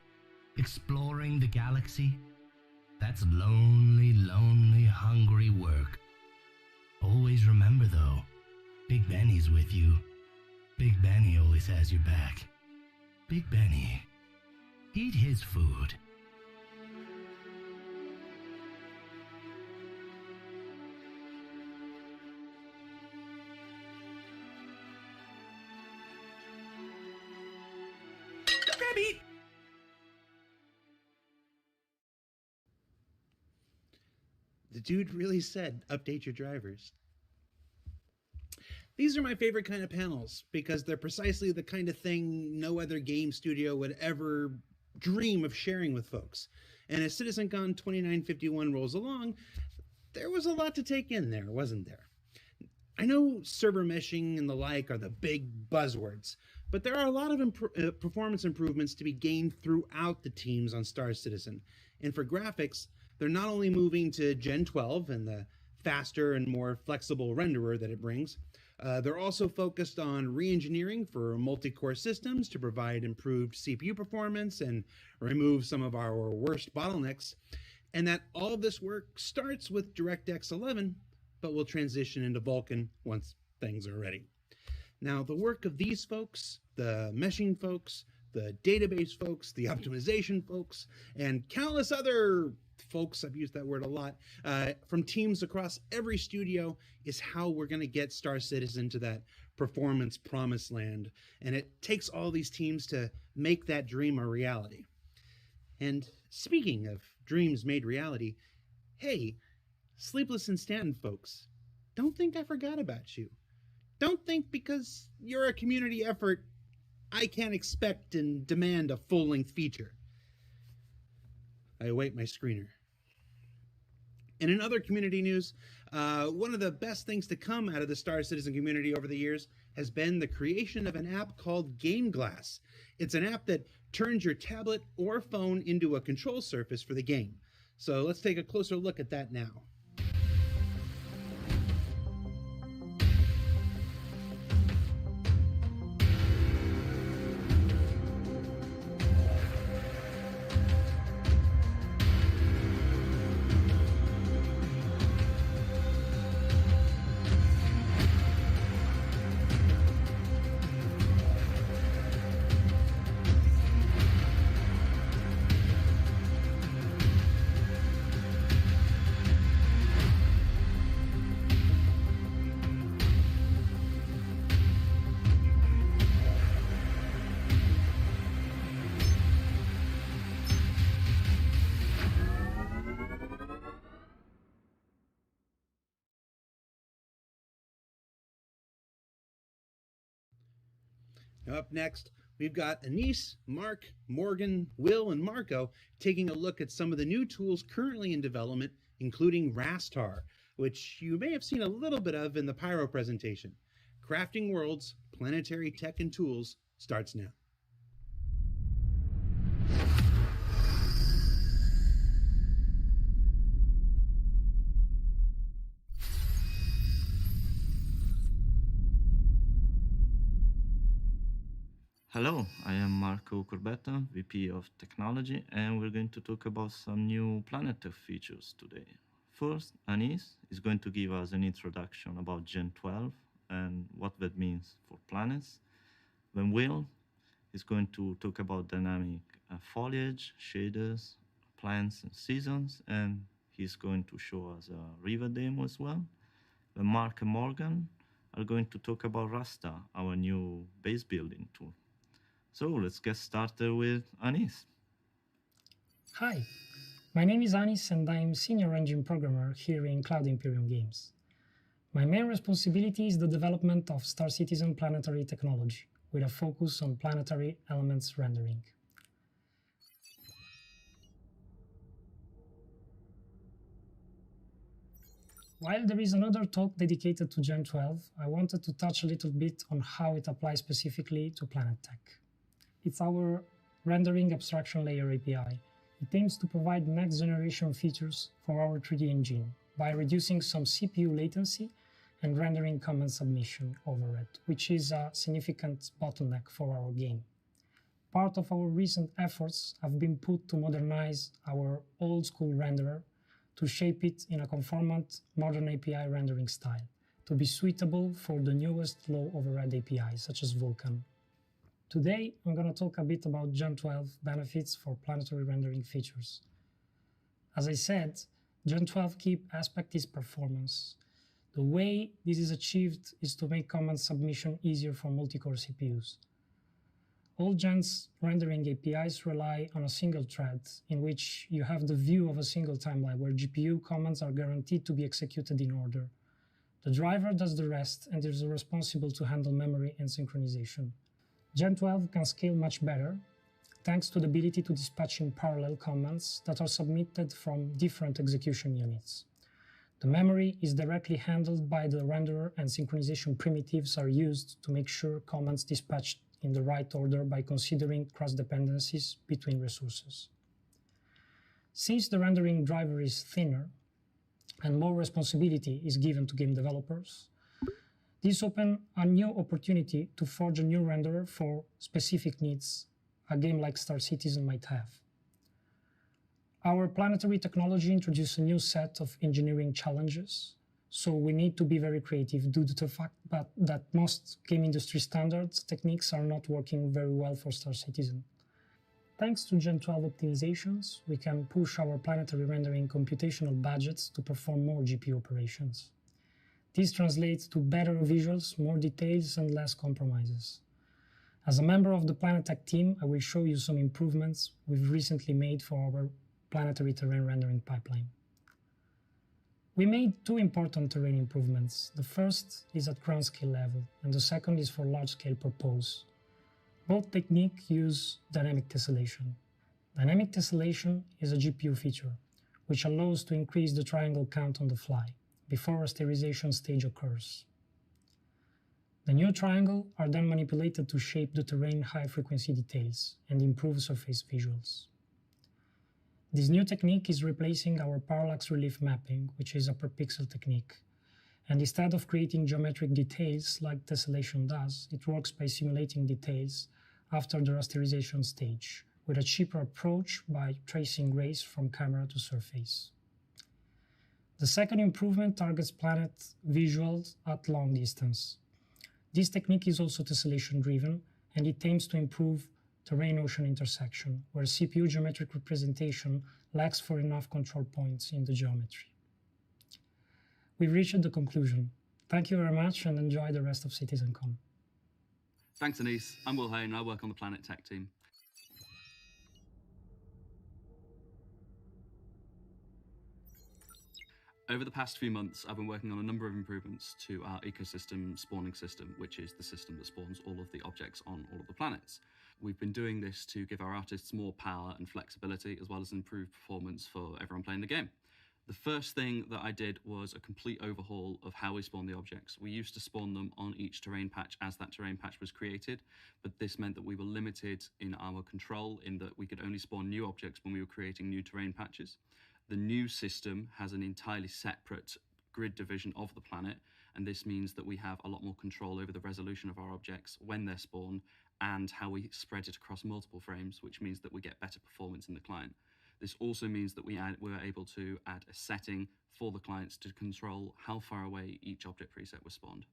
Exploring the galaxy? That's lonely, lonely, hungry work. Always remember though, Big Benny's with you. Big Benny always has your back. Big Benny, eat his food. Rabbit! The dude really said, update your drivers. These are my favorite kind of panels because they're precisely the kind of thing no other game studio would ever dream of sharing with folks. And as CitizenCon 2951 rolls along, there was a lot to take in there, wasn't there? I know server meshing and the like are the big buzzwords, but there are a lot of performance improvements to be gained throughout the teams on Star Citizen. And for graphics, they're not only moving to Gen 12 and the faster and more flexible renderer that it brings, they're also focused on re-engineering for multi-core systems to provide improved CPU performance and remove some of our worst bottlenecks, and that all of this work starts with DirectX 11, but will transition into Vulkan once things are ready. Now, the work of these folks, the meshing folks, the database folks, the optimization folks, and countless other folks, I've used that word a lot, from teams across every studio is how we're going to get Star Citizen to that performance promised land. And it takes all these teams to make that dream a reality. And speaking of dreams made reality, hey, Sleepless in Stanton folks, don't think I forgot about you. Don't think because you're a community effort, I can't expect and demand a full-length feature. I await my screener. And in other community news, one of the best things to come out of the Star Citizen community over the years has been the creation of an app called Game Glass. It's an app that turns your tablet or phone into a control surface for the game. So let's take a closer look at that now. Now up next, we've got Anise, Mark, Morgan, Will, and Marco taking a look at some of the new tools currently in development, including Rastar, which you may have seen a little bit of in the Pyro presentation. Crafting Worlds, Planetary Tech and Tools starts now. Hello, I am Marco Corbetta, VP of Technology, and we're going to talk about some new Planet Tech features today. First, Anis is going to give us an introduction about Gen 12 and what that means for planets. Then Will is going to talk about dynamic foliage, shaders, plants, and seasons, and he's going to show us a river demo as well. Then Mark and Morgan are going to talk about Rasta, our new base building tool. So let's get started with Anis. Hi, my name is Anis and I'm Senior Engine Programmer here in Cloud Imperium Games. My main responsibility is the development of Star Citizen planetary technology, with a focus on planetary elements rendering. While there is another talk dedicated to Gen 12, I wanted to touch a little bit on how it applies specifically to Planet Tech. It's our rendering abstraction layer API. It aims to provide next generation features for our 3D engine by reducing some CPU latency and rendering command submission overhead, which is a significant bottleneck for our game. Part of our recent efforts have been put to modernize our old school renderer to shape it in a conformant modern API rendering style, to be suitable for the newest low overhead APIs such as Vulkan. Today, I'm going to talk a bit about Gen 12 benefits for planetary rendering features. As I said, Gen 12 key aspect is performance. The way this is achieved is to make command submission easier for multi-core CPUs. All Gen's rendering APIs rely on a single thread, in which you have the view of a single timeline where GPU commands are guaranteed to be executed in order. The driver does the rest and is responsible to handle memory and synchronization. Gen 12 can scale much better, thanks to the ability to dispatch in parallel commands that are submitted from different execution units. The memory is directly handled by the renderer, and synchronization primitives are used to make sure commands dispatched in the right order by considering cross-dependencies between resources. Since the rendering driver is thinner and more responsibility is given to game developers, this opens a new opportunity to forge a new renderer for specific needs a game like Star Citizen might have. Our planetary technology introduced a new set of engineering challenges, so we need to be very creative due to the fact that most game industry standards techniques are not working very well for Star Citizen. Thanks to Gen 12 optimizations, we can push our planetary rendering computational budgets to perform more GPU operations. This translates to better visuals, more details, and less compromises. As a member of the Planet Tech team, I will show you some improvements we've recently made for our planetary terrain rendering pipeline. We made two important terrain improvements. The first is at ground scale level, and the second is for large scale purpose. Both techniques use dynamic tessellation. Dynamic tessellation is a GPU feature, which allows to increase the triangle count on the fly before a sterilization stage occurs. The new triangles are then manipulated to shape the terrain high-frequency details and improve surface visuals. This new technique is replacing our parallax relief mapping, which is a per-pixel technique. And instead of creating geometric details like tessellation does, it works by simulating details after the rasterization stage, with a cheaper approach by tracing rays from camera to surface. The second improvement targets planet visuals at long distance. This technique is also tessellation-driven, and it aims to improve terrain-ocean intersection, where CPU geometric representation lacks for enough control points in the geometry. We've reached the conclusion. Thank you very much and enjoy the rest of CitizenCon. Thanks, Anis. I'm Will Hayne and I work on the Planet Tech team. Over the past few months, I've been working on a number of improvements to our ecosystem spawning system, which is the system that spawns all of the objects on all of the planets. We've been doing this to give our artists more power and flexibility, as well as improved performance for everyone playing the game. The first thing that I did was a complete overhaul of how we spawn the objects. We used to spawn them on each terrain patch as that terrain patch was created, but this meant that we were limited in our control in that we could only spawn new objects when we were creating new terrain patches. The new system has an entirely separate grid division of the planet, and this means that we have a lot more control over the resolution of our objects when they're spawned and how we spread it across multiple frames, which means that we get better performance in the client. This also means that we're able to add a setting for the clients to control how far away each object preset was spawned.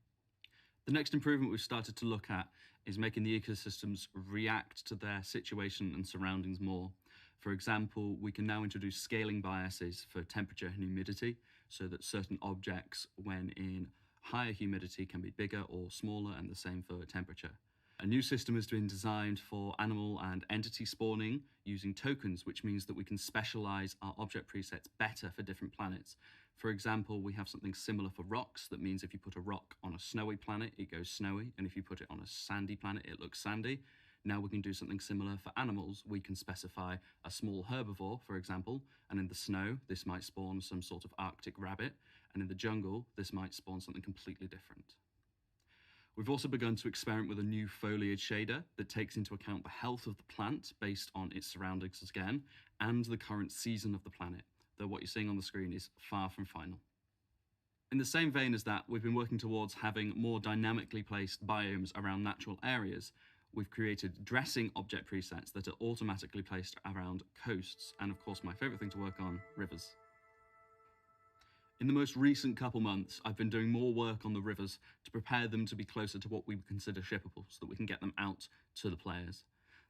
The next improvement we've started to look at is making the ecosystems react to their situation and surroundings more. For example, we can now introduce scaling biases for temperature and humidity so that certain objects, when in higher humidity can be bigger or smaller, and the same for temperature. A new system has been designed for animal and entity spawning using tokens, which means that we can specialize our object presets better for different planets. For example, we have something similar for rocks. That means if you put a rock on a snowy planet, it goes snowy, and if you put it on a sandy planet, it looks sandy. Now we can do something similar for animals. We can specify a small herbivore, for example, and in the snow, this might spawn some sort of Arctic rabbit, and in the jungle, this might spawn something completely different. We've also begun to experiment with a new foliage shader that takes into account the health of the plant based on its surroundings again, and the current season of the planet, though what you're seeing on the screen is far from final. In the same vein as that, we've been working towards having more dynamically placed biomes around natural areas. We've created dressing object presets that are automatically placed around coasts, and of course my favorite thing to work on, rivers. In the most recent couple months, I've been doing more work on the rivers to prepare them to be closer to what we would consider shippable, so that we can get them out to the players.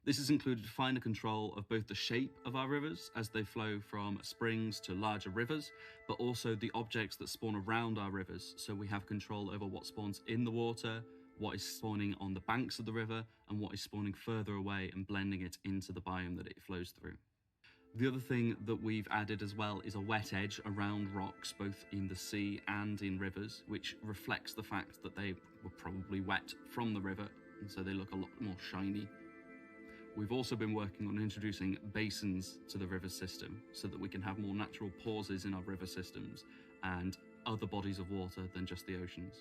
This has included finer control of both the shape of our rivers as they flow from springs to larger rivers, but also the objects that spawn around our rivers, so we have control over what spawns in the water, what is spawning on the banks of the river, and what is spawning further away and blending it into the biome that it flows through. The other thing that we've added as well is a wet edge around rocks, both in the sea and in rivers, which reflects the fact that they were probably wet from the river, and so they look a lot more shiny. We've also been working on introducing basins to the river system so that we can have more natural pauses in our river systems and other bodies of water than just the oceans.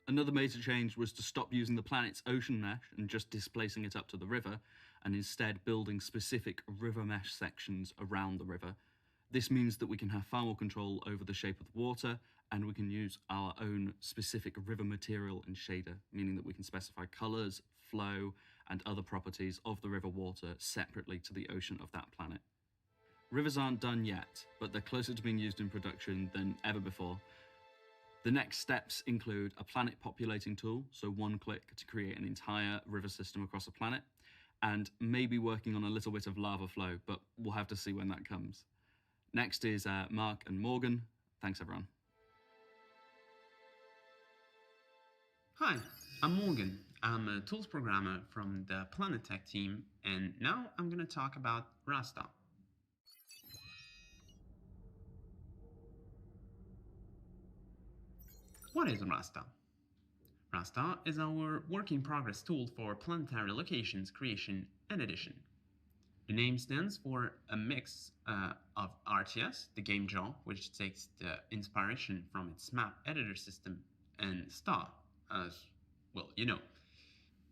Another major change was to stop using the planet's ocean mesh and just displacing it up to the river, and instead building specific river mesh sections around the river. This means that we can have far more control over the shape of the water, and we can use our own specific river material and shader, meaning that we can specify colors, flow, and other properties of the river water separately to the ocean of that planet. Rivers aren't done yet, but they're closer to being used in production than ever before. The next steps include a planet populating tool, so one click to create an entire river system across a planet, and maybe working on a little bit of lava flow, but we'll have to see when that comes. Next is Mark and Morgan. Thanks, everyone. Hi, I'm Morgan. I'm a tools programmer from the Planet Tech team, and now I'm going to talk about Rasta. What is Rasta? Rasta is our work-in-progress tool for planetary locations creation and edition. The name stands for a mix of RTS, the game jaw, which takes the inspiration from its map editor system, and STAR, as, well, you know.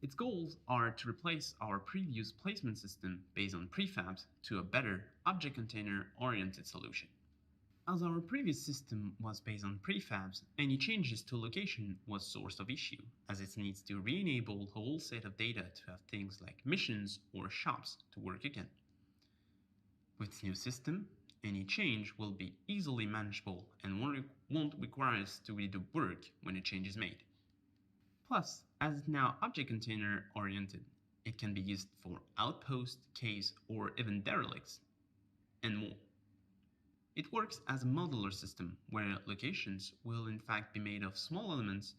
Its goals are to replace our previous placement system based on prefabs to a better object container-oriented solution. As our previous system was based on prefabs, any changes to location was source of issue, as it needs to re-enable a whole set of data to have things like missions or shops to work again. With this new system, any change will be easily manageable and won't require us to redo work when a change is made. Plus, as it's now object container oriented, it can be used for outposts, caves, or even derelicts, and more. It works as a modular system where locations will in fact be made of small elements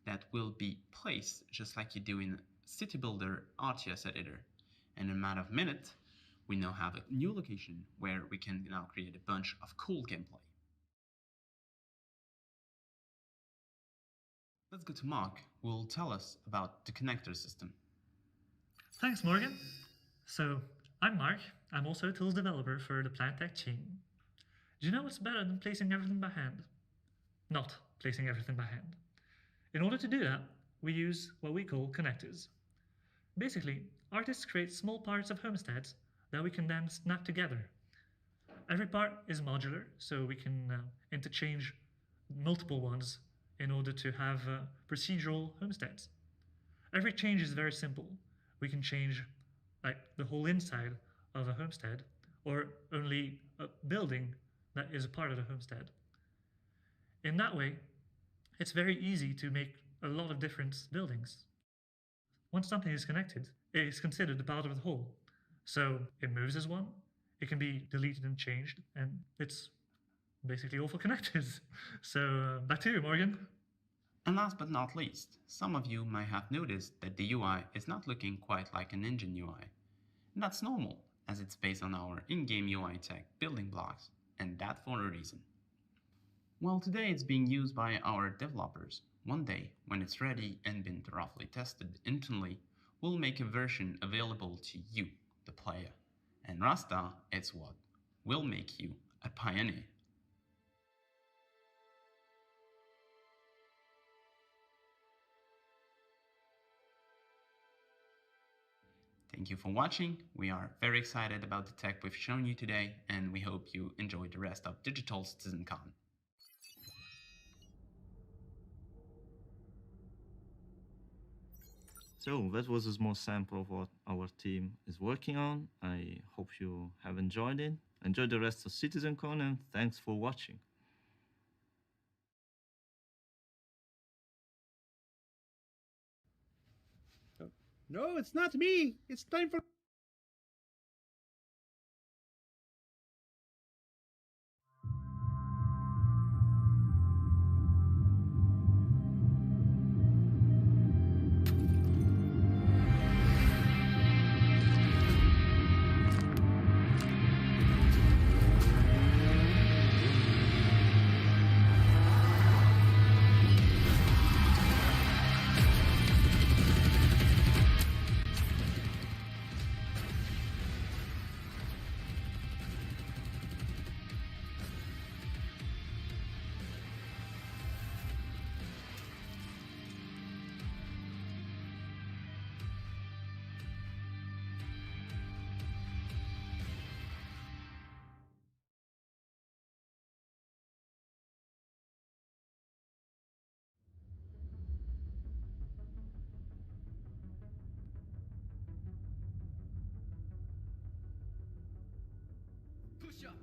that will be placed just like you do in City Builder RTS editor. And in a matter of minutes, we now have a new location where we can now create a bunch of cool gameplay. Let's go to Mark, who will tell us about the connector system. Thanks, Morgan. So, I'm Mark. I'm also a tools developer for the Planet Tech team. Do you know what's better than placing everything by hand? Not placing everything by hand. In order to do that, we use what we call connectors. Basically, artists create small parts of homesteads that we can then snap together. Every part is modular, so we can interchange multiple ones in order to have procedural homesteads. Every change is very simple. We can change like the whole inside of a homestead, or only a building that is a part of the homestead. In that way, it's very easy to make a lot of different buildings. Once something is connected, it is considered a part of the whole. So it moves as one, it can be deleted and changed, and it's basically all for connectors. So back to you, Morgan. And last but not least, some of you might have noticed that the UI is not looking quite like an engine UI. And that's normal, as it's based on our in-game UI tech building blocks, and that for a reason. Well, today it's being used by our developers. One day, when it's ready and been thoroughly tested internally, we'll make a version available to you, the player. And Rasta, it's what will make you a pioneer. Thank you for watching. We are very excited about the tech we've shown you today, and we hope you enjoy the rest of Digital CitizenCon. So that was a small sample of what our team is working on. I hope you have enjoyed it. Enjoy the rest of CitizenCon, and thanks for watching. No, it's not me. It's time for...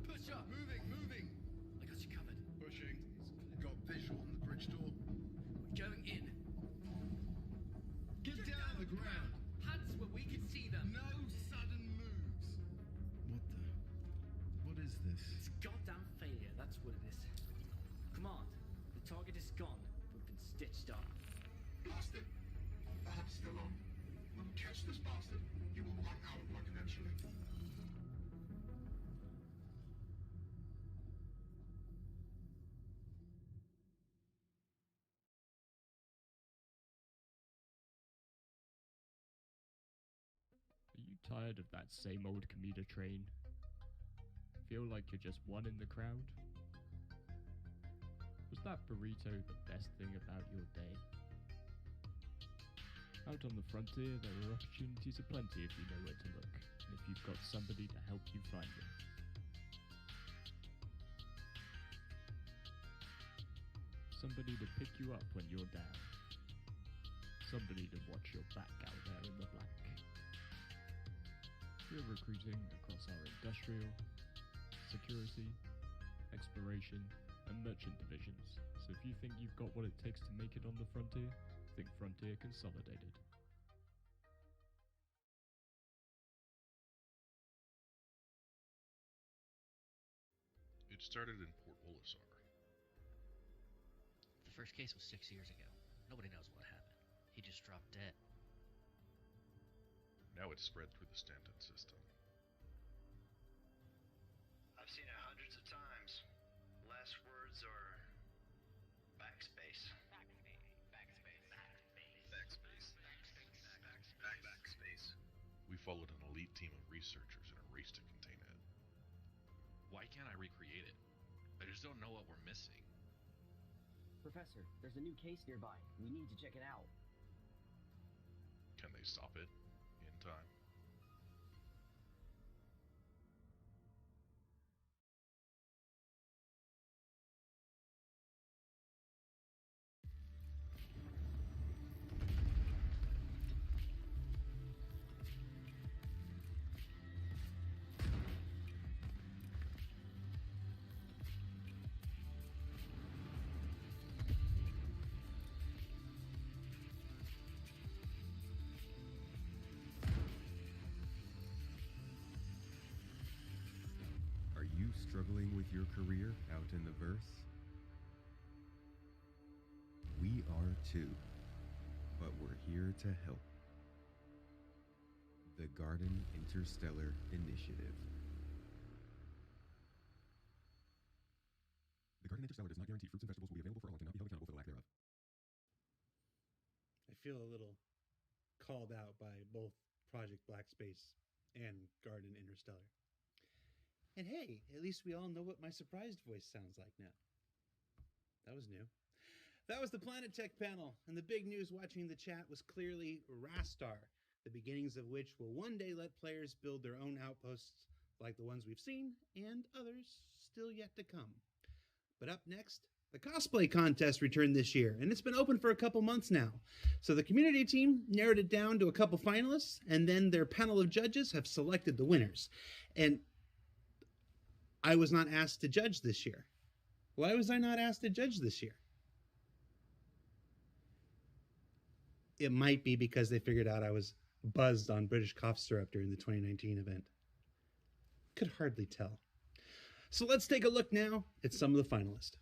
Push up, moving. I got you covered. Pushing. Got visual on the bridge door. We're going in. Get down the ground. Hands where we can see them. No sudden moves. What is this? It's a goddamn failure, that's what it is. Command, the target is gone. We've been stitched up. Bastard. Perhaps still on. When we catch this bastard, you will run out of luck eventually. Are you tired of that same old commuter train? Feel like you're just one in the crowd? Was that burrito the best thing about your day? Out on the frontier, there are opportunities aplenty if you know where to look, and if you've got somebody to help you find them. Somebody to pick you up when you're down. Somebody to watch your back out there in the black. We're recruiting across our industrial, security, exploration, and merchant divisions. So if you think you've got what it takes to make it on the frontier, think Frontier Consolidated. It started in Port Olisar. The first case was 6 years ago. Nobody knows what happened. He just dropped dead. Now it's spread through the Stanton system. I've seen it hundreds of times. Last words are backspace. Backspace. We followed an elite team of researchers in a race to contain it. Why can't I recreate it? I just don't know what we're missing. Professor, there's a new case nearby. We need to check it out. Can they stop it in time? Struggling with your career out in the verse? We are are too, but we're here to help. The Garden Interstellar Initiative. The Garden Interstellar does not guarantee fruits and vegetables will be available for all and cannot be held accountable for the lack thereof. I feel a little called out by both Project Black Space and Garden Interstellar. And hey, at least we all know what my surprised voice sounds like now. That was new. That was the Planet Tech panel, and the big news watching the chat was clearly Rastar, the beginnings of which will one day let players build their own outposts like the ones we've seen, and others still yet to come. But up next, the cosplay contest returned this year, and it's been open for a couple months now. So the community team narrowed it down to a couple finalists, and then their panel of judges have selected the winners. And I was not asked to judge this year. Why was I not asked to judge this year? It might be because they figured out I was buzzed on British cough syrup during the 2019 event. Could hardly tell. So let's take a look now at some of the finalists.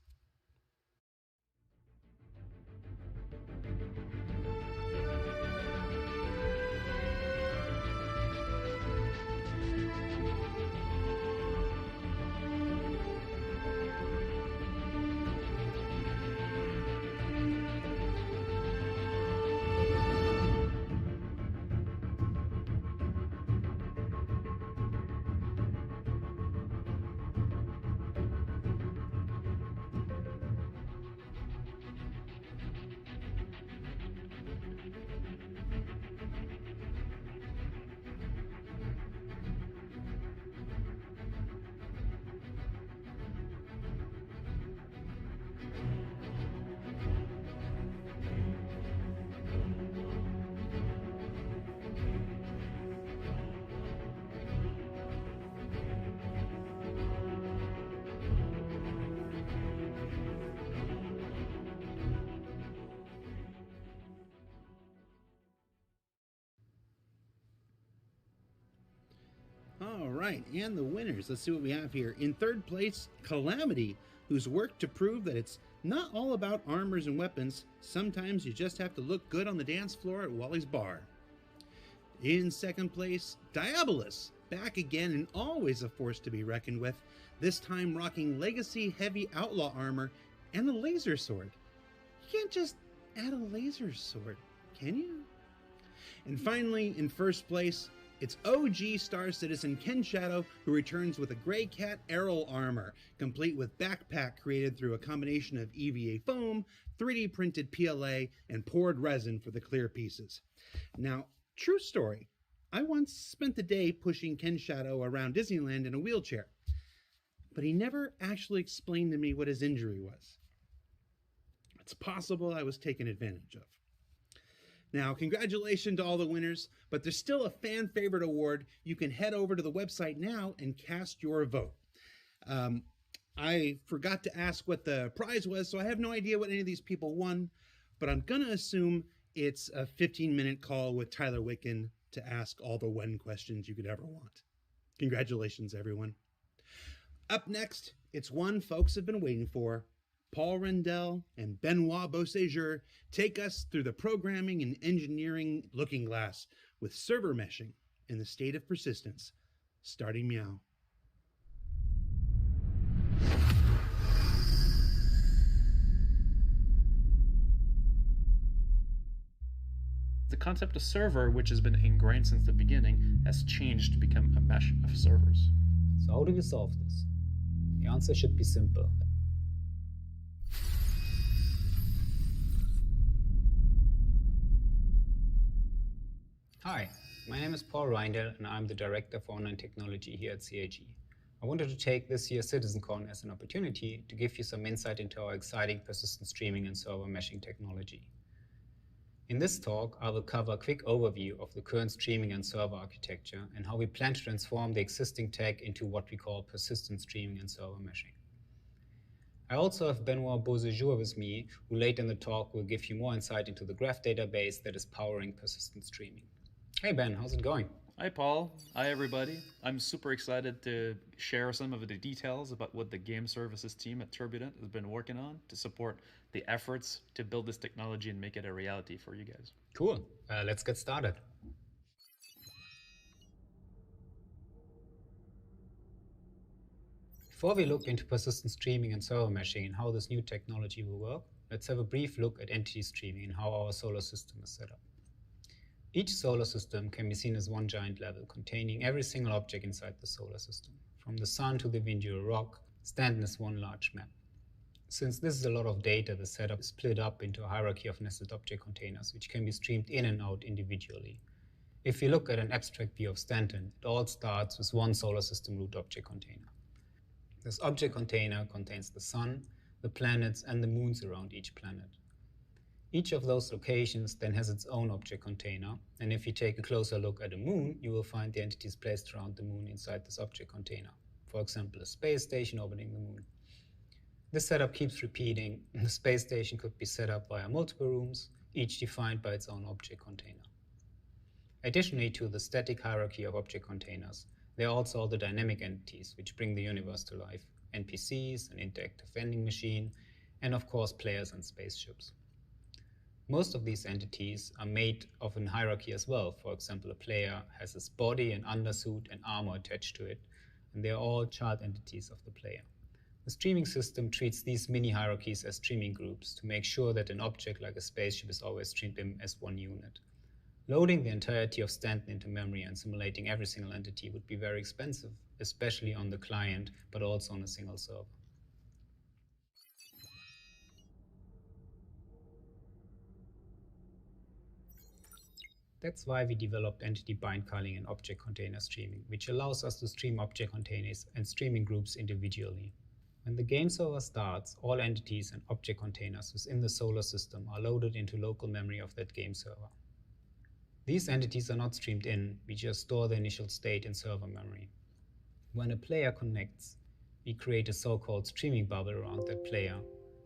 All right, and the winners. Let's see what we have here. In third place, Calamity, who's worked to prove that it's not all about armors and weapons. Sometimes you just have to look good on the dance floor at Wally's bar. In second place, Diabolus, back again and always a force to be reckoned with, this time rocking legacy heavy outlaw armor and a laser sword. You can't just add a laser sword, can you? And finally, in first place, it's OG Star Citizen Ken Shadow, who returns with a Grey Cat Errol armor, complete with backpack created through a combination of EVA foam, 3D printed PLA, and poured resin for the clear pieces. Now, true story, I once spent the day pushing Ken Shadow around Disneyland in a wheelchair, but he never actually explained to me what his injury was. It's possible I was taken advantage of. Now, congratulations to all the winners, but there's still a fan favorite award. You can head over to the website now and cast your vote. I forgot to ask what the prize was, so I have no idea what any of these people won, but I'm going to assume it's a 15-minute call with Tyler Wicken to ask all the when questions you could ever want. Congratulations, everyone. Up next, it's one folks have been waiting for. Paul Rendell and Benoit Beauséjour take us through the programming and engineering looking glass with server meshing in the state of persistence, starting meow. The concept of server, which has been ingrained since the beginning, has changed to become a mesh of servers. So how do we solve this? The answer should be simple. Hi, my name is Paul Reindl and I'm the Director for Online Technology here at CAG. I wanted to take this year's CitizenCon as an opportunity to give you some insight into our exciting persistent streaming and server meshing technology. In this talk, I will cover a quick overview of the current streaming and server architecture and how we plan to transform the existing tech into what we call persistent streaming and server meshing. I also have Benoit Beauséjour with me, who later in the talk will give you more insight into the graph database that is powering persistent streaming. Hey Ben, how's it going? Hi, Paul. Hi, everybody. I'm super excited to share some of the details about what the game services team at Turbulent has been working on to support the efforts to build this technology and make it a reality for you guys. Cool. Let's get started. Before we look into persistent streaming and server meshing and how this new technology will work, let's have a brief look at entity streaming and how our solar system is set up. Each solar system can be seen as one giant level containing every single object inside the solar system. From the sun to the Vindual rock, Stanton is one large map. Since this is a lot of data, the setup is split up into a hierarchy of nested object containers, which can be streamed in and out individually. If you look at an abstract view of Stanton, it all starts with one solar system root object container. This object container contains the sun, the planets, and the moons around each planet. Each of those locations then has its own object container, and if you take a closer look at a moon, you will find the entities placed around the moon inside this object container. For example, a space station orbiting the moon. This setup keeps repeating. The space station could be set up via multiple rooms, each defined by its own object container. Additionally to the static hierarchy of object containers, there are also all the dynamic entities which bring the universe to life. NPCs, an interactive vending machine, and of course players and spaceships. Most of these entities are made of a hierarchy as well. For example, a player has his body, an undersuit, and armor attached to it, and they are all child entities of the player. The streaming system treats these mini hierarchies as streaming groups to make sure that an object like a spaceship is always streamed in as one unit. Loading the entirety of Stanton into memory and simulating every single entity would be very expensive, especially on the client, but also on a single server. That's why we developed entity bind culling and object container streaming, which allows us to stream object containers and streaming groups individually. When the game server starts, all entities and object containers within the solar system are loaded into local memory of that game server. These entities are not streamed in, we just store the initial state in server memory. When a player connects, we create a so-called streaming bubble around that player,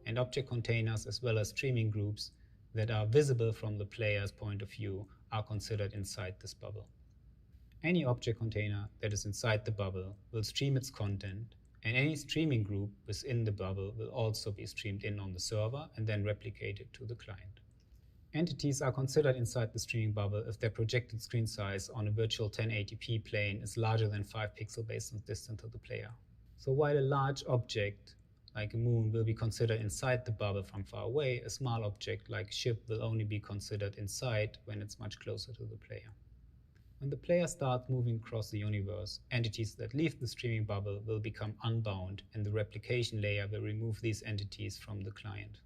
and object containers as well as streaming groups that are visible from the player's point of view are considered inside this bubble. Any object container that is inside the bubble will stream its content, and any streaming group within the bubble will also be streamed in on the server and then replicated to the client. Entities are considered inside the streaming bubble if their projected screen size on a virtual 1080p plane is larger than 5 pixels based on distance to the player. So while a large object like a moon will be considered inside the bubble from far away, a small object like a ship will only be considered inside when it's much closer to the player. When the player starts moving across the universe, entities that leave the streaming bubble will become unbound, and the replication layer will remove these entities from the client.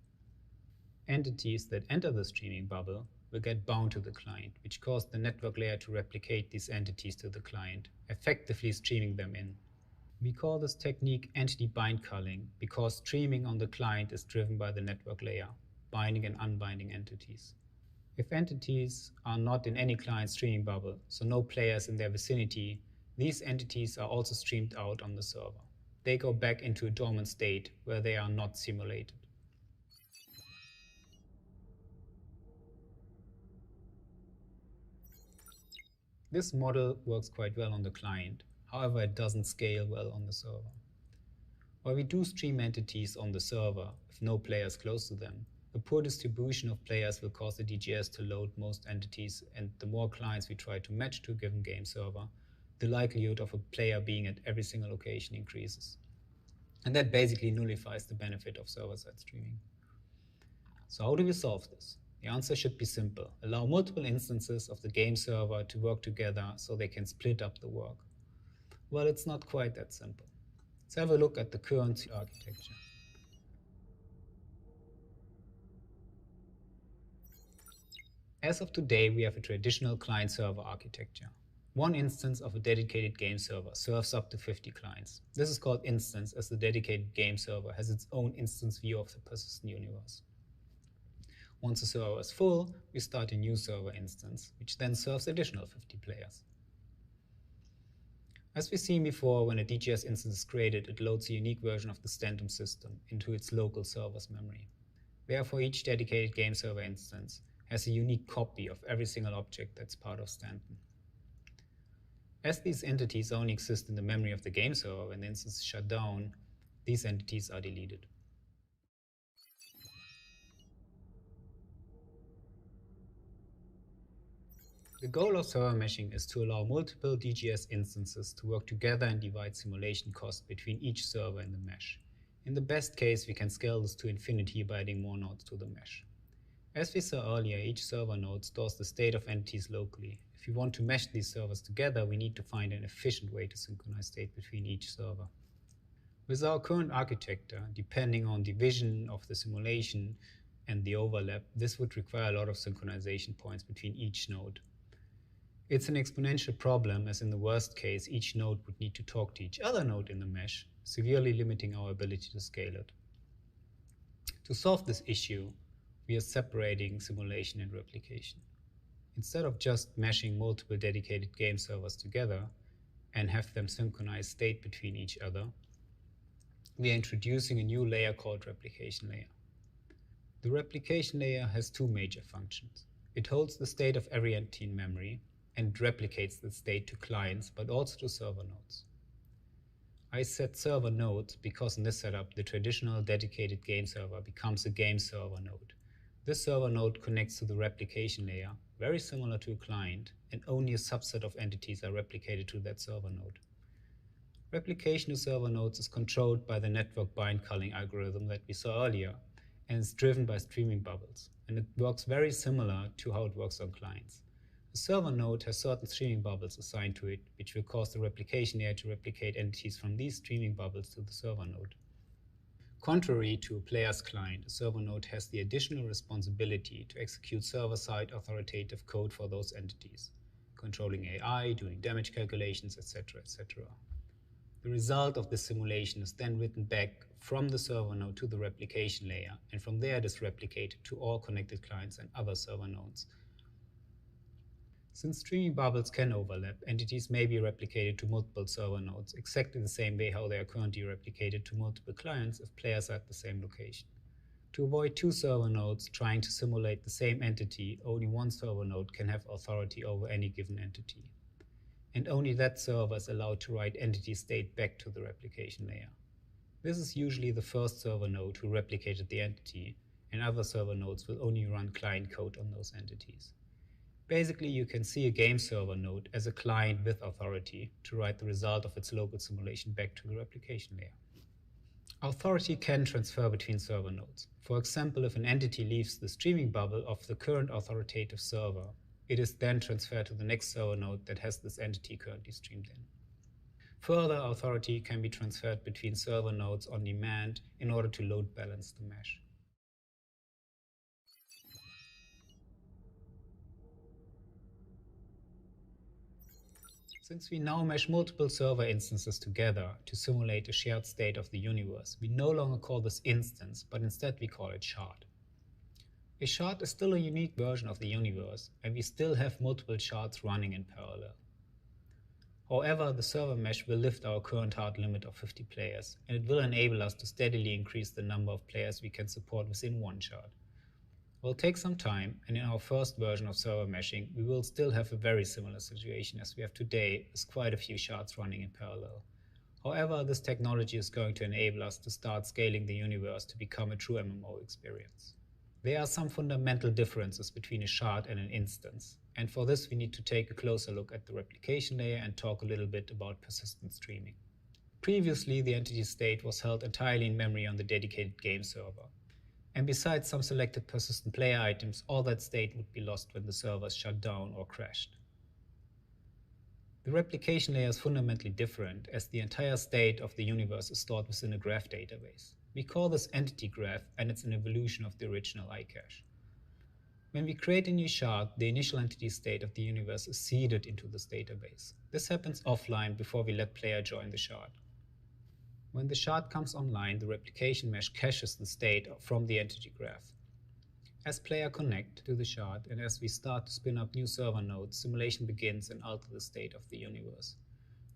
Entities that enter the streaming bubble will get bound to the client, which caused the network layer to replicate these entities to the client, effectively streaming them in. We call this technique entity bind culling because streaming on the client is driven by the network layer, binding and unbinding entities. If entities are not in any client streaming bubble, so no players in their vicinity, these entities are also streamed out on the server. They go back into a dormant state where they are not simulated. This model works quite well on the client, however it doesn't scale well on the server. While we do stream entities on the server with no players close to them, a poor distribution of players will cause the DGS to load most entities, and the more clients we try to match to a given game server, the likelihood of a player being at every single location increases. And that basically nullifies the benefit of server-side streaming. So how do we solve this? The answer should be simple. Allow multiple instances of the game server to work together so they can split up the work. Well, it's not quite that simple. Let's have a look at the current architecture. As of today, we have a traditional client-server architecture. One instance of a dedicated game server serves up to 50 clients. This is called instance as the dedicated game server has its own instance view of the persistent universe. Once the server is full, we start a new server instance, which then serves additional 50 players. As we've seen before, when a DGS instance is created, it loads a unique version of the Stanton system into its local server's memory. Therefore, each dedicated game server instance has a unique copy of every single object that's part of Stanton. As these entities only exist in the memory of the game server when the instance is shut down, these entities are deleted. The goal of server meshing is to allow multiple DGS instances to work together and divide simulation costs between each server in the mesh. In the best case, we can scale this to infinity by adding more nodes to the mesh. As we saw earlier, each server node stores the state of entities locally. If we want to mesh these servers together, we need to find an efficient way to synchronize state between each server. With our current architecture, depending on the vision of the simulation and the overlap, this would require a lot of synchronization points between each node. It's an exponential problem, as in the worst case, each node would need to talk to each other node in the mesh, severely limiting our ability to scale it. To solve this issue, we are separating simulation and replication. Instead of just meshing multiple dedicated game servers together and have them synchronize state between each other, we are introducing a new layer called replication layer. The replication layer has two major functions. It holds the state of every entity in memory and replicates the state to clients, but also to server nodes. I said server nodes because in this setup, the traditional dedicated game server becomes a game server node. This server node connects to the replication layer, very similar to a client, and only a subset of entities are replicated to that server node. Replication to server nodes is controlled by the network bind culling algorithm that we saw earlier, and is driven by streaming bubbles, and it works very similar to how it works on clients. The server node has certain streaming bubbles assigned to it, which will cause the replication layer to replicate entities from these streaming bubbles to the server node. Contrary to a player's client, a server node has the additional responsibility to execute server-side authoritative code for those entities, controlling AI, doing damage calculations, etc., etc. The result of this simulation is then written back from the server node to the replication layer, and from there it is replicated to all connected clients and other server nodes. Since streaming bubbles can overlap, entities may be replicated to multiple server nodes, exactly the same way how they are currently replicated to multiple clients if players are at the same location. To avoid two server nodes trying to simulate the same entity, only one server node can have authority over any given entity. And only that server is allowed to write entity state back to the replication layer. This is usually the first server node who replicated the entity, and other server nodes will only run client code on those entities. Basically, you can see a game server node as a client with authority to write the result of its local simulation back to the replication layer. Authority can transfer between server nodes. For example, if an entity leaves the streaming bubble of the current authoritative server, it is then transferred to the next server node that has this entity currently streamed in. Further, authority can be transferred between server nodes on demand in order to load balance the mesh. Since we now mesh multiple server instances together to simulate a shared state of the universe, we no longer call this instance, but instead we call it shard. A shard is still a unique version of the universe, and we still have multiple shards running in parallel. However, the server mesh will lift our current hard limit of 50 players, and it will enable us to steadily increase the number of players we can support within one shard. It will take some time, and in our first version of server meshing, we will still have a very similar situation as we have today, with quite a few shards running in parallel. However, this technology is going to enable us to start scaling the universe to become a true MMO experience. There are some fundamental differences between a shard and an instance, and for this we need to take a closer look at the replication layer and talk a little bit about persistent streaming. Previously, the entity state was held entirely in memory on the dedicated game server. And besides some selected persistent player items, all that state would be lost when the servers shut down or crashed. The replication layer is fundamentally different, as the entire state of the universe is stored within a graph database. We call this entity graph, and it's an evolution of the original iCache. When we create a new shard, the initial entity state of the universe is seeded into this database. This happens offline before we let player join the shard. When the shard comes online, the replication mesh caches the state from the entity graph. As players connect to the shard and as we start to spin up new server nodes, simulation begins and alters the state of the universe.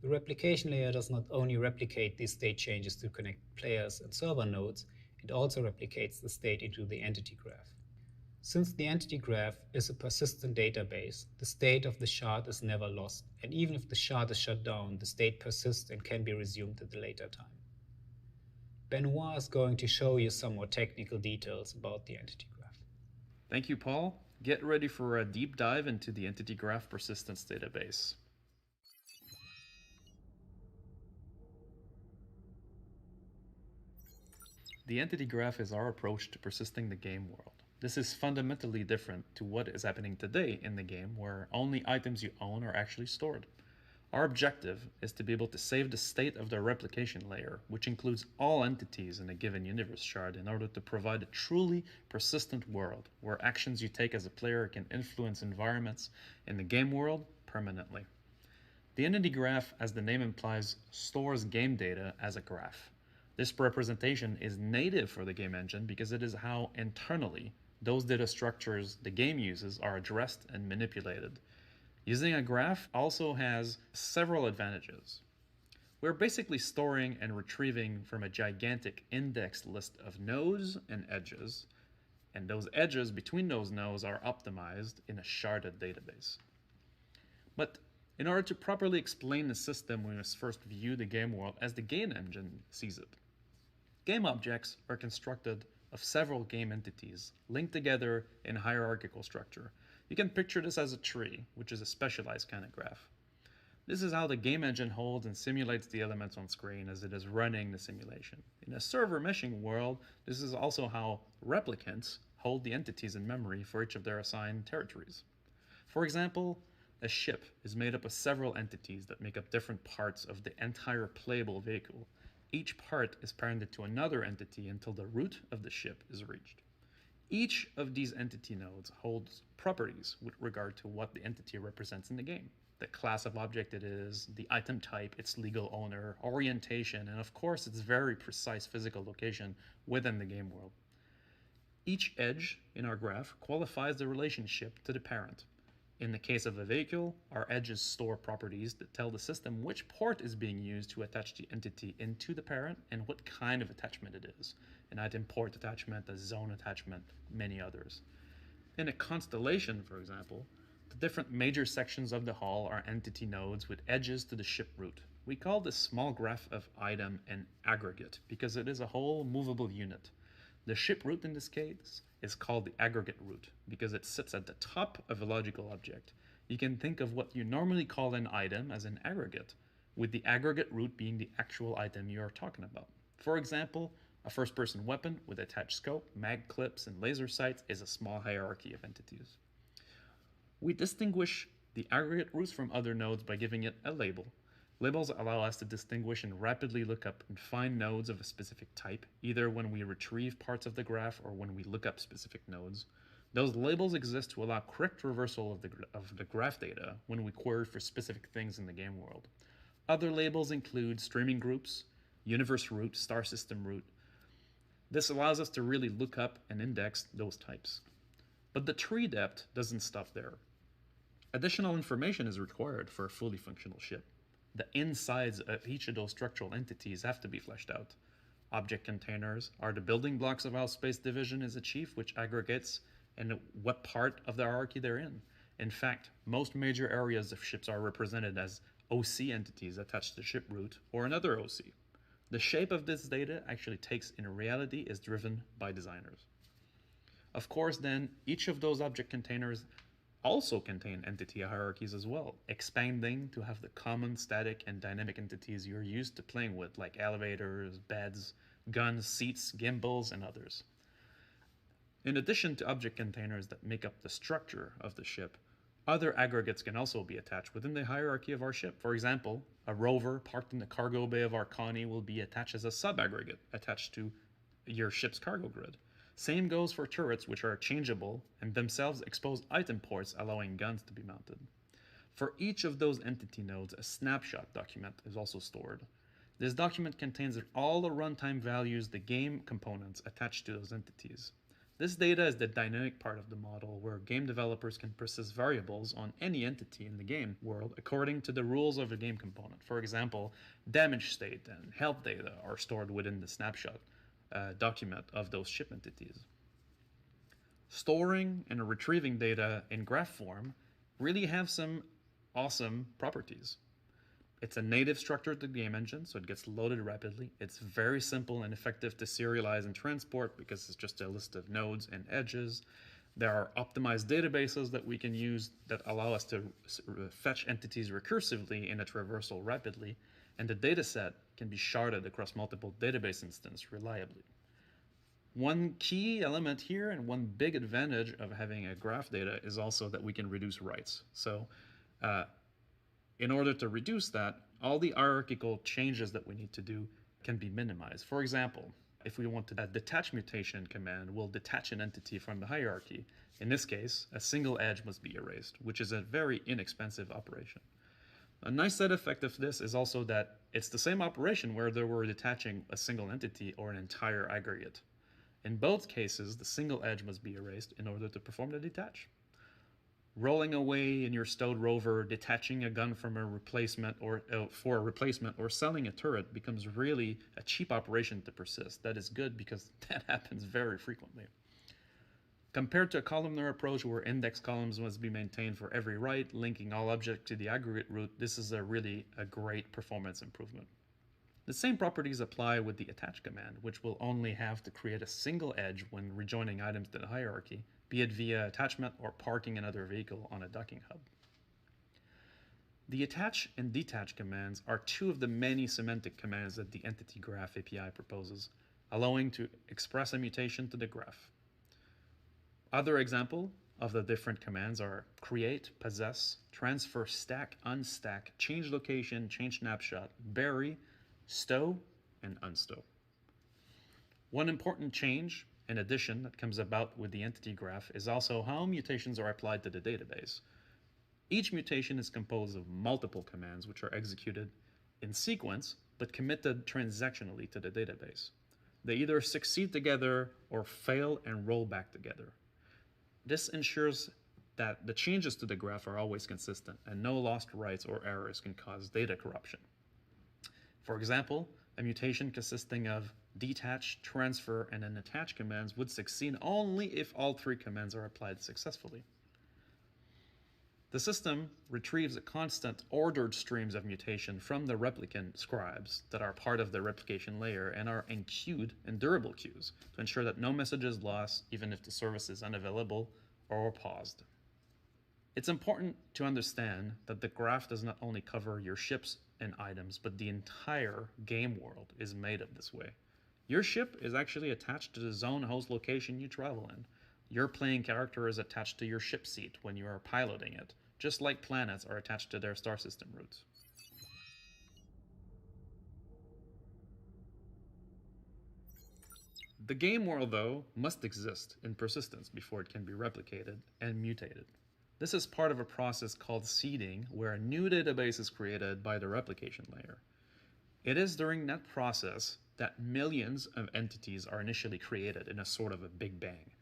The replication layer does not only replicate these state changes to connect players and server nodes, it also replicates the state into the entity graph. Since the entity graph is a persistent database, the state of the shard is never lost, and even if the shard is shut down, the state persists and can be resumed at a later time. Benoit is going to show you some more technical details about the entity graph. Thank you, Paul. Get ready for a deep dive into the entity graph persistence database. The entity graph is our approach to persisting the game world. This is fundamentally different to what is happening today in the game, where only items you own are actually stored. Our objective is to be able to save the state of the replication layer, which includes all entities in a given universe shard, in order to provide a truly persistent world, where actions you take as a player can influence environments in the game world permanently. The entity graph, as the name implies, stores game data as a graph. This representation is native for the game engine because it is how internally those data structures the game uses are addressed and manipulated. Using a graph also has several advantages. We're basically storing and retrieving from a gigantic indexed list of nodes and edges, and those edges between those nodes are optimized in a sharded database. But in order to properly explain the system, we must first view the game world as the game engine sees it. Game objects are constructed of several game entities linked together in hierarchical structure. You can picture this as a tree, which is a specialized kind of graph. This is how the game engine holds and simulates the elements on screen as it is running the simulation. In a server meshing world, this is also how replicants hold the entities in memory for each of their assigned territories. For example, a ship is made up of several entities that make up different parts of the entire playable vehicle. Each part is parented to another entity until the root of the ship is reached. Each of these entity nodes holds properties with regard to what the entity represents in the game. The class of object it is, the item type, its legal owner, orientation, and of course its very precise physical location within the game world. Each edge in our graph qualifies the relationship to the parent. In the case of a vehicle, our edges store properties that tell the system which port is being used to attach the entity into the parent and what kind of attachment it is. An item port attachment, a zone attachment, many others. In a constellation, for example, the different major sections of the hull are entity nodes with edges to the ship root. We call this small graph of item an aggregate because it is a whole movable unit. The ship root in this case is called the aggregate root because it sits at the top of a logical object. You can think of what you normally call an item as an aggregate, with the aggregate root being the actual item you are talking about. For example, a first-person weapon with attached scope, mag clips, and laser sights is a small hierarchy of entities. We distinguish the aggregate roots from other nodes by giving it a label. Labels allow us to distinguish and rapidly look up and find nodes of a specific type, either when we retrieve parts of the graph or when we look up specific nodes. Those labels exist to allow correct reversal of the graph data when we query for specific things in the game world. Other labels include streaming groups, universe root, star system root. This allows us to really look up and index those types. But the tree depth doesn't stop there. Additional information is required for a fully functional ship. The insides of each of those structural entities have to be fleshed out. Object containers are the building blocks of how space division is achieved, which aggregates and what part of the hierarchy they're in. In fact, most major areas of ships are represented as OC entities attached to ship root or another OC. The shape of this data actually takes in reality is driven by designers. Of course, then, each of those object containers also contain entity hierarchies as well, expanding to have the common static and dynamic entities you're used to playing with, like elevators, beds, guns, seats, gimbals, and others. In addition to object containers that make up the structure of the ship, other aggregates can also be attached within the hierarchy of our ship. For example, a rover parked in the cargo bay of our Connie will be attached as a sub-aggregate attached to your ship's cargo grid. Same goes for turrets, which are changeable and themselves expose item ports, allowing guns to be mounted. For each of those entity nodes, a snapshot document is also stored. This document contains all the runtime values, the game components attached to those entities. This data is the dynamic part of the model where game developers can persist variables on any entity in the game world according to the rules of a game component. For example, damage state and health data are stored within the snapshot document of those ship entities. Storing and retrieving data in graph form really have some awesome properties. It's a native structure to the game engine, so it gets loaded rapidly. It's very simple and effective to serialize and transport because it's just a list of nodes and edges. There are optimized databases that we can use that allow us to fetch entities recursively in a traversal rapidly, and the dataset can be sharded across multiple database instances reliably. One key element here and one big advantage of having a graph data is also that we can reduce writes. So in order to reduce that, all the hierarchical changes that we need to do can be minimized. For example, if we want to detach mutation command will detach an entity from the hierarchy. In this case, a single edge must be erased, which is a very inexpensive operation. A nice side effect of this is also that it's the same operation whether we're detaching a single entity or an entire aggregate. In both cases, the single edge must be erased in order to perform the detach. Rolling away in your stowed rover, detaching a gun from a replacement or for a replacement, or selling a turret becomes really a cheap operation to persist. That is good because that happens very frequently. Compared to a columnar approach where index columns must be maintained for every write, linking all objects to the aggregate root, this is really a great performance improvement. The same properties apply with the attach command, which will only have to create a single edge when rejoining items to the hierarchy, be it via attachment or parking another vehicle on a docking hub. The attach and detach commands are two of the many semantic commands that the Entity Graph API proposes, allowing to express a mutation to the graph. Other examples of the different commands are create, possess, transfer, stack, unstack, change location, change snapshot, bury, stow, and unstow. One important change and addition that comes about with the entity graph is also how mutations are applied to the database. Each mutation is composed of multiple commands which are executed in sequence but committed transactionally to the database. They either succeed together or fail and roll back together. This ensures that the changes to the graph are always consistent and no lost writes or errors can cause data corruption. For example, a mutation consisting of detach, transfer, and an attach commands would succeed only if all three commands are applied successfully. The system retrieves a constant ordered streams of mutation from the replicant scribes that are part of the replication layer and are enqueued in durable queues to ensure that no message is lost even if the service is unavailable or paused. It's important to understand that the graph does not only cover your ships and items, but the entire game world is made of this way. Your ship is actually attached to the zone host location you travel in. Your playing character is attached to your ship seat when you are piloting it, just like planets are attached to their star system routes. The game world, though, must exist in persistence before it can be replicated and mutated. This is part of a process called seeding, where a new database is created by the replication layer. It is during that process that millions of entities are initially created in a sort of a big bang.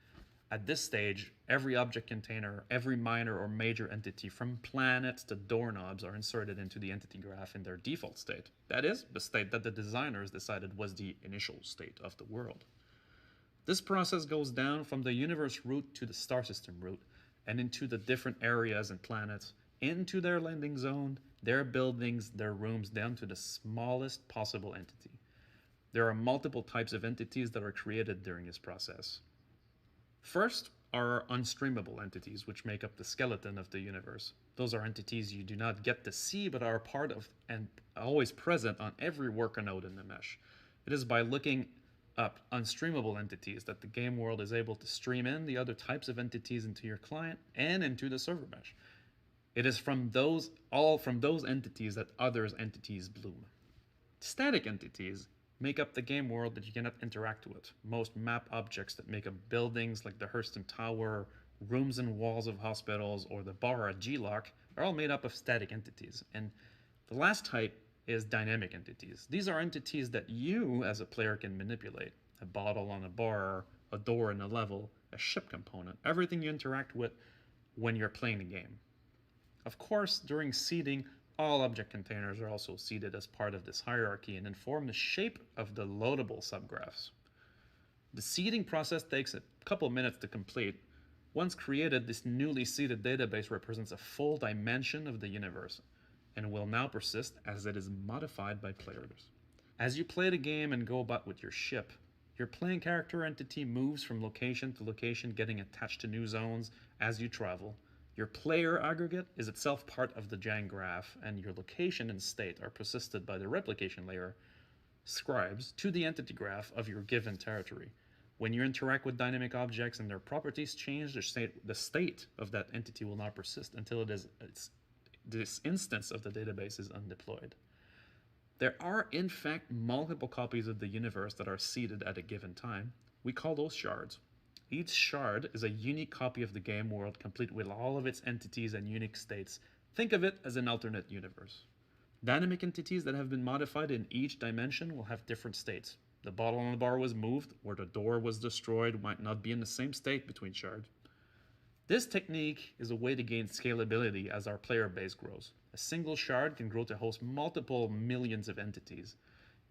At this stage, every object container, every minor or major entity from planets to doorknobs are inserted into the entity graph in their default state. That is, the state that the designers decided was the initial state of the world. This process goes down from the universe root to the star system root, and into the different areas and planets, into their landing zone, their buildings, their rooms, down to the smallest possible entity. There are multiple types of entities that are created during this process. First are unstreamable entities, which make up the skeleton of the universe. Those are entities you do not get to see, but are part of and always present on every worker node in the mesh. It is by looking up unstreamable entities that the game world is able to stream in the other types of entities into your client and into the server mesh. It is from those entities that others entities bloom. Static entities make up the game world that you cannot interact with. Most map objects that make up buildings like the Hurston Tower, rooms and walls of hospitals, or the bar at G-Lock are all made up of static entities. And the last type is dynamic entities. These are entities that you as a player can manipulate. A bottle on a bar, a door in a level, a ship component, everything you interact with when you're playing the game. Of course, during seeding, all object containers are also seeded as part of this hierarchy and inform the shape of the loadable subgraphs. The seeding process takes a couple minutes to complete, Once created, this newly seeded database represents a full dimension of the universe and will now persist as it is modified by players. As you play the game and go about with your ship, your playing character entity moves from location to location, getting attached to new zones as you travel. Your player aggregate is itself part of the Jang graph, and your location and state are persisted by the replication layer scribes to the entity graph of your given territory. When you interact with dynamic objects and their properties change, the state of that entity will not persist until this instance of the database is undeployed. There are, in fact, multiple copies of the universe that are seeded at a given time. We call those shards. Each shard is a unique copy of the game world, complete with all of its entities and unique states. Think of it as an alternate universe. Dynamic entities that have been modified in each dimension will have different states. The bottle on the bar was moved, or the door was destroyed, might not be in the same state between shards. This technique is a way to gain scalability as our player base grows. A single shard can grow to host multiple millions of entities.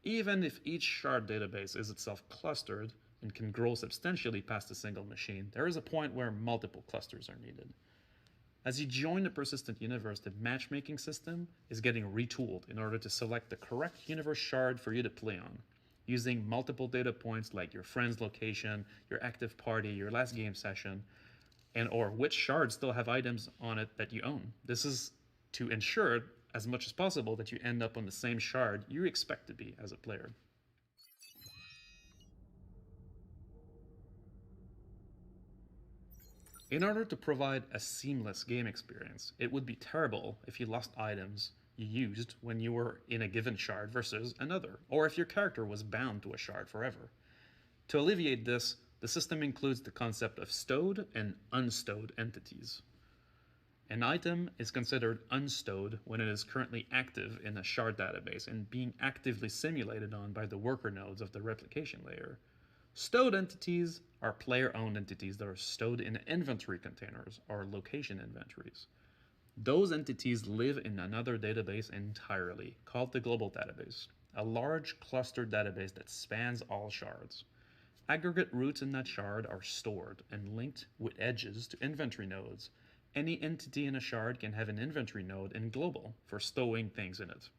Even if each shard database is itself clustered and can grow substantially past a single machine, there is a point where multiple clusters are needed. As you join the persistent universe, the matchmaking system is getting retooled in order to select the correct universe shard for you to play on, using multiple data points like your friend's location, your active party, your last game session, or which shards still have items on it that you own. This is to ensure as much as possible that you end up on the same shard you expect to be as a player. In order to provide a seamless game experience, it would be terrible if you lost items you used when you were in a given shard versus another, or if your character was bound to a shard forever. To alleviate this, the system includes the concept of stowed and unstowed entities. An item is considered unstowed when it is currently active in a shard database and being actively simulated on by the worker nodes of the replication layer. Stowed entities are player-owned entities that are stowed in inventory containers or location inventories. Those entities live in another database entirely, called the global database, a large clustered database that spans all shards. Aggregate roots in that shard are stored and linked with edges to inventory nodes. Any entity in a shard can have an inventory node in global for stowing things in it.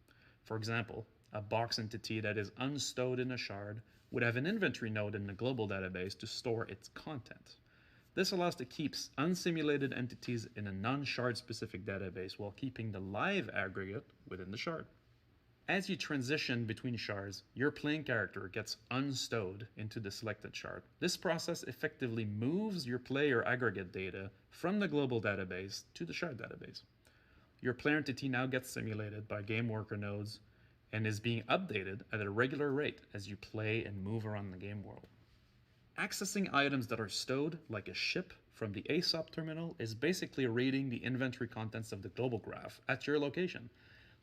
For example, a box entity that is unstowed in a shard would have an inventory node in the global database to store its content. This allows to keep unsimulated entities in a non-shard specific database while keeping the live aggregate within the shard. As you transition between shards, your playing character gets unstowed into the selected shard. This process effectively moves your player aggregate data from the global database to the shard database. Your player entity now gets simulated by game worker nodes and is being updated at a regular rate as you play and move around the game world. Accessing items that are stowed, like a ship, from the ASOP terminal is basically reading the inventory contents of the global graph at your location.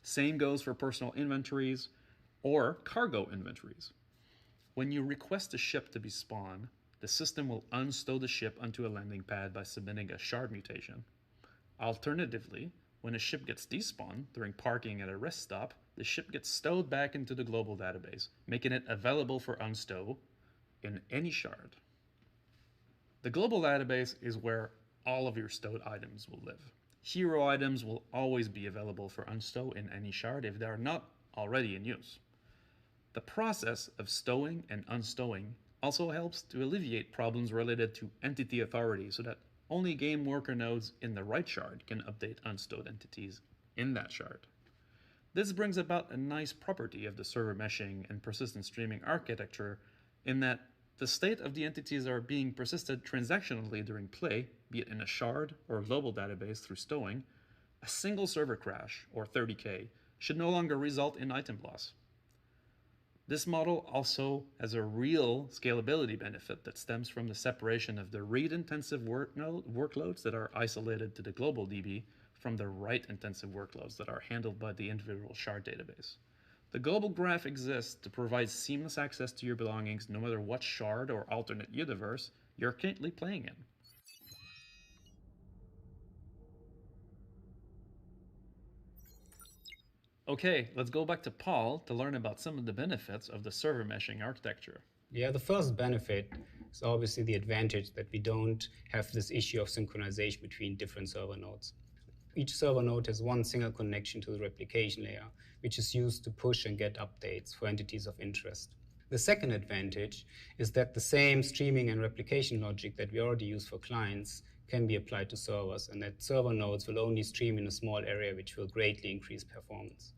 Same goes for personal inventories or cargo inventories. When you request a ship to be spawned, the system will unstow the ship onto a landing pad by submitting a shard mutation. Alternatively, when a ship gets despawned during parking at a rest stop, the ship gets stowed back into the global database, making it available for unstow in any shard. The global database is where all of your stowed items will live. Hero items will always be available for unstow in any shard if they are not already in use. The process of stowing and unstowing also helps to alleviate problems related to entity authority so that only game worker nodes in the right shard can update unstowed entities in that shard. This brings about a nice property of the server meshing and persistent streaming architecture in that the state of the entities are being persisted transactionally during play, be it in a shard or a global database through stowing. A single server crash, or 30K, should no longer result in item loss. This model also has a real scalability benefit that stems from the separation of the read-intensive workloads that are isolated to the global DB from the write-intensive workloads that are handled by the individual shard database. The global graph exists to provide seamless access to your belongings no matter what shard or alternate universe you're currently playing in. Okay, let's go back to Paul to learn about some of the benefits of the server meshing architecture. Yeah, the first benefit is obviously the advantage that we don't have this issue of synchronization between different server nodes. Each server node has one single connection to the replication layer, which is used to push and get updates for entities of interest. The second advantage is that the same streaming and replication logic that we already use for clients can be applied to servers, and that server nodes will only stream in a small area, which will greatly increase performance.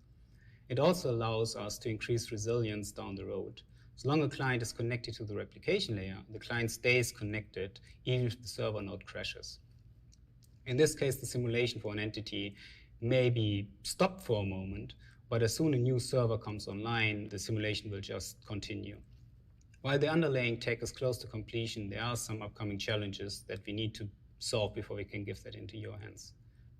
It also allows us to increase resilience down the road. As long as a client is connected to the replication layer, the client stays connected even if the server node crashes. In this case, the simulation for an entity may be stopped for a moment, but as soon as a new server comes online, the simulation will just continue. While the underlying tech is close to completion, there are some upcoming challenges that we need to solve before we can give that into your hands.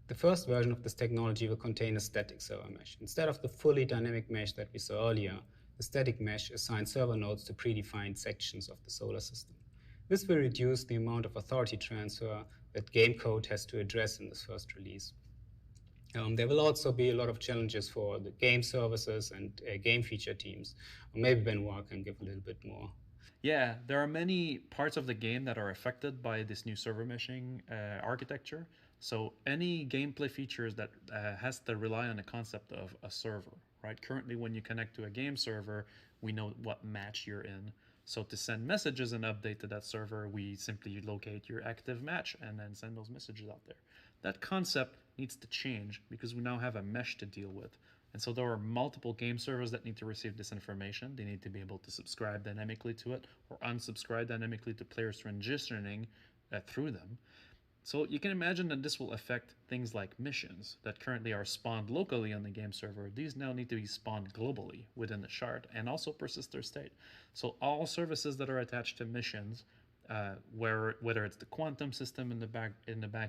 The first version of this technology will contain a static server mesh. Instead of the fully dynamic mesh that we saw earlier, the static mesh assigns server nodes to predefined sections of the solar system. This will reduce the amount of authority transfer that game code has to address in this first release. There will also be a lot of challenges for the game services and game feature teams. Or maybe Benoit can give a little bit more. Yeah, there are many parts of the game that are affected by this new server meshing architecture. So any gameplay features that has to rely on the concept of a server, right? Currently, when you connect to a game server, we know what match you're in. So to send messages and update to that server, we simply locate your active match and then send those messages out there. That concept needs to change because we now have a mesh to deal with. And so there are multiple game servers that need to receive this information. They need to be able to subscribe dynamically to it or unsubscribe dynamically to players transitioning through them. So you can imagine that this will affect things like missions that currently are spawned locally on the game server. These now need to be spawned globally within the shard and also persist their state. So all services that are attached to missions, whether it's the quantum system in the back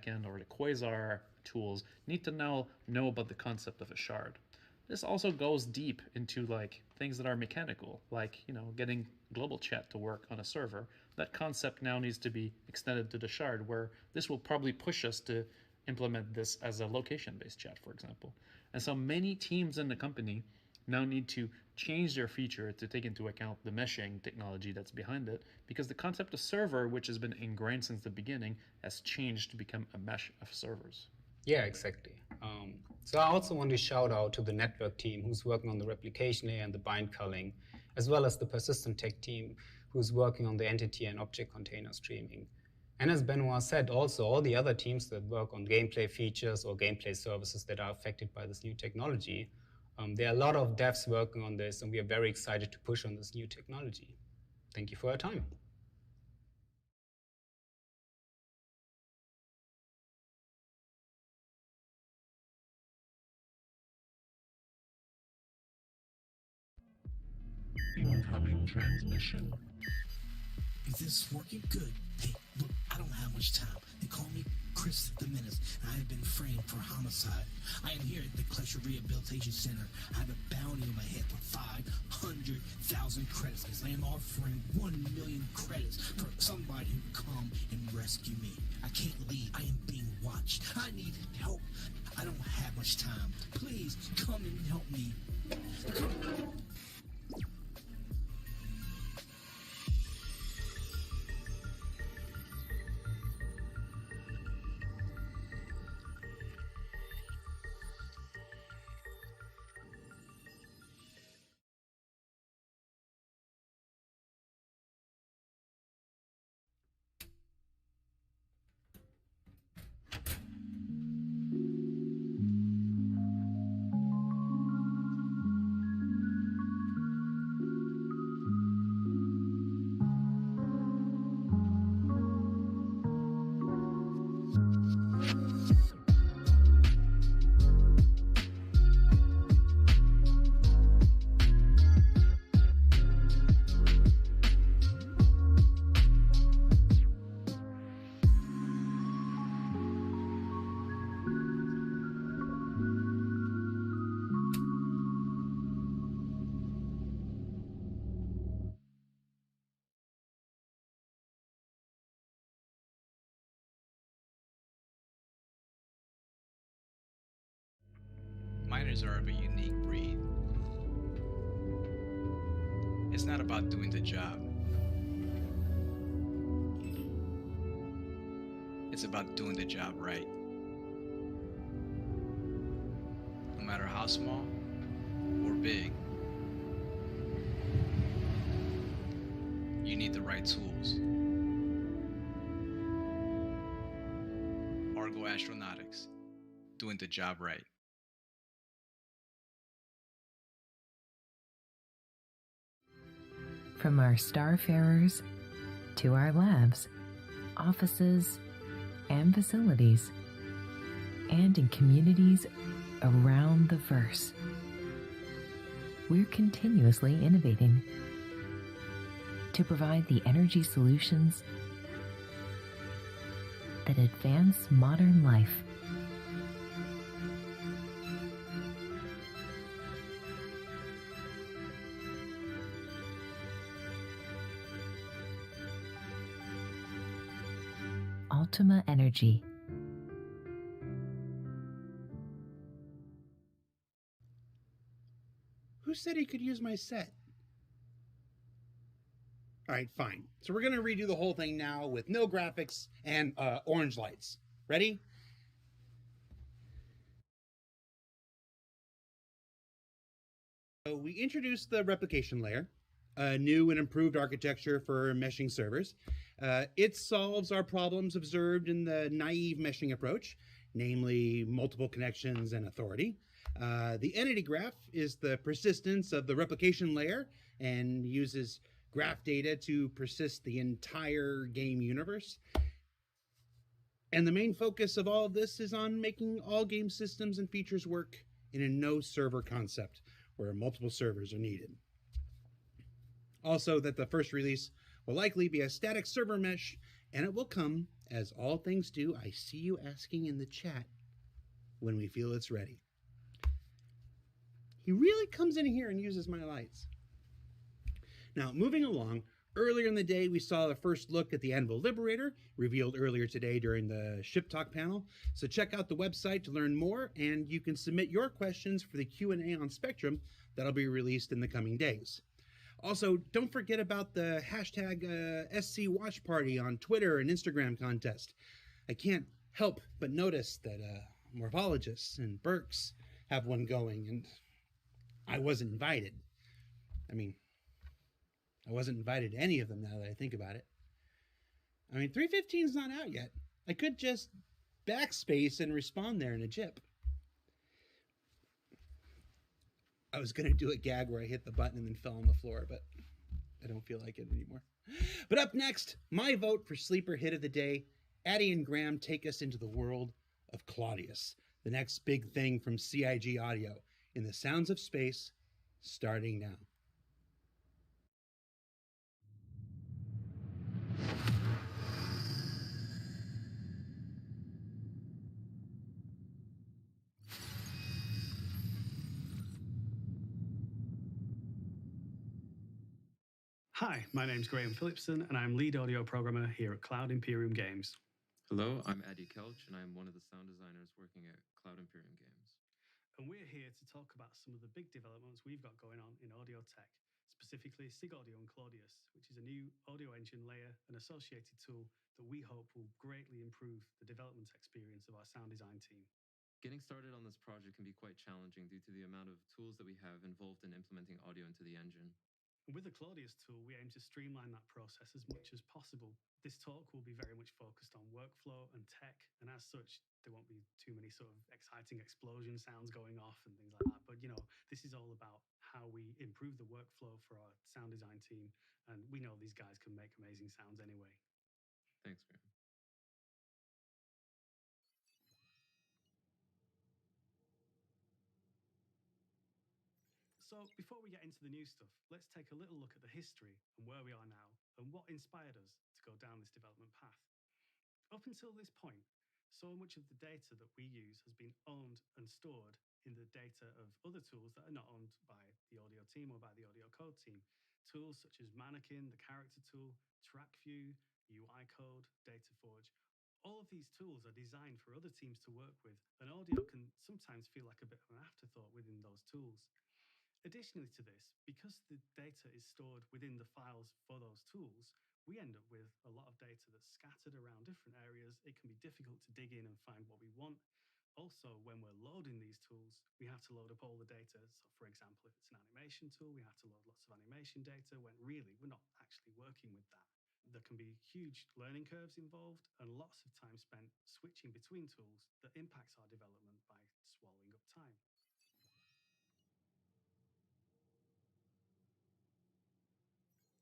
end or the quasar tools, need to now know about the concept of a shard. This also goes deep into like things that are mechanical, like getting global chat to work on a server. That concept now needs to be extended to the shard, where this will probably push us to implement this as a location-based chat, for example. And so many teams in the company now need to change their feature to take into account the meshing technology that's behind it, because the concept of server, which has been ingrained since the beginning, has changed to become a mesh of servers. Yeah, exactly. So I also want to shout out to the network team who's working on the replication layer and the bind culling, as well as the persistent tech team who's working on the entity and object container streaming. And as Benoit said, also all the other teams that work on gameplay features or gameplay services that are affected by this new technology. There are a lot of devs working on this, and we are very excited to push on this new technology. Thank you for your time. Incoming transmission. Is this working? Good. Hey, look, I don't have much time. They call me Chris the Menace, and I have been framed for homicide. I am here at the Klesher Rehabilitation Center. I have a bounty on my head for 500,000 credits, because I am offering 1 million credits for somebody who come and rescue me. I can't leave. I am being watched. I need help. I don't have much time. Please come and help me. Come. Miners are of a unique breed. It's not about doing the job, It's about doing the job right. No matter how small or big, you need the right tools. Argo Astronautics, doing the job right. From our starfarers to our labs, offices, and facilities, and in communities around the verse, we're continuously innovating to provide the energy solutions that advance modern life. Ultima Energy. Who said he could use my set? All right, fine. So we're going to redo the whole thing now with no graphics and orange lights. Ready? So we introduced the replication layer, a new and improved architecture for meshing servers. It solves our problems observed in the naive meshing approach, namely multiple connections and authority. The entity graph is the persistence of the replication layer and uses graph data to persist the entire game universe. And the main focus of all of this is on making all game systems and features work in a no-server concept, where multiple servers are needed. Also, that the first release will likely be a static server mesh, and it will come, as all things do, I see you asking in the chat, when we feel it's ready. He really comes in here and uses my lights. Now, moving along, earlier in the day, we saw the first look at the Anvil Liberator, revealed earlier today during the Ship Talk panel. So check out the website to learn more, and you can submit your questions for the Q&A on Spectrum that'll be released in the coming days. Also, don't forget about the hashtag SC Watch Party on Twitter and Instagram contest. I can't help but notice that morphologists and Berks have one going, and I wasn't invited. I mean, I wasn't invited to any of them now that I think about it. I mean, 315 is not out yet. I could just backspace and respond there in a JIP. I was going to do a gag where I hit the button and then fell on the floor, but I don't feel like it anymore. But up next, my vote for Sleeper Hit of the Day. Addie and Graham take us into the world of Claudius, the next big thing from CIG Audio, in the sounds of space, starting now. Hi, my name's Graham Phillipson, and I'm lead audio programmer here at Cloud Imperium Games. Hello, I'm Eddie Kelch, and I'm one of the sound designers working at Cloud Imperium Games. And we're here to talk about some of the big developments we've got going on in audio tech, specifically SIG Audio and Claudius, which is a new audio engine layer and associated tool that we hope will greatly improve the development experience of our sound design team. Getting started on this project can be quite challenging due to the amount of tools that we have involved in implementing audio into the engine. And with the Claudius tool, we aim to streamline that process as much as possible. This talk will be very much focused on workflow and tech, and as such, there won't be too many sort of exciting explosion sounds going off and things like that. But, you know, this is all about how we improve the workflow for our sound design team, and we know these guys can make amazing sounds anyway. Thanks, Graham. So before we get into the new stuff, let's take a little look at the history and where we are now and what inspired us to go down this development path. Up until this point, so much of the data that we use has been owned and stored in the data of other tools that are not owned by the audio team or by the audio code team. Tools such as Mannequin, the character tool, TrackView, UI Code, DataForge. All of these tools are designed for other teams to work with, and audio can sometimes feel like a bit of an afterthought within those tools. Additionally to this, because the data is stored within the files for those tools, we end up with a lot of data that's scattered around different areas. It can be difficult to dig in and find what we want. Also, when we're loading these tools, we have to load up all the data. So, for example, if it's an animation tool, we have to load lots of animation data when really we're not actually working with that. There can be huge learning curves involved and lots of time spent switching between tools that impacts our development by swallowing up time.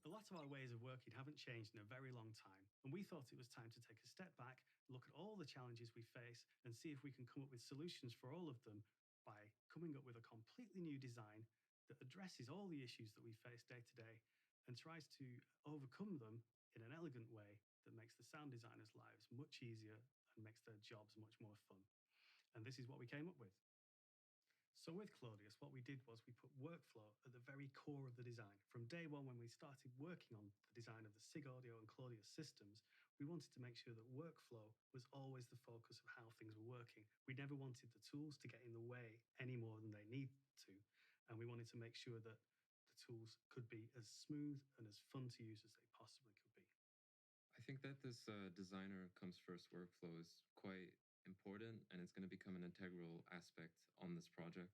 A lot of our ways of working haven't changed in a very long time, and we thought it was time to take a step back, look at all the challenges we face, and see if we can come up with solutions for all of them by coming up with a completely new design that addresses all the issues that we face day to day and tries to overcome them in an elegant way that makes the sound designers' lives much easier and makes their jobs much more fun. And this is what we came up with. So with Claudius, what we did was we put workflow at the very core of the design. From day one, when we started working on the design of the SIG Audio and Claudius systems, we wanted to make sure that workflow was always the focus of how things were working. We never wanted the tools to get in the way any more than they need to. And we wanted to make sure that the tools could be as smooth and as fun to use as they possibly could be. I think that this designer comes first workflow is quite important, and it's going to become an integral aspect on this project.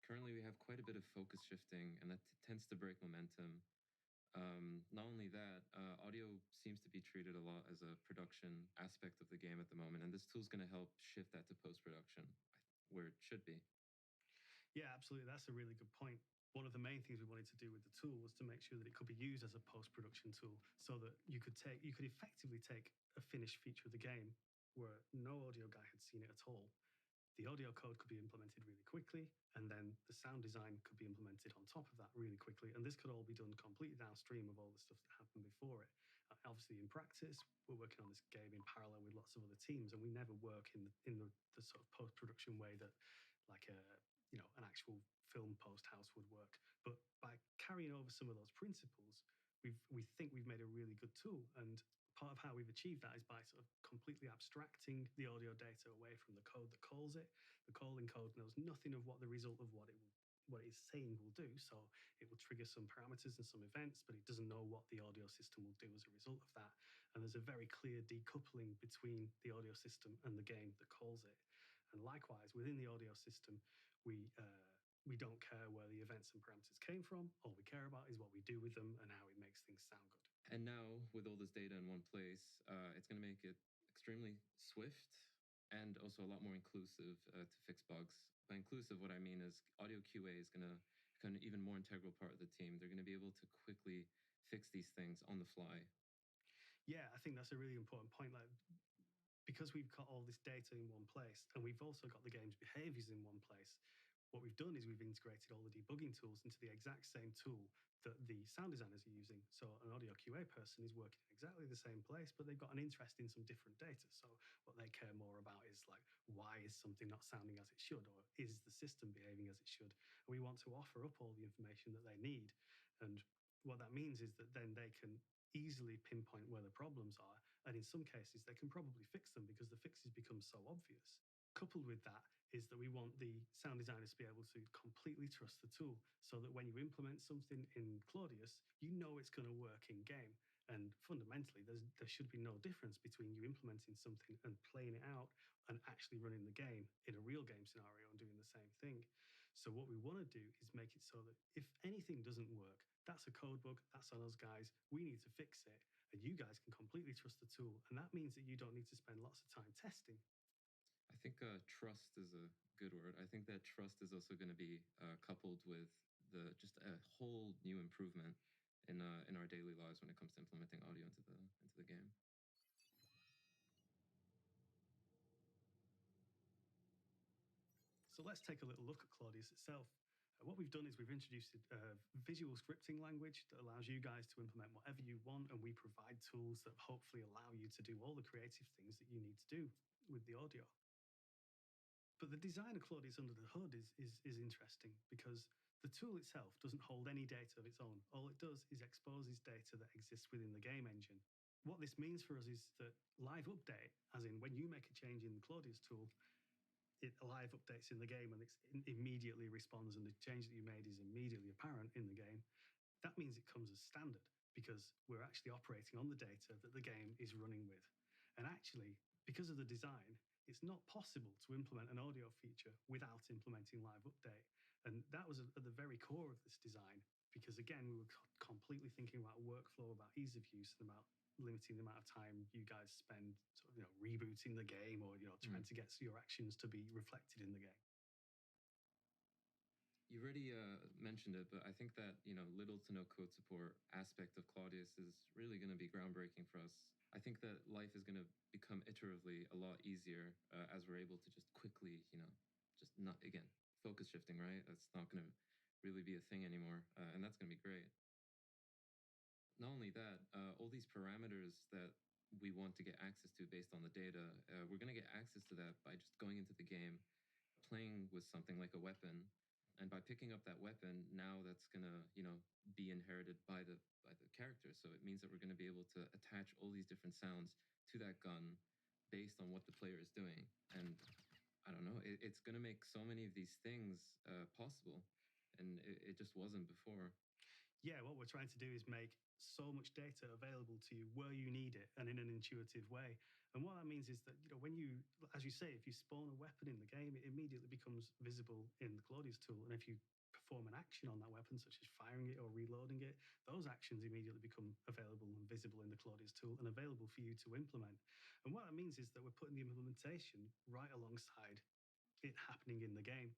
Currently, we have quite a bit of focus shifting, and that tends to break momentum. Not only that, audio seems to be treated a lot as a production aspect of the game at the moment, and this tool is going to help shift that to post-production, where it should be. Yeah, absolutely. That's a really good point. One of the main things we wanted to do with the tool was to make sure that it could be used as a post-production tool, so that you could effectively take a finished feature of the game where no audio guy had seen it at all. The audio code could be implemented really quickly, and then the sound design could be implemented on top of that really quickly. And this could all be done completely downstream of all the stuff that happened before it. Obviously, in practice, we're working on this game in parallel with lots of other teams, and we never work in the sort of post-production way that, like an actual film post house would work. But by carrying over some of those principles, we think we've made a really good tool. And part of how we've achieved that is by sort of completely abstracting the audio data away from the code that calls it. The calling code knows nothing of what the result of what it is saying will do. So it will trigger some parameters and some events, but it doesn't know what the audio system will do as a result of that. And there's a very clear decoupling between the audio system and the game that calls it. And likewise, within the audio system, we don't care where the events and parameters came from. All we care about is what we do with them and how it makes things sound good. And now, with all this data in one place, it's going to make it extremely swift and also a lot more inclusive to fix bugs. By inclusive, what I mean is audio QA is going to become an even more integral part of the team. They're going to be able to quickly fix these things on the fly. Yeah, I think that's a really important point. Like, because we've got all this data in one place, and we've also got the game's behaviors in one place, what we've done is we've integrated all the debugging tools into the exact same tool that the sound designers are using. So an audio QA person is working in exactly the same place, but they've got an interest in some different data. So what they care more about is like, why is something not sounding as it should, or is the system behaving as it should? And we want to offer up all the information that they need. And what that means is that then they can easily pinpoint where the problems are. And in some cases, they can probably fix them because the fixes become so obvious. Coupled with that is that we want the sound designers to be able to completely trust the tool, so that when you implement something in Claudius, you know it's going to work in game. And fundamentally, there should be no difference between you implementing something and playing it out and actually running the game in a real game scenario and doing the same thing. So what we want to do is make it so that if anything doesn't work, that's a code bug, that's on us guys, we need to fix it, and you guys can completely trust the tool. And that means that you don't need to spend lots of time testing. I think trust is a good word. I think that trust is also going to be coupled with just a whole new improvement in our daily lives when it comes to implementing audio into the game. So let's take a little look at Claudius itself. What we've done is we've introduced a visual scripting language that allows you guys to implement whatever you want, and we provide tools that hopefully allow you to do all the creative things that you need to do with the audio. But the design of Claudius under the hood is interesting, because the tool itself doesn't hold any data of its own. All it does is exposes data that exists within the game engine. What this means for us is that live update, as in when you make a change in the Claudius tool, it live updates in the game and it immediately responds, and the change that you made is immediately apparent in the game. That means it comes as standard. because we're actually operating on the data that the game is running with. And actually, because of the design, it's not possible to implement an audio feature without implementing live update. And that was at the very core of this design, because again, we were completely thinking about workflow, about ease of use, and about limiting the amount of time you guys spend sort of, rebooting the game or, trying to get your actions to be reflected in the game. You already mentioned it, but I think that little to no code support aspect of Claudius is really going to be groundbreaking for us. I think that life is going to become iteratively a lot easier as we're able to just quickly, just not again focus shifting, right? That's not going to really be a thing anymore, and that's going to be great. Not only that, all these parameters that we want to get access to based on the data, we're going to get access to that by just going into the game, playing with something like a weapon. And by picking up that weapon, now that's gonna, be inherited by the character. So it means that we're gonna be able to attach all these different sounds to that gun based on what the player is doing. And I don't know, it's gonna make so many of these things possible, and it just wasn't before. Yeah, what we're trying to do is make so much data available to you where you need it and in an intuitive way. And what that means is that, when you, as you say, if you spawn a weapon in the game, it immediately becomes visible in the Claudius tool. And if you perform an action on that weapon, such as firing it or reloading it, those actions immediately become available and visible in the Claudius tool and available for you to implement. And what that means is that we're putting the implementation right alongside it happening in the game.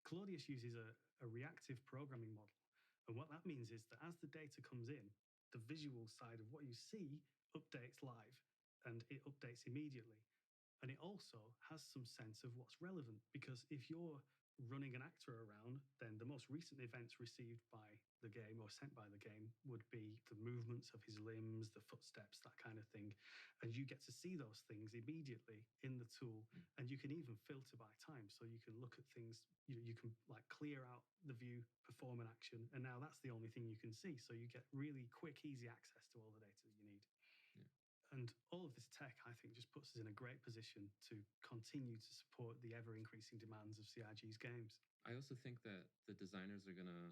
Claudius uses a reactive programming model. And what that means is that as the data comes in, the visual side of what you see updates live, and it updates immediately. And it also has some sense of what's relevant, because if you're running an actor around, then the most recent events received by the game or sent by the game would be the movements of his limbs, the footsteps, that kind of thing. And you get to see those things immediately in the tool. And you can even filter by time. So you can look at things, you can like clear out the view, perform an action, and now that's the only thing you can see. So you get really quick, easy access to all the data that you need. And all of this tech, I think, just puts us in a great position to continue to support the ever-increasing demands of CIG's games. I also think that the designers are going to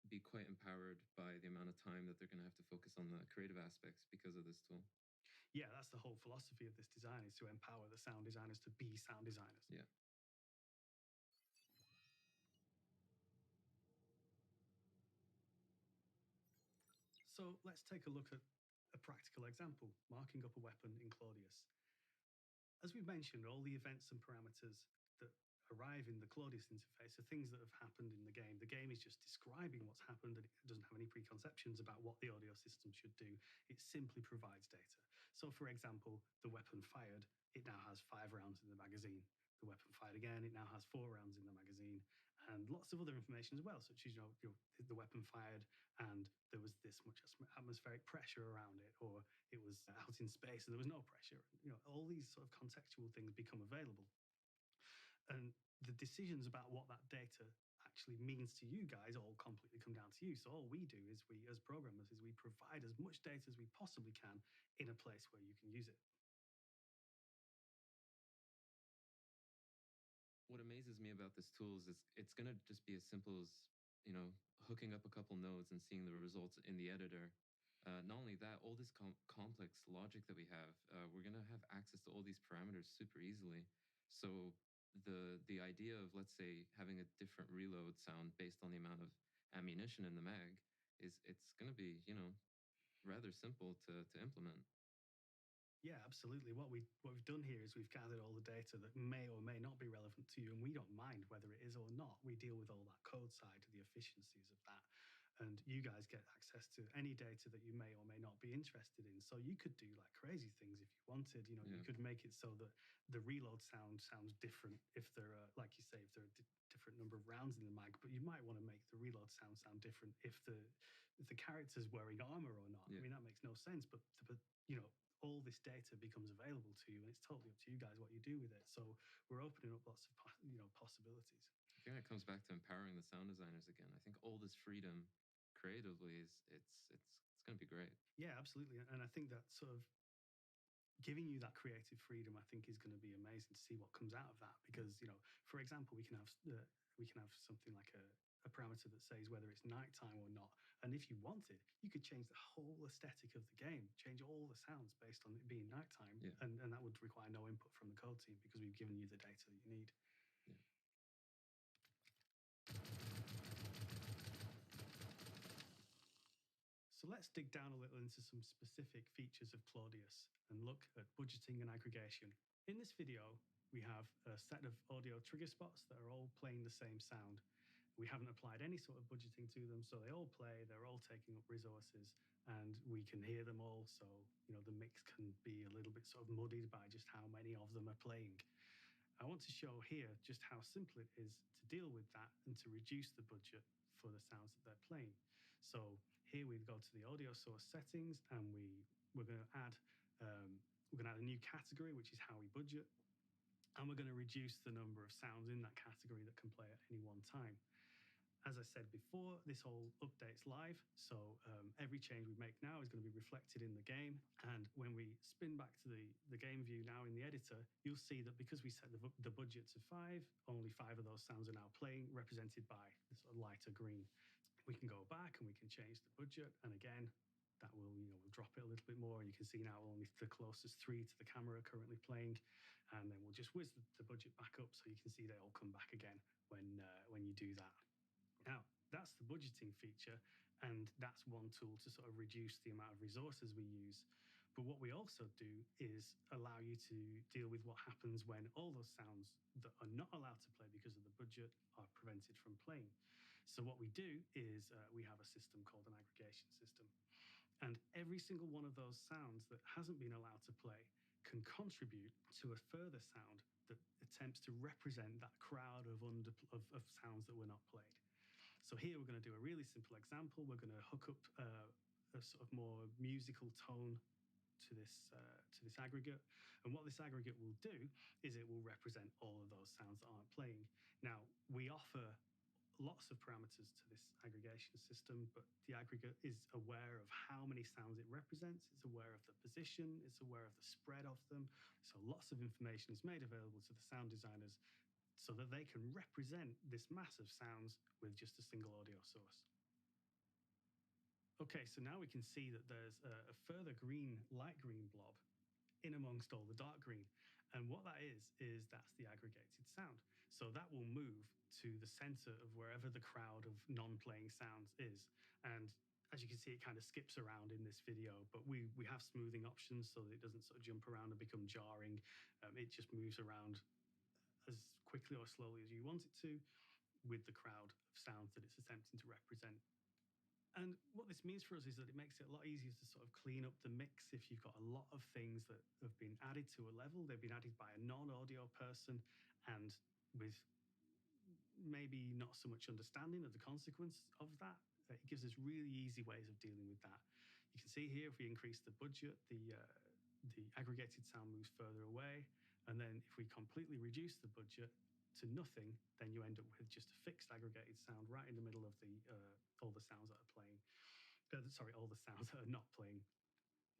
be quite empowered by the amount of time that they're going to have to focus on the creative aspects because of this tool. Yeah, that's the whole philosophy of this design, is to empower the sound designers to be sound designers. Yeah. So let's take a look at a practical example, marking up a weapon in Claudius. As we've mentioned, all the events and parameters that arrive in the Claudius interface are things that have happened in the game. The game is just describing what's happened, and it doesn't have any preconceptions about what the audio system should do. It simply provides data. So, for example, the weapon fired, it now has 5 rounds in the magazine. The weapon fired again, it now has 4 rounds in the magazine, and lots of other information as well, such as the weapon fired and there was this much atmospheric pressure around it, or it was out in space and there was no pressure. All these sort of contextual things become available. And the decisions about what that data actually means to you guys all completely come down to you. So all we do is we, as programmers, is we provide as much data as we possibly can in a place where you can use it. What amazes me about this tool is it's going to just be as simple as, hooking up a couple nodes and seeing the results in the editor. Not only that, all this complex logic that we have, we're going to have access to all these parameters super easily. So the idea of, let's say, having a different reload sound based on the amount of ammunition in the mag it's going to be, rather simple to implement. Yeah, absolutely. What we've done here is we've gathered all the data that may or may not be relevant to you, and we don't mind whether it is or not. We deal with all that code side, the efficiencies of that, and you guys get access to any data that you may or may not be interested in. So you could do like crazy things if you wanted. You could make it so that the reload sounds different if there are, like you say, if there are different number of rounds in the mag, but you might want to make the reload sound different if the character's wearing armor or not. I mean, that makes no sense, but all this data becomes available to you, and it's totally up to you guys what you do with it. So we're opening up lots of possibilities. I think that comes back to empowering the sound designers again. I think all this freedom creatively it's going to be great. Yeah, absolutely. And I think that sort of giving you that creative freedom, I think, is going to be amazing to see what comes out of that. Because for example, we can have something like a a parameter that says whether it's nighttime or not. And if you wanted, you could change the whole aesthetic of the game, change all the sounds based on it being nighttime, and that would require no input from the code team because we've given you the data that you need. So let's dig down a little into some specific features of Claudius and look at budgeting and aggregation. In this video, we have a set of audio trigger spots that are all playing the same sound. We haven't applied any sort of budgeting to them, so they all play, they're all taking up resources, and we can hear them all, so the mix can be a little bit sort of muddied by just how many of them are playing. I want to show here just how simple it is to deal with that and to reduce the budget for the sounds that they're playing. So here we go to the audio source settings, and we're going to add a new category, which is how we budget, and we're going to reduce the number of sounds in that category that can play at any one time. As I said before, this all updates live, so every change we make now is going to be reflected in the game. And when we spin back to the game view now in the editor, you'll see that because we set the budget to 5, only 5 of those sounds are now playing, represented by the sort of lighter green. We can go back and we can change the budget, and again, that will we'll drop it a little bit more. You can see now only the closest 3 to the camera are currently playing, and then we'll just whiz the budget back up so you can see they all come back again when you do that. Now, that's the budgeting feature, and that's one tool to sort of reduce the amount of resources we use. But what we also do is allow you to deal with what happens when all those sounds that are not allowed to play because of the budget are prevented from playing. So what we do is we have a system called an aggregation system. And every single one of those sounds that hasn't been allowed to play can contribute to a further sound that attempts to represent that crowd of sounds that were not played. So here we're going to do a really simple example. We're going to hook up a sort of more musical tone to this aggregate. And what this aggregate will do is it will represent all of those sounds that aren't playing. Now, we offer lots of parameters to this aggregation system, but the aggregate is aware of how many sounds it represents. It's aware of the position. It's aware of the spread of them. So lots of information is made available to the sound designers so that they can represent this mass of sounds with just a single audio source. Okay, so now we can see that there's a further light green blob in amongst all the dark green. And what that is that's the aggregated sound. So that will move to the center of wherever the crowd of non-playing sounds is. And as you can see, it kind of skips around in this video, but we have smoothing options so that it doesn't sort of jump around and become jarring. It just moves around as quickly or slowly as you want it to with the crowd of sounds that it's attempting to represent. And what this means for us is that it makes it a lot easier to sort of clean up the mix if you've got a lot of things that have been added to a level. They've been added by a non-audio person, and with maybe not so much understanding of the consequence of that, it gives us really easy ways of dealing with that. You can see here, if we increase the budget, the aggregated sound moves further away. And then if we completely reduce the budget to nothing, then you end up with just a fixed aggregated sound right in the middle of all the sounds that are playing. All the sounds that are not playing.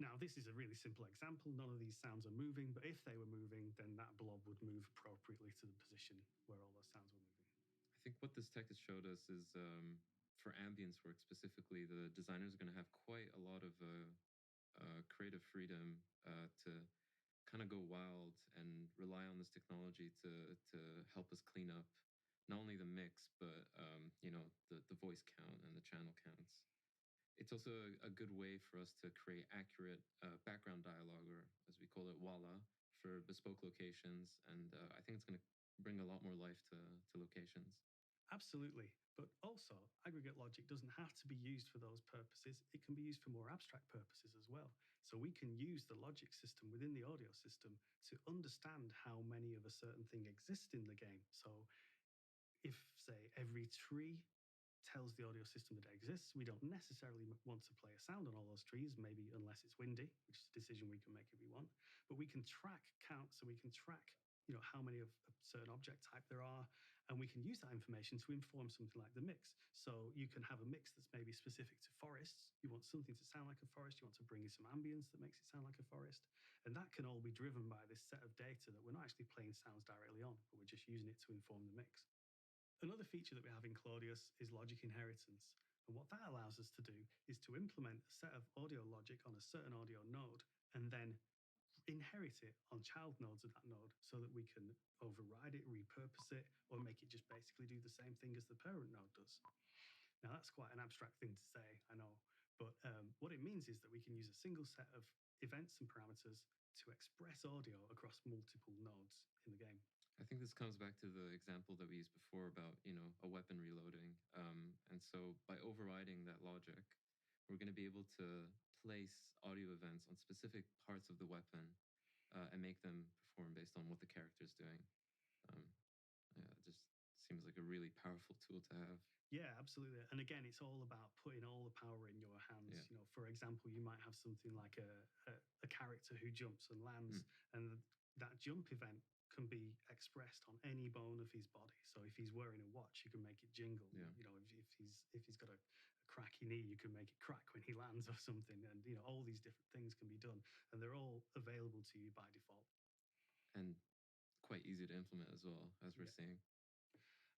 Now, this is a really simple example. None of these sounds are moving, but if they were moving, then that blob would move appropriately to the position where all those sounds were moving. I think what this tech has showed us is for ambience work specifically, the designers are going to have quite a lot of creative freedom to kind of go wild and rely on this technology to help us clean up not only the mix, but the voice count and the channel counts. It's also a good way for us to create accurate background dialogue, or as we call it, walla, for bespoke locations. And I think it's going to bring a lot more life to locations. Absolutely. But also, aggregate logic doesn't have to be used for those purposes. It can be used for more abstract purposes as well. So we can use the logic system within the audio system to understand how many of a certain thing exist in the game. So if, say, every tree tells the audio system that it exists, we don't necessarily want to play a sound on all those trees, maybe unless it's windy, which is a decision we can make if we want. But we can track count, so we can track how many of a certain object type there are, and we can use that information to inform something like the mix. So you can have a mix that's maybe specific to forests. You want something to sound like a forest. You want to bring in some ambience that makes it sound like a forest. And that can all be driven by this set of data that we're not actually playing sounds directly on, but we're just using it to inform the mix. Another feature that we have in Claudius is logic inheritance. And what that allows us to do is to implement a set of audio logic on a certain audio node and then inherit it on child nodes of that node so that we can override it, repurpose it, or make it just basically do the same thing as the parent node does. Now, that's quite an abstract thing to say, I know, but what it means is that we can use a single set of events and parameters to express audio across multiple nodes in the game. I think this comes back to the example that we used before about, a weapon reloading. And so by overriding that logic, we're going to be able to place audio events on specific parts of the weapon and make them perform based on what the character is doing. Yeah, it just seems like a really powerful tool to have. Yeah, absolutely. And again, it's all about putting all the power in your hands. Yeah. For example, you might have something like a character who jumps and lands, and that jump event can be expressed on any bone of his body. So if he's wearing a watch, you can make it jingle. Yeah. If he's got a cracky knee, you can make it crack when he lands or something. And all these different things can be done, and they're all available to you by default. And quite easy to implement as well, as we're seeing.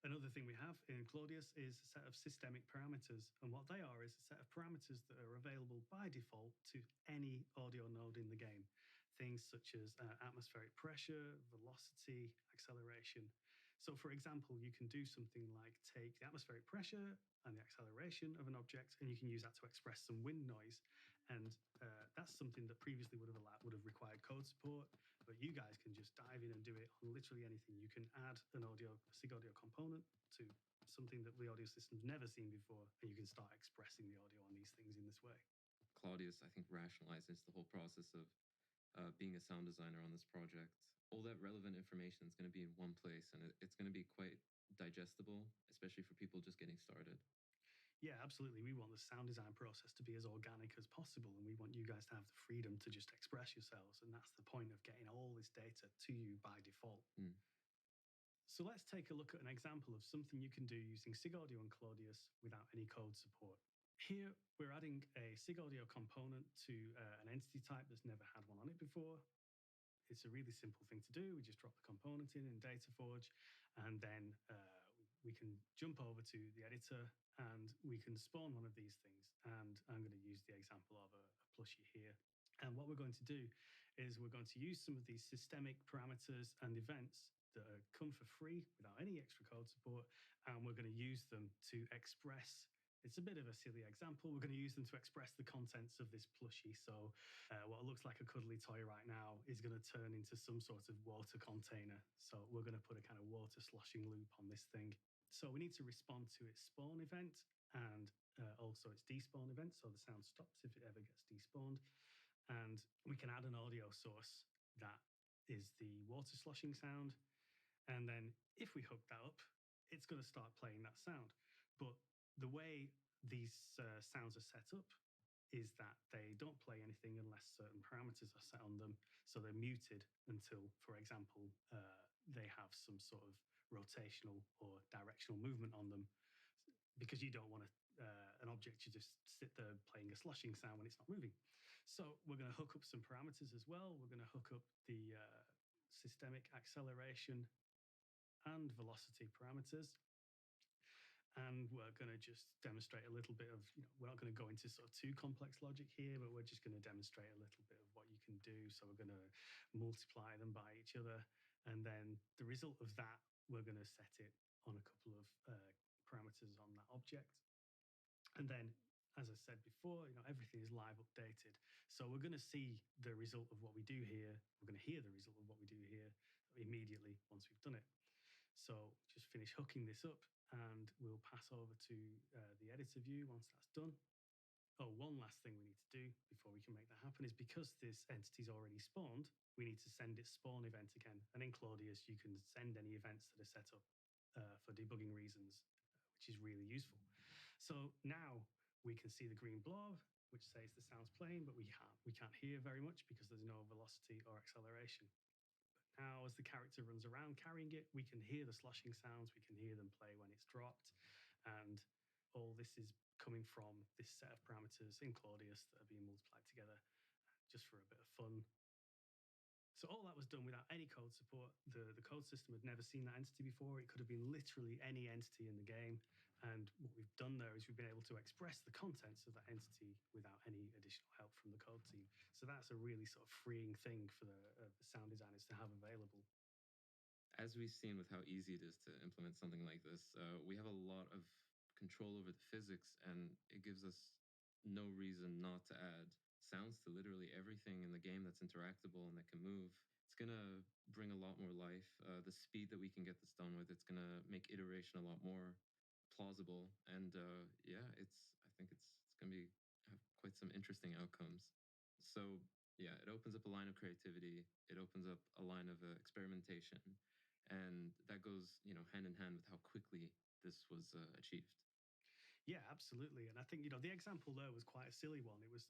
Another thing we have in Claudius is a set of systemic parameters. And what they are is a set of parameters that are available by default to any audio node in the game. Things such as atmospheric pressure, velocity, acceleration. So for example, you can do something like take the atmospheric pressure and the acceleration of an object, and you can use that to express some wind noise. And that's something that previously would have required code support, but you guys can just dive in and do it on literally anything. You can add a SIG audio component to something that the audio system's never seen before, and you can start expressing the audio on these things in this way. Claudius, I think, rationalizes the whole process of being a sound designer on this project. All that relevant information is going to be in one place, and it's going to be quite digestible, especially for people just getting started. Yeah, absolutely. We want the sound design process to be as organic as possible, and we want you guys to have the freedom to just express yourselves. And that's the point of getting all this data to you by default. So let's take a look at an example of something you can do using SIG Audio and Claudius without any code support. Here, we're adding a SIG Audio component to an entity type that's never had one on it before. It's a really simple thing to do. We just drop the component in DataForge, and then we can jump over to the editor and we can spawn one of these things. And I'm going to use the example of a plushie here. And what we're going to do is we're going to use some of these systemic parameters and events that come for free without any extra code support, and we're going to use them to express. It's a bit of a silly example. We're going to use them to express the contents of this plushie. So what looks like a cuddly toy right now is going to turn into some sort of water container. So we're going to put a kind of water sloshing loop on this thing. So we need to respond to its spawn event and also its despawn event. So the sound stops if it ever gets despawned. And we can add an audio source that is the water sloshing sound. And then if we hook that up, it's going to start playing that sound. But the way these sounds are set up is that they don't play anything unless certain parameters are set on them. So they're muted until, for example, they have some sort of rotational or directional movement on them, because you don't want an object to just sit there playing a sloshing sound when it's not moving. So we're going to hook up some parameters as well. We're going to hook up the systemic acceleration and velocity parameters. And we're going to just demonstrate a little bit of, we're not going to go into sort of too complex logic here, but we're just going to demonstrate a little bit of what you can do. So we're going to multiply them by each other. And then the result of that, we're going to set it on a couple of parameters on that object. And then, as I said before, everything is live updated. So we're going to see the result of what we do here. We're going to hear the result of what we do here immediately once we've done it. So just finish hooking this up, and we'll pass over to the editor view once that's done. Oh, one last thing we need to do before we can make that happen is, because this entity's already spawned, we need to send its spawn event again. And in Claudius, you can send any events that are set up for debugging reasons, which is really useful. So now we can see the green blob, which says the sound's playing, but we can't hear very much because there's no velocity or acceleration. Now, as the character runs around carrying it, we can hear the sloshing sounds, we can hear them play when it's dropped, and all this is coming from this set of parameters in Claudius that are being multiplied together just for a bit of fun. So all that was done without any code support. The code system had never seen that entity before. It could have been literally any entity in the game. And what we've done there is we've been able to express the contents of that entity without any additional help from the code team. So that's a really sort of freeing thing for the sound designers to have available. As we've seen with how easy it is to implement something like this, we have a lot of control over the physics, and it gives us no reason not to add sounds to literally everything in the game that's interactable and that can move. It's gonna bring a lot more life. The speed that we can get this done with, it's gonna make iteration a lot more plausible. And yeah, I think it's gonna be have quite some interesting outcomes. So yeah, it opens up a line of creativity. It opens up a line of experimentation, and that goes hand in hand with how quickly this was achieved. Yeah, absolutely. And I think the example there was quite a silly one. It was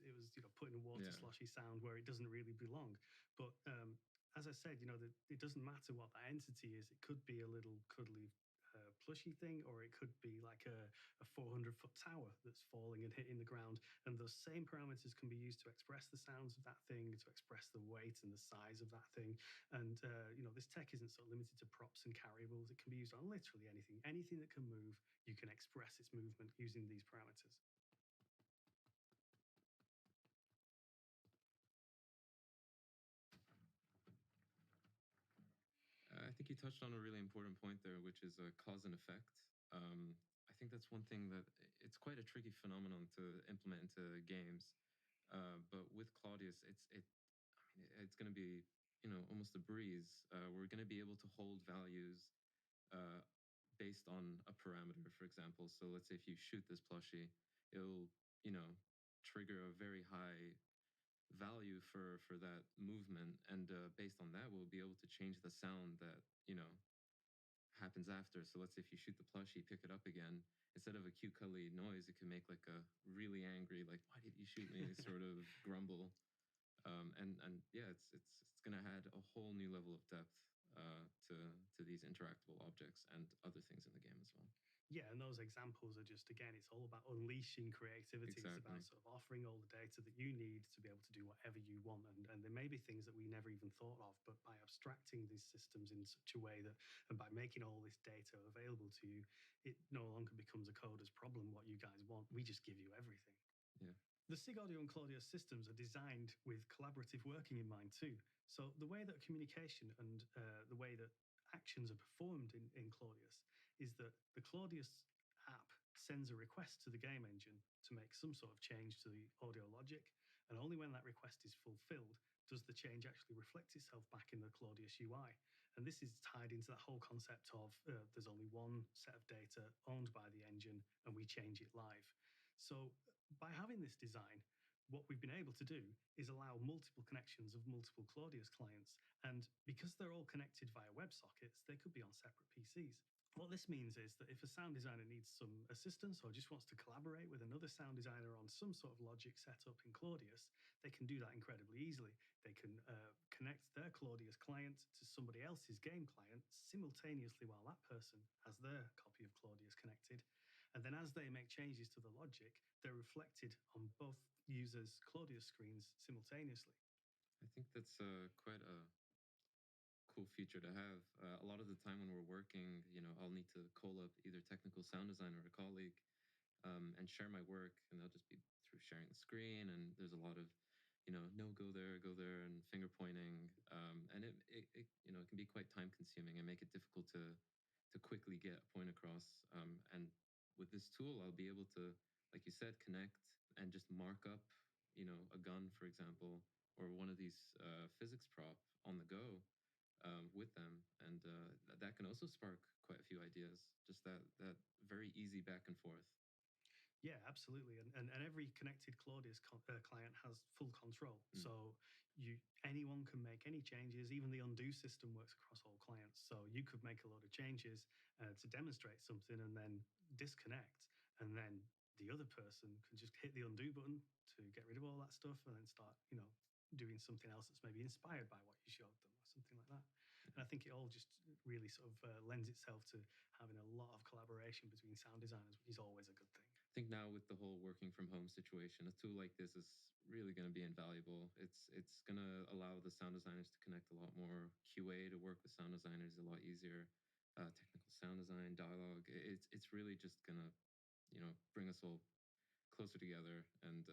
putting a water Yeah. sloshy sound where it doesn't really belong. But as I said, it doesn't matter what that entity is. It could be a little cuddly plushy thing, or it could be like a 400-foot tower that's falling and hitting the ground. And those same parameters can be used to express the sounds of that thing, to express the weight and the size of that thing. And this tech isn't so limited to props and carryables. It can be used on literally anything. Anything that can move, you can express its movement using these parameters. I think you touched on a really important point there, which is cause and effect. I think that's one thing that it's quite a tricky phenomenon to implement into games. But with Claudius, it's going to be almost a breeze. We're going to be able to hold values uh, based on a parameter, for example. So let's say if you shoot this plushie, it'll trigger a very high value for that movement, and based on that, we'll be able to change the sound that happens after. So let's say if you shoot the plushie, pick it up again, instead of a cute cuddly noise, it can make like a really angry, like "why did you shoot me?" sort of grumble. And yeah, it's gonna add a whole new level of depth to these interactable objects and other things in the game as well. Yeah, and those examples are just, again, it's all about unleashing creativity. It's Exactly. about sort of offering all the data that you need to be able to do whatever you want. And there may be things that we never even thought of, but by abstracting these systems in such a way that, and by making all this data available to you, it no longer becomes a coder's problem what you guys want. We just give you everything. Yeah. The SIG Audio and Claudius systems are designed with collaborative working in mind too. So the way that communication and the way that actions are performed in Claudius is that the Claudius app sends a request to the game engine to make some sort of change to the audio logic, and only when that request is fulfilled does the change actually reflect itself back in the Claudius UI. And this is tied into that whole concept of there's only one set of data owned by the engine, and we change it live. So by having this design, what we've been able to do is allow multiple connections of multiple Claudius clients. And because they're all connected via WebSockets, they could be on separate PCs. What this means is that if a sound designer needs some assistance or just wants to collaborate with another sound designer on some sort of logic setup in Claudius, they can do that incredibly easily. They can connect their Claudius client to somebody else's game client simultaneously while that person has their copy of Claudius connected. And then as they make changes to the logic, they're reflected on both users' Claudius screens simultaneously. I think that's quite a cool feature to have. A lot of the time when we're working, I'll need to call up either technical sound designer or a colleague and share my work, and they'll just be through sharing the screen. And there's a lot of, no, go there, and finger pointing, and it can be quite time consuming and make it difficult to quickly get a point across. And with this tool, I'll be able to, like you said, connect and just mark up, a gun, for example, or one of these physics prop on the go with them, and that can also spark quite a few ideas. Just that very easy back and forth. Yeah, absolutely. And every connected Claudius client has full control. So anyone can make any changes. Even the undo system works across all clients. So you could make a load of changes to demonstrate something and then disconnect. And then the other person can just hit the undo button to get rid of all that stuff and then start, doing something else that's maybe inspired by what you showed them or something like that. And I think it all just really sort of lends itself to having a lot of collaboration between sound designers, which is always a good thing. I think now with the whole working from home situation, a tool like this is really going to be invaluable. It's going to allow the sound designers to connect a lot more, QA to work with sound designers a lot easier, technical sound design, dialogue. It's really just going to, bring us all closer together and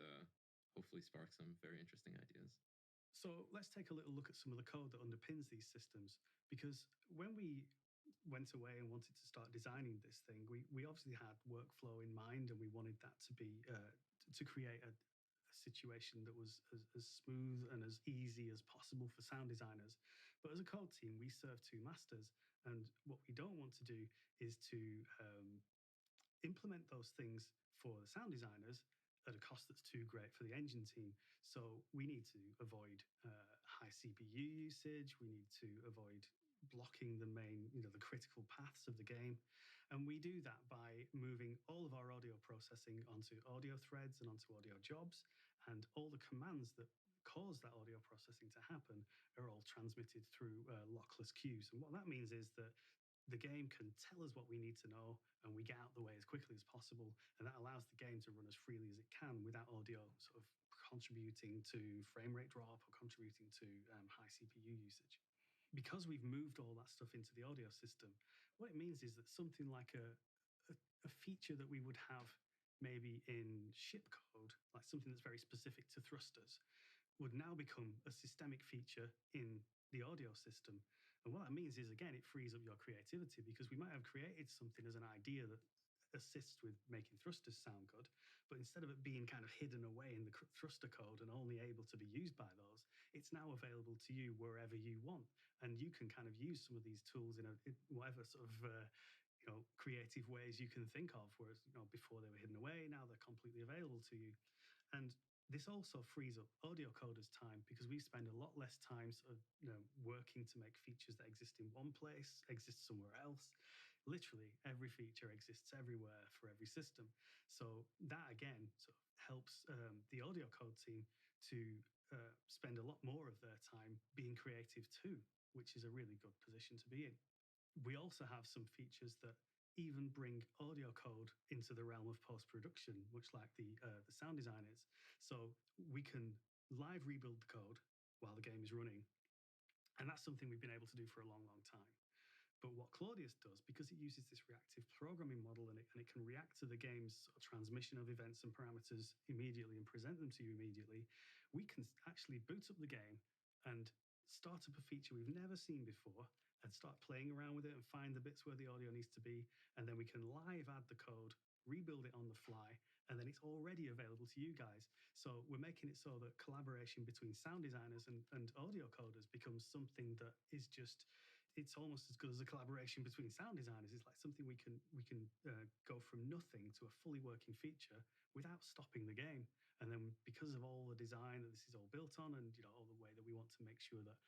hopefully spark some very interesting ideas. So let's take a little look at some of the code that underpins these systems. Because when we went away and wanted to start designing this thing, we obviously had workflow in mind, and we wanted that to be to create a situation that was as smooth and as easy as possible for sound designers. But as a code team, we serve two masters, and what we don't want to do is to implement those things for the sound designers at a cost that's too great for the engine team. So we need to avoid high CPU usage. We need to avoid blocking the main, the critical paths of the game. And we do that by moving all of our audio processing onto audio threads and onto audio jobs. And all the commands that cause that audio processing to happen are all transmitted through lockless queues. And what that means is that the game can tell us what we need to know, and we get out the way as quickly as possible. And that allows the game to run as freely as it can without audio sort of contributing to frame rate drop or contributing to high CPU usage. Because we've moved all that stuff into the audio system, what it means is that something like a feature that we would have maybe in ship code, like something that's very specific to thrusters, would now become a systemic feature in the audio system. And what that means is, again, it frees up your creativity, because we might have created something as an idea that assists with making thrusters sound good, but instead of it being kind of hidden away in the thruster code and only able to be used by those, it's now available to you wherever you want. And you can kind of use some of these tools in whatever sort of creative ways you can think of. Whereas before they were hidden away, now they're completely available to you. And this also frees up audio coders' time, because we spend a lot less time sort of working to make features that exist in one place exist somewhere else. Literally every feature exists everywhere for every system. So that again sort of helps the audio code team to spend a lot more of their time being creative too, which is a really good position to be in. We also have some features that even bring audio code into the realm of post-production, much like the sound designers. So we can live rebuild the code while the game is running, and that's something we've been able to do for a long, long time. But what Claudius does, because it uses this reactive programming model, and it can react to the game's sort of transmission of events and parameters immediately and present them to you immediately, we can actually boot up the game and start up a feature we've never seen before, and start playing around with it and find the bits where the audio needs to be. And then we can live add the code, rebuild it on the fly, and then it's already available to you guys. So we're making it so that collaboration between sound designers and audio coders becomes something that is just, it's almost as good as a collaboration between sound designers. It's like something we can go from nothing to a fully working feature without stopping the game. And then because of all the design that this is all built on, and all the way that we want to make sure that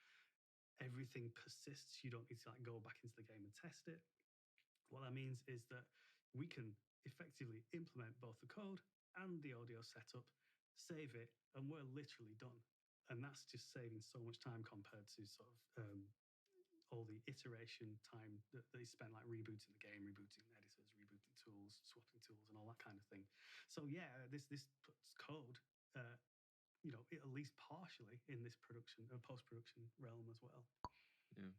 everything persists, you don't need to go back into the game and test it. What that means is that we can effectively implement both the code and the audio setup, save it, and we're literally done. And that's just saving so much time compared to sort of all the iteration time that they spent like rebooting the game, rebooting editors, rebooting tools, swapping tools, and all that kind of thing. So yeah, this puts code, at least partially in this production post-production realm as well. Yeah.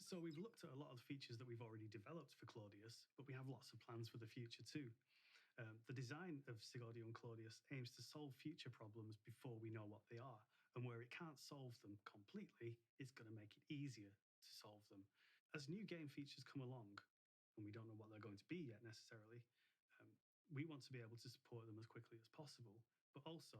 So we've looked at a lot of the features that we've already developed for Claudius, but we have lots of plans for the future too. The design of SIG Audio and Claudius aims to solve future problems before we know what they are, and where it can't solve them completely, it's going to make it easier to solve them. As new game features come along, and we don't know what they're going to be yet necessarily, we want to be able to support them as quickly as possible, but also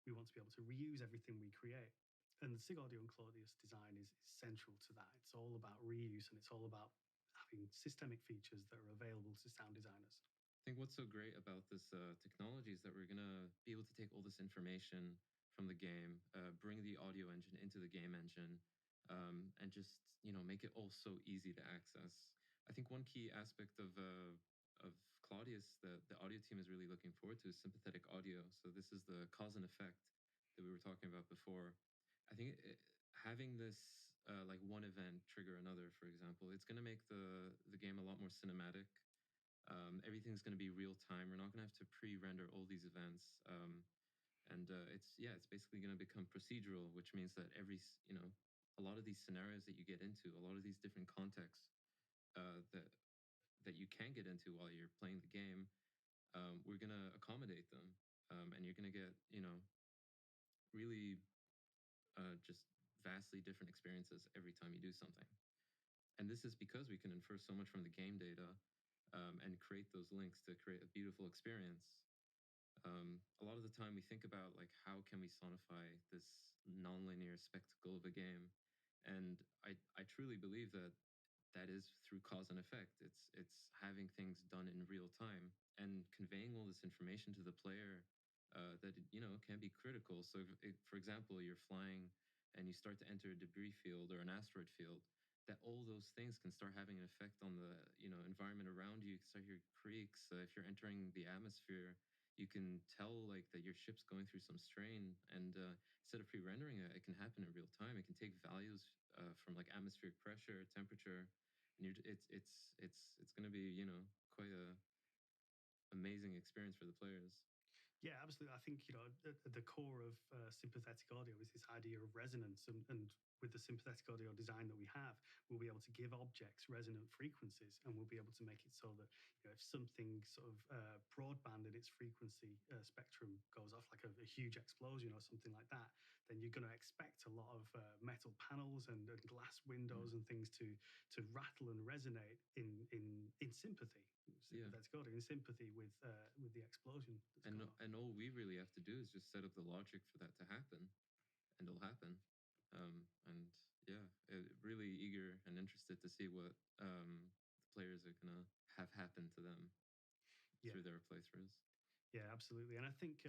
we want to be able to reuse everything we create. And the SIG Audio and Claudius design is central to that. It's all about reuse, and it's all about having systemic features that are available to sound designers. I think what's so great about this technology is that we're going to be able to take all this information from the game, bring the audio engine into the game engine, and just make it all so easy to access. I think one key aspect of Claudius that the audio team is really looking forward to is sympathetic audio. So this is the cause and effect that we were talking about before. I think having this like one event trigger another, for example, it's going to make the game a lot more cinematic. Everything's going to be real time. We're not going to have to pre-render all these events. It's basically going to become procedural, which means that a lot of these scenarios that you get into, a lot of these different contexts that you can get into while you're playing the game, we're going to accommodate them, and you're going to get really just vastly different experiences every time you do something. And this is because we can infer so much from the game data, and create those links to create a beautiful experience. A lot of the time we think about like how can we sonify this nonlinear spectacle of a game, and I truly believe that that is through cause and effect. It's having things done in real time and conveying all this information to the player, that can be critical. So, for example, you're flying and you start to enter a debris field or an asteroid field, that all those things can start having an effect on the environment around you. You can start hearing creaks. If you're entering the atmosphere, you can tell like that your ship's going through some strain, and instead of pre-rendering it, it can happen in real time. It can take values from like atmospheric pressure, temperature, and it's going to be quite a amazing experience for the players. Yeah, absolutely. I think at the core of sympathetic audio is this idea of resonance, and with the sympathetic audio design that we have, we'll be able to give objects resonant frequencies, and we'll be able to make it so that if something sort of broadband in its frequency spectrum goes off, like a huge explosion or something like that, then you're going to expect a lot of metal panels and glass windows and things to rattle and resonate in sympathy. Sympathetic audio in sympathy with the explosion. And all we really have to do is just set up the logic for that to happen, and it'll happen. Really eager and interested to see what the players are gonna have happen to them through their playthroughs. Yeah, absolutely. And I think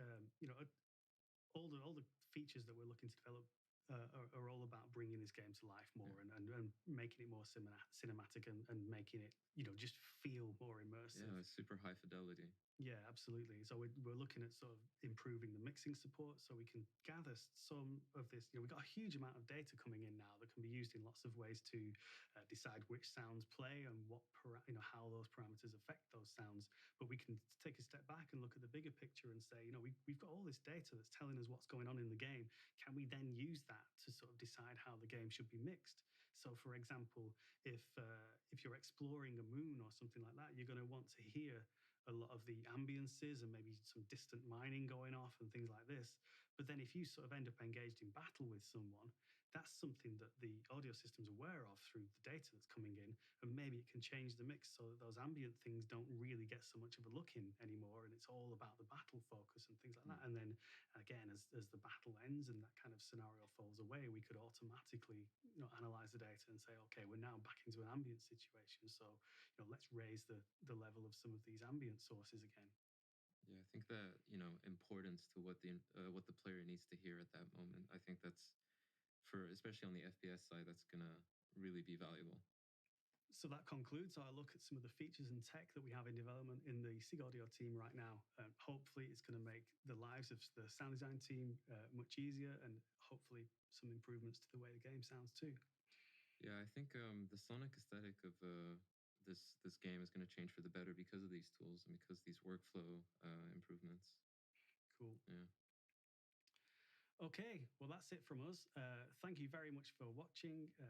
all the features that we're looking to develop are all about bringing this game to life more, and making it more cinematic, and making it just feel more immersive. Yeah, super high fidelity. Yeah, absolutely. So we're looking at sort of improving the mixing support, so we can gather some of this. We've got a huge amount of data coming in now that can be used in lots of ways to decide which sounds play and how those parameters affect those sounds. But we can take a step back and look at the bigger picture and say, we've got all this data that's telling us what's going on in the game. Can we then use that to sort of decide how the game should be mixed? So, for example, if you're exploring a moon or something like that, you're going to want to hear a lot of the ambiances and maybe some distant mining going off and things like this. But then if you sort of end up engaged in battle with someone, that's something that the audio system's aware of through the data that's coming in, and maybe it can change the mix so that those ambient things don't really get so much of a look in anymore, and it's all about the battle focus and things like that. And then again, as the battle ends and that kind of scenario falls away, we could automatically analyze the data and say, okay, we're now back into an ambient situation, so let's raise the level of some of these ambient sources again. Yeah, I think that importance to what the player needs to hear at that moment. I think that's, for especially on the FPS side, that's gonna really be valuable. So that concludes our look at some of the features and tech that we have in development in the SIG Audio team right now. Hopefully it's going to make the lives of the sound design team much easier, and hopefully some improvements to the way the game sounds too. Yeah, I think the sonic aesthetic of this game is going to change for the better because of these tools and because of these workflow improvements. Cool. Yeah. Okay, well, that's it from us. Thank you very much for watching. I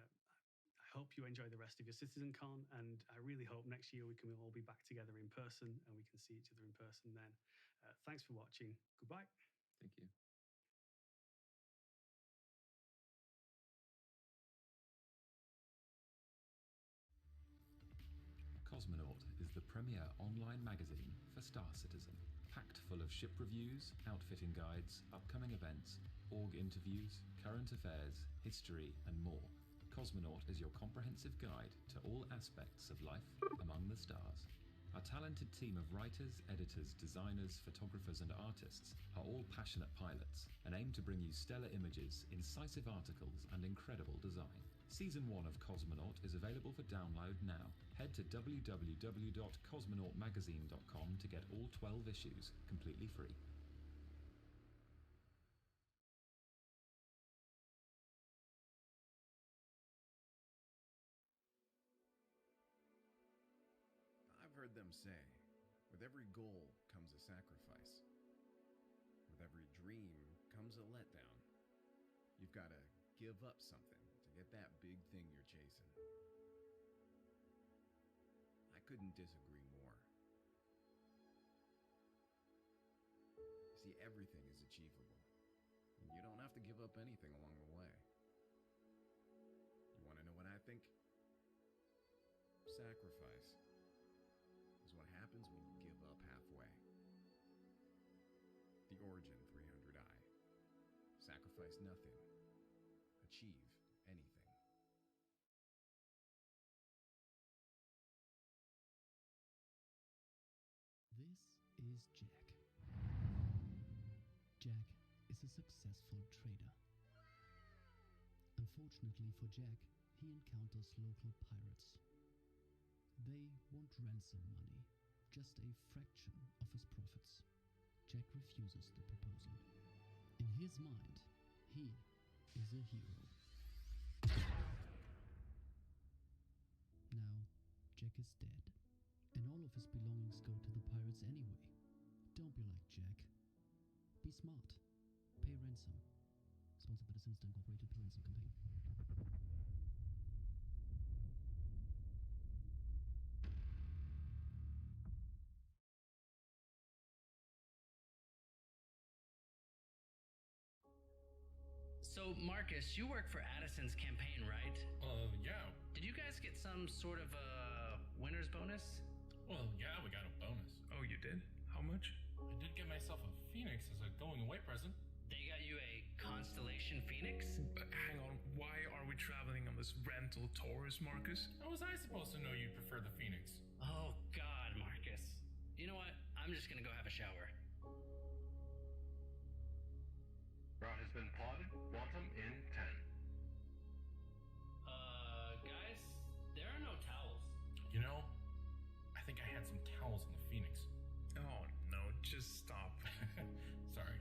hope you enjoy the rest of your CitizenCon, and I really hope next year we can all be back together in person and we can see each other in person then. Thanks for watching. Goodbye. Thank you. Cosmonaut is the premier online magazine for Star Citizen, packed full of ship reviews, outfitting guides, upcoming events, org interviews, current affairs, history, and more. Cosmonaut is your comprehensive guide to all aspects of life among the stars. Our talented team of writers, editors, designers, photographers, and artists are all passionate pilots and aim to bring you stellar images, incisive articles, and incredible design. Season 1 of Cosmonaut is available for download now. Head to www.cosmonautmagazine.com to get all 12 issues completely free. I've heard them say With every goal comes a sacrifice. With every dream comes a letdown. You've got to give up something to get that big thing you're chasing. I couldn't disagree more. You see, everything is achievable. And you don't have to give up anything along the way. You want to know what I think? Sacrifice is what happens when you give up halfway. The Origin 300i. Sacrifice nothing. Achieve anything. This is Jack. Jack is a successful trader. Unfortunately for Jack, he encounters local pirates. They want ransom money, just a fraction of his profits. Jack refuses the proposal. In his mind, he is a hero. Now, Jack is dead, and all of his belongings go to the pirates anyway. Don't be like Jack. Be smart. Pay ransom. Sponsored by the Sinister Incorporated Pay Ransom Campaign. So, Marcus, you work for Addison's campaign, right? Yeah. Did you guys get some sort of a winner's bonus? Well, yeah, we got a bonus. Oh, you did? How much? I did get myself a Phoenix as a going away present. They got you a Constellation Phoenix? Hang on, why are we traveling on this rental tourist, Marcus? How was I supposed to know you prefer the Phoenix? Oh, God, Marcus. You know what? I'm just gonna go have a shower. Route has been plotted. Quantum in 10. Guys, there are no towels. You know, I think I had some towels in the Phoenix. Oh, no, just stop. Sorry.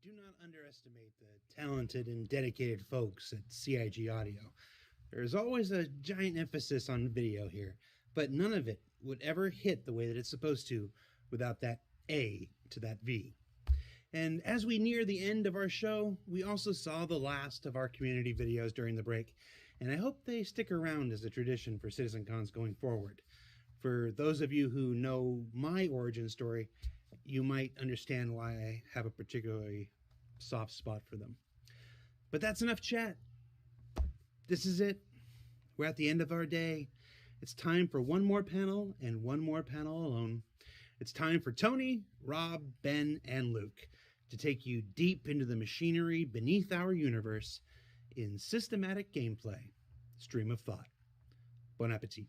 Do not underestimate the talented and dedicated folks at CIG Audio. There is always a giant emphasis on video here, but none of it would ever hit the way that it's supposed to without that A to that V. And as we near the end of our show, we also saw the last of our community videos during the break, and I hope they stick around as a tradition for CitizenCons going forward. For those of you who know my origin story, you might understand why I have a particularly soft spot for them. But that's enough chat. This is it. We're at the end of our day. It's time for one more panel and one more panel alone. It's time for Tony, Rob, Ben, and Luke to take you deep into the machinery beneath our universe in systematic gameplay. Stream of thought. Bon appetit.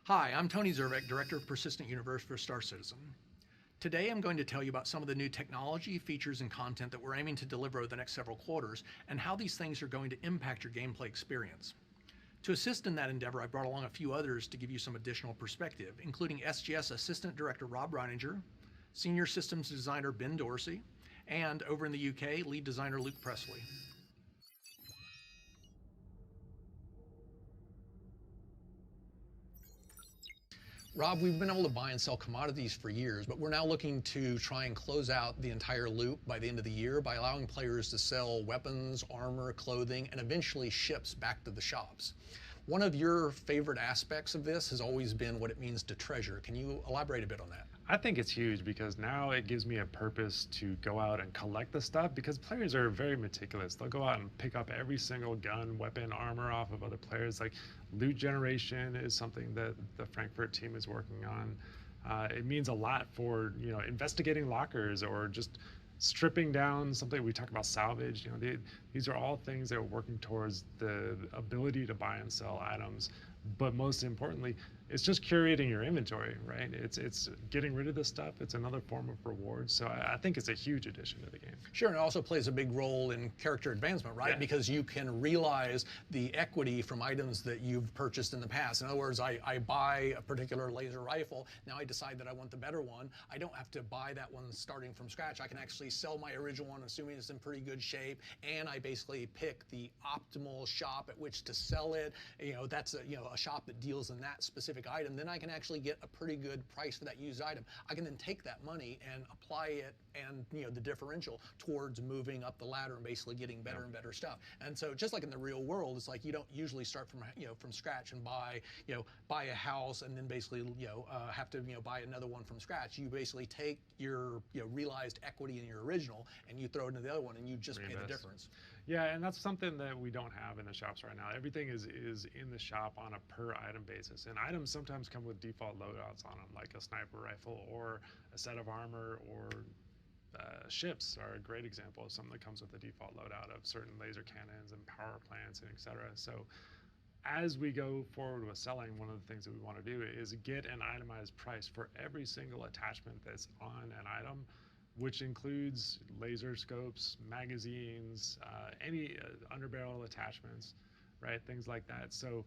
Hi, I'm Tony Zervik, Director of Persistent Universe for Star Citizen. Today I'm going to tell you about some of the new technology, features, and content that we're aiming to deliver over the next several quarters, and how these things are going to impact your gameplay experience. To assist in that endeavor, I brought along a few others to give you some additional perspective, including SGS Assistant Director Rob Reininger, Senior Systems Designer Ben Dorsey, and over in the UK, Lead Designer Luke Presley. Rob, we've been able to buy and sell commodities for years, but we're now looking to try and close out the entire loop by the end of the year by allowing players to sell weapons, armor, clothing, and eventually ships back to the shops. One of your favorite aspects of this has always been what it means to treasure. Can you elaborate a bit on that? I think it's huge because now it gives me a purpose to go out and collect the stuff, because players are very meticulous. They'll go out and pick up every single gun, weapon, armor off of other players. Like loot generation is something that the Frankfurt team is working on. It means a lot for, you know, investigating lockers or just stripping down something. We talk about salvage. You know, these are all things that are working towards the ability to buy and sell items. But most importantly, it's just curating your inventory, right? It's getting rid of this stuff. It's another form of reward. So I think it's a huge addition to the game. Sure, and it also plays a big role in character advancement, right? Yeah. Because you can realize the equity from items that you've purchased in the past. In other words, I buy a particular laser rifle. Now I decide that I want the better one. I don't have to buy that one starting from scratch. I can actually sell my original one, assuming it's in pretty good shape, and I basically pick the optimal shop at which to sell it. You know, that's a shop that deals in that specific item. Then I can actually get a pretty good price for that used item. I can then take that money and apply it and, you know, the differential towards moving up the ladder and basically getting better and better stuff. And so just like in the real world, it's like you don't usually start from, you know, from scratch and buy a house and then basically, have to, buy another one from scratch. You basically take your, realized equity in your original and you throw it into the other one and you just pay the difference. Yeah, and that's something that we don't have in the shops right now. Everything is in the shop on a per item basis, and items sometimes come with default loadouts on them, like a sniper rifle or a set of armor, or ships are a great example of something that comes with a default loadout of certain laser cannons and power plants and etc. So as we go forward with selling, one of the things that we want to do is get an itemized price for every single attachment that's on an item, which includes laser scopes, magazines, any underbarrel attachments, right? Things like that. So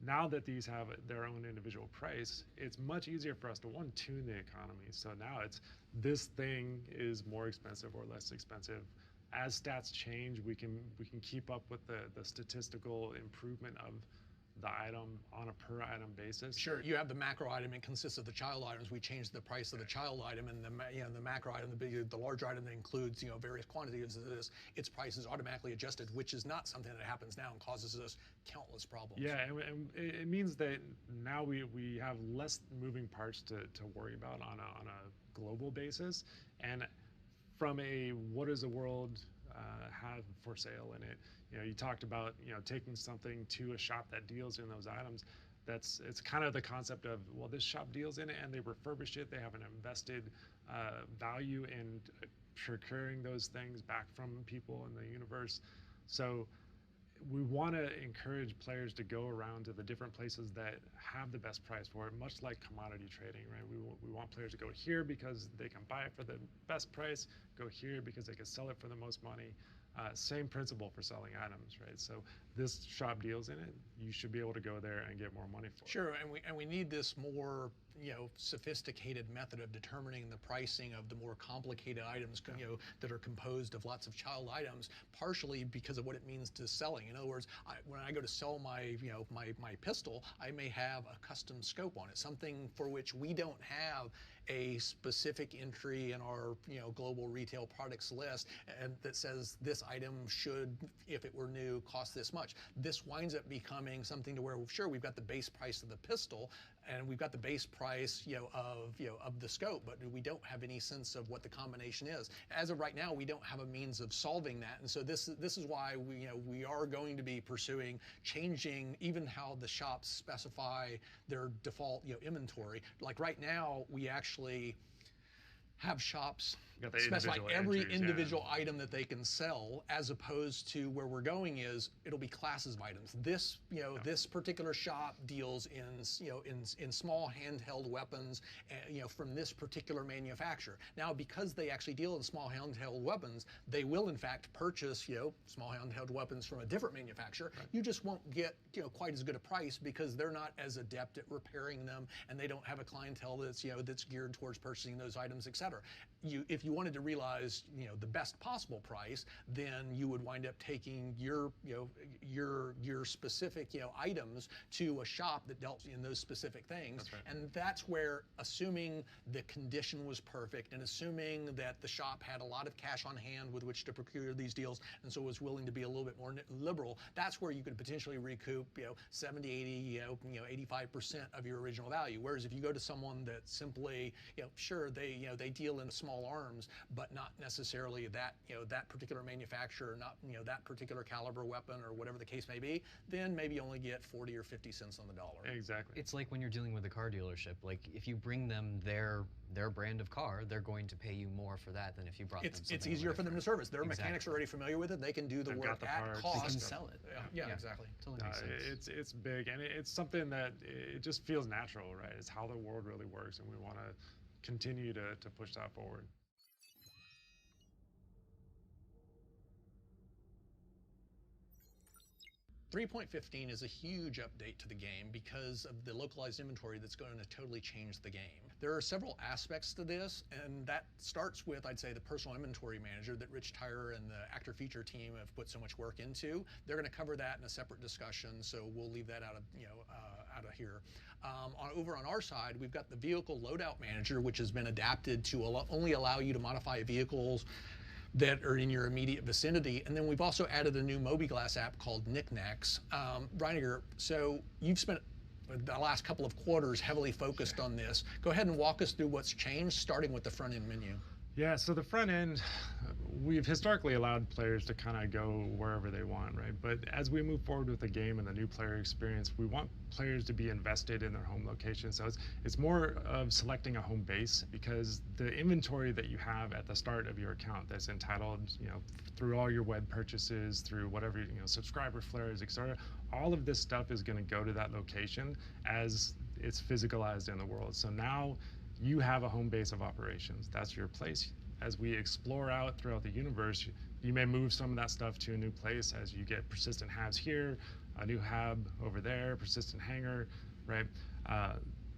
now that these have their own individual price, it's much easier for us to tune the economy. So now it's this thing is more expensive or less expensive. As stats change, we can keep up with the statistical improvement of the item on a per item basis. Sure, you have the macro item. It consists of the child items. We changed the price of the child item, and the macro item, the larger item that includes various quantities of this, its price is automatically adjusted, which is not something that happens now and causes us countless problems. Yeah, and it means that now we have less moving parts to worry about on a global basis, and from a what does the world have for sale in it. You talked about taking something to a shop that deals in those items. It's kind of the concept of, well, this shop deals in it and they refurbish it. They have an invested value in procuring those things back from people in the universe. So we want to encourage players to go around to the different places that have the best price for it, much like commodity trading, right? We want players to go here because they can buy it for the best price, go here because they can sell it for the most money. Same principle for selling items, right? So this shop deals in it. You should be able to go there and get more money for it. Sure, and we need this more sophisticated method of determining the pricing of the more complicated items, that are composed of lots of child items, partially because of what it means to selling. In other words, when I go to sell my my pistol, I may have a custom scope on it, something for which we don't have a specific entry in our global retail products list, and that says this item should, if it were new, cost this much. This winds up becoming something to where, sure, we've got the base price of the pistol and we've got the base price of the scope, but we don't have any sense of what the combination is. As of right now, we don't have a means of solving that, and so this is why we are going to be pursuing changing even how the shops specify their default inventory. Like right now, we actually have shops specify every individual item that they can sell, as opposed to where we're going is it'll be classes of items. This this particular shop deals in small handheld weapons, from this particular manufacturer. Now, because they actually deal in small handheld weapons, they will in fact purchase small handheld weapons from a different manufacturer. Right. You just won't get quite as good a price because they're not as adept at repairing them, and they don't have a clientele that's that's geared towards purchasing those items, etc. If you you wanted to realize, the best possible price, then you would wind up taking your specific, items to a shop that dealt in those specific things. That's right. And that's where, assuming the condition was perfect and assuming that the shop had a lot of cash on hand with which to procure these deals and so was willing to be a little bit more liberal, that's where you could potentially recoup, 70, 80, 85% of your original value. Whereas if you go to someone that simply, sure, they deal in small arms, but not necessarily that, that particular manufacturer, not, that particular caliber weapon or whatever the case may be, then maybe you only get 40 or 50 cents on the dollar. Exactly. It's like when you're dealing with a car dealership. Like if you bring them their brand of car, they're going to pay you more for that than if you brought them something. It's easier for them to service. Their mechanics are already familiar with it. They can do the They've work got the at parts. cost. They can sell it. Yeah, exactly. Totally makes sense. It's big, and it's something that it just feels natural, right? It's how the world really works, and we want to continue to push that forward. 3.15 is a huge update to the game because of the localized inventory that's going to totally change the game. There are several aspects to this, and that starts with, I'd say, the personal inventory manager that Rich Tyrer and the actor feature team have put so much work into. They're going to cover that in a separate discussion, so we'll leave that out of here. Over on our side, we've got the vehicle loadout manager, which has been adapted to only allow you to modify vehicles that are in your immediate vicinity. And then we've also added a new mobiGlas app called Knickknacks. Reiniger, so you've spent the last couple of quarters heavily focused on this. Go ahead and walk us through what's changed, starting with the front end menu. Yeah, so the front end, we've historically allowed players to kind of go wherever they want, right? But as we move forward with the game and the new player experience, we want players to be invested in their home location. So it's more of selecting a home base, because the inventory that you have at the start of your account that's entitled, through all your web purchases, through whatever, subscriber flares, etc., all of this stuff is going to go to that location as it's physicalized in the world. So now you have a home base of operations. That's your place. As we explore out throughout the universe, you may move some of that stuff to a new place as you get persistent halves here, a new hab over there, persistent hangar, right?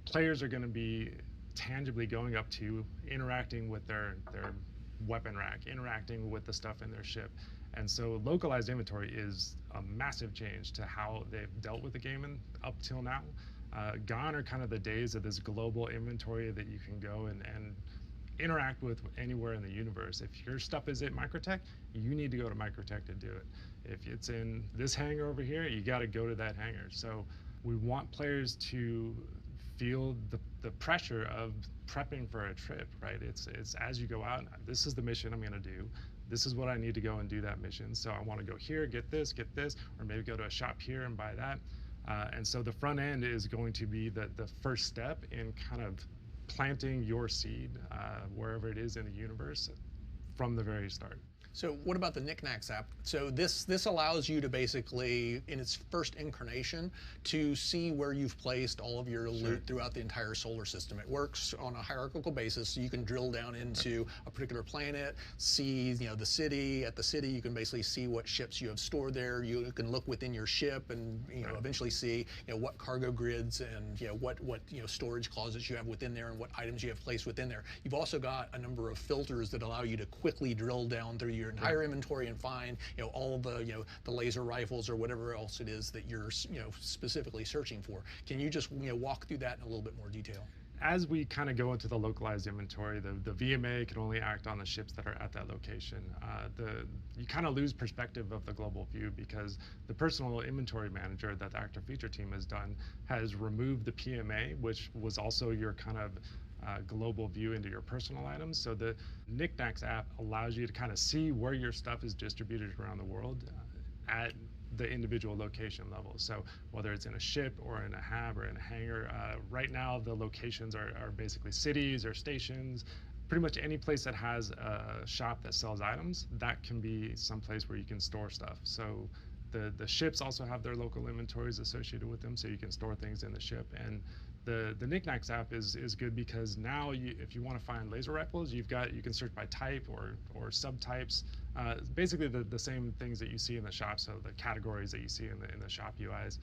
Players are going to be tangibly going up to, interacting with their weapon rack, interacting with the stuff in their ship. And so localized inventory is a massive change to how they've dealt with the game up till now. Gone are kind of the days of this global inventory that you can go and interact with anywhere in the universe. If your stuff is at Microtech, you need to go to Microtech to do it. If it's in this hangar over here, you got to go to that hangar. So we want players to feel the pressure of prepping for a trip, right? It's as you go out, this is the mission I'm going to do. This is what I need to go and do that mission. So I want to go here, get this, or maybe go to a shop here and buy that. And so the front end is going to be the first step in kind of planting your seed wherever it is in the universe from the very start. So what about the Knickknacks app? So this allows you to basically, in its first incarnation, to see where you've placed all of your loot throughout the entire solar system. It works on a hierarchical basis, so you can drill down into a particular planet, see the city. At the city, you can basically see what ships you have stored there. You can look within your ship and eventually see what cargo grids and what storage closets you have within there and what items you have placed within there. You've also got a number of filters that allow you to quickly drill down through your entire inventory and find all the laser rifles or whatever else it is that you're specifically searching for. Can you just walk through that in a little bit more detail? As we kind of go into the localized inventory, the VMA can only act on the ships that are at that location. You kind of lose perspective of the global view, because the personal inventory manager that the actor feature team has done has removed the PMA, which was also your kind of global view into your personal items. So the Knickknacks app allows you to kind of see where your stuff is distributed around the world at the individual location level. So whether it's in a ship or in a hab or in a hangar, right now the locations are basically cities or stations. Pretty much any place that has a shop that sells items, that can be some place where you can store stuff. So the ships also have their local inventories associated with them, so you can store things in the ship. And the Knickknacks app is good because now if you want to find laser rifles, you can search by type or subtypes. Basically the same things that you see in the shop, so the categories that you see in the shop UIs.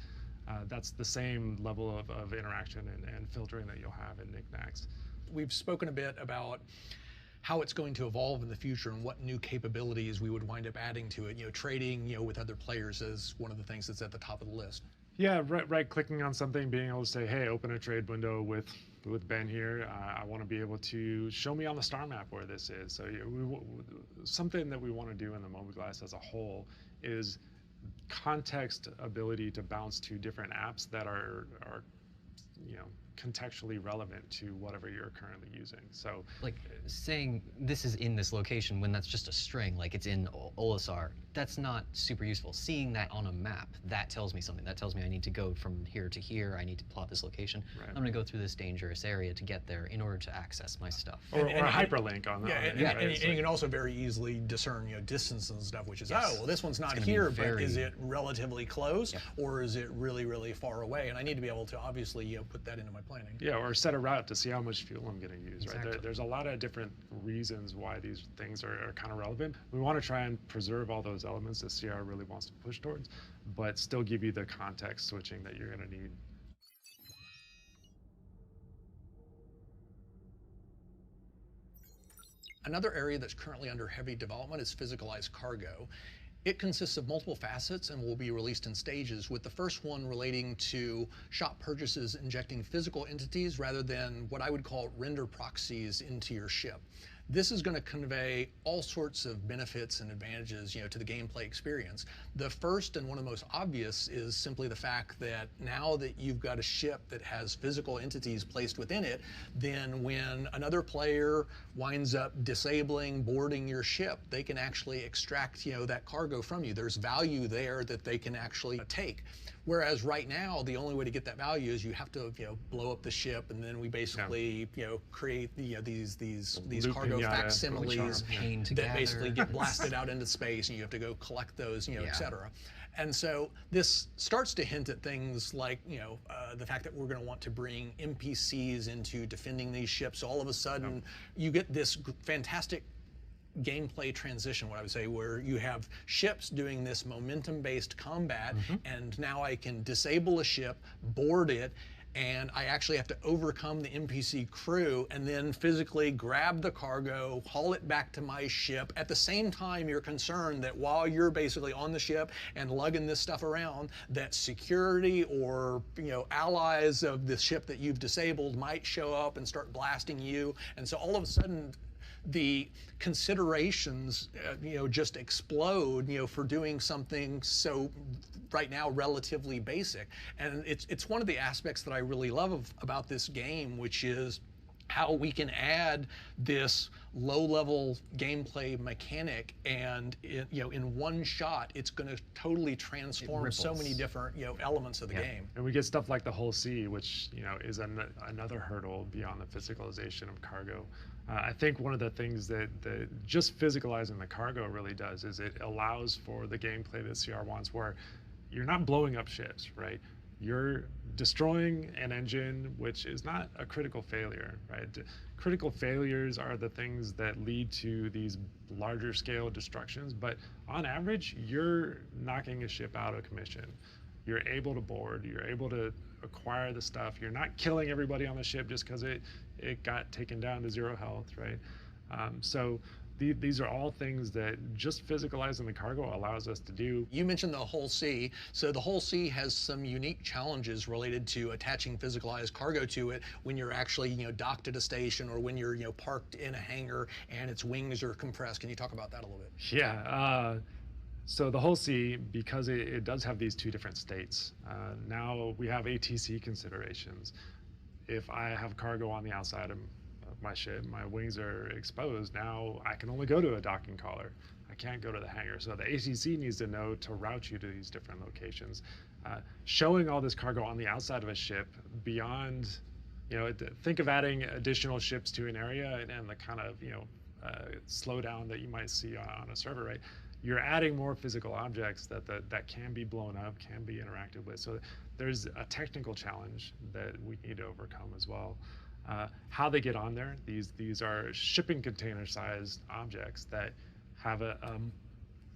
That's the same level of interaction and filtering that you'll have in Knickknacks. We've spoken a bit about how it's going to evolve in the future and what new capabilities we would wind up adding to it. Trading, with other players is one of the things that's at the top of the list. Yeah, right-clicking on something, being able to say, hey, open a trade window with Ben here. I want to be able to show me on the star map where this is. So something that we want to do in the mobiGlas as a whole is context ability to bounce to different apps that are contextually relevant to whatever you're currently using. So like saying this is in this location when that's just a string, like it's in Olisar, that's not super useful. Seeing that on a map, that tells me something. That tells me I need to go from here to here, I need to plot this location. Right. I'm gonna go through this dangerous area to get there in order to access my stuff. Or a hyperlink on that. And you can also very easily discern distance and stuff, which is, Yes. oh, well, this one's not It's here, gonna be but is very- it relatively close, or is it really, really far away? And I need to be able to obviously put that into my planning. Yeah, or set a route to see how much fuel I'm going to use, Exactly. right? There's a lot of different reasons why these things are kind of relevant. We want to try and preserve all those elements that CR really wants to push towards, but still give you the context switching that you're going to need. Another area that's currently under heavy development is physicalized cargo. It consists of multiple facets and will be released in stages, with the first one relating to shop purchases injecting physical entities rather than what I would call render proxies into your ship. This is going to convey all sorts of benefits and advantages, to the gameplay experience. The first and one of the most obvious is simply the fact that now that you've got a ship that has physical entities placed within it, then when another player winds up disabling, boarding your ship, they can actually extract, that cargo from you. There's value there that they can actually take. Whereas right now, the only way to get that value is you have to, blow up the ship, and then we basically, create these cargo facsimiles that basically get blasted out into space, and you have to go collect those, et cetera. And so this starts to hint at things like, the fact that we're going to want to bring NPCs into defending these ships. So all of a sudden, you get this fantastic gameplay transition, what I would say, where you have ships doing this momentum-based combat, and now I can disable a ship, board it, and I actually have to overcome the NPC crew and then physically grab the cargo, haul it back to my ship. At the same time, you're concerned that while you're basically on the ship and lugging this stuff around, that security or allies of the ship that you've disabled might show up and start blasting you. And so all of a sudden, the considerations, just explode, for doing something so right now relatively basic. And it's one of the aspects that I really love about this game, which is how we can add this low-level gameplay mechanic, and in one shot, it's going to totally transform so many different elements of the game. And we get stuff like the whole sea, which is another hurdle beyond the physicalization of cargo. I think one of the things that just physicalizing the cargo really does is it allows for the gameplay that CR wants, where you're not blowing up ships, right? You're destroying an engine, which is not a critical failure, right? Critical failures are the things that lead to these larger scale destructions, but on average, you're knocking a ship out of commission. You're able to board, you're able to acquire the stuff, you're not killing everybody on the ship just because it got taken down to 0 health, right? So these are all things that just physicalizing the cargo allows us to do. You mentioned the whole sea. So the whole sea has some unique challenges related to attaching physicalized cargo to it when you're actually, docked at a station, or when you're, parked in a hangar and its wings are compressed. Can you talk about that a little bit? Yeah. So the whole sea, because it does have these two different states, now we have ATC considerations. If I have cargo on the outside of my ship, my wings are exposed, now I can only go to a docking collar. I can't go to the hangar. So the ATC needs to know to route you to these different locations. Showing all this cargo on the outside of a ship beyond, think of adding additional ships to an area and the kind of, slowdown that you might see on a server, right? You're adding more physical objects that can be blown up, can be interacted with. So there's a technical challenge that we need to overcome as well. How they get on there, these are shipping container sized objects that have a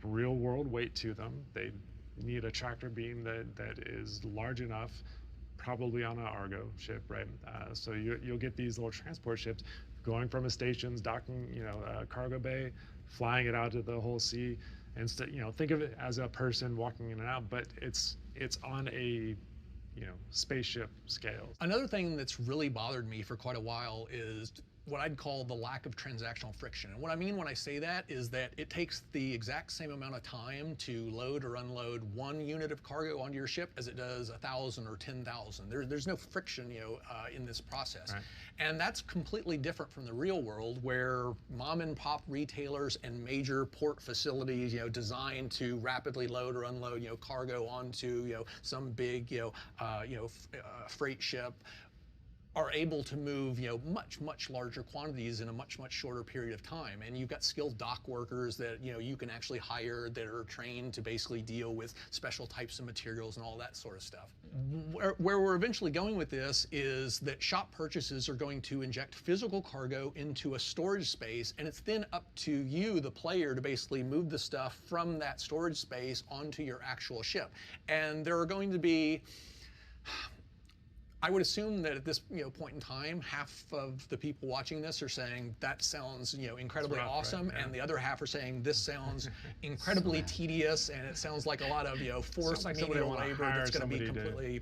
real world weight to them. They need a tractor beam that is large enough, probably on an Argo ship, right? So you'll get these little transport ships going from a station's docking, cargo bay, flying it out to the whole sea, and think of it as a person walking in and out, but it's on a spaceship scale. Another thing that's really bothered me for quite a while is what I'd call the lack of transactional friction. And what I mean when I say that is that it takes the exact same amount of time to load or unload 1 unit of cargo onto your ship as it does 1,000 or 10,000. There's no friction, in this process. Right. And that's completely different from the real world, where mom and pop retailers and major port facilities, designed to rapidly load or unload, cargo onto, some big, freight ship, are able to move, much larger quantities in a much shorter period of time. And you've got skilled dock workers that, you can actually hire that are trained to basically deal with special types of materials and all that sort of stuff. Where we're eventually going with this is that shop purchases are going to inject physical cargo into a storage space, and it's then up to you, the player, to basically move the stuff from that storage space onto your actual ship. And there are going to be, I would assume that at this point in time, half of the people watching this are saying that sounds incredibly rough, awesome, right? Yeah. and the other half are saying this sounds incredibly tedious, and it sounds like a lot of forced like menial wanna labor hire that's going to be somebody completely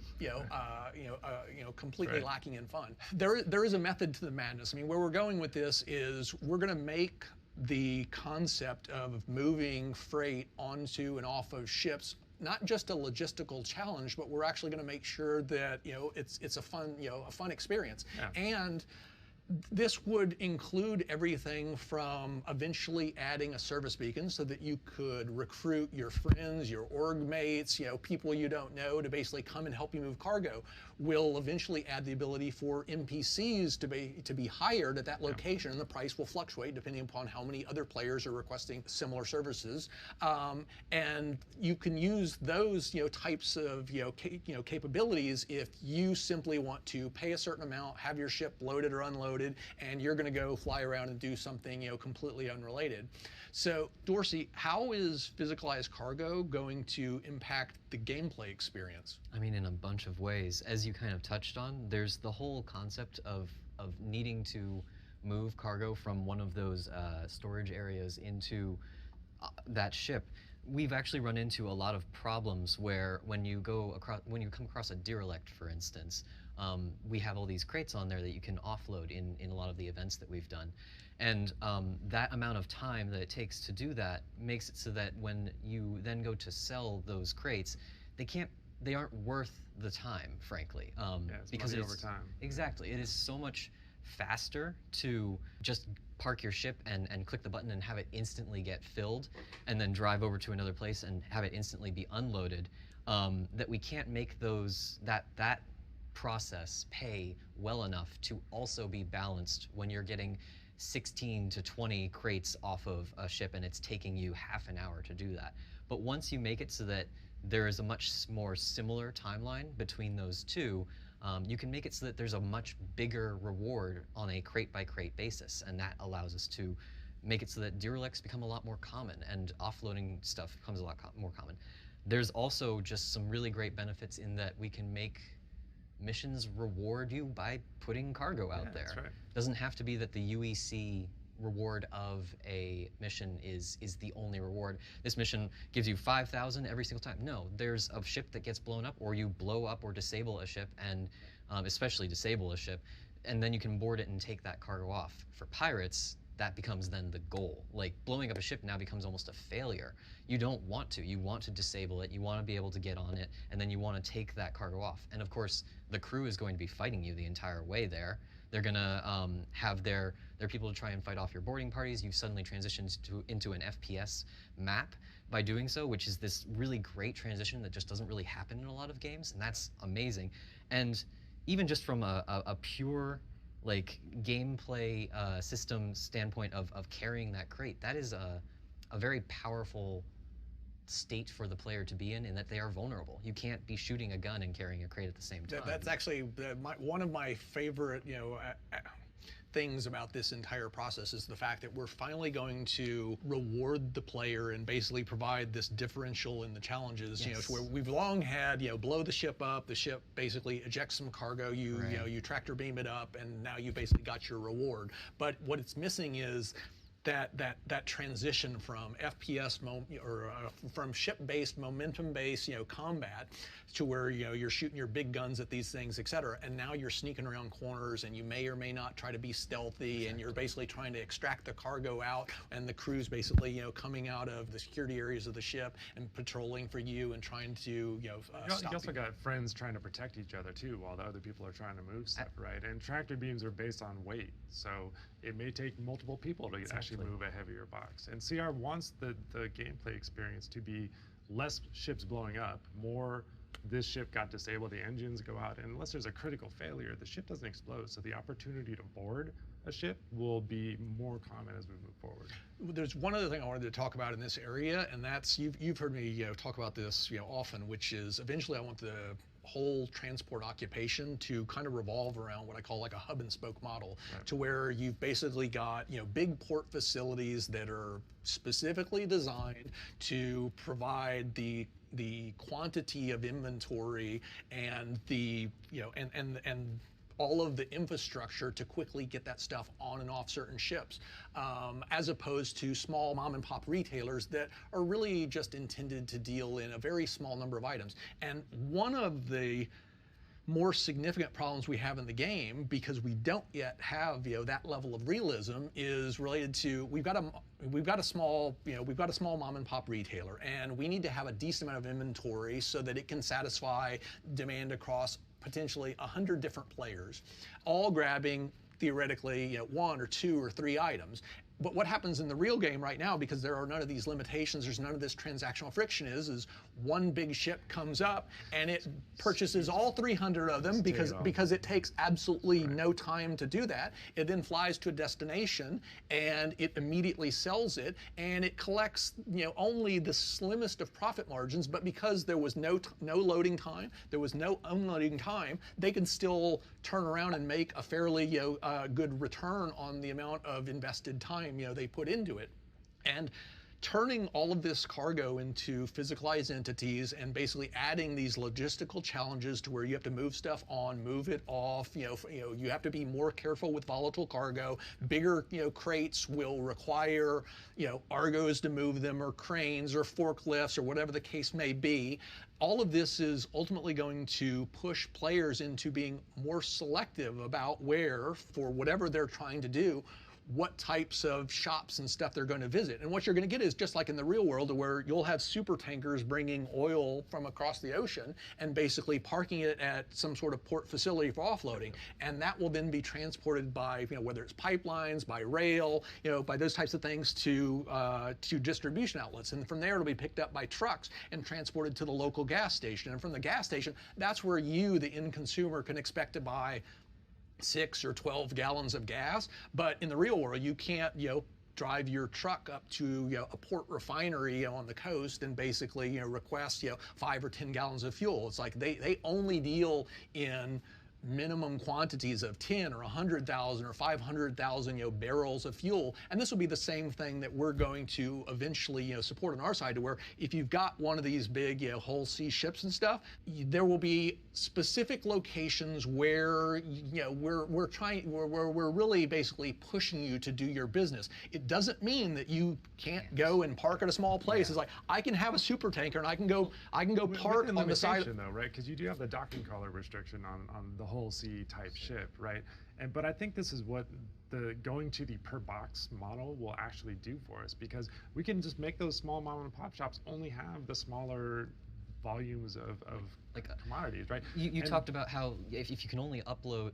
completely Right. lacking in fun. There is a method to the madness. I mean, where we're going with this is we're going to make the concept of moving freight onto and off of ships not just a logistical challenge, but we're actually going to make sure that it's a fun experience. Yeah. And this would include everything from eventually adding a service beacon so that you could recruit your friends, your org mates, people you don't know to basically come and help you move cargo. We'll eventually add the ability for NPCs to be hired at that location, and the price will fluctuate depending upon how many other players are requesting similar services. And you can use those types of capabilities if you simply want to pay a certain amount, have your ship loaded or unloaded, and you're going to go fly around and do something completely unrelated. So Dorsey, how is physicalized cargo going to impact the gameplay experience? I mean, in a bunch of ways. As you kind of touched on, there's the whole concept of needing to move cargo from one of those storage areas into that ship. We've actually run into a lot of problems where when you come across a derelict, for instance, we have all these crates on there that you can offload in a lot of the events that we've done. And that amount of time that it takes to do that makes it so that when you then go to sell those crates, they aren't worth the time, frankly. It's because money over time. Exactly. It is so much faster to just park your ship and click the button and have it instantly get filled, and then drive over to another place and have it instantly be unloaded, that we can't make that process pay well enough to also be balanced when you're getting 16 to 20 crates off of a ship and it's taking you half an hour to do that. But once you make it so that there is a much more similar timeline between those two, you can make it so that there's a much bigger reward on a crate by crate basis, and that allows us to make it so that derelicts become a lot more common and offloading stuff becomes a lot more common. There's also just some really great benefits in that we can make missions reward you by putting cargo out there. That's right. Doesn't have to be that the UEC reward of a mission is the only reward. This mission gives you 5,000 every single time. No, there's a ship that gets blown up, or you blow up or disable a ship, and especially disable a ship, and then you can board it and take that cargo off. For pirates, that becomes then the goal. Like, blowing up a ship now becomes almost a failure. You don't want to. You want to disable it, you want to be able to get on it, and then you want to take that cargo off. And of course, the crew is going to be fighting you the entire way there. They're gonna have their people to try and fight off your boarding parties. You've suddenly transitioned into an FPS map by doing so, which is this really great transition that just doesn't really happen in a lot of games, and that's amazing. And even just from a pure like gameplay system standpoint of carrying that crate, that is a very powerful state for the player to be in that they are vulnerable. You can't be shooting a gun and carrying a crate at the same time. That's actually one of my favorite, things about this entire process is the fact that we're finally going to reward the player and basically provide this differential in the challenges. You know, where we've long had, blow the ship up, the ship basically ejects some cargo, you tractor beam it up, and now you basically got your reward. But what it's missing is that transition from FPS from ship-based, momentum-based, combat to where you're shooting your big guns at these things, etc. And now you're sneaking around corners, and you may or may not try to be stealthy, and you're basically trying to extract the cargo out, and the crew's basically coming out of the security areas of the ship and patrolling for you and trying to stop you also you. got friends trying to protect each other too, while the other people are trying to move stuff, right? And tractor beams are based on weight, so it may take multiple people to actually move a heavier box. And CR wants the gameplay experience to be less ships blowing up, more this ship got disabled, the engines go out, and unless there's a critical failure, the ship doesn't explode. So the opportunity to board a ship will be more common as we move forward. There's one other thing I wanted to talk about in this area, and that's you've heard me talk about this often, which is eventually I want the whole transport occupation to kind of revolve around what I call like a hub and spoke model, to where you've basically got big port facilities that are specifically designed to provide the quantity of inventory and the and all of the infrastructure to quickly get that stuff on and off certain ships, as opposed to small mom and pop retailers that are really just intended to deal in a very small number of items. And one of the more significant problems we have in the game, because we don't yet have that level of realism, is related to we've got a small mom and pop retailer, and we need to have a decent amount of inventory so that it can satisfy demand across potentially 100 different players, all grabbing theoretically 1 or 2 or 3 items. But what happens in the real game right now, because there are none of these limitations, there's none of this transactional friction, is one big ship comes up and it purchases all 300 of them because it takes absolutely no time to do that. It then flies to a destination and it immediately sells it, and it collects only the slimmest of profit margins. But because there was no loading time, there was no unloading time, they can still turn around and make a fairly good return on the amount of invested time they put into it. And turning all of this cargo into physicalized entities and basically adding these logistical challenges to where you have to move stuff on, move it off, you have to be more careful with volatile cargo. Bigger crates will require Argos to move them, or cranes, or forklifts, or whatever the case may be. All of this is ultimately going to push players into being more selective about where, for whatever they're trying to do, what types of shops and stuff they're going to visit. And what you're going to get is just like in the real world, where you'll have super tankers bringing oil from across the ocean and basically parking it at some sort of port facility for offloading. And that will then be transported by, whether it's pipelines, by rail, by those types of things to distribution outlets. And from there, it'll be picked up by trucks and transported to the local gas station. And from the gas station, that's where you, the end consumer, can expect to buy 6 or 12 gallons of gas. But in the real world, you can't drive your truck up to a port refinery on the coast and basically request 5 or 10 gallons of fuel. It's like they only deal in minimum quantities of 10 or 100,000 or 500,000 barrels of fuel. And this will be the same thing that we're going to eventually support on our side, to where if you've got one of these big whole sea ships and stuff, there will be specific locations where we're really basically pushing you to do your business. It doesn't mean that you can't go and park at a small place. It's like, I can have a super tanker and I can go park on the side, though, right? Because you do have the docking collar restriction on the whole sea type ship, right? But I think this is what the going to the per box model will actually do for us, because we can just make those small mom and pop shops only have the smaller volumes of commodities, right? You talked about how if you can only unload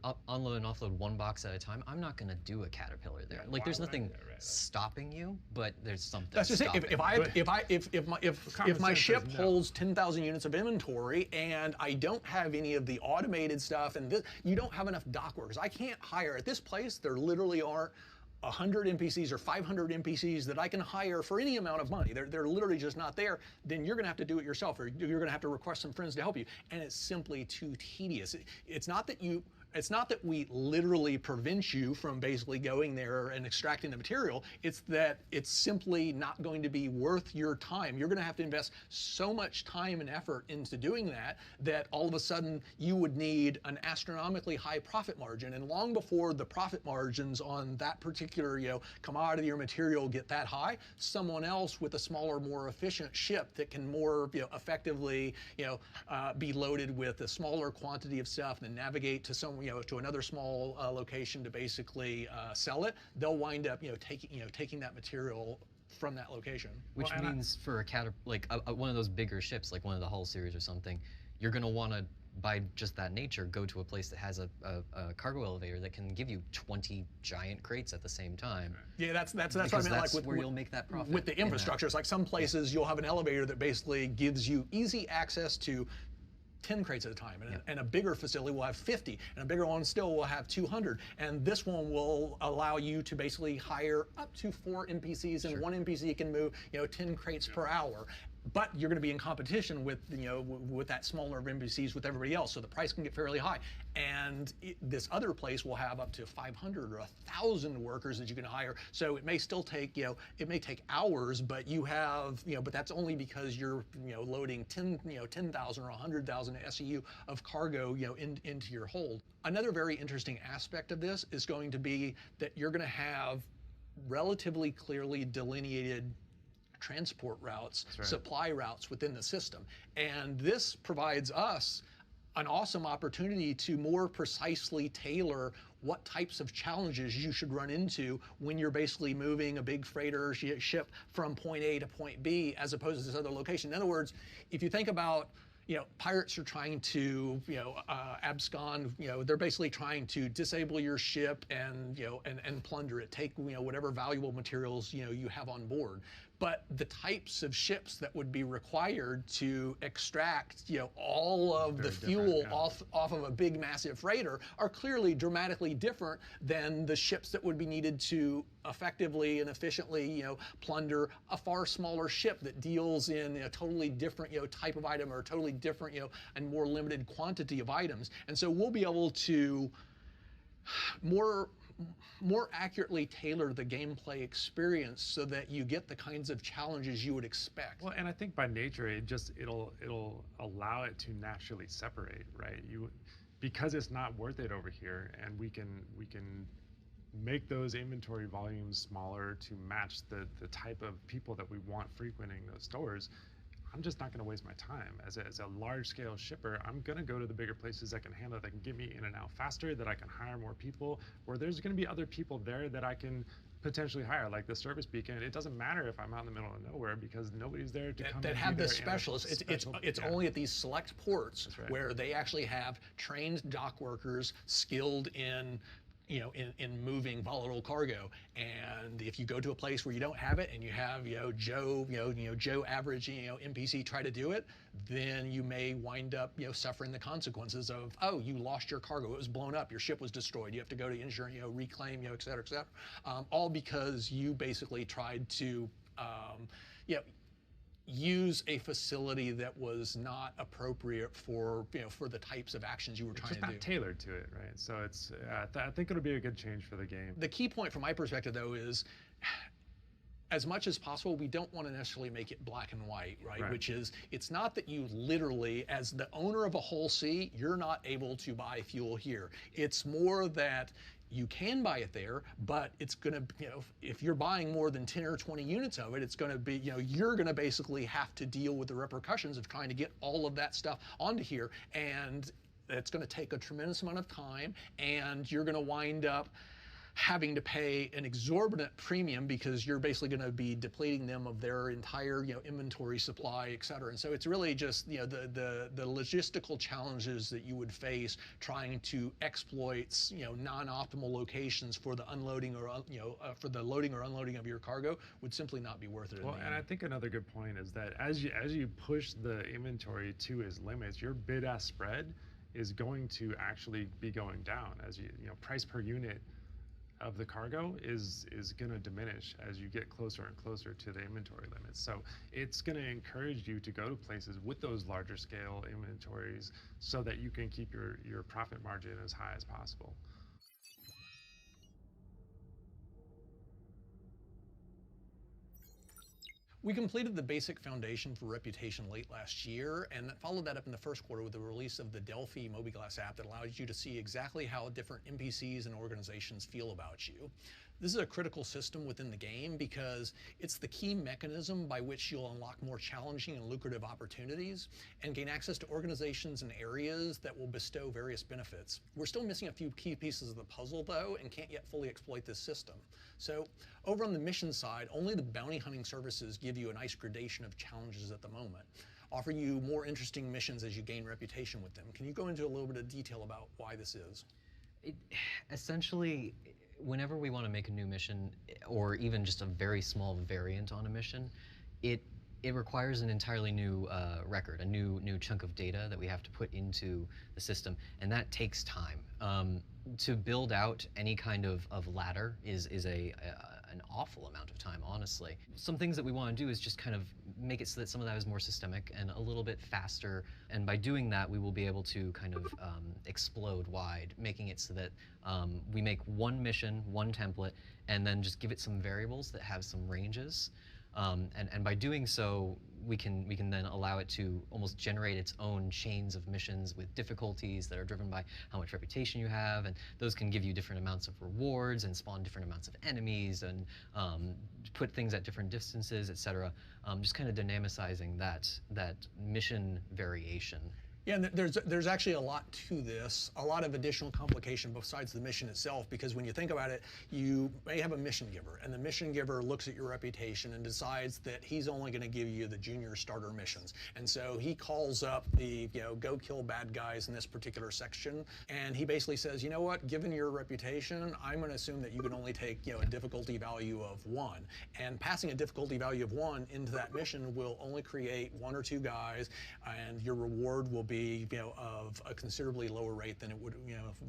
and offload one box at a time, I'm not going to do a Caterpillar there. Like, there's nothing stopping you, but there's something. That's just it. If my ship holds 10,000 units of inventory and I don't have any of the automated stuff, and you don't have enough dock workers, I can't hire at this place. There literally aren't 100 NPCs or 500 NPCs that I can hire for any amount of money. They're literally just not there. Then you're going to have to do it yourself, or you're going to have to request some friends to help you. And it's simply too tedious. It's not that It's not that we literally prevent you from basically going there and extracting the material. It's that it's simply not going to be worth your time. You're going to have to invest so much time and effort into doing that all of a sudden you would need an astronomically high profit margin. And long before the profit margins on that particular commodity or material get that high, someone else with a smaller, more efficient ship that can more effectively be loaded with a smaller quantity of stuff and navigate to to another small location to basically sell it, they'll wind up taking that material from that location. Which means for one of those bigger ships, like one of the Hull series or something, you're going to want to, by just that nature, go to a place that has a cargo elevator that can give you 20 giant crates at the same time. Yeah, that's what I meant. That's where you'll make that profit. With the infrastructure, it's like some places you'll have an elevator that basically gives you easy access to 10 crates at a time, and a bigger facility will have 50, and a bigger one still will have 200, and this one will allow you to basically hire up to 4 NPCs, and one NPC can move 10 crates per hour. But you're going to be in competition with with that smaller of NPCs with everybody else, so the price can get fairly high. And this other place will have up to 500 or 1,000 workers that you can hire. So it may still take it may take hours, but you have but that's only because you're loading 10,000 or 100,000 SEU of cargo into your hold. Another very interesting aspect of this is going to be that you're going to have relatively clearly delineated transport routes, supply routes within the system. And this provides us an awesome opportunity to more precisely tailor what types of challenges you should run into when you're basically moving a big freighter ship from point A to point B as opposed to this other location. In other words, if you think about pirates are trying to, abscond. They're basically trying to disable your ship and, and plunder it. Take, whatever valuable materials you have on board. But the types of ships that would be required to extract, all of the fuel off of a big, massive freighter are clearly dramatically different than the ships that would be needed to effectively and efficiently, plunder a far smaller ship that deals in a totally different, type of item or a totally different, and more limited quantity of items. And so we'll be able to more accurately tailor the gameplay experience so that you get the kinds of challenges you would expect. Well, and I think by nature it'll allow it to naturally separate, right? Because it's not worth it over here, and we can make those inventory volumes smaller to match the type of people that we want frequenting those stores. I'm just not going to waste my time. As a large-scale shipper, I'm going to go to the bigger places that can handle it, that can get me in and out faster, that I can hire more people, where there's going to be other people there that I can potentially hire, like the service beacon. It doesn't matter if I'm out in the middle of nowhere because nobody's there to come that have the specialists. It's only at these select ports where they actually have trained dock workers skilled in in moving volatile cargo. And if you go to a place where you don't have it and you have Joe average NPC try to do it, then you may wind up suffering the consequences of, oh, you lost your cargo, it was blown up, your ship was destroyed, you have to go to insurance, reclaim, et cetera, all because you basically tried to use a facility that was not appropriate for for the types of actions you were trying to do. It's not tailored to it, right? So it's I think it'll be a good change for the game. The key point from my perspective though is, as much as possible, we don't want to necessarily make it black and white, right? Which is, it's not that you literally, as the owner of a whole sea, you're not able to buy fuel here. It's more that you can buy it there, but it's going to, if you're buying more than 10 or 20 units of it, it's going to be, you're going to basically have to deal with the repercussions of trying to get all of that stuff onto here. And it's going to take a tremendous amount of time, and you're going to wind up having to pay an exorbitant premium because you're basically going to be depleting them of their entire inventory supply, et cetera. And so it's really just the logistical challenges that you would face trying to exploit non-optimal locations for the unloading or for the loading or unloading of your cargo would simply not be worth it. Well, and I think another good point is that as you push the inventory to its limits, your bid-ask spread is going to actually be going down as price per unit of the cargo is going to diminish as you get closer and closer to the inventory limits. So it's going to encourage you to go to places with those larger scale inventories so that you can keep your profit margin as high as possible. We completed the basic foundation for reputation late last year, and followed that up in the first quarter with the release of the Delphi Mobiglass app that allows you to see exactly how different NPCs and organizations feel about you. This is a critical system within the game because it's the key mechanism by which you'll unlock more challenging and lucrative opportunities and gain access to organizations and areas that will bestow various benefits. We're still missing a few key pieces of the puzzle though, and can't yet fully exploit this system. So over on the mission side, only the bounty hunting services give you a nice gradation of challenges at the moment, offer you more interesting missions as you gain reputation with them. Can you go into a little bit of detail about why this is? Essentially, whenever we want to make a new mission, or even just a very small variant on a mission, it requires an entirely new record, a new chunk of data that we have to put into the system, and that takes time. To build out any kind of ladder is an awful amount of time, honestly. Some things that we want to do is just kind of make it so that some of that is more systemic and a little bit faster, and by doing that we will be able to kind of explode wide, making it so that we make one mission, one template, and then just give it some variables that have some ranges. And by doing so, we can then allow it to almost generate its own chains of missions with difficulties that are driven by how much reputation you have, and those can give you different amounts of rewards and spawn different amounts of enemies and put things at different distances, etc. Just kind of dynamicizing that mission variation. Yeah, and there's actually a lot to this, a lot of additional complication besides the mission itself, because when you think about it, you may have a mission giver, and the mission giver looks at your reputation and decides that he's only going to give you the junior starter missions. And so he calls up the, go kill bad guys in this particular section, and he basically says, you know what, given your reputation, I'm going to assume that you can only take, a difficulty value of 1. And passing a difficulty value of 1 into that mission will only create 1 or 2 guys, and your reward will be of a considerably lower rate than it would,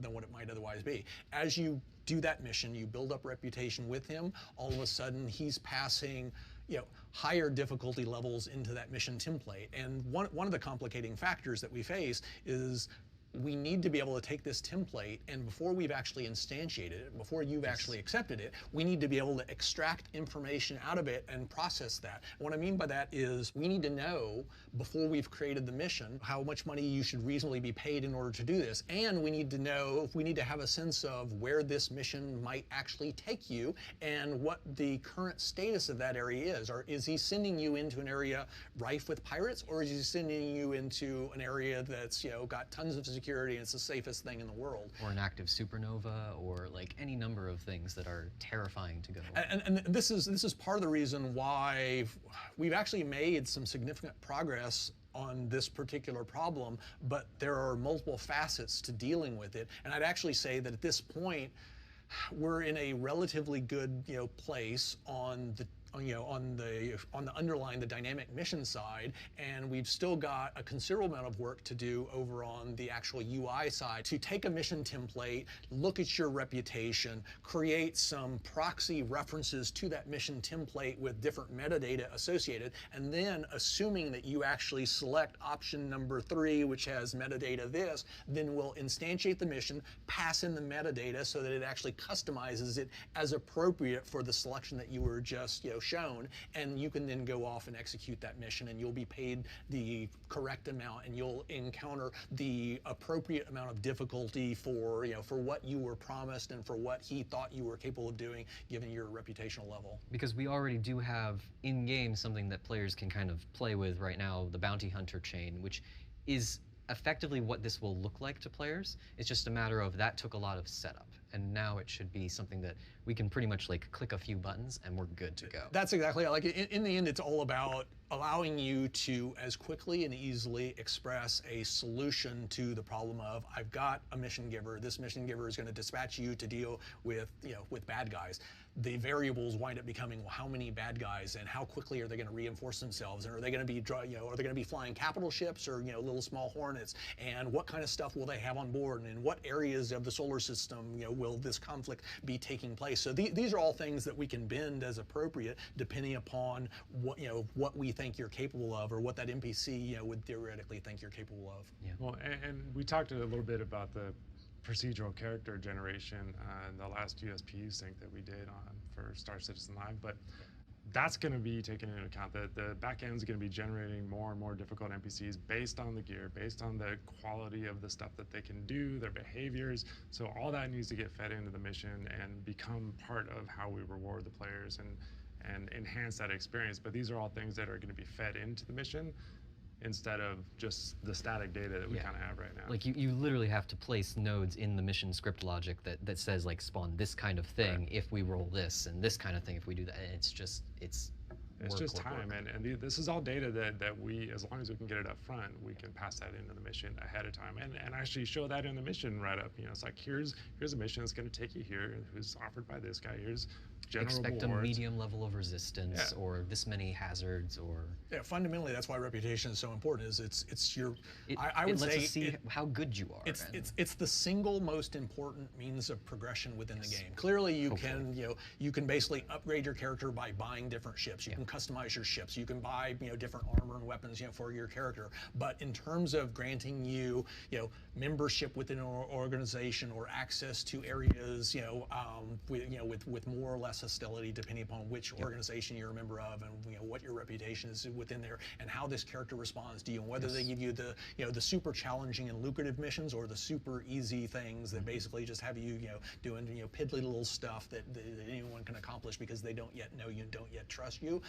than what it might otherwise be. As you do that mission, you build up reputation with him. All of a sudden, he's passing, higher difficulty levels into that mission template. And one of the complicating factors that we face is we need to be able to take this template, and before we've actually instantiated it, before you've actually accepted it, we need to be able to extract information out of it and process that. And what I mean by that is we need to know, before we've created the mission, how much money you should reasonably be paid in order to do this. And we need to know, if we need to have a sense of where this mission might actually take you and what the current status of that area is. Or is he sending you into an area rife with pirates, or is he sending you into an area that's, got tons of security and it's the safest thing in the world? Or an active supernova, or like any number of things that are terrifying to go. And this is part of the reason why we've actually made some significant progress on this particular problem, but there are multiple facets to dealing with it. And I'd actually say that at this point, we're in a relatively good place on the underlying the dynamic mission side, and we've still got a considerable amount of work to do over on the actual UI side to take a mission template, look at your reputation, create some proxy references to that mission template with different metadata associated, and then assuming that you actually select option number 3, which has metadata this, then we'll instantiate the mission, pass in the metadata so that it actually customizes it as appropriate for the selection that you were just shown, and you can then go off and execute that mission, and you'll be paid the correct amount, and you'll encounter the appropriate amount of difficulty for what you were promised and for what he thought you were capable of doing given your reputational level. Because we already do have in-game something that players can kind of play with right now, the bounty hunter chain, which is effectively what this will look like to players. It's just a matter of that took a lot of setup, and now it should be something that we can pretty much like click a few buttons and we're good to go. That's exactly like in the end, it's all about allowing you to as quickly and easily express a solution to the problem of, I've got a mission giver. This mission giver is going to dispatch you to deal with with bad guys. the variables wind up becoming, well, how many bad guys and how quickly are they going to reinforce themselves, and are they going to be are they going to be flying capital ships or little small hornets, and what kind of stuff will they have on board, and in what areas of the solar system will this conflict be taking place. So these are all things that we can bend as appropriate depending upon what we think you're capable of, or what that NPC would theoretically think you're capable of. Yeah. Well, and we talked a little bit about the procedural character generation in the last USPU sync that we did for Star Citizen Live, but that's going to be taken into account. The back end is going to be generating more and more difficult NPCs based on the gear, based on the quality of the stuff that they can do, their behaviors. So all that needs to get fed into the mission and become part of how we reward the players and enhance that experience. But these are all things that are going to be fed into the mission instead of just the static data that we kind of have right now. Like you literally have to place nodes in the mission script logic that says like spawn this kind of thing if we roll this, and this kind of thing if we do that. And it's just work, time. And this is all data that we, as long as we can get it up front, we can pass that into the mission ahead of time and actually show that in the mission right up. It's like here's a mission that's going to take you here, who's offered by this guy. Here's general expect rewards. a medium level of resistance or this many hazards or fundamentally that's why reputation is so important. Is it's your I would say us see how good you are. It's the single most important means of progression within the game. Clearly you can basically upgrade your character by buying different ships. You can customize your ships. You can buy different armor and weapons for your character. But in terms of granting you membership within an organization or access to areas with more or less hostility depending upon which organization you're a member of, and what your reputation is within there, and how this character responds to you, and whether they give you the super challenging and lucrative missions or the super easy things that basically just have you doing piddly little stuff that anyone can accomplish because they don't yet know you and don't yet trust you.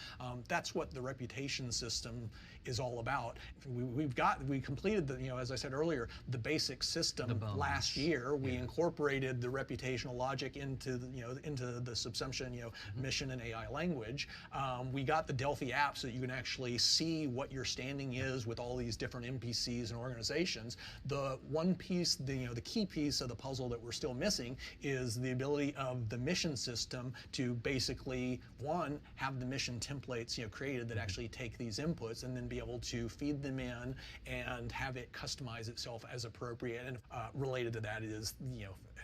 That's what the reputation system is all about. We completed as I said earlier, the basic system last year. We incorporated the reputational logic into the subsumption mission and AI language. We got the Delphi app so that you can actually see what your standing is with all these different NPCs and organizations. The one piece, the key piece of the puzzle that we're still missing is the ability of the mission system to basically, one, have the mission templates created that actually take these inputs and then be able to feed them in and have it customize itself as appropriate. And related to that is,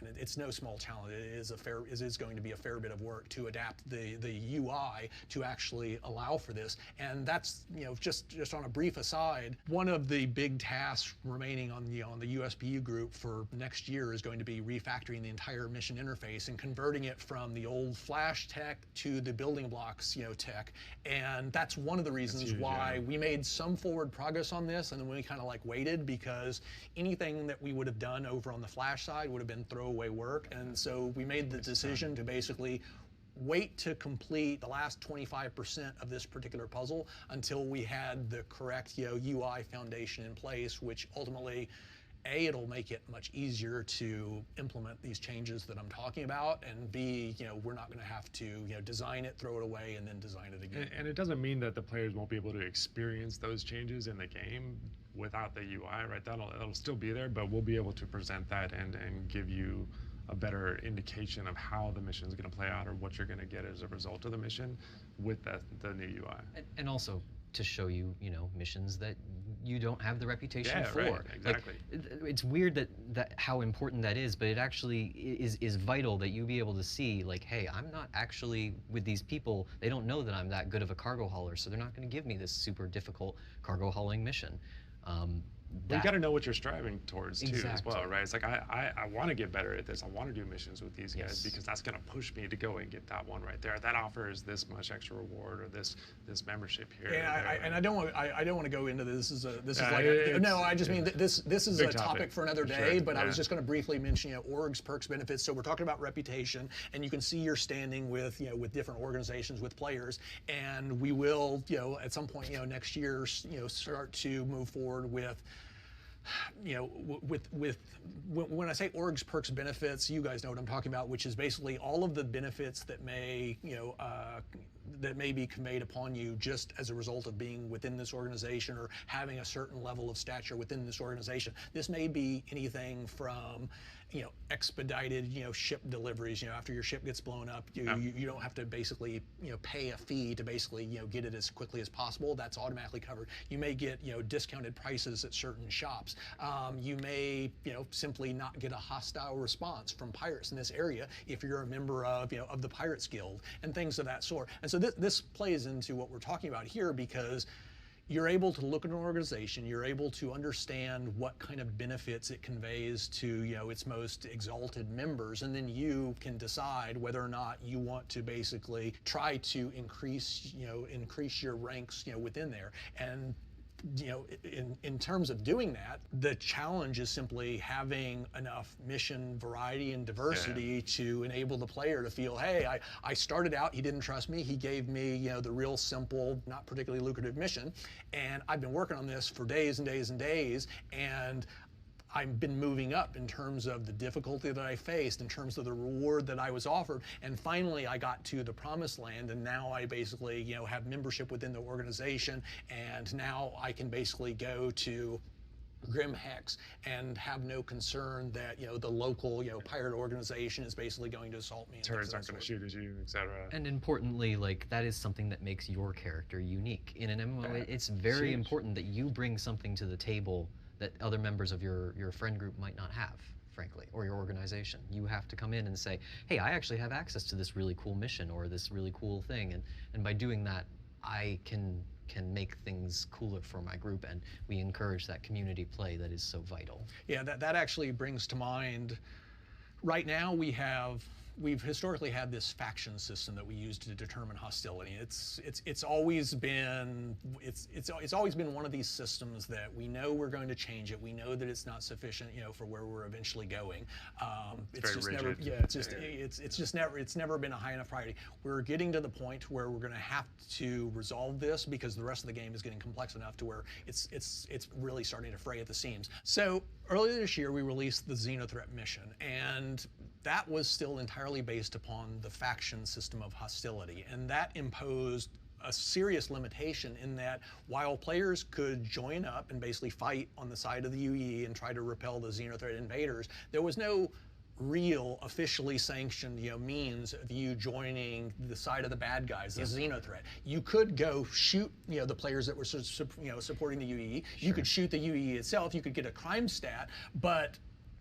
and it's no small challenge. It is going to be a fair bit of work to adapt the UI to actually allow for this. And that's just on a brief aside, one of the big tasks remaining on the USPU group for next year is going to be refactoring the entire mission interface and converting it from the old Flash tech to the building blocks tech. And that's one of the reasons why we made some forward progress on this, and then we kind of waited, because anything that we would have done over on the Flash side would have been throwaway work. And so we made the decision to basically wait to complete the last 25% of this particular puzzle until we had the correct UI foundation in place, which ultimately, A, it'll make it much easier to implement these changes that I'm talking about, and B, we're not going to have to design it, throw it away, and then design it again. And it doesn't mean that the players won't be able to experience those changes in the game without the UI, right? That'll still be there, but we'll be able to present that and give you a better indication of how the mission is going to play out, or what you're going to get as a result of the mission with the new UI. And also to show you, missions that you don't have the reputation for. Right, exactly. It's weird that how important that is, but it actually is vital that you be able to see, hey, I'm not actually with these people. They don't know that I'm that good of a cargo hauler, so they're not going to give me this super difficult cargo hauling mission. You got to know what you're striving towards too, exactly. as well, right? It's like I want to get better at this. I want to do missions with these guys because that's going to push me to go and get that one right there. That offers this much extra reward, or this membership here. Yeah, I don't want to go into this. I just mean this is a topic for another day. But I was just going to briefly mention orgs, perks, benefits. So we're talking about reputation, and you can see your standing with different organizations, with players, and we will at some point next year start to move forward with. When I say orgs, perks, benefits, you guys know what I'm talking about, which is basically all of the benefits that may be conveyed upon you just as a result of being within this organization or having a certain level of stature within this organization. This may be anything from expedited, ship deliveries. After your ship gets blown up, you don't have to basically, pay a fee to basically, get it as quickly as possible. That's automatically covered. You may get, discounted prices at certain shops. You may, simply not get a hostile response from pirates in this area if you're a member of, of the Pirates Guild and things of that sort. And so this plays into what we're talking about here, because you're able to look at an organization, you're able to understand what kind of benefits it conveys to its most exalted members, and then you can decide whether or not you want to basically try to increase your ranks within there. And in terms of doing that, the challenge is simply having enough mission variety and diversity to enable the player to feel, hey, I started out, he didn't trust me, he gave me the real simple, not particularly lucrative mission, and I've been working on this for days and days and days, and I've been moving up in terms of the difficulty that I faced, in terms of the reward that I was offered, and finally I got to the promised land, and now I basically have membership within the organization, and now I can basically go to Grim Hex and have no concern that the local pirate organization is basically going to assault me. Turrets aren't going to shoot at you, etc. And importantly, like, that is something that makes your character unique. In an MMO, it's very important that you bring something to the table that other members of your friend group might not have, frankly, or your organization. You have to come in and say, hey, I actually have access to this really cool mission or this really cool thing, and by doing that, I can make things cooler for my group, and we encourage that community play that is so vital. Yeah, that actually brings to mind, right now we've historically had this faction system that we use to determine hostility. It's always been one of these systems that we know we're going to change it. We know that it's not sufficient, for where we're eventually going. It's never been a high enough priority. We're getting to the point where we're going to have to resolve this, because the rest of the game is getting complex enough to where it's really starting to fray at the seams. So earlier this year we released the Xenothreat mission, and that was still entirely based upon the faction system of hostility, and that imposed a serious limitation in that while players could join up and basically fight on the side of the UE and try to repel the Xenothreat invaders, there was no real officially sanctioned means of you joining the side of the bad guys, the Xenothreat. You could go shoot the players that were supporting the UE. You could shoot the UE itself. You could get a crime stat, but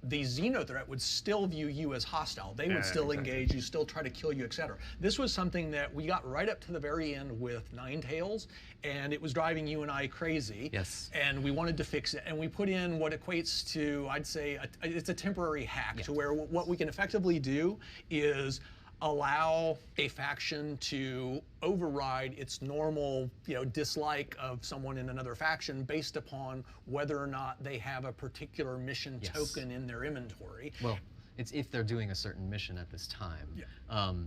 the Xenothreat would still view you as hostile. They would still engage you, still try to kill you, etc. This was something that we got right up to the very end with Ninetales, and it was driving you and I crazy. Yes. And we wanted to fix it, and we put in what equates to, I'd say, it's a temporary hack to where what we can effectively do is allow a faction to override its normal, dislike of someone in another faction based upon whether or not they have a particular mission token in their inventory. Well, it's if they're doing a certain mission at this time.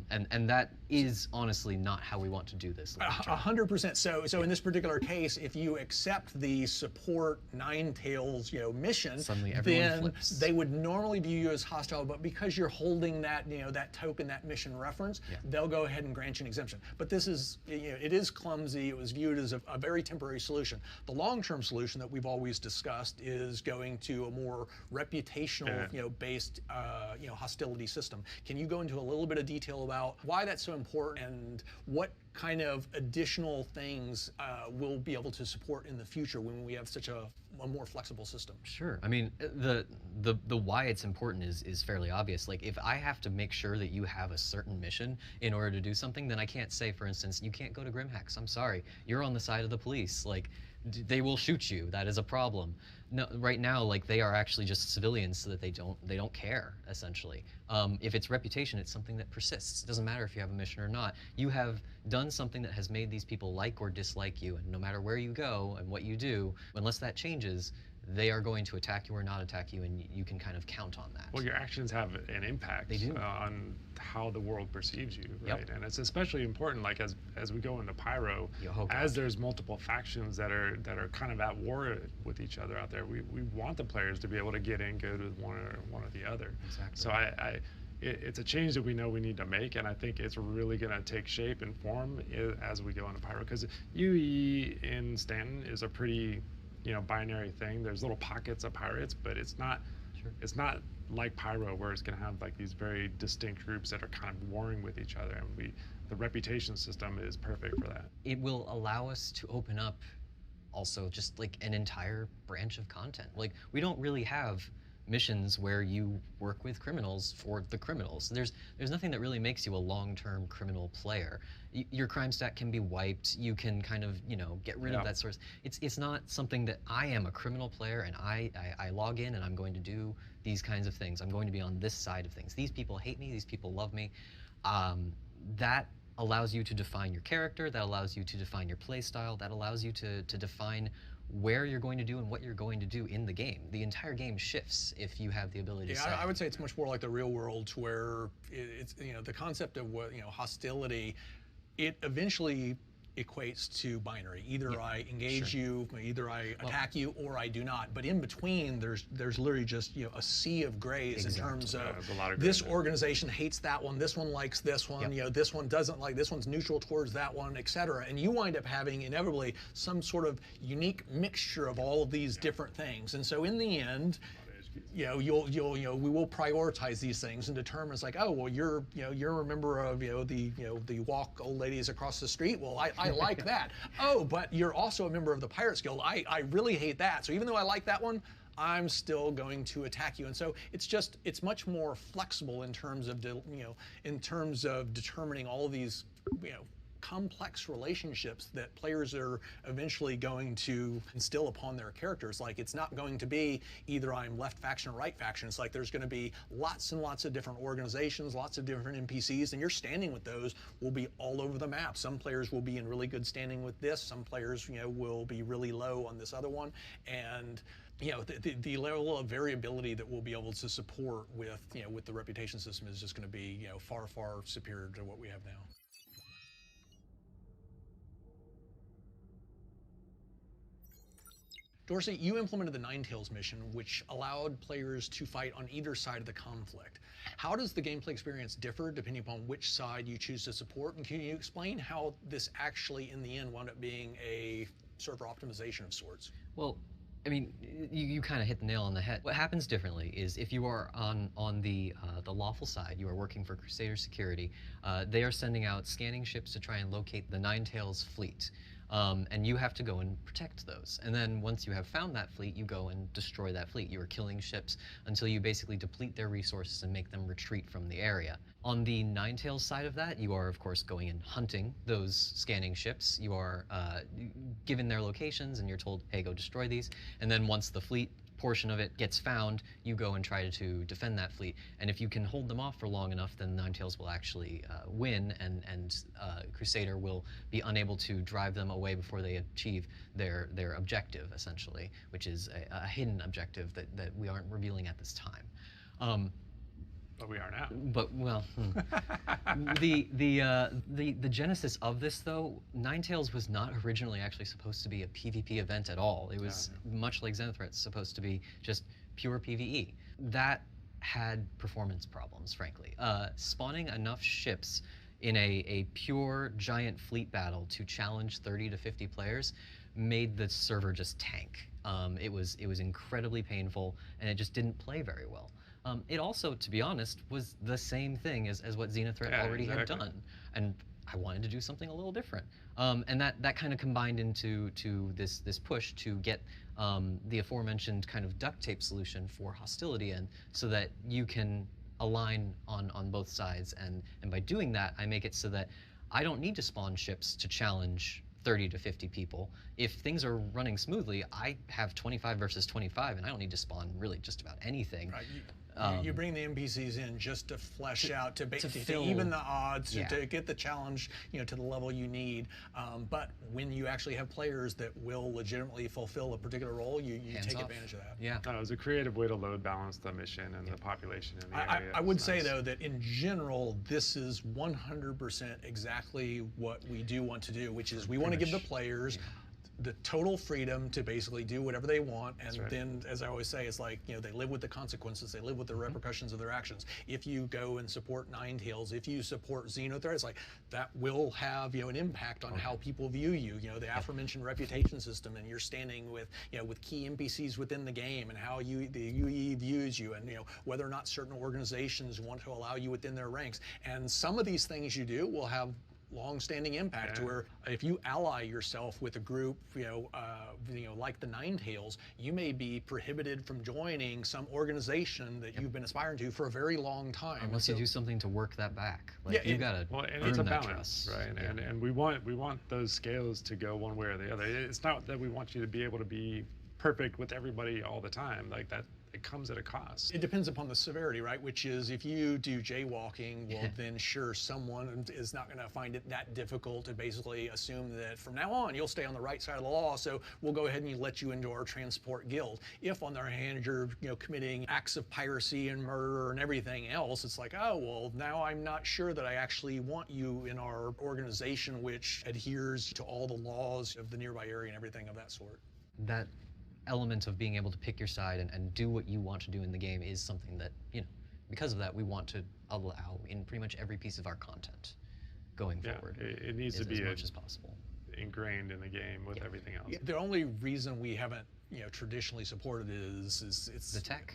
And that is honestly not how we want to do this. 100%. So in this particular case, if you accept the support Ninetales, mission, then flips. They would normally view you as hostile, but because you're holding that, that token, that mission reference, they'll go ahead and grant you an exemption. But this is, it is clumsy. It was viewed as a very temporary solution. The long-term solution that we've always discussed is going to a more reputational, based, hostility system. Can you go into a little bit of detail about why that's so important and what kind of additional things we'll be able to support in the future when we have such a more flexible system? Sure. I mean, the why it's important is fairly obvious. Like, if I have to make sure that you have a certain mission in order to do something, then I can't say, for instance, you can't go to Grimhex. I'm sorry, you're on the side of the police. Like, they will shoot you. That is a problem. No, right now, like, they are actually just civilians, so that they don't care, essentially. If it's reputation, it's something that persists. It doesn't matter if you have a mission or not. You have done something that has made these people like or dislike you, and no matter where you go and what you do, unless that changes, they are going to attack you or not attack you, and you can kind of count on that. Well, your actions have an impact on how the world perceives you, right? And it's especially important, like, as we go into Pyro, as there's multiple factions that are kind of at war with each other out there, we want the players to be able to get in good with one or the other. Exactly. So it's a change that we know we need to make, and I think it's really going to take shape and form as we go into Pyro, because UE in Stanton is a pretty binary thing. There's little pockets of pirates, but it's not It's not like Pyro where it's going to have like these very distinct groups that are kind of warring with each other, and the reputation system is perfect for that. It will allow us to open up also just like an entire branch of content. Like, we don't really have missions where you work with criminals for the criminals. There's nothing that really makes you a long-term criminal player. Your crime stat can be wiped. You can kind of, get rid of that source. It's not something that I am a criminal player and I log in and I'm going to do these kinds of things. I'm going to be on this side of things. These people hate me. These people love me. That allows you to define your character. That allows you to define your play style. That allows you to define where you're going to do and what you're going to do in the game. The entire game shifts if you have the ability to say. I would say it's much more like the real world, where it's the concept of what hostility, it eventually equates to binary. Either I engage you, either I attack you, or I do not. But in between, there's literally just a sea of grays in terms of this organization hates that one, this one likes this one, this one doesn't like this one's neutral towards that one, etc. And you wind up having inevitably some sort of unique mixture of all of these different things. And so in the end, we will prioritize these things and determine, it's like, oh, well, you're a member of the walk old ladies across the street. Well, I like that. Oh, but you're also a member of the Pirates Guild. I really hate that. So even though I like that one, I'm still going to attack you. And so it's much more flexible in terms of determining all of these complex relationships that players are eventually going to instill upon their characters. Like, it's not going to be either I'm left faction or right faction. It's like there's going to be lots and lots of different organizations, lots of different NPCs, and your standing with those will be all over the map. Some players will be in really good standing with this. Some players, will be really low on this other one. And the level of variability that we'll be able to support with the reputation system is just going to be far, far superior to what we have now. Dorsey, you implemented the Ninetales mission, which allowed players to fight on either side of the conflict. How does the gameplay experience differ depending upon which side you choose to support? And can you explain how this actually, in the end, wound up being a server optimization of sorts? Well, I mean, you kind of hit the nail on the head. What happens differently is if you are on the lawful side, you are working for Crusader Security, they are sending out scanning ships to try and locate the Ninetales fleet. And you have to go and protect those. And then once you have found that fleet, you go and destroy that fleet. You are killing ships until you basically deplete their resources and make them retreat from the area. On the Ninetales side of that, you are, of course, going and hunting those scanning ships. You are given their locations and you're told, hey, go destroy these. And then once the fleet portion of it gets found, you go and try to defend that fleet. And if you can hold them off for long enough, then Ninetales will actually win, and Crusader will be unable to drive them away before they achieve their objective, essentially, which is a hidden objective that we aren't revealing at this time. But we are now. But, well, the genesis of this, though, Ninetales was not originally actually supposed to be a PvP event at all. It was much like Xenothreat, supposed to be just pure PvE. That had performance problems, frankly. Spawning enough ships in a pure giant fleet battle to challenge 30 to 50 players made the server just tank. It was incredibly painful, and it just didn't play very well. It also, to be honest, was the same thing as what Xenothreat already had done, and I wanted to do something a little different. And that kind of combined into this push to get the aforementioned kind of duct tape solution for hostility in, so that you can align on both sides. And by doing that, I make it so that I don't need to spawn ships to challenge 30 to 50 people. If things are running smoothly, I have 25 versus 25, and I don't need to spawn really just about anything. Right. You bring the NPCs in just to flesh out, to even the odds, to get the challenge, to the level you need. But when you actually have players that will legitimately fulfill a particular role, you take advantage of that. Yeah. It was a creative way to load balance the mission and the population in the area. I would say, though, that in general, this is 100% exactly what we do want to do, which is we want to give the players the total freedom to basically do whatever they want, and right. then, as I always say, it's like, you know, they live with the consequences, they live with the repercussions of their actions. If you go and support Ninetales, if you support Xenothreat, it's like that will have, you know, an impact on how people view you. You know, the aforementioned reputation system, and you're standing with, you know, with key NPCs within the game, and how the UE views you, and, you know, whether or not certain organizations want to allow you within their ranks. And some of these things you do will have long-standing impact, to where if you ally yourself with a group, you know, like the Ninetales, you may be prohibited from joining some organization that you've been aspiring to for a very long time. Unless you do something to work that back. Like, you gotta and earn it's a that balance, trust. right? Yeah. And we want those scales to go one way or the other. It's not that we want you to be able to be perfect with everybody all the time. Like that, it comes at a cost. It depends upon the severity, right? Which is, if you do jaywalking, well, then sure, someone is not going to find it that difficult to basically assume that from now on you'll stay on the right side of the law, so we'll go ahead and let you into our transport guild. If, on the other hand, you're, you know, committing acts of piracy and murder and everything else, it's like, oh, well, now I'm not sure that I actually want you in our organization, which adheres to all the laws of the nearby area and everything of that sort. That element of being able to pick your side and do what you want to do in the game is something that, you know, because of that, we want to allow in pretty much every piece of our content going forward. It needs to be as much as possible. Ingrained in the game with everything else. Yeah, the only reason we haven't, you know, traditionally supported is it's the tech.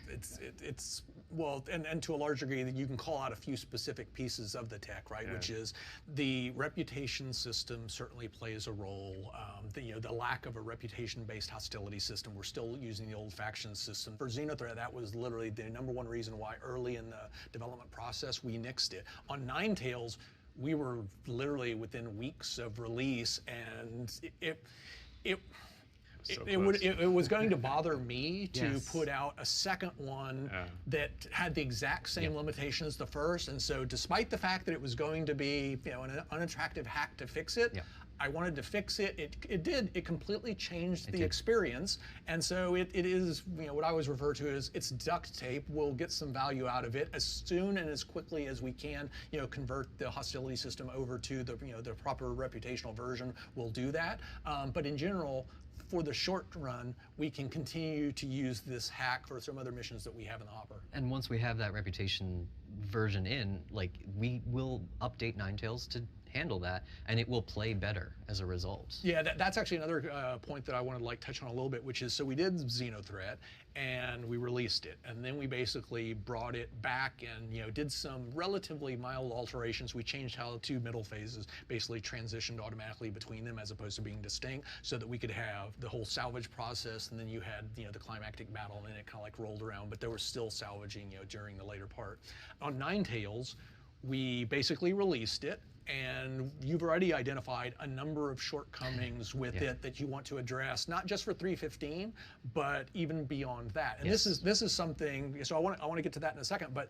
It's well, and to a large degree, that you can call out a few specific pieces of the tech, right? Which is the reputation system certainly plays a role. The lack of a reputation-based hostility system. We're still using the old faction system. For Xenothreat, that was literally the #1 reason why early in the development process we nixed it. On Ninetales, we were literally within weeks of release, and it was going to bother me to put out a second one that had the exact same limitations as the first, and so despite the fact that it was going to be, you know, an unattractive hack to fix it, I wanted to fix it. It completely changed the experience, and so it is, you know, what I always refer to as it's duct tape. We'll get some value out of it as soon and as quickly as we can, you know, convert the hostility system over to the, you know, the proper reputational version. We'll do that, but in general, for the short run, we can continue to use this hack for some other missions that we have in the hopper. And once we have that reputation version in, like, we will update Ninetales to handle that, and it will play better as a result. Yeah, that's actually another point that I wanted to like touch on a little bit, which is, so we did Xenothreat and we released it, and then we basically brought it back and, you know, did some relatively mild alterations. We changed how 2 middle phases basically transitioned automatically between them as opposed to being distinct, so that we could have the whole salvage process, and then you had, you know, the climactic battle, and then it kind of like rolled around, but there was still salvaging, you know, during the later part. On Ninetales, we basically released it, and you've already identified a number of shortcomings with it that you want to address, not just for 3.15, but even beyond that. And this is something, so I want to get to that in a second, but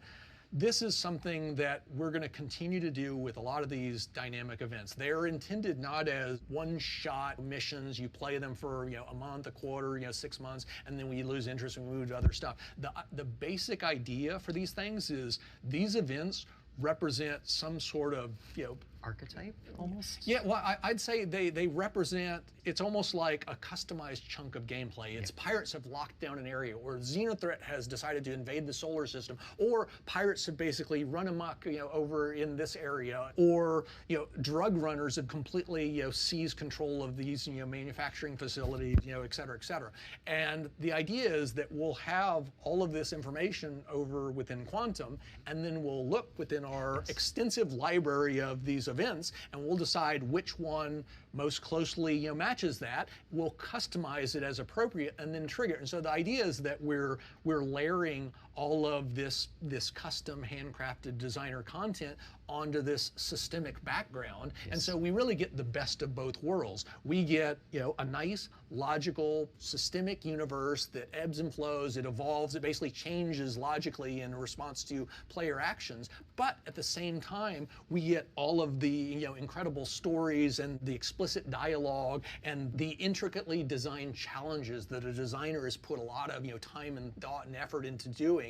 this is something that we're going to continue to do with a lot of these dynamic events. They're intended not as one-shot missions. You play them for, you know, a month, a quarter, you know, 6 months, and then we lose interest and we move to other stuff. The basic idea for these things is these events represent some sort of, you know, archetype almost? Yeah, well, I'd say they represent, it's almost like a customized chunk of gameplay. It's pirates have locked down an area, or Xenothreat has decided to invade the solar system, or pirates have basically run amok, you know, over in this area, or, you know, drug runners have completely, you know, seized control of these, you know, manufacturing facilities, you know, et cetera, et cetera. And the idea is that we'll have all of this information over within Quantum, and then we'll look within our extensive library of these events, and we'll decide which one most closely, you know, matches that. We'll customize it as appropriate and then trigger it. And so the idea is that we're layering all of this custom handcrafted designer content onto this systemic background. And so we really get the best of both worlds. We get, you know, a nice, logical, systemic universe that ebbs and flows, it evolves, it basically changes logically in response to player actions. But at the same time, we get all of the, you know, incredible stories and the explicit dialogue and the intricately designed challenges that a designer has put a lot of, you know, time and thought and effort into doing.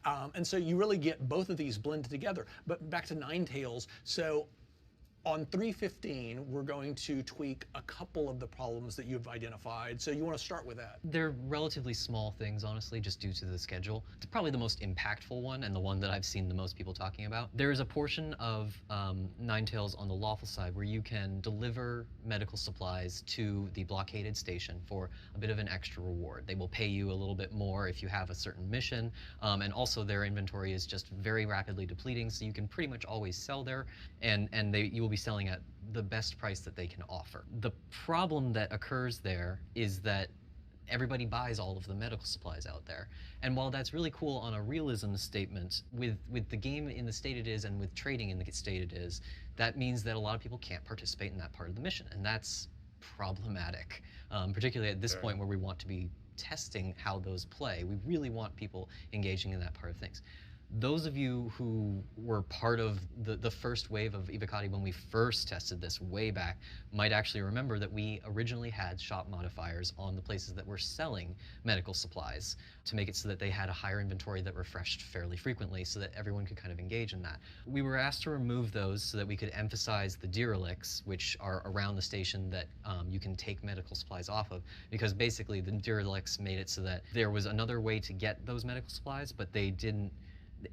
And so you really get both of these blended together. But back to Ninetales, so On 3.15, we're going to tweak a couple of the problems that you've identified. So you want to start with that? They're relatively small things, honestly, just due to the schedule. It's probably the most impactful one and the one that I've seen the most people talking about. There is a portion of Ninetales on the lawful side where you can deliver medical supplies to the blockaded station for a bit of an extra reward. They will pay you a little bit more if you have a certain mission, and also their inventory is just very rapidly depleting, so you can pretty much always sell there, and you will be selling at the best price that they can offer. The problem that occurs there is that everybody buys all of the medical supplies out there. And while that's really cool on a realism statement, with the game in the state it is and with trading in the state it is, that means that a lot of people can't participate in that part of the mission. And that's problematic, particularly at this point where we want to be testing how those play. We really want people engaging in that part of things. Those of you who were part of the first wave of Evocati when we first tested this way back might actually remember that we originally had shop modifiers on the places that were selling medical supplies to make it so that they had a higher inventory that refreshed fairly frequently so that everyone could kind of engage in that. We were asked to remove those so that we could emphasize the derelicts, which are around the station that you can take medical supplies off of, because basically the derelicts made it so that there was another way to get those medical supplies, but they didn't.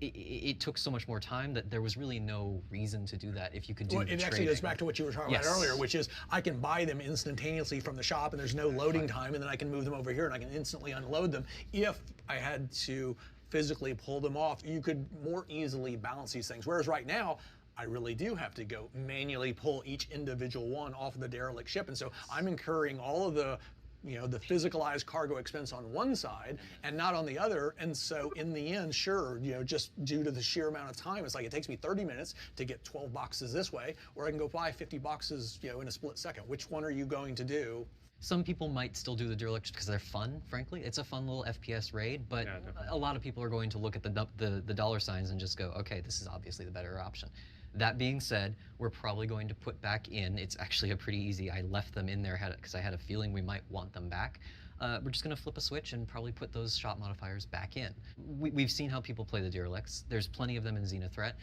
It took so much more time that there was really no reason to do that if you could do the It actually trading. goes back to what you were talking about earlier, which is I can buy them instantaneously from the shop and there's no loading time, and then I can move them over here and I can instantly unload them. If I had to physically pull them off, you could more easily balance these things. Whereas right now, I really do have to go manually pull each individual one off of the derelict ship. And so I'm incurring all of the the physicalized cargo expense on one side and not on the other. And so in the end, sure, just due to the sheer amount of time, it's like it takes me 30 minutes to get 12 boxes this way, or I can go buy 50 boxes, in a split second. Which one are you going to do? Some people might still do the derelict because they're fun, frankly. It's a fun little FPS raid, but a lot of people are going to look at the dollar signs and just go, okay, this is obviously the better option. That being said, we're probably going to put back in, it's actually a pretty easy, I left them in there because I had a feeling we might want them back. We're just going to flip a switch and probably put those shop modifiers back in. We've seen how people play the derelicts. There's plenty of them in Xenothreat.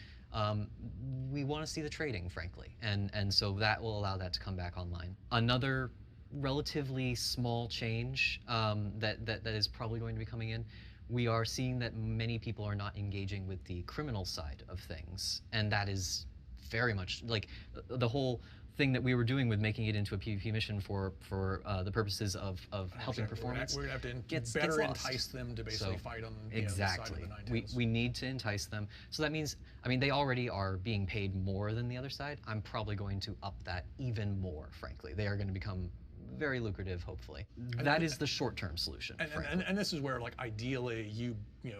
We want to see the trading, frankly, and so that will allow that to come back online. Another relatively small change that is probably going to be coming in, we are seeing that many people are not engaging with the criminal side of things, and that is very much like the whole thing that we were doing with making it into a PvP mission for the purposes of helping performance. We're going to have to better entice them to basically fight on the side of the Ninetales. We need to entice them. So that means, I mean, they already are being paid more than the other side. I'm probably going to up that even more, frankly. They are going to become very lucrative, hopefully. That is the short-term solution. And this is where, like, ideally, you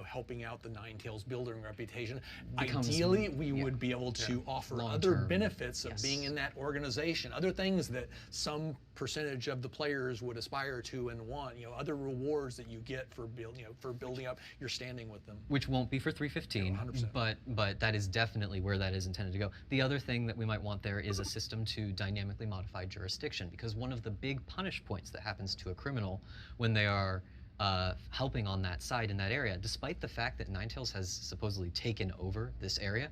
helping out the Ninetales building reputation. Ideally, we would be able to offer other benefits of being in that organization, other things that some percentage of the players would aspire to and want. Other rewards that you get for building up your standing with them. Which won't be for 315, but that is definitely where that is intended to go. The other thing that we might want there is a system to dynamically modify jurisdiction, because one of the big punish points that happens to a criminal when they are helping on that side in that area, despite the fact that Ninetales has supposedly taken over this area,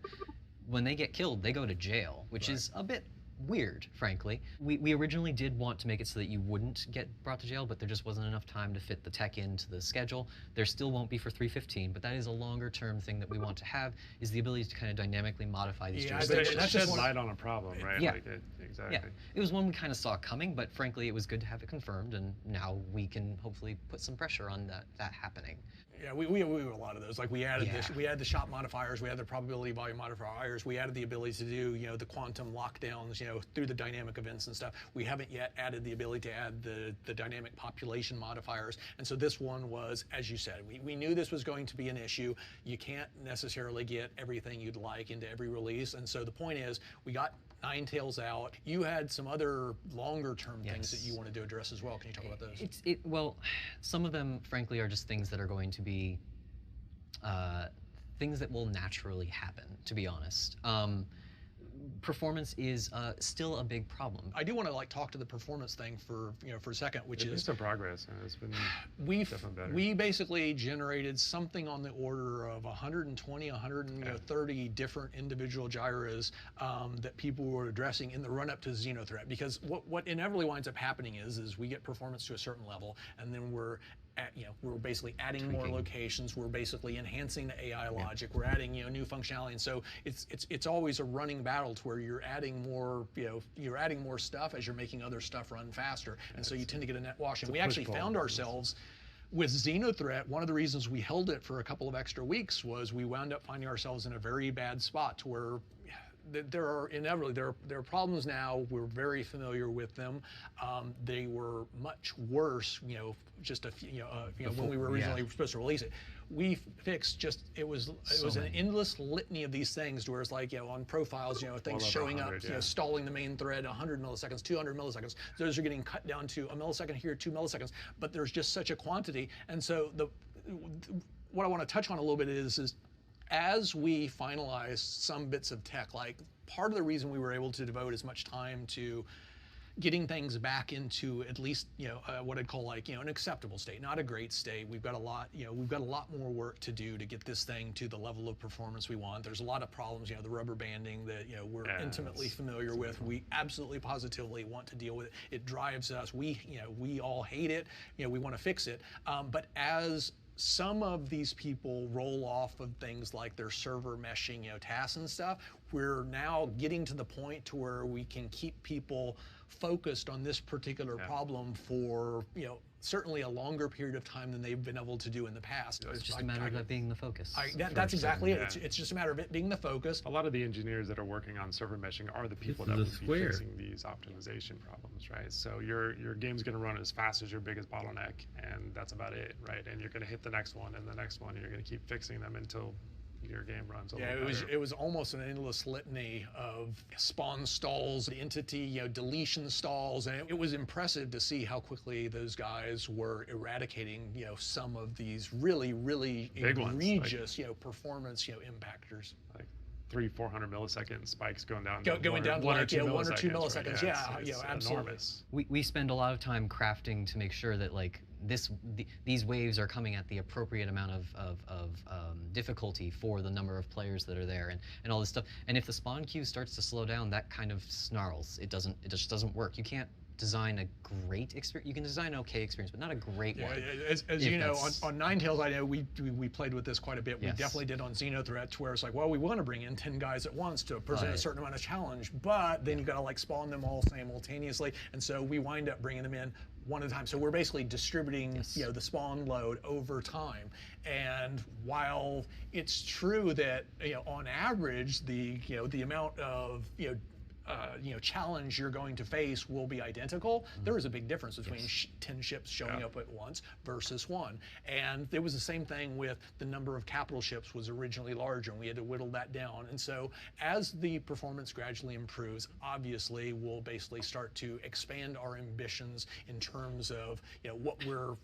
when they get killed, they go to jail, which is a bit weird, frankly. We originally did want to make it so that you wouldn't get brought to jail, but there just wasn't enough time to fit the tech into the schedule. There still won't be for 315, but that is a longer term thing that we want to have, is the ability to kind of dynamically modify these jurisdictions. That's just light on a problem, right? Yeah. Exactly. Yeah. It was one we kind of saw coming, but frankly, it was good to have it confirmed, and now we can hopefully put some pressure on that happening. Yeah, we have a lot of those. Like we added we had the shop modifiers, we had the probability volume modifiers, we added the ability to do the quantum lockdowns through the dynamic events and stuff. We haven't yet added the ability to add the dynamic population modifiers. And so this one was, as you said, we knew this was going to be an issue. You can't necessarily get everything you'd like into every release. And so the point is, we got Ninetales out. You had some other longer-term things that you wanted to address as well. Can you talk about those? Well, some of them, frankly, are just things that are going to be things that will naturally happen, to be honest. performance is still a big problem. I do want to like talk to the performance thing for for a second, which There's is some progress, and it's been definitely better. We basically generated something on the order of 120, 130 different individual gyros that people were addressing in the run-up to Xenothreat. Because what inevitably winds up happening is we get performance to a certain level, and then we're basically adding more locations. We're basically enhancing the AI logic. We're adding new functionality, and so it's always a running battle to where you're adding more you're adding more stuff as you're making other stuff run faster, and so you tend to get a net wash. And we actually found ourselves with Xenothreat. One of the reasons we held it for a couple of extra weeks was we wound up finding ourselves in a very bad spot to where there are problems now. We're very familiar with them. They were much worse, just a few, when we were originally supposed to release it. We fixed it was an endless litany of these things to where it's like, on profiles, things showing up, stalling the main thread 100 milliseconds, 200 milliseconds. Those are getting cut down to a millisecond here, 2 milliseconds, but there's just such a quantity. And so what I want to touch on a little bit is as we finalize some bits of tech, like part of the reason we were able to devote as much time to getting things back into at least what I'd call an acceptable state, not a great state. We've got a lot more work to do to get this thing to the level of performance we want. There's a lot of problems, the rubber banding that we're intimately familiar with. We absolutely positively want to deal with it. It drives us. We all hate it. We want to fix it. But as some of these people roll off of things like their server meshing, tasks and stuff, we're now getting to the point to where we can keep people focused on this particular problem for, certainly a longer period of time than they've been able to do in the past. It's just a matter of that being the focus. That's exactly it. It's just a matter of it being the focus. A lot of the engineers that are working on server meshing are the people that will be fixing these optimization problems, right? So your game's going to run as fast as your biggest bottleneck, and that's about it, right? And you're going to hit the next one and the next one, and you're going to keep fixing them until your game runs a little better. It was almost an endless litany of spawn stalls, entity, deletion stalls, and it was impressive to see how quickly those guys were eradicating, some of these really, really big egregious, performance, impactors. Like 300-400 millisecond spikes going down. Going down to 1 or 2 milliseconds. Right? Yeah, absolutely. Enormous. We spend a lot of time crafting to make sure that these waves are coming at the appropriate amount of difficulty for the number of players that are there and all this stuff. And if the spawn queue starts to slow down, that kind of snarls. It just doesn't work. You can't design a great experience. You can design an okay experience, but not a great one. As you know, on Ninetales, I know we played with this quite a bit. We definitely did on Xenothreat, where it's like, well, we want to bring in 10 guys at once to present a certain amount of challenge, but then you got to spawn them all simultaneously, and so we wind up bringing them in one at a time. So we're basically distributing the spawn load over time. And while it's true that on average the amount of challenge you're going to face will be identical, there is a big difference between 10 ships showing up at once versus 1. And it was the same thing with the number of capital ships was originally larger, and we had to whittle that down. And so as the performance gradually improves, obviously we'll basically start to expand our ambitions in terms of what we're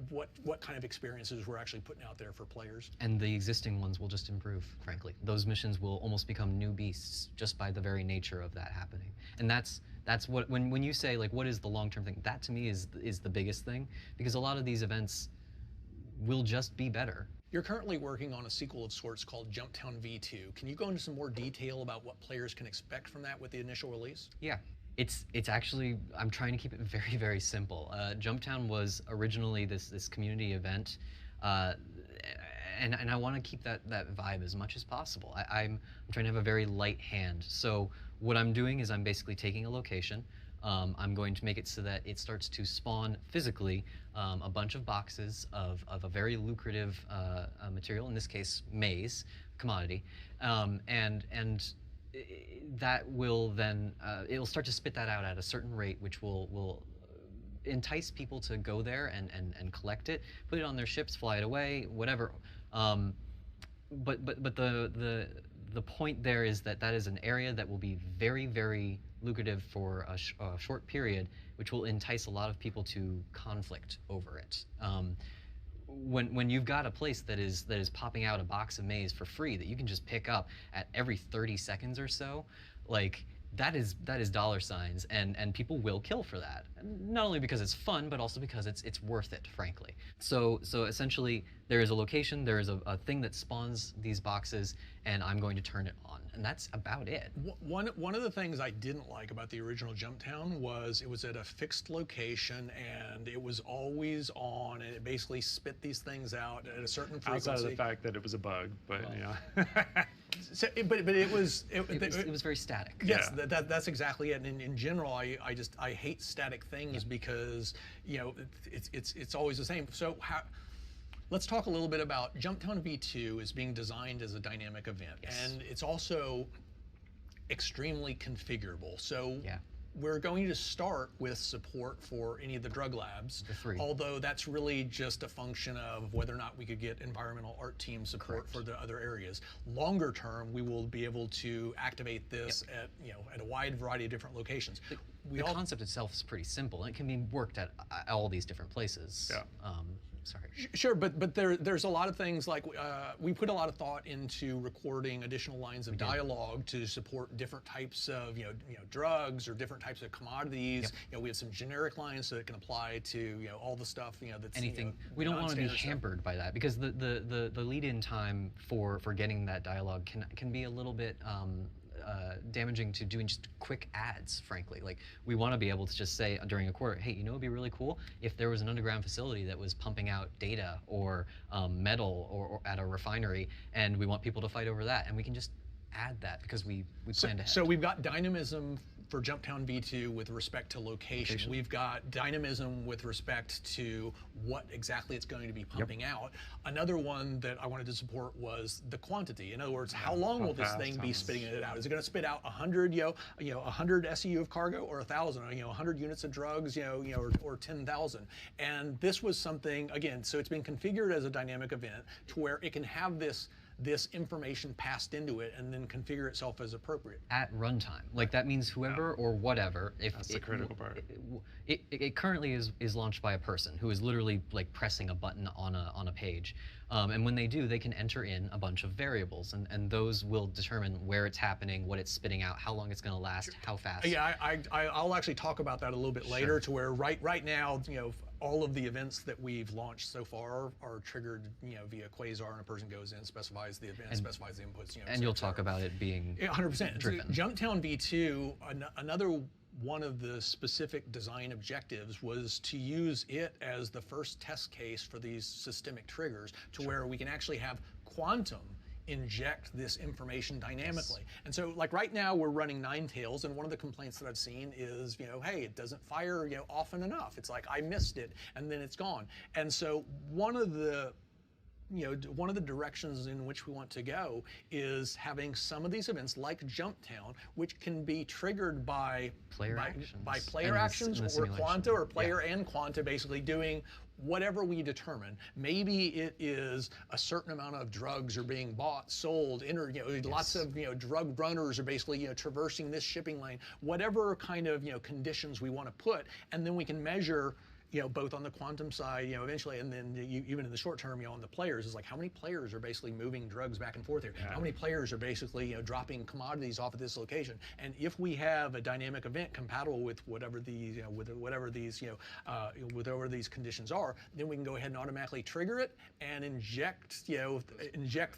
what kind of experiences we're actually putting out there for players. And the existing ones will just improve, frankly. Those missions will almost become new beasts just by the very nature of that happening. And that's what when you say what is the long-term thing, that to me is the biggest thing, because a lot of these events will just be better. You're currently working on a sequel of sorts called Jumptown V2. Can you go into some more detail about what players can expect from that with the initial release? Yeah. It's actually, I'm trying to keep it very, very simple. Jumptown was originally this community event, and I want to keep that vibe as much as possible. I'm trying to have a very light hand. So what I'm doing is I'm basically taking a location. I'm going to make it so that it starts to spawn physically a bunch of boxes of a very lucrative material, in this case maize, commodity, and that will then it'll start to spit that out at a certain rate, which will entice people to go there and collect it, put it on their ships, fly it away, whatever. But the point there is that is an area that will be very, very lucrative for a short period, which will entice a lot of people to conflict over it. when you've got a place that is popping out a box of maize for free that you can just pick up at every 30 seconds or so, like that is dollar signs, and people will kill for that. And not only because it's fun, but also because it's worth it, frankly. So essentially, there is a location, there is a thing that spawns these boxes, and I'm going to turn it on, and that's about it. One of the things I didn't like about the original Jumptown was it was at a fixed location, and it was always on, and it basically spit these things out at a certain frequency. Outside of the fact that it was a bug, but yeah. So, but it was very static. Yes, that's exactly it. And in general, I hate static things because it's always the same. So let's talk a little bit about Jumptown V2 is being designed as a dynamic event, and it's also extremely configurable. So we're going to start with support for any of the drug labs, although that's really just a function of whether or not we could get environmental art team support for the other areas. Longer term, we will be able to activate this at a wide variety of different locations. The concept itself is pretty simple, and it can be worked at all these different places. Sorry. Sure, but there's a lot of things like we put a lot of thought into recording additional lines of dialogue to support different types of drugs or different types of commodities. We have some generic lines so it can apply to all the stuff that's anything. We don't want to be hampered by that because the lead-in time for getting that dialogue can be a little bit damaging to doing just quick ads, frankly. Like, we want to be able to just say during a quarter, hey, it'd be really cool if there was an underground facility that was pumping out data or metal or at a refinery, and we want people to fight over that, and we can just add that because we planned ahead. So we've got dynamism for Jumptown V2 with respect to location. We've got dynamism with respect to what exactly it's going to be pumping out. Another one that I wanted to support was the quantity. In other words, how long will this thing be spitting it out? Is it going to spit out 100, 100 SEU of cargo, or 1,000, 100 units of drugs, or 10,000? And this was something, again, so it's been configured as a dynamic event to where it can have this information passed into it and then configure itself as appropriate. At runtime. Like, that means whoever or whatever. That's the critical part. It currently is launched by a person who is literally like pressing a button on a page. And when they do, they can enter in a bunch of variables, and those will determine where it's happening, what it's spitting out, how long it's going to last, how fast. Yeah, I'll actually talk about that a little bit later, to where right now, all of the events that we've launched so far are triggered, via Quasar, and a person goes in, specifies the event, specifies the inputs, and you'll talk about it being 100% driven. Jumptown V2, another one of the specific design objectives was to use it as the first test case for these systemic triggers, to where we can actually have quantum inject this information dynamically. And so, like, right now we're running Ninetales, and one of the complaints that I've seen is, hey, it doesn't fire, often enough. It's like, I missed it, and then it's gone. And so one of the directions in which we want to go is having some of these events like Jumptown, which can be triggered by player actions or quanta, or player and quanta, basically doing whatever we determine. Maybe it is a certain amount of drugs are being bought, sold, lots of drug runners are basically traversing this shipping lane. Whatever kind of conditions we want to put, and then we can measure both on the quantum side, eventually, and then even in the short term, on the players, is like, how many players are basically moving drugs back and forth here? How many players are basically, dropping commodities off at this location? And if we have a dynamic event compatible with whatever these, whatever these conditions are, then we can go ahead and automatically trigger it and inject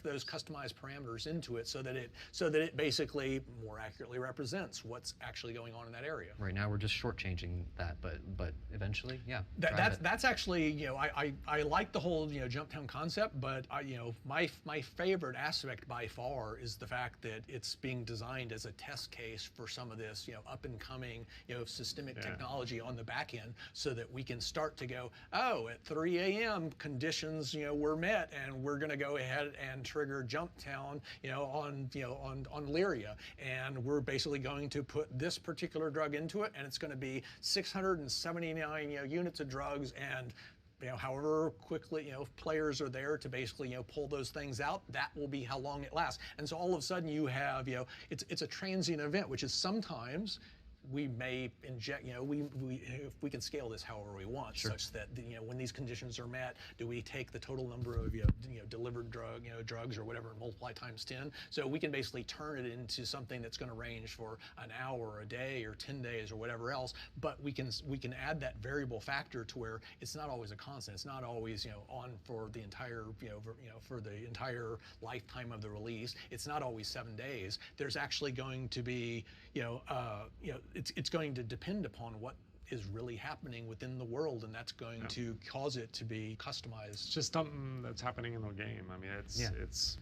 those customized parameters into it, so that it basically more accurately represents what's actually going on in that area. Right now, we're just shortchanging that, but eventually, yeah. That's actually, I like the whole Jumptown concept, but my favorite aspect by far is the fact that it's being designed as a test case for some of this up and coming systemic technology on the back end, so that we can start to go, oh, at 3 a.m. conditions were met, and we're going to go ahead and trigger Jumptown on Lyria, and we're basically going to put this particular drug into it, and it's going to be 679 units of drugs, and however quickly players are there to basically pull those things out, that will be how long it lasts. And so all of a sudden you have it's a transient event, which is sometimes we may inject, if we can scale this however we want, such that when these conditions are met, do we take the total number of delivered drugs or whatever and multiply times 10? So we can basically turn it into something that's going to range for an hour, or a day, or 10 days, or whatever else. But we can add that variable factor to where it's not always a constant. It's not always on for the entire for the entire lifetime of the release. It's not always 7 days. There's actually going to be it's going to depend upon what is really happening within the world, and that's going to cause it to be customized. It's just something that's happening in the game. I mean, it's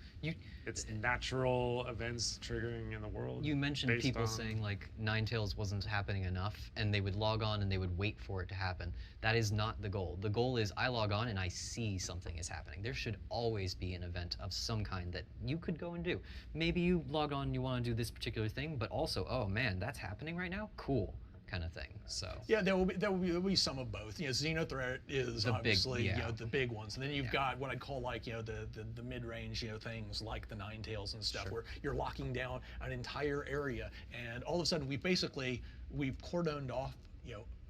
it's natural events triggering in the world. You mentioned people saying like Ninetales wasn't happening enough, and they would log on and they would wait for it to happen. That is not the goal. The goal is I log on and I see something is happening. There should always be an event of some kind that you could go and do. Maybe you log on and you want to do this particular thing, but also, oh man, that's happening right now? Cool. Kind of thing. So yeah, there will be some of both. Xenothreat is obviously the big ones, and then you've got what I'd call like the mid-range things like the Ninetales and stuff, where you're locking down an entire area, and all of a sudden we've cordoned off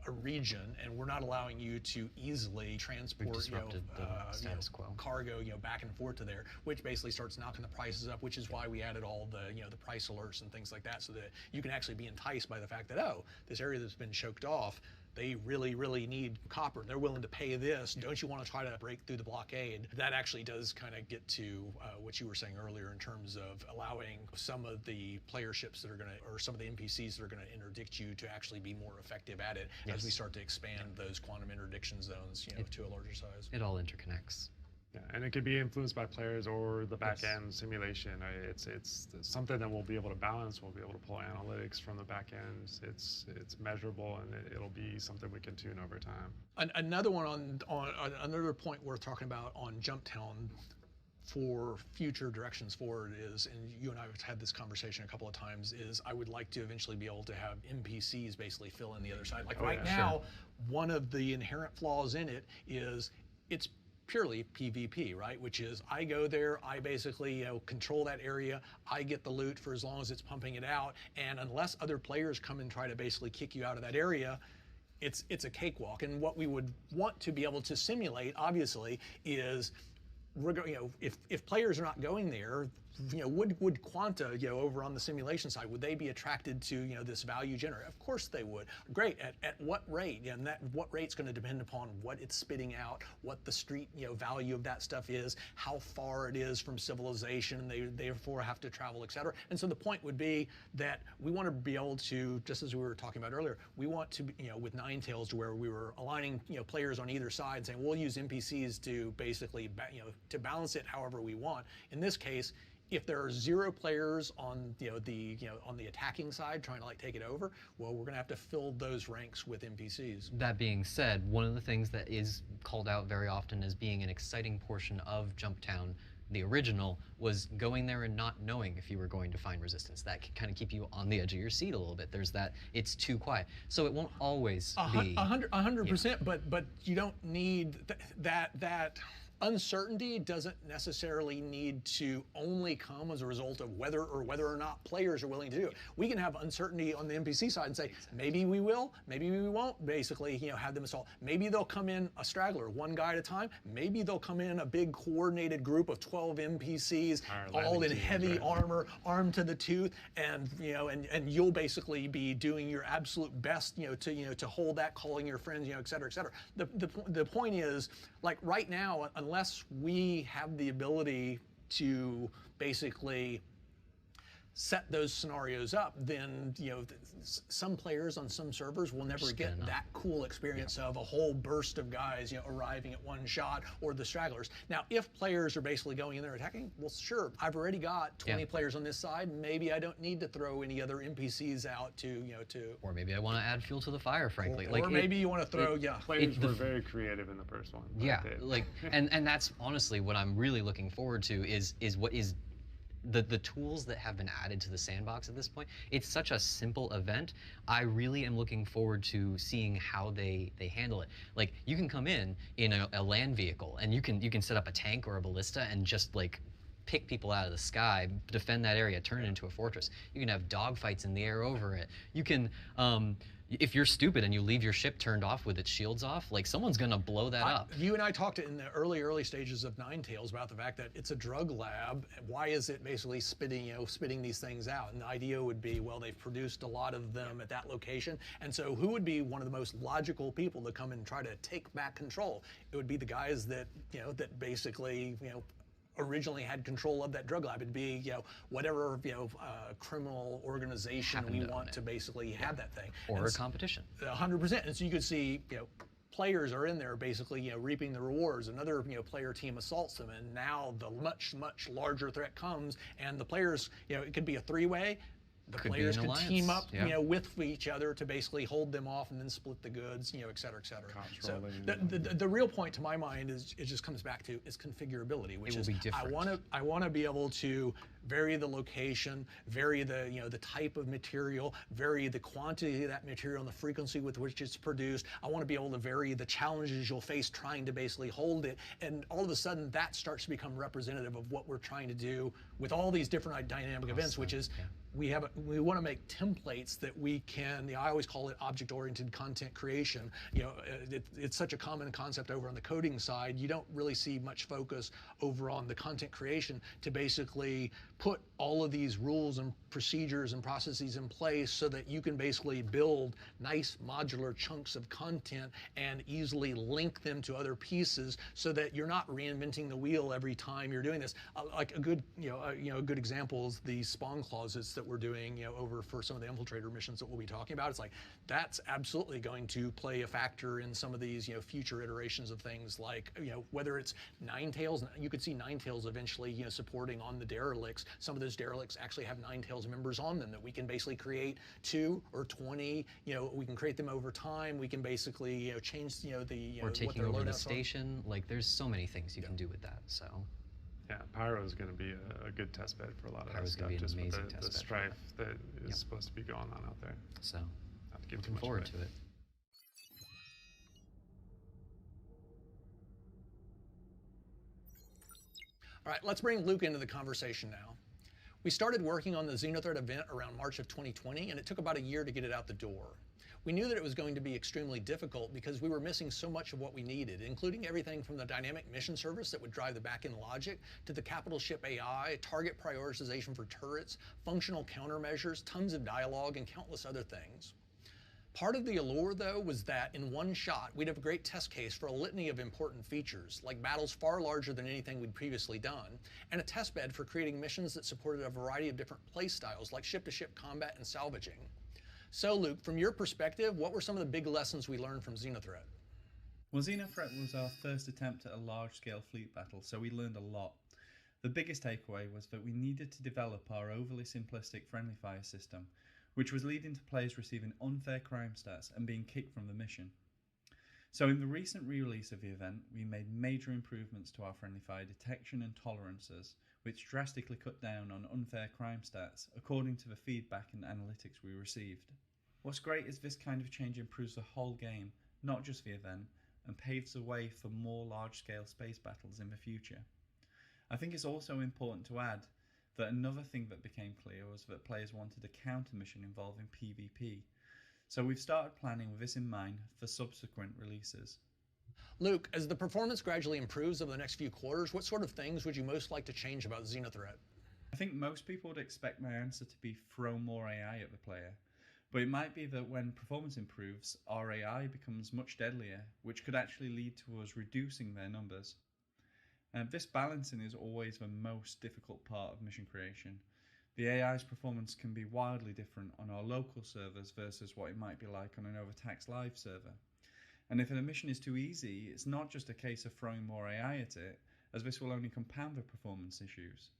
a region, and we're not allowing you to easily transport status quo cargo back and forth to there, which basically starts knocking the prices up, which is why we added all the the price alerts and things like that, so that you can actually be enticed by the fact that, oh, this area that's been choked off, they really need copper. They're willing to pay this. Don't you want to try to break through the blockade? That actually does kind of get to what you were saying earlier in terms of allowing some of the player ships that are going to, or some of the NPCs that are going to interdict you to actually be more effective at it as we start to expand those quantum interdiction zones, to a larger size. It all interconnects. Yeah, and it could be influenced by players or the back end simulation. It's something that we'll be able to balance. We'll be able to pull analytics from the back end. It's measurable, and it'll be something we can tune over time. Another one on another point worth talking about on Jumptown for future directions forward is, and you and I have had this conversation a couple of times, is I would like to eventually be able to have NPCs basically fill in the other side. Like now, one of the inherent flaws in it is it's purely PvP, right? Which is I go there, I basically control that area, I get the loot for as long as it's pumping it out, and unless other players come and try to basically kick you out of that area, it's a cakewalk. And what we would want to be able to simulate, obviously, is if players are not going there, would Quanta, over on the simulation side, would they be attracted to, this value generator? Of course they would. Great. At what rate? And what rate's going to depend upon what it's spitting out, what the street, value of that stuff is, how far it is from civilization, and they therefore have to travel, et cetera. And so the point would be that we want to be able to, just as we were talking about earlier, we want to, with Ninetales, to where we were aligning, players on either side, saying we'll use NPCs to basically, to balance it however we want. In this case, if there are 0 players on on the attacking side trying to take it over, well, we're going to have to fill those ranks with NPCs. That being said, one of the things that is called out very often as being an exciting portion of Jumptown, the original, was going there and not knowing if you were going to find resistance. That can kind of keep you on the edge of your seat a little bit. There's that, it's too quiet. So it won't always be 100%, but you don't need that uncertainty doesn't necessarily need to only come as a result of whether or not players are willing to do it. We can have uncertainty on the NPC side and say, maybe we will, maybe we won't, basically, have them install. Maybe they'll come in a straggler, one guy at a time. Maybe they'll come in a big coordinated group of 12 NPCs, all in heavy armor, armed to the tooth, and and you'll basically be doing your absolute best, to hold that, calling your friends, et cetera, et cetera. The point is, like right now, unless we have the ability to basically set those scenarios up, then some players on some servers will never get that cool experience of a whole burst of guys arriving at one shot, or the stragglers. Now, if players are basically going in there attacking, well, sure, I've already got 20 players on this side. Maybe I don't need to throw any other NPCs out to or maybe I want to add fuel to the fire, frankly. Or maybe you want to throw players were very creative in the first one. And that's honestly what I'm really looking forward to is what is the tools that have been added to the sandbox at this point. It's such a simple event. I really am looking forward to seeing how they handle it. Like, you can come in a land vehicle, and you can set up a tank or a ballista and just pick people out of the sky, defend that area, turn it into a fortress. You can have dogfights in the air over it. You can, if you're stupid and you leave your ship turned off with its shields off, like someone's gonna blow that up. You and I talked in the early stages of Ninetales about the fact that it's a drug lab. Why is it basically spitting these things out? And the idea would be, well, they've produced a lot of them at that location, and so who would be one of the most logical people to come and try to take back control? It would be the guys that that basically originally had control of that drug lab. It'd be whatever criminal organization we want to basically have that thing, or a competition. 100%. And so you could see players are in there basically reaping the rewards. Another player team assaults them, and now the much larger threat comes, and the players it could be a three-way. The players could team up, with each other to basically hold them off and then split the goods, et cetera, et cetera. So the real point to my mind is it just comes back to is configurability, which is I want to be able to vary the location, vary the the type of material, vary the quantity of that material and the frequency with which it's produced. I want to be able to vary the challenges you'll face trying to basically hold it, and all of a sudden that starts to become representative of what we're trying to do with all these different dynamic events, which is we want to make templates that we can. I always call it object-oriented content creation. It's such a common concept over on the coding side. You don't really see much focus over on the content creation to basically put all of these rules and procedures and processes in place so that you can basically build nice modular chunks of content and easily link them to other pieces so that you're not reinventing the wheel every time you're doing this. Like a good a good example is the spawn clauses that we're doing over for some of the infiltrator missions that we'll be talking about. It's like that's absolutely going to play a factor in some of these future iterations of things, like whether it's Ninetales. You could see Ninetales eventually supporting on the derelicts. Some of those derelicts actually have Ninetales members on them that we can basically create 2 or 20. We can create them over time. We can basically change or taking over the station. Like there's so many things you can do with that. So. Yeah, Pyro is going to be a good test bed for a lot of Pyro's that stuff, be an just with amazing the test bed strife that is supposed to be going on out there. So, not to give looking too much forward away. to it. All right, let's bring Luke into the conversation now. We started working on the Xenothreat event around March of 2020, and it took about a year to get it out the door. We knew that it was going to be extremely difficult because we were missing so much of what we needed, including everything from the dynamic mission service that would drive the back-end logic to the capital ship AI, target prioritization for turrets, functional countermeasures, tons of dialogue, and countless other things. Part of the allure, though, was that in one shot, we'd have a great test case for a litany of important features, like battles far larger than anything we'd previously done, and a test bed for creating missions that supported a variety of different play styles, like ship-to-ship combat and salvaging. So, Luke, from your perspective, what were some of the big lessons we learned from Xenothreat? Well, Xenothreat was our first attempt at a large-scale fleet battle, so we learned a lot. The biggest takeaway was that we needed to develop our overly simplistic friendly fire system, which was leading to players receiving unfair crime stats and being kicked from the mission. So in the recent re-release of the event, we made major improvements to our friendly fire detection and tolerances, which drastically cut down on unfair crime stats according to the feedback and analytics we received. What's great is this kind of change improves the whole game, not just the event, and paves the way for more large-scale space battles in the future. I think it's also important to add that another thing that became clear was that players wanted a counter mission involving PvP. So we've started planning with this in mind for subsequent releases. Luke, as the performance gradually improves over the next few quarters, what sort of things would you most like to change about Xenothreat? I think most people would expect my answer to be throw more AI at the player. But it might be that when performance improves, our AI becomes much deadlier, which could actually lead to us reducing their numbers. This balancing is always the most difficult part of mission creation. The AI's performance can be wildly different on our local servers versus what it might be like on an overtaxed live server. And if a mission is too easy, it's not just a case of throwing more AI at it, as this will only compound the performance issues.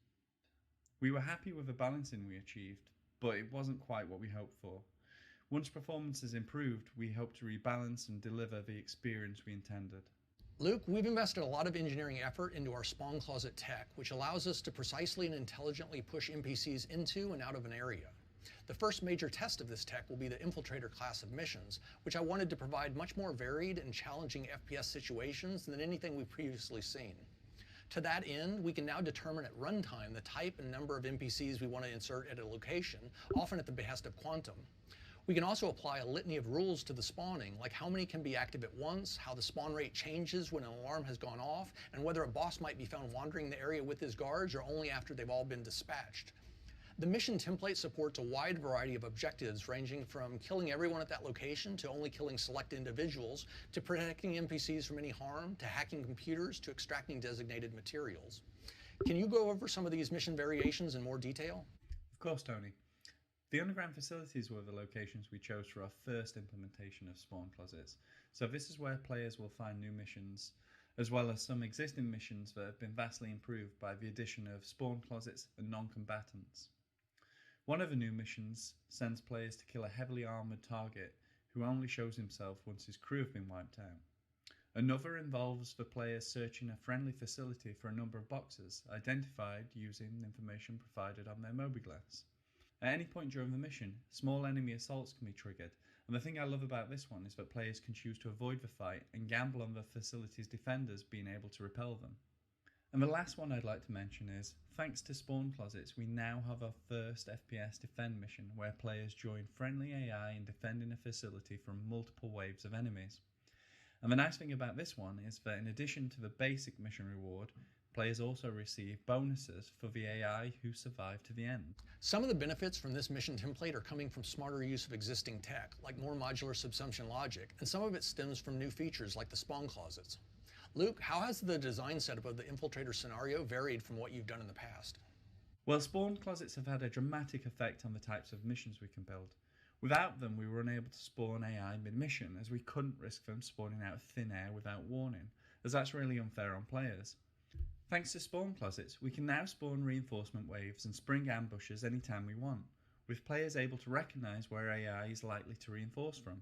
We were happy with the balancing we achieved, but it wasn't quite what we hoped for. Once performance is improved, we hope to rebalance and deliver the experience we intended. Luke, we've invested a lot of engineering effort into our spawn closet tech, which allows us to precisely and intelligently push NPCs into and out of an area. The first major test of this tech will be the Infiltrator class of missions, which I wanted to provide much more varied and challenging FPS situations than anything we've previously seen. To that end, we can now determine at runtime the type and number of NPCs we want to insert at a location, often at the behest of Quantum. We can also apply a litany of rules to the spawning, like how many can be active at once, how the spawn rate changes when an alarm has gone off, and whether a boss might be found wandering the area with his guards or only after they've all been dispatched. The mission template supports a wide variety of objectives, ranging from killing everyone at that location to only killing select individuals, to protecting NPCs from any harm, to hacking computers, to extracting designated materials. Can you go over some of these mission variations in more detail? Of course, Tony. The underground facilities were the locations we chose for our first implementation of spawn closets, so this is where players will find new missions, as well as some existing missions that have been vastly improved by the addition of spawn closets and non-combatants. One of the new missions sends players to kill a heavily armoured target who only shows himself once his crew have been wiped out. Another involves the players searching a friendly facility for a number of boxes, identified using information provided on their mobiGlass. At any point during the mission, small enemy assaults can be triggered, and the thing I love about this one is that players can choose to avoid the fight and gamble on the facility's defenders being able to repel them. And the last one I'd like to mention is, thanks to spawn closets, we now have our first FPS defend mission where players join friendly AI in defending a facility from multiple waves of enemies. And the nice thing about this one is that in addition to the basic mission reward, players also receive bonuses for the AI who survive to the end. Some of the benefits from this mission template are coming from smarter use of existing tech, like more modular subsumption logic, and some of it stems from new features like the spawn closets. Luke, how has the design setup of the infiltrator scenario varied from what you've done in the past? Well, spawn closets have had a dramatic effect on the types of missions we can build. Without them, we were unable to spawn AI mid-mission, as we couldn't risk them spawning out of thin air without warning, as that's really unfair on players. Thanks to spawn closets, we can now spawn reinforcement waves and spring ambushes anytime we want, with players able to recognise where AI is likely to reinforce from.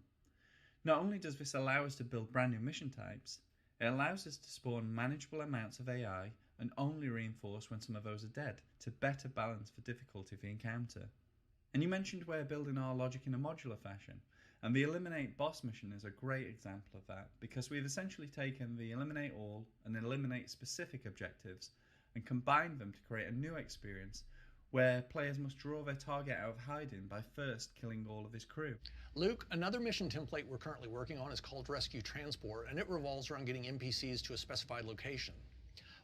Not only does this allow us to build brand new mission types, it allows us to spawn manageable amounts of AI and only reinforce when some of those are dead, to better balance the difficulty of the encounter. And you mentioned we're building our logic in a modular fashion, and the Eliminate Boss mission is a great example of that, because we've essentially taken the Eliminate All and Eliminate Specific objectives and combined them to create a new experience where players must draw their target out of hiding by first killing all of his crew. Luke, another mission template we're currently working on is called Rescue Transport, and it revolves around getting NPCs to a specified location.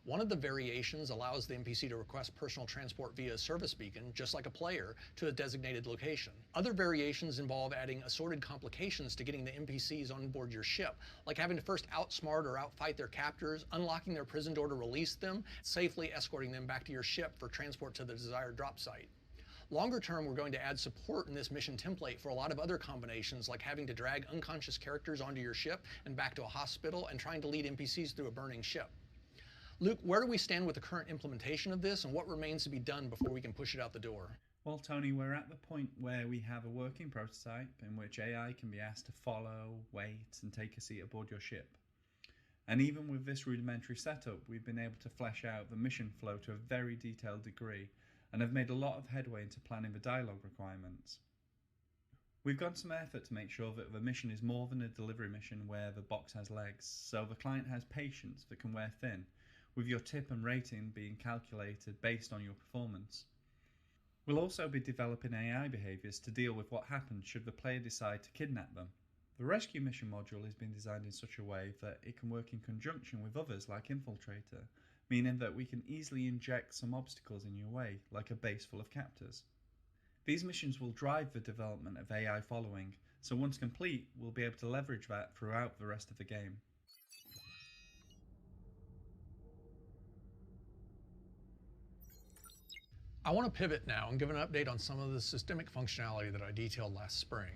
One of the variations allows the NPC to request personal transport via a service beacon, just like a player, to a designated location. Other variations involve adding assorted complications to getting the NPCs on board your ship, like having to first outsmart or outfight their captors, unlocking their prison door to release them, safely escorting them back to your ship for transport to the desired drop site. Longer term, we're going to add support in this mission template for a lot of other combinations, like having to drag unconscious characters onto your ship and back to a hospital, and trying to lead NPCs through a burning ship. Luke, where do we stand with the current implementation of this, and what remains to be done before we can push it out the door? Well, Tony, we're at the point where we have a working prototype in which AI can be asked to follow, wait, and take a seat aboard your ship. And even with this rudimentary setup, we've been able to flesh out the mission flow to a very detailed degree, and have made a lot of headway into planning the dialogue requirements. We've gone some effort to make sure that the mission is more than a delivery mission where the box has legs, so the client has patience that can wear thin, with your tip and rating being calculated based on your performance. We'll also be developing AI behaviours to deal with what happens should the player decide to kidnap them. The rescue mission module has been designed in such a way that it can work in conjunction with others like Infiltrator, meaning that we can easily inject some obstacles in your way, like a base full of captors. These missions will drive the development of AI following, so once complete, we'll be able to leverage that throughout the rest of the game. I want to pivot now and give an update on some of the systemic functionality that I detailed last spring.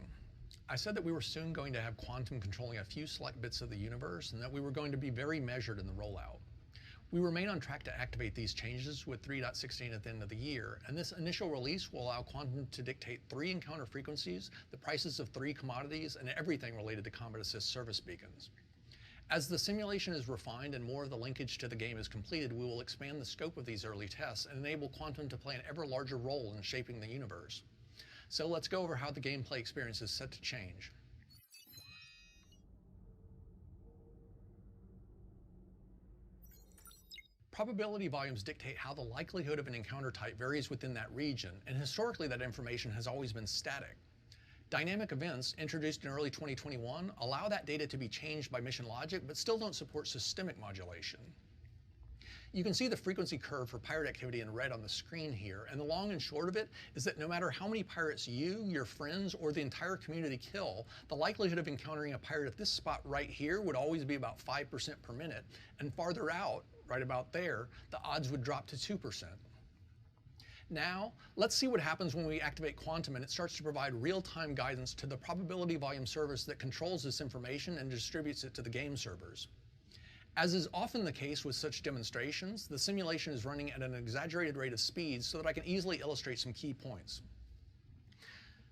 I said that we were soon going to have Quantum controlling a few select bits of the universe, and that we were going to be very measured in the rollout. We remain on track to activate these changes with 3.16 at the end of the year, and this initial release will allow Quantum to dictate 3 encounter frequencies, the prices of 3 commodities, and everything related to Combat Assist service beacons. As the simulation is refined and more of the linkage to the game is completed, we will expand the scope of these early tests and enable Quantum to play an ever larger role in shaping the universe. So let's go over how the gameplay experience is set to change. probability volumes dictate how the likelihood of an encounter type varies within that region, and historically that information has always been static. Dynamic events, introduced in early 2021, allow that data to be changed by mission logic, but still don't support systemic modulation. You can see the frequency curve for pirate activity in red on the screen here, and the long and short of it is that no matter how many pirates you, your friends, or the entire community kill, the likelihood of encountering a pirate at this spot right here would always be about 5% per minute, and farther out, right about there, the odds would drop to 2%. Now, let's see what happens when we activate Quantum and it starts to provide real-time guidance to the probability volume service that controls this information and distributes it to the game servers. As is often the case with such demonstrations, the simulation is running at an exaggerated rate of speed so that I can easily illustrate some key points.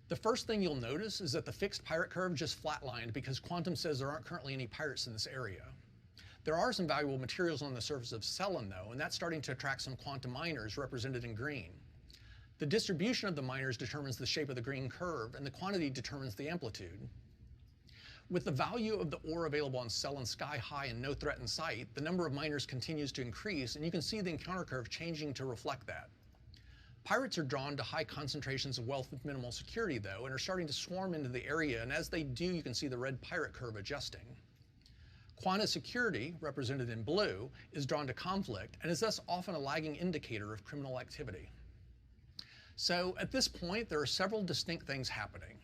The first thing you'll notice is that the fixed pirate curve just flatlined because Quantum says there aren't currently any pirates in this area. There are some valuable materials on the surface of Cellin though, and that's starting to attract some quantum miners represented in green. The distribution of the miners determines the shape of the green curve, and the quantity determines the amplitude. With the value of the ore available on Cellin sky high and no threat in sight, the number of miners continues to increase, and you can see the encounter curve changing to reflect that. Pirates are drawn to high concentrations of wealth with minimal security though, and are starting to swarm into the area, and as they do, you can see the red pirate curve adjusting. Quanta security, represented in blue, is drawn to conflict, and is thus often a lagging indicator of criminal activity. So at this point, there are several distinct things happening.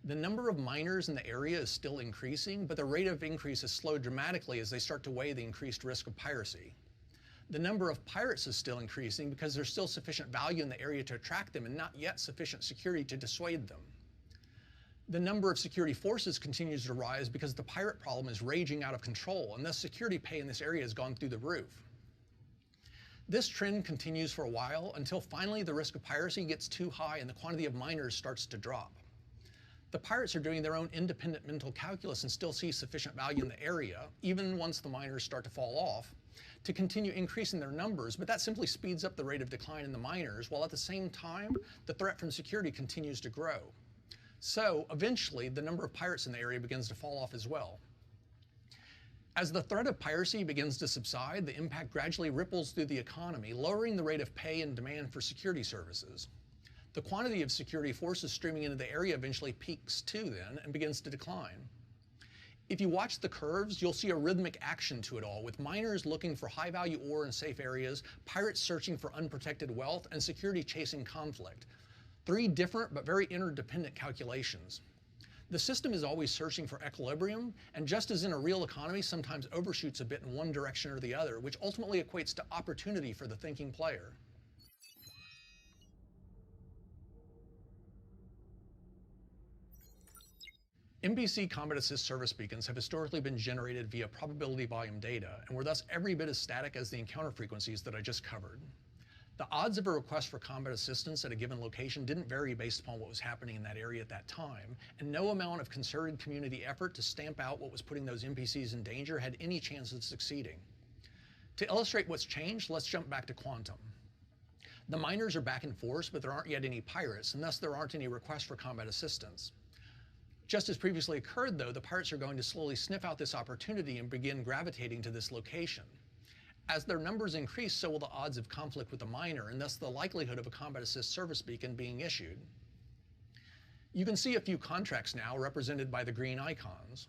The number of miners in the area is still increasing, but the rate of increase has slowed dramatically as they start to weigh the increased risk of piracy. The number of pirates is still increasing because there's still sufficient value in the area to attract them and not yet sufficient security to dissuade them. The number of security forces continues to rise because the pirate problem is raging out of control, and thus security pay in this area has gone through the roof. This trend continues for a while until finally the risk of piracy gets too high and the quantity of miners starts to drop. The pirates are doing their own independent mental calculus and still see sufficient value in the area, even once the miners start to fall off, to continue increasing their numbers, but that simply speeds up the rate of decline in the miners, while at the same time, the threat from security continues to grow. So, eventually, the number of pirates in the area begins to fall off as well. As the threat of piracy begins to subside, the impact gradually ripples through the economy, lowering the rate of pay and demand for security services. The quantity of security forces streaming into the area eventually peaks too then and begins to decline. If you watch the curves, you'll see a rhythmic action to it all, with miners looking for high-value ore in safe areas, pirates searching for unprotected wealth, and security chasing conflict. Three different but very interdependent calculations. The system is always searching for equilibrium, and just as in a real economy, sometimes overshoots a bit in one direction or the other, which ultimately equates to opportunity for the thinking player. NBC Combat Assist service beacons have historically been generated via probability volume data, and were thus every bit as static as the encounter frequencies that I just covered. The odds of a request for combat assistance at a given location didn't vary based upon what was happening in that area at that time, and no amount of concerted community effort to stamp out what was putting those NPCs in danger had any chance of succeeding. To illustrate what's changed, let's jump back to Quantum. The miners are back in force, but there aren't yet any pirates, and thus there aren't any requests for combat assistance. Just as previously occurred though, the pirates are going to slowly sniff out this opportunity and begin gravitating to this location. As their numbers increase, so will the odds of conflict with the miner, and thus the likelihood of a combat assist service beacon being issued. You can see a few contracts now represented by the green icons.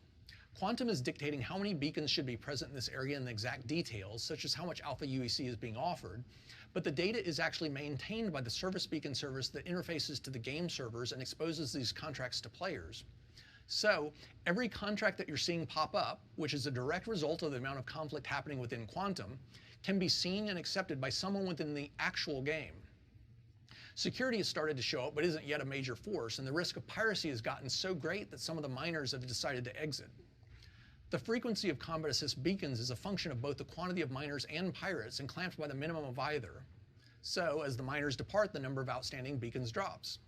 Quantum is dictating how many beacons should be present in this area and the exact details, such as how much alpha UEC is being offered, but the data is actually maintained by the service beacon service that interfaces to the game servers and exposes these contracts to players. So, every contract that you're seeing pop up, which is a direct result of the amount of conflict happening within Quantum, can be seen and accepted by someone within the actual game. Security has started to show up, but isn't yet a major force, and the risk of piracy has gotten so great that some of the miners have decided to exit. The frequency of combat assist beacons is a function of both the quantity of miners and pirates, and clamped by the minimum of either. So, as the miners depart, the number of outstanding beacons drops.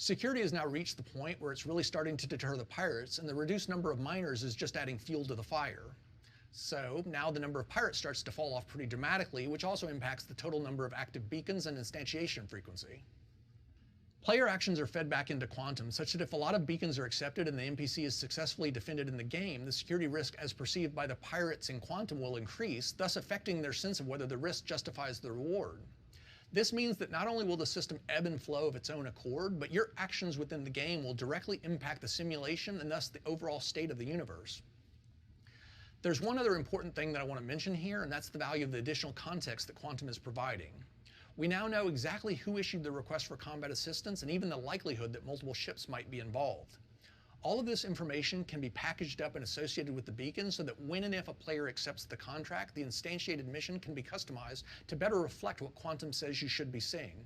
Security has now reached the point where it's really starting to deter the pirates, and the reduced number of miners is just adding fuel to the fire. So now the number of pirates starts to fall off pretty dramatically, which also impacts the total number of active beacons and instantiation frequency. Player actions are fed back into Quantum, such that if a lot of beacons are accepted and the NPC is successfully defended in the game, the security risk as perceived by the pirates in Quantum will increase, thus affecting their sense of whether the risk justifies the reward. This means that not only will the system ebb and flow of its own accord, but your actions within the game will directly impact the simulation and thus the overall state of the universe. There's one other important thing that I want to mention here, and that's the value of the additional context that Quantum is providing. We now know exactly who issued the request for combat assistance and even the likelihood that multiple ships might be involved. All of this information can be packaged up and associated with the beacon so that when and if a player accepts the contract, the instantiated mission can be customized to better reflect what Quantum says you should be seeing.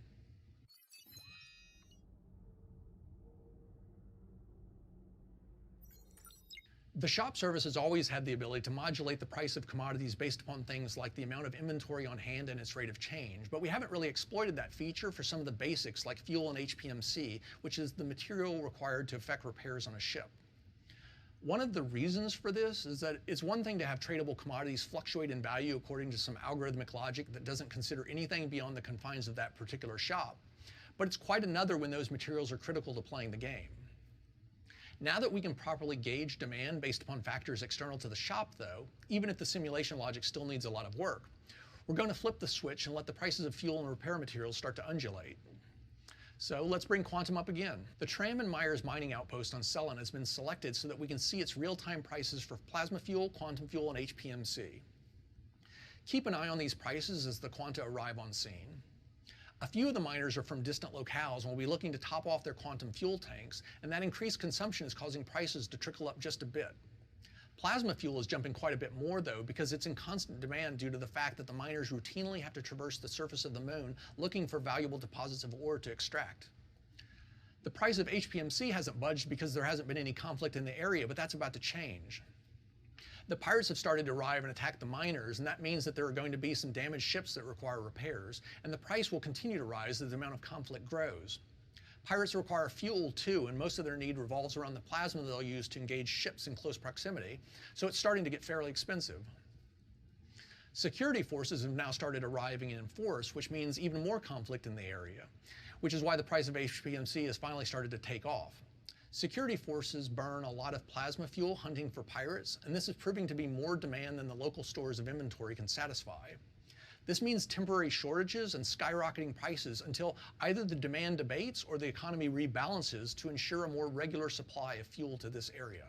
The shop service has always had the ability to modulate the price of commodities based upon things like the amount of inventory on hand and its rate of change, but we haven't really exploited that feature for some of the basics like fuel and HPMC, which is the material required to effect repairs on a ship. One of the reasons for this is that it's one thing to have tradable commodities fluctuate in value according to some algorithmic logic that doesn't consider anything beyond the confines of that particular shop, but it's quite another when those materials are critical to playing the game. Now that we can properly gauge demand based upon factors external to the shop though, even if the simulation logic still needs a lot of work, we're going to flip the switch and let the prices of fuel and repair materials start to undulate. So let's bring Quantum up again. The Tram and Myers mining outpost on Cellin has been selected so that we can see its real-time prices for plasma fuel, quantum fuel, and HPMC. Keep an eye on these prices as the Quanta arrive on scene. A few of the miners are from distant locales and will be looking to top off their quantum fuel tanks, and that increased consumption is causing prices to trickle up just a bit. Plasma fuel is jumping quite a bit more though because it's in constant demand due to the fact that the miners routinely have to traverse the surface of the moon looking for valuable deposits of ore to extract. The price of HPMC hasn't budged because there hasn't been any conflict in the area, but that's about to change. The pirates have started to arrive and attack the miners, and that means that there are going to be some damaged ships that require repairs, and the price will continue to rise as the amount of conflict grows. Pirates require fuel too, and most of their need revolves around the plasma they'll use to engage ships in close proximity, so it's starting to get fairly expensive. Security forces have now started arriving in force, which means even more conflict in the area, which is why the price of HPMC has finally started to take off. Security forces burn a lot of plasma fuel hunting for pirates, and this is proving to be more demand than the local stores of inventory can satisfy. This means temporary shortages and skyrocketing prices until either the demand abates or the economy rebalances to ensure a more regular supply of fuel to this area.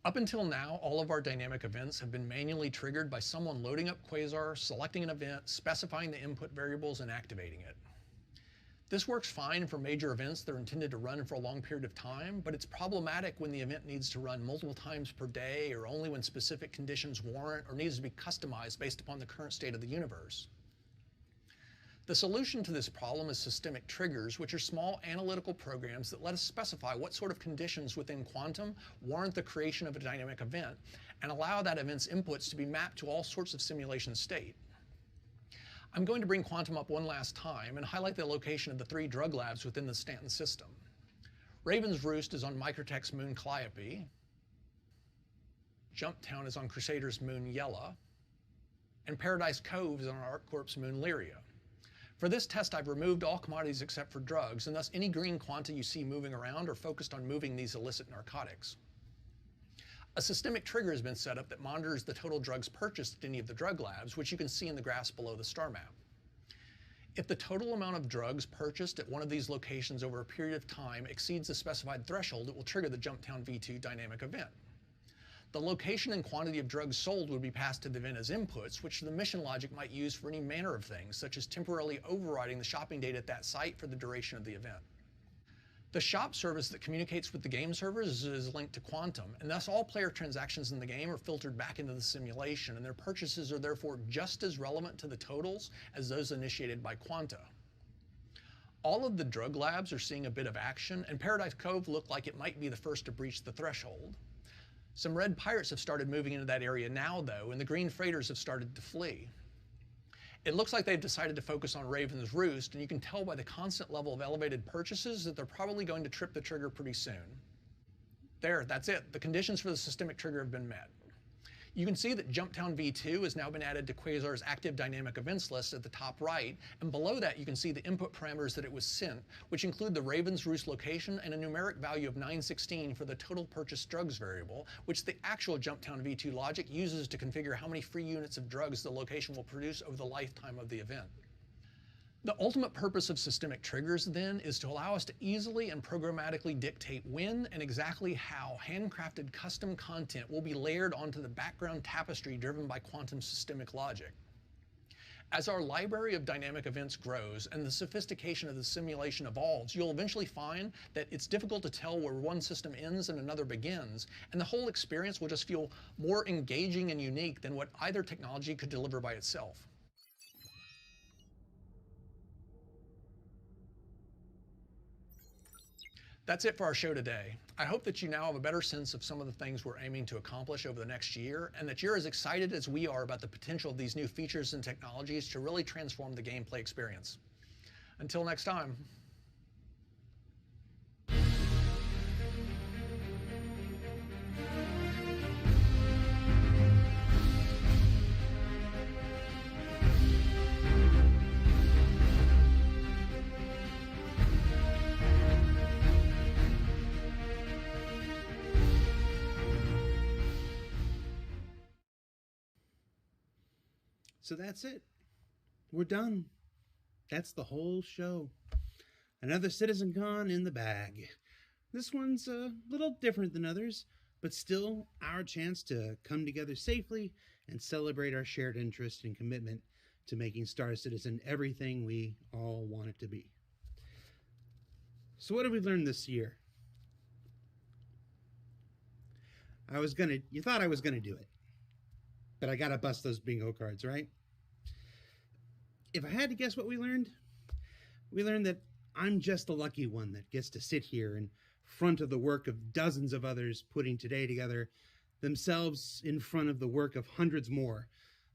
Up until now, all of our dynamic events have been manually triggered by someone loading up Quasar, selecting an event, specifying the input variables, and activating it. This works fine for major events that are intended to run for a long period of time, but it's problematic when the event needs to run multiple times per day or only when specific conditions warrant or needs to be customized based upon the current state of the universe. The solution to this problem is systemic triggers, which are small analytical programs that let us specify what sort of conditions within Quantum warrant the creation of a dynamic event and allow that event's inputs to be mapped to all sorts of simulation state. I'm going to bring Quantum up one last time and highlight the location of the 3 drug labs within the Stanton system. Raven's Roost is on Microtech's moon Calliope. Jumptown is on Crusader's moon Yella. And Paradise Cove is on ArcCorp's moon Lyria. For this test, I've removed all commodities except for drugs, and thus any green quanta you see moving around are focused on moving these illicit narcotics. A systemic trigger has been set up that monitors the total drugs purchased at any of the drug labs, which you can see in the graphs below the star map. If the total amount of drugs purchased at one of these locations over a period of time exceeds the specified threshold, it will trigger the Jumptown V2 dynamic event. The location and quantity of drugs sold would be passed to the event as inputs, which the mission logic might use for any manner of things, such as temporarily overriding the shopping data at that site for the duration of the event. The shop service that communicates with the game servers is linked to Quantum, and thus all player transactions in the game are filtered back into the simulation, and their purchases are therefore just as relevant to the totals as those initiated by Quanta. All of the drug labs are seeing a bit of action, and Paradise Cove looked like it might be the first to breach the threshold. Some red pirates have started moving into that area now, though, and the green freighters have started to flee. It looks like they've decided to focus on Raven's Roost, and you can tell by the constant level of elevated purchases that they're probably going to trip the trigger pretty soon. There, that's it. The conditions for the systemic trigger have been met. You can see that Jumptown V2 has now been added to Quasar's active dynamic events list at the top right, and below that you can see the input parameters that it was sent, which include the Raven's Roost location and a numeric value of 916 for the total purchased drugs variable, which the actual Jumptown V2 logic uses to configure how many free units of drugs the location will produce over the lifetime of the event. The ultimate purpose of systemic triggers, then, is to allow us to easily and programmatically dictate when and exactly how handcrafted custom content will be layered onto the background tapestry driven by quantum systemic logic. As our library of dynamic events grows and the sophistication of the simulation evolves, you'll eventually find that it's difficult to tell where one system ends and another begins, and the whole experience will just feel more engaging and unique than what either technology could deliver by itself. That's it for our show today. I hope that you now have a better sense of some of the things we're aiming to accomplish over the next year, and that you're as excited as we are about the potential of these new features and technologies to really transform the gameplay experience. Until next time. So that's it. We're done. That's the whole show. Another CitizenCon in the bag. This one's a little different than others, but still our chance to come together safely and celebrate our shared interest and commitment to making Star Citizen everything we all want it to be. So what did we learn this year? You thought I was gonna do it, but I gotta bust those bingo cards, right? If I had to guess what we learned that I'm just the lucky one that gets to sit here in front of the work of dozens of others putting today together, themselves in front of the work of hundreds more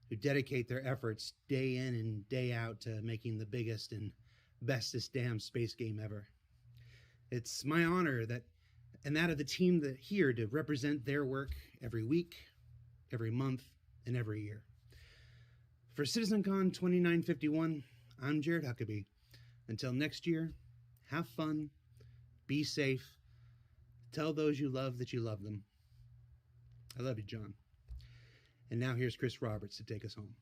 who dedicate their efforts day in and day out to making the biggest and bestest damn space game ever. It's my honor and that of the team here to represent their work every week, every month, and every year. For CitizenCon 2951, I'm Jared Huckabee. Until next year, have fun, be safe, tell those you love that you love them. I love you, John. And now here's Chris Roberts to take us home.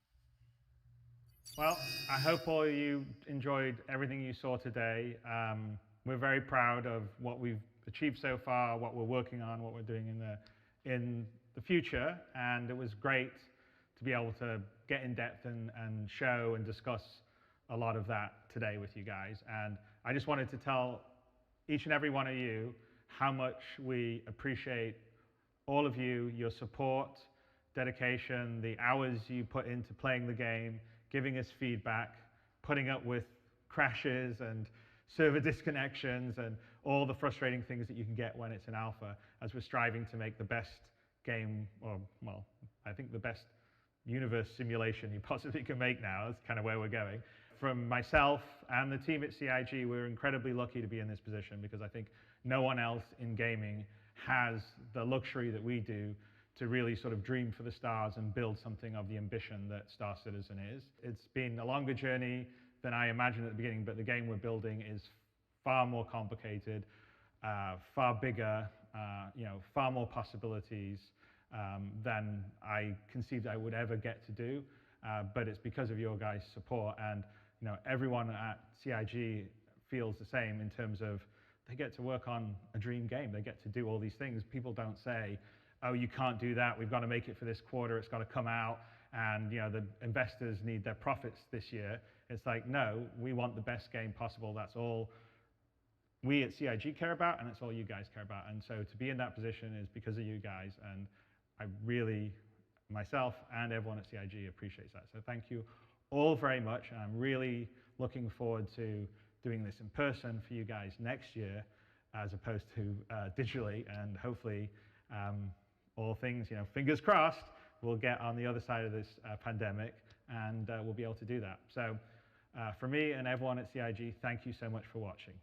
Well, I hope all of you enjoyed everything you saw today. We're very proud of what we've achieved so far, what we're working on, what we're doing in the future, and it was great to be able to get in depth and show and discuss a lot of that today with you guys. And I just wanted to tell each and every one of you how much we appreciate all of you, your support, dedication, the hours you put into playing the game, giving us feedback, putting up with crashes and server disconnections and all the frustrating things that you can get when it's in alpha, as we're striving to make the best game, or well, I think the best universe simulation you possibly can make now. That's kind of where we're going. From myself and the team at CIG, we're incredibly lucky to be in this position, because I think no one else in gaming has the luxury that we do to really sort of dream for the stars and build something of the ambition that Star Citizen is. It's been a longer journey than I imagined at the beginning, but the game we're building is far more complicated, far bigger, far more possibilities than I conceived I would ever get to do. But it's because of your guys' support, and everyone at CIG feels the same in terms of they get to work on a dream game. They get to do all these things. People don't say, oh, you can't do that. We've got to make it for this quarter. It's got to come out. And the investors need their profits this year. It's like, no, we want the best game possible. That's all we at CIG care about, and it's all you guys care about. And so to be in that position is because of you guys. And I really, myself and everyone at CIG appreciates that. So thank you all very much. And I'm really looking forward to doing this in person for you guys next year, as opposed to digitally. And hopefully, all things, fingers crossed, we'll get on the other side of this pandemic, and we'll be able to do that. So for me and everyone at CIG, thank you so much for watching.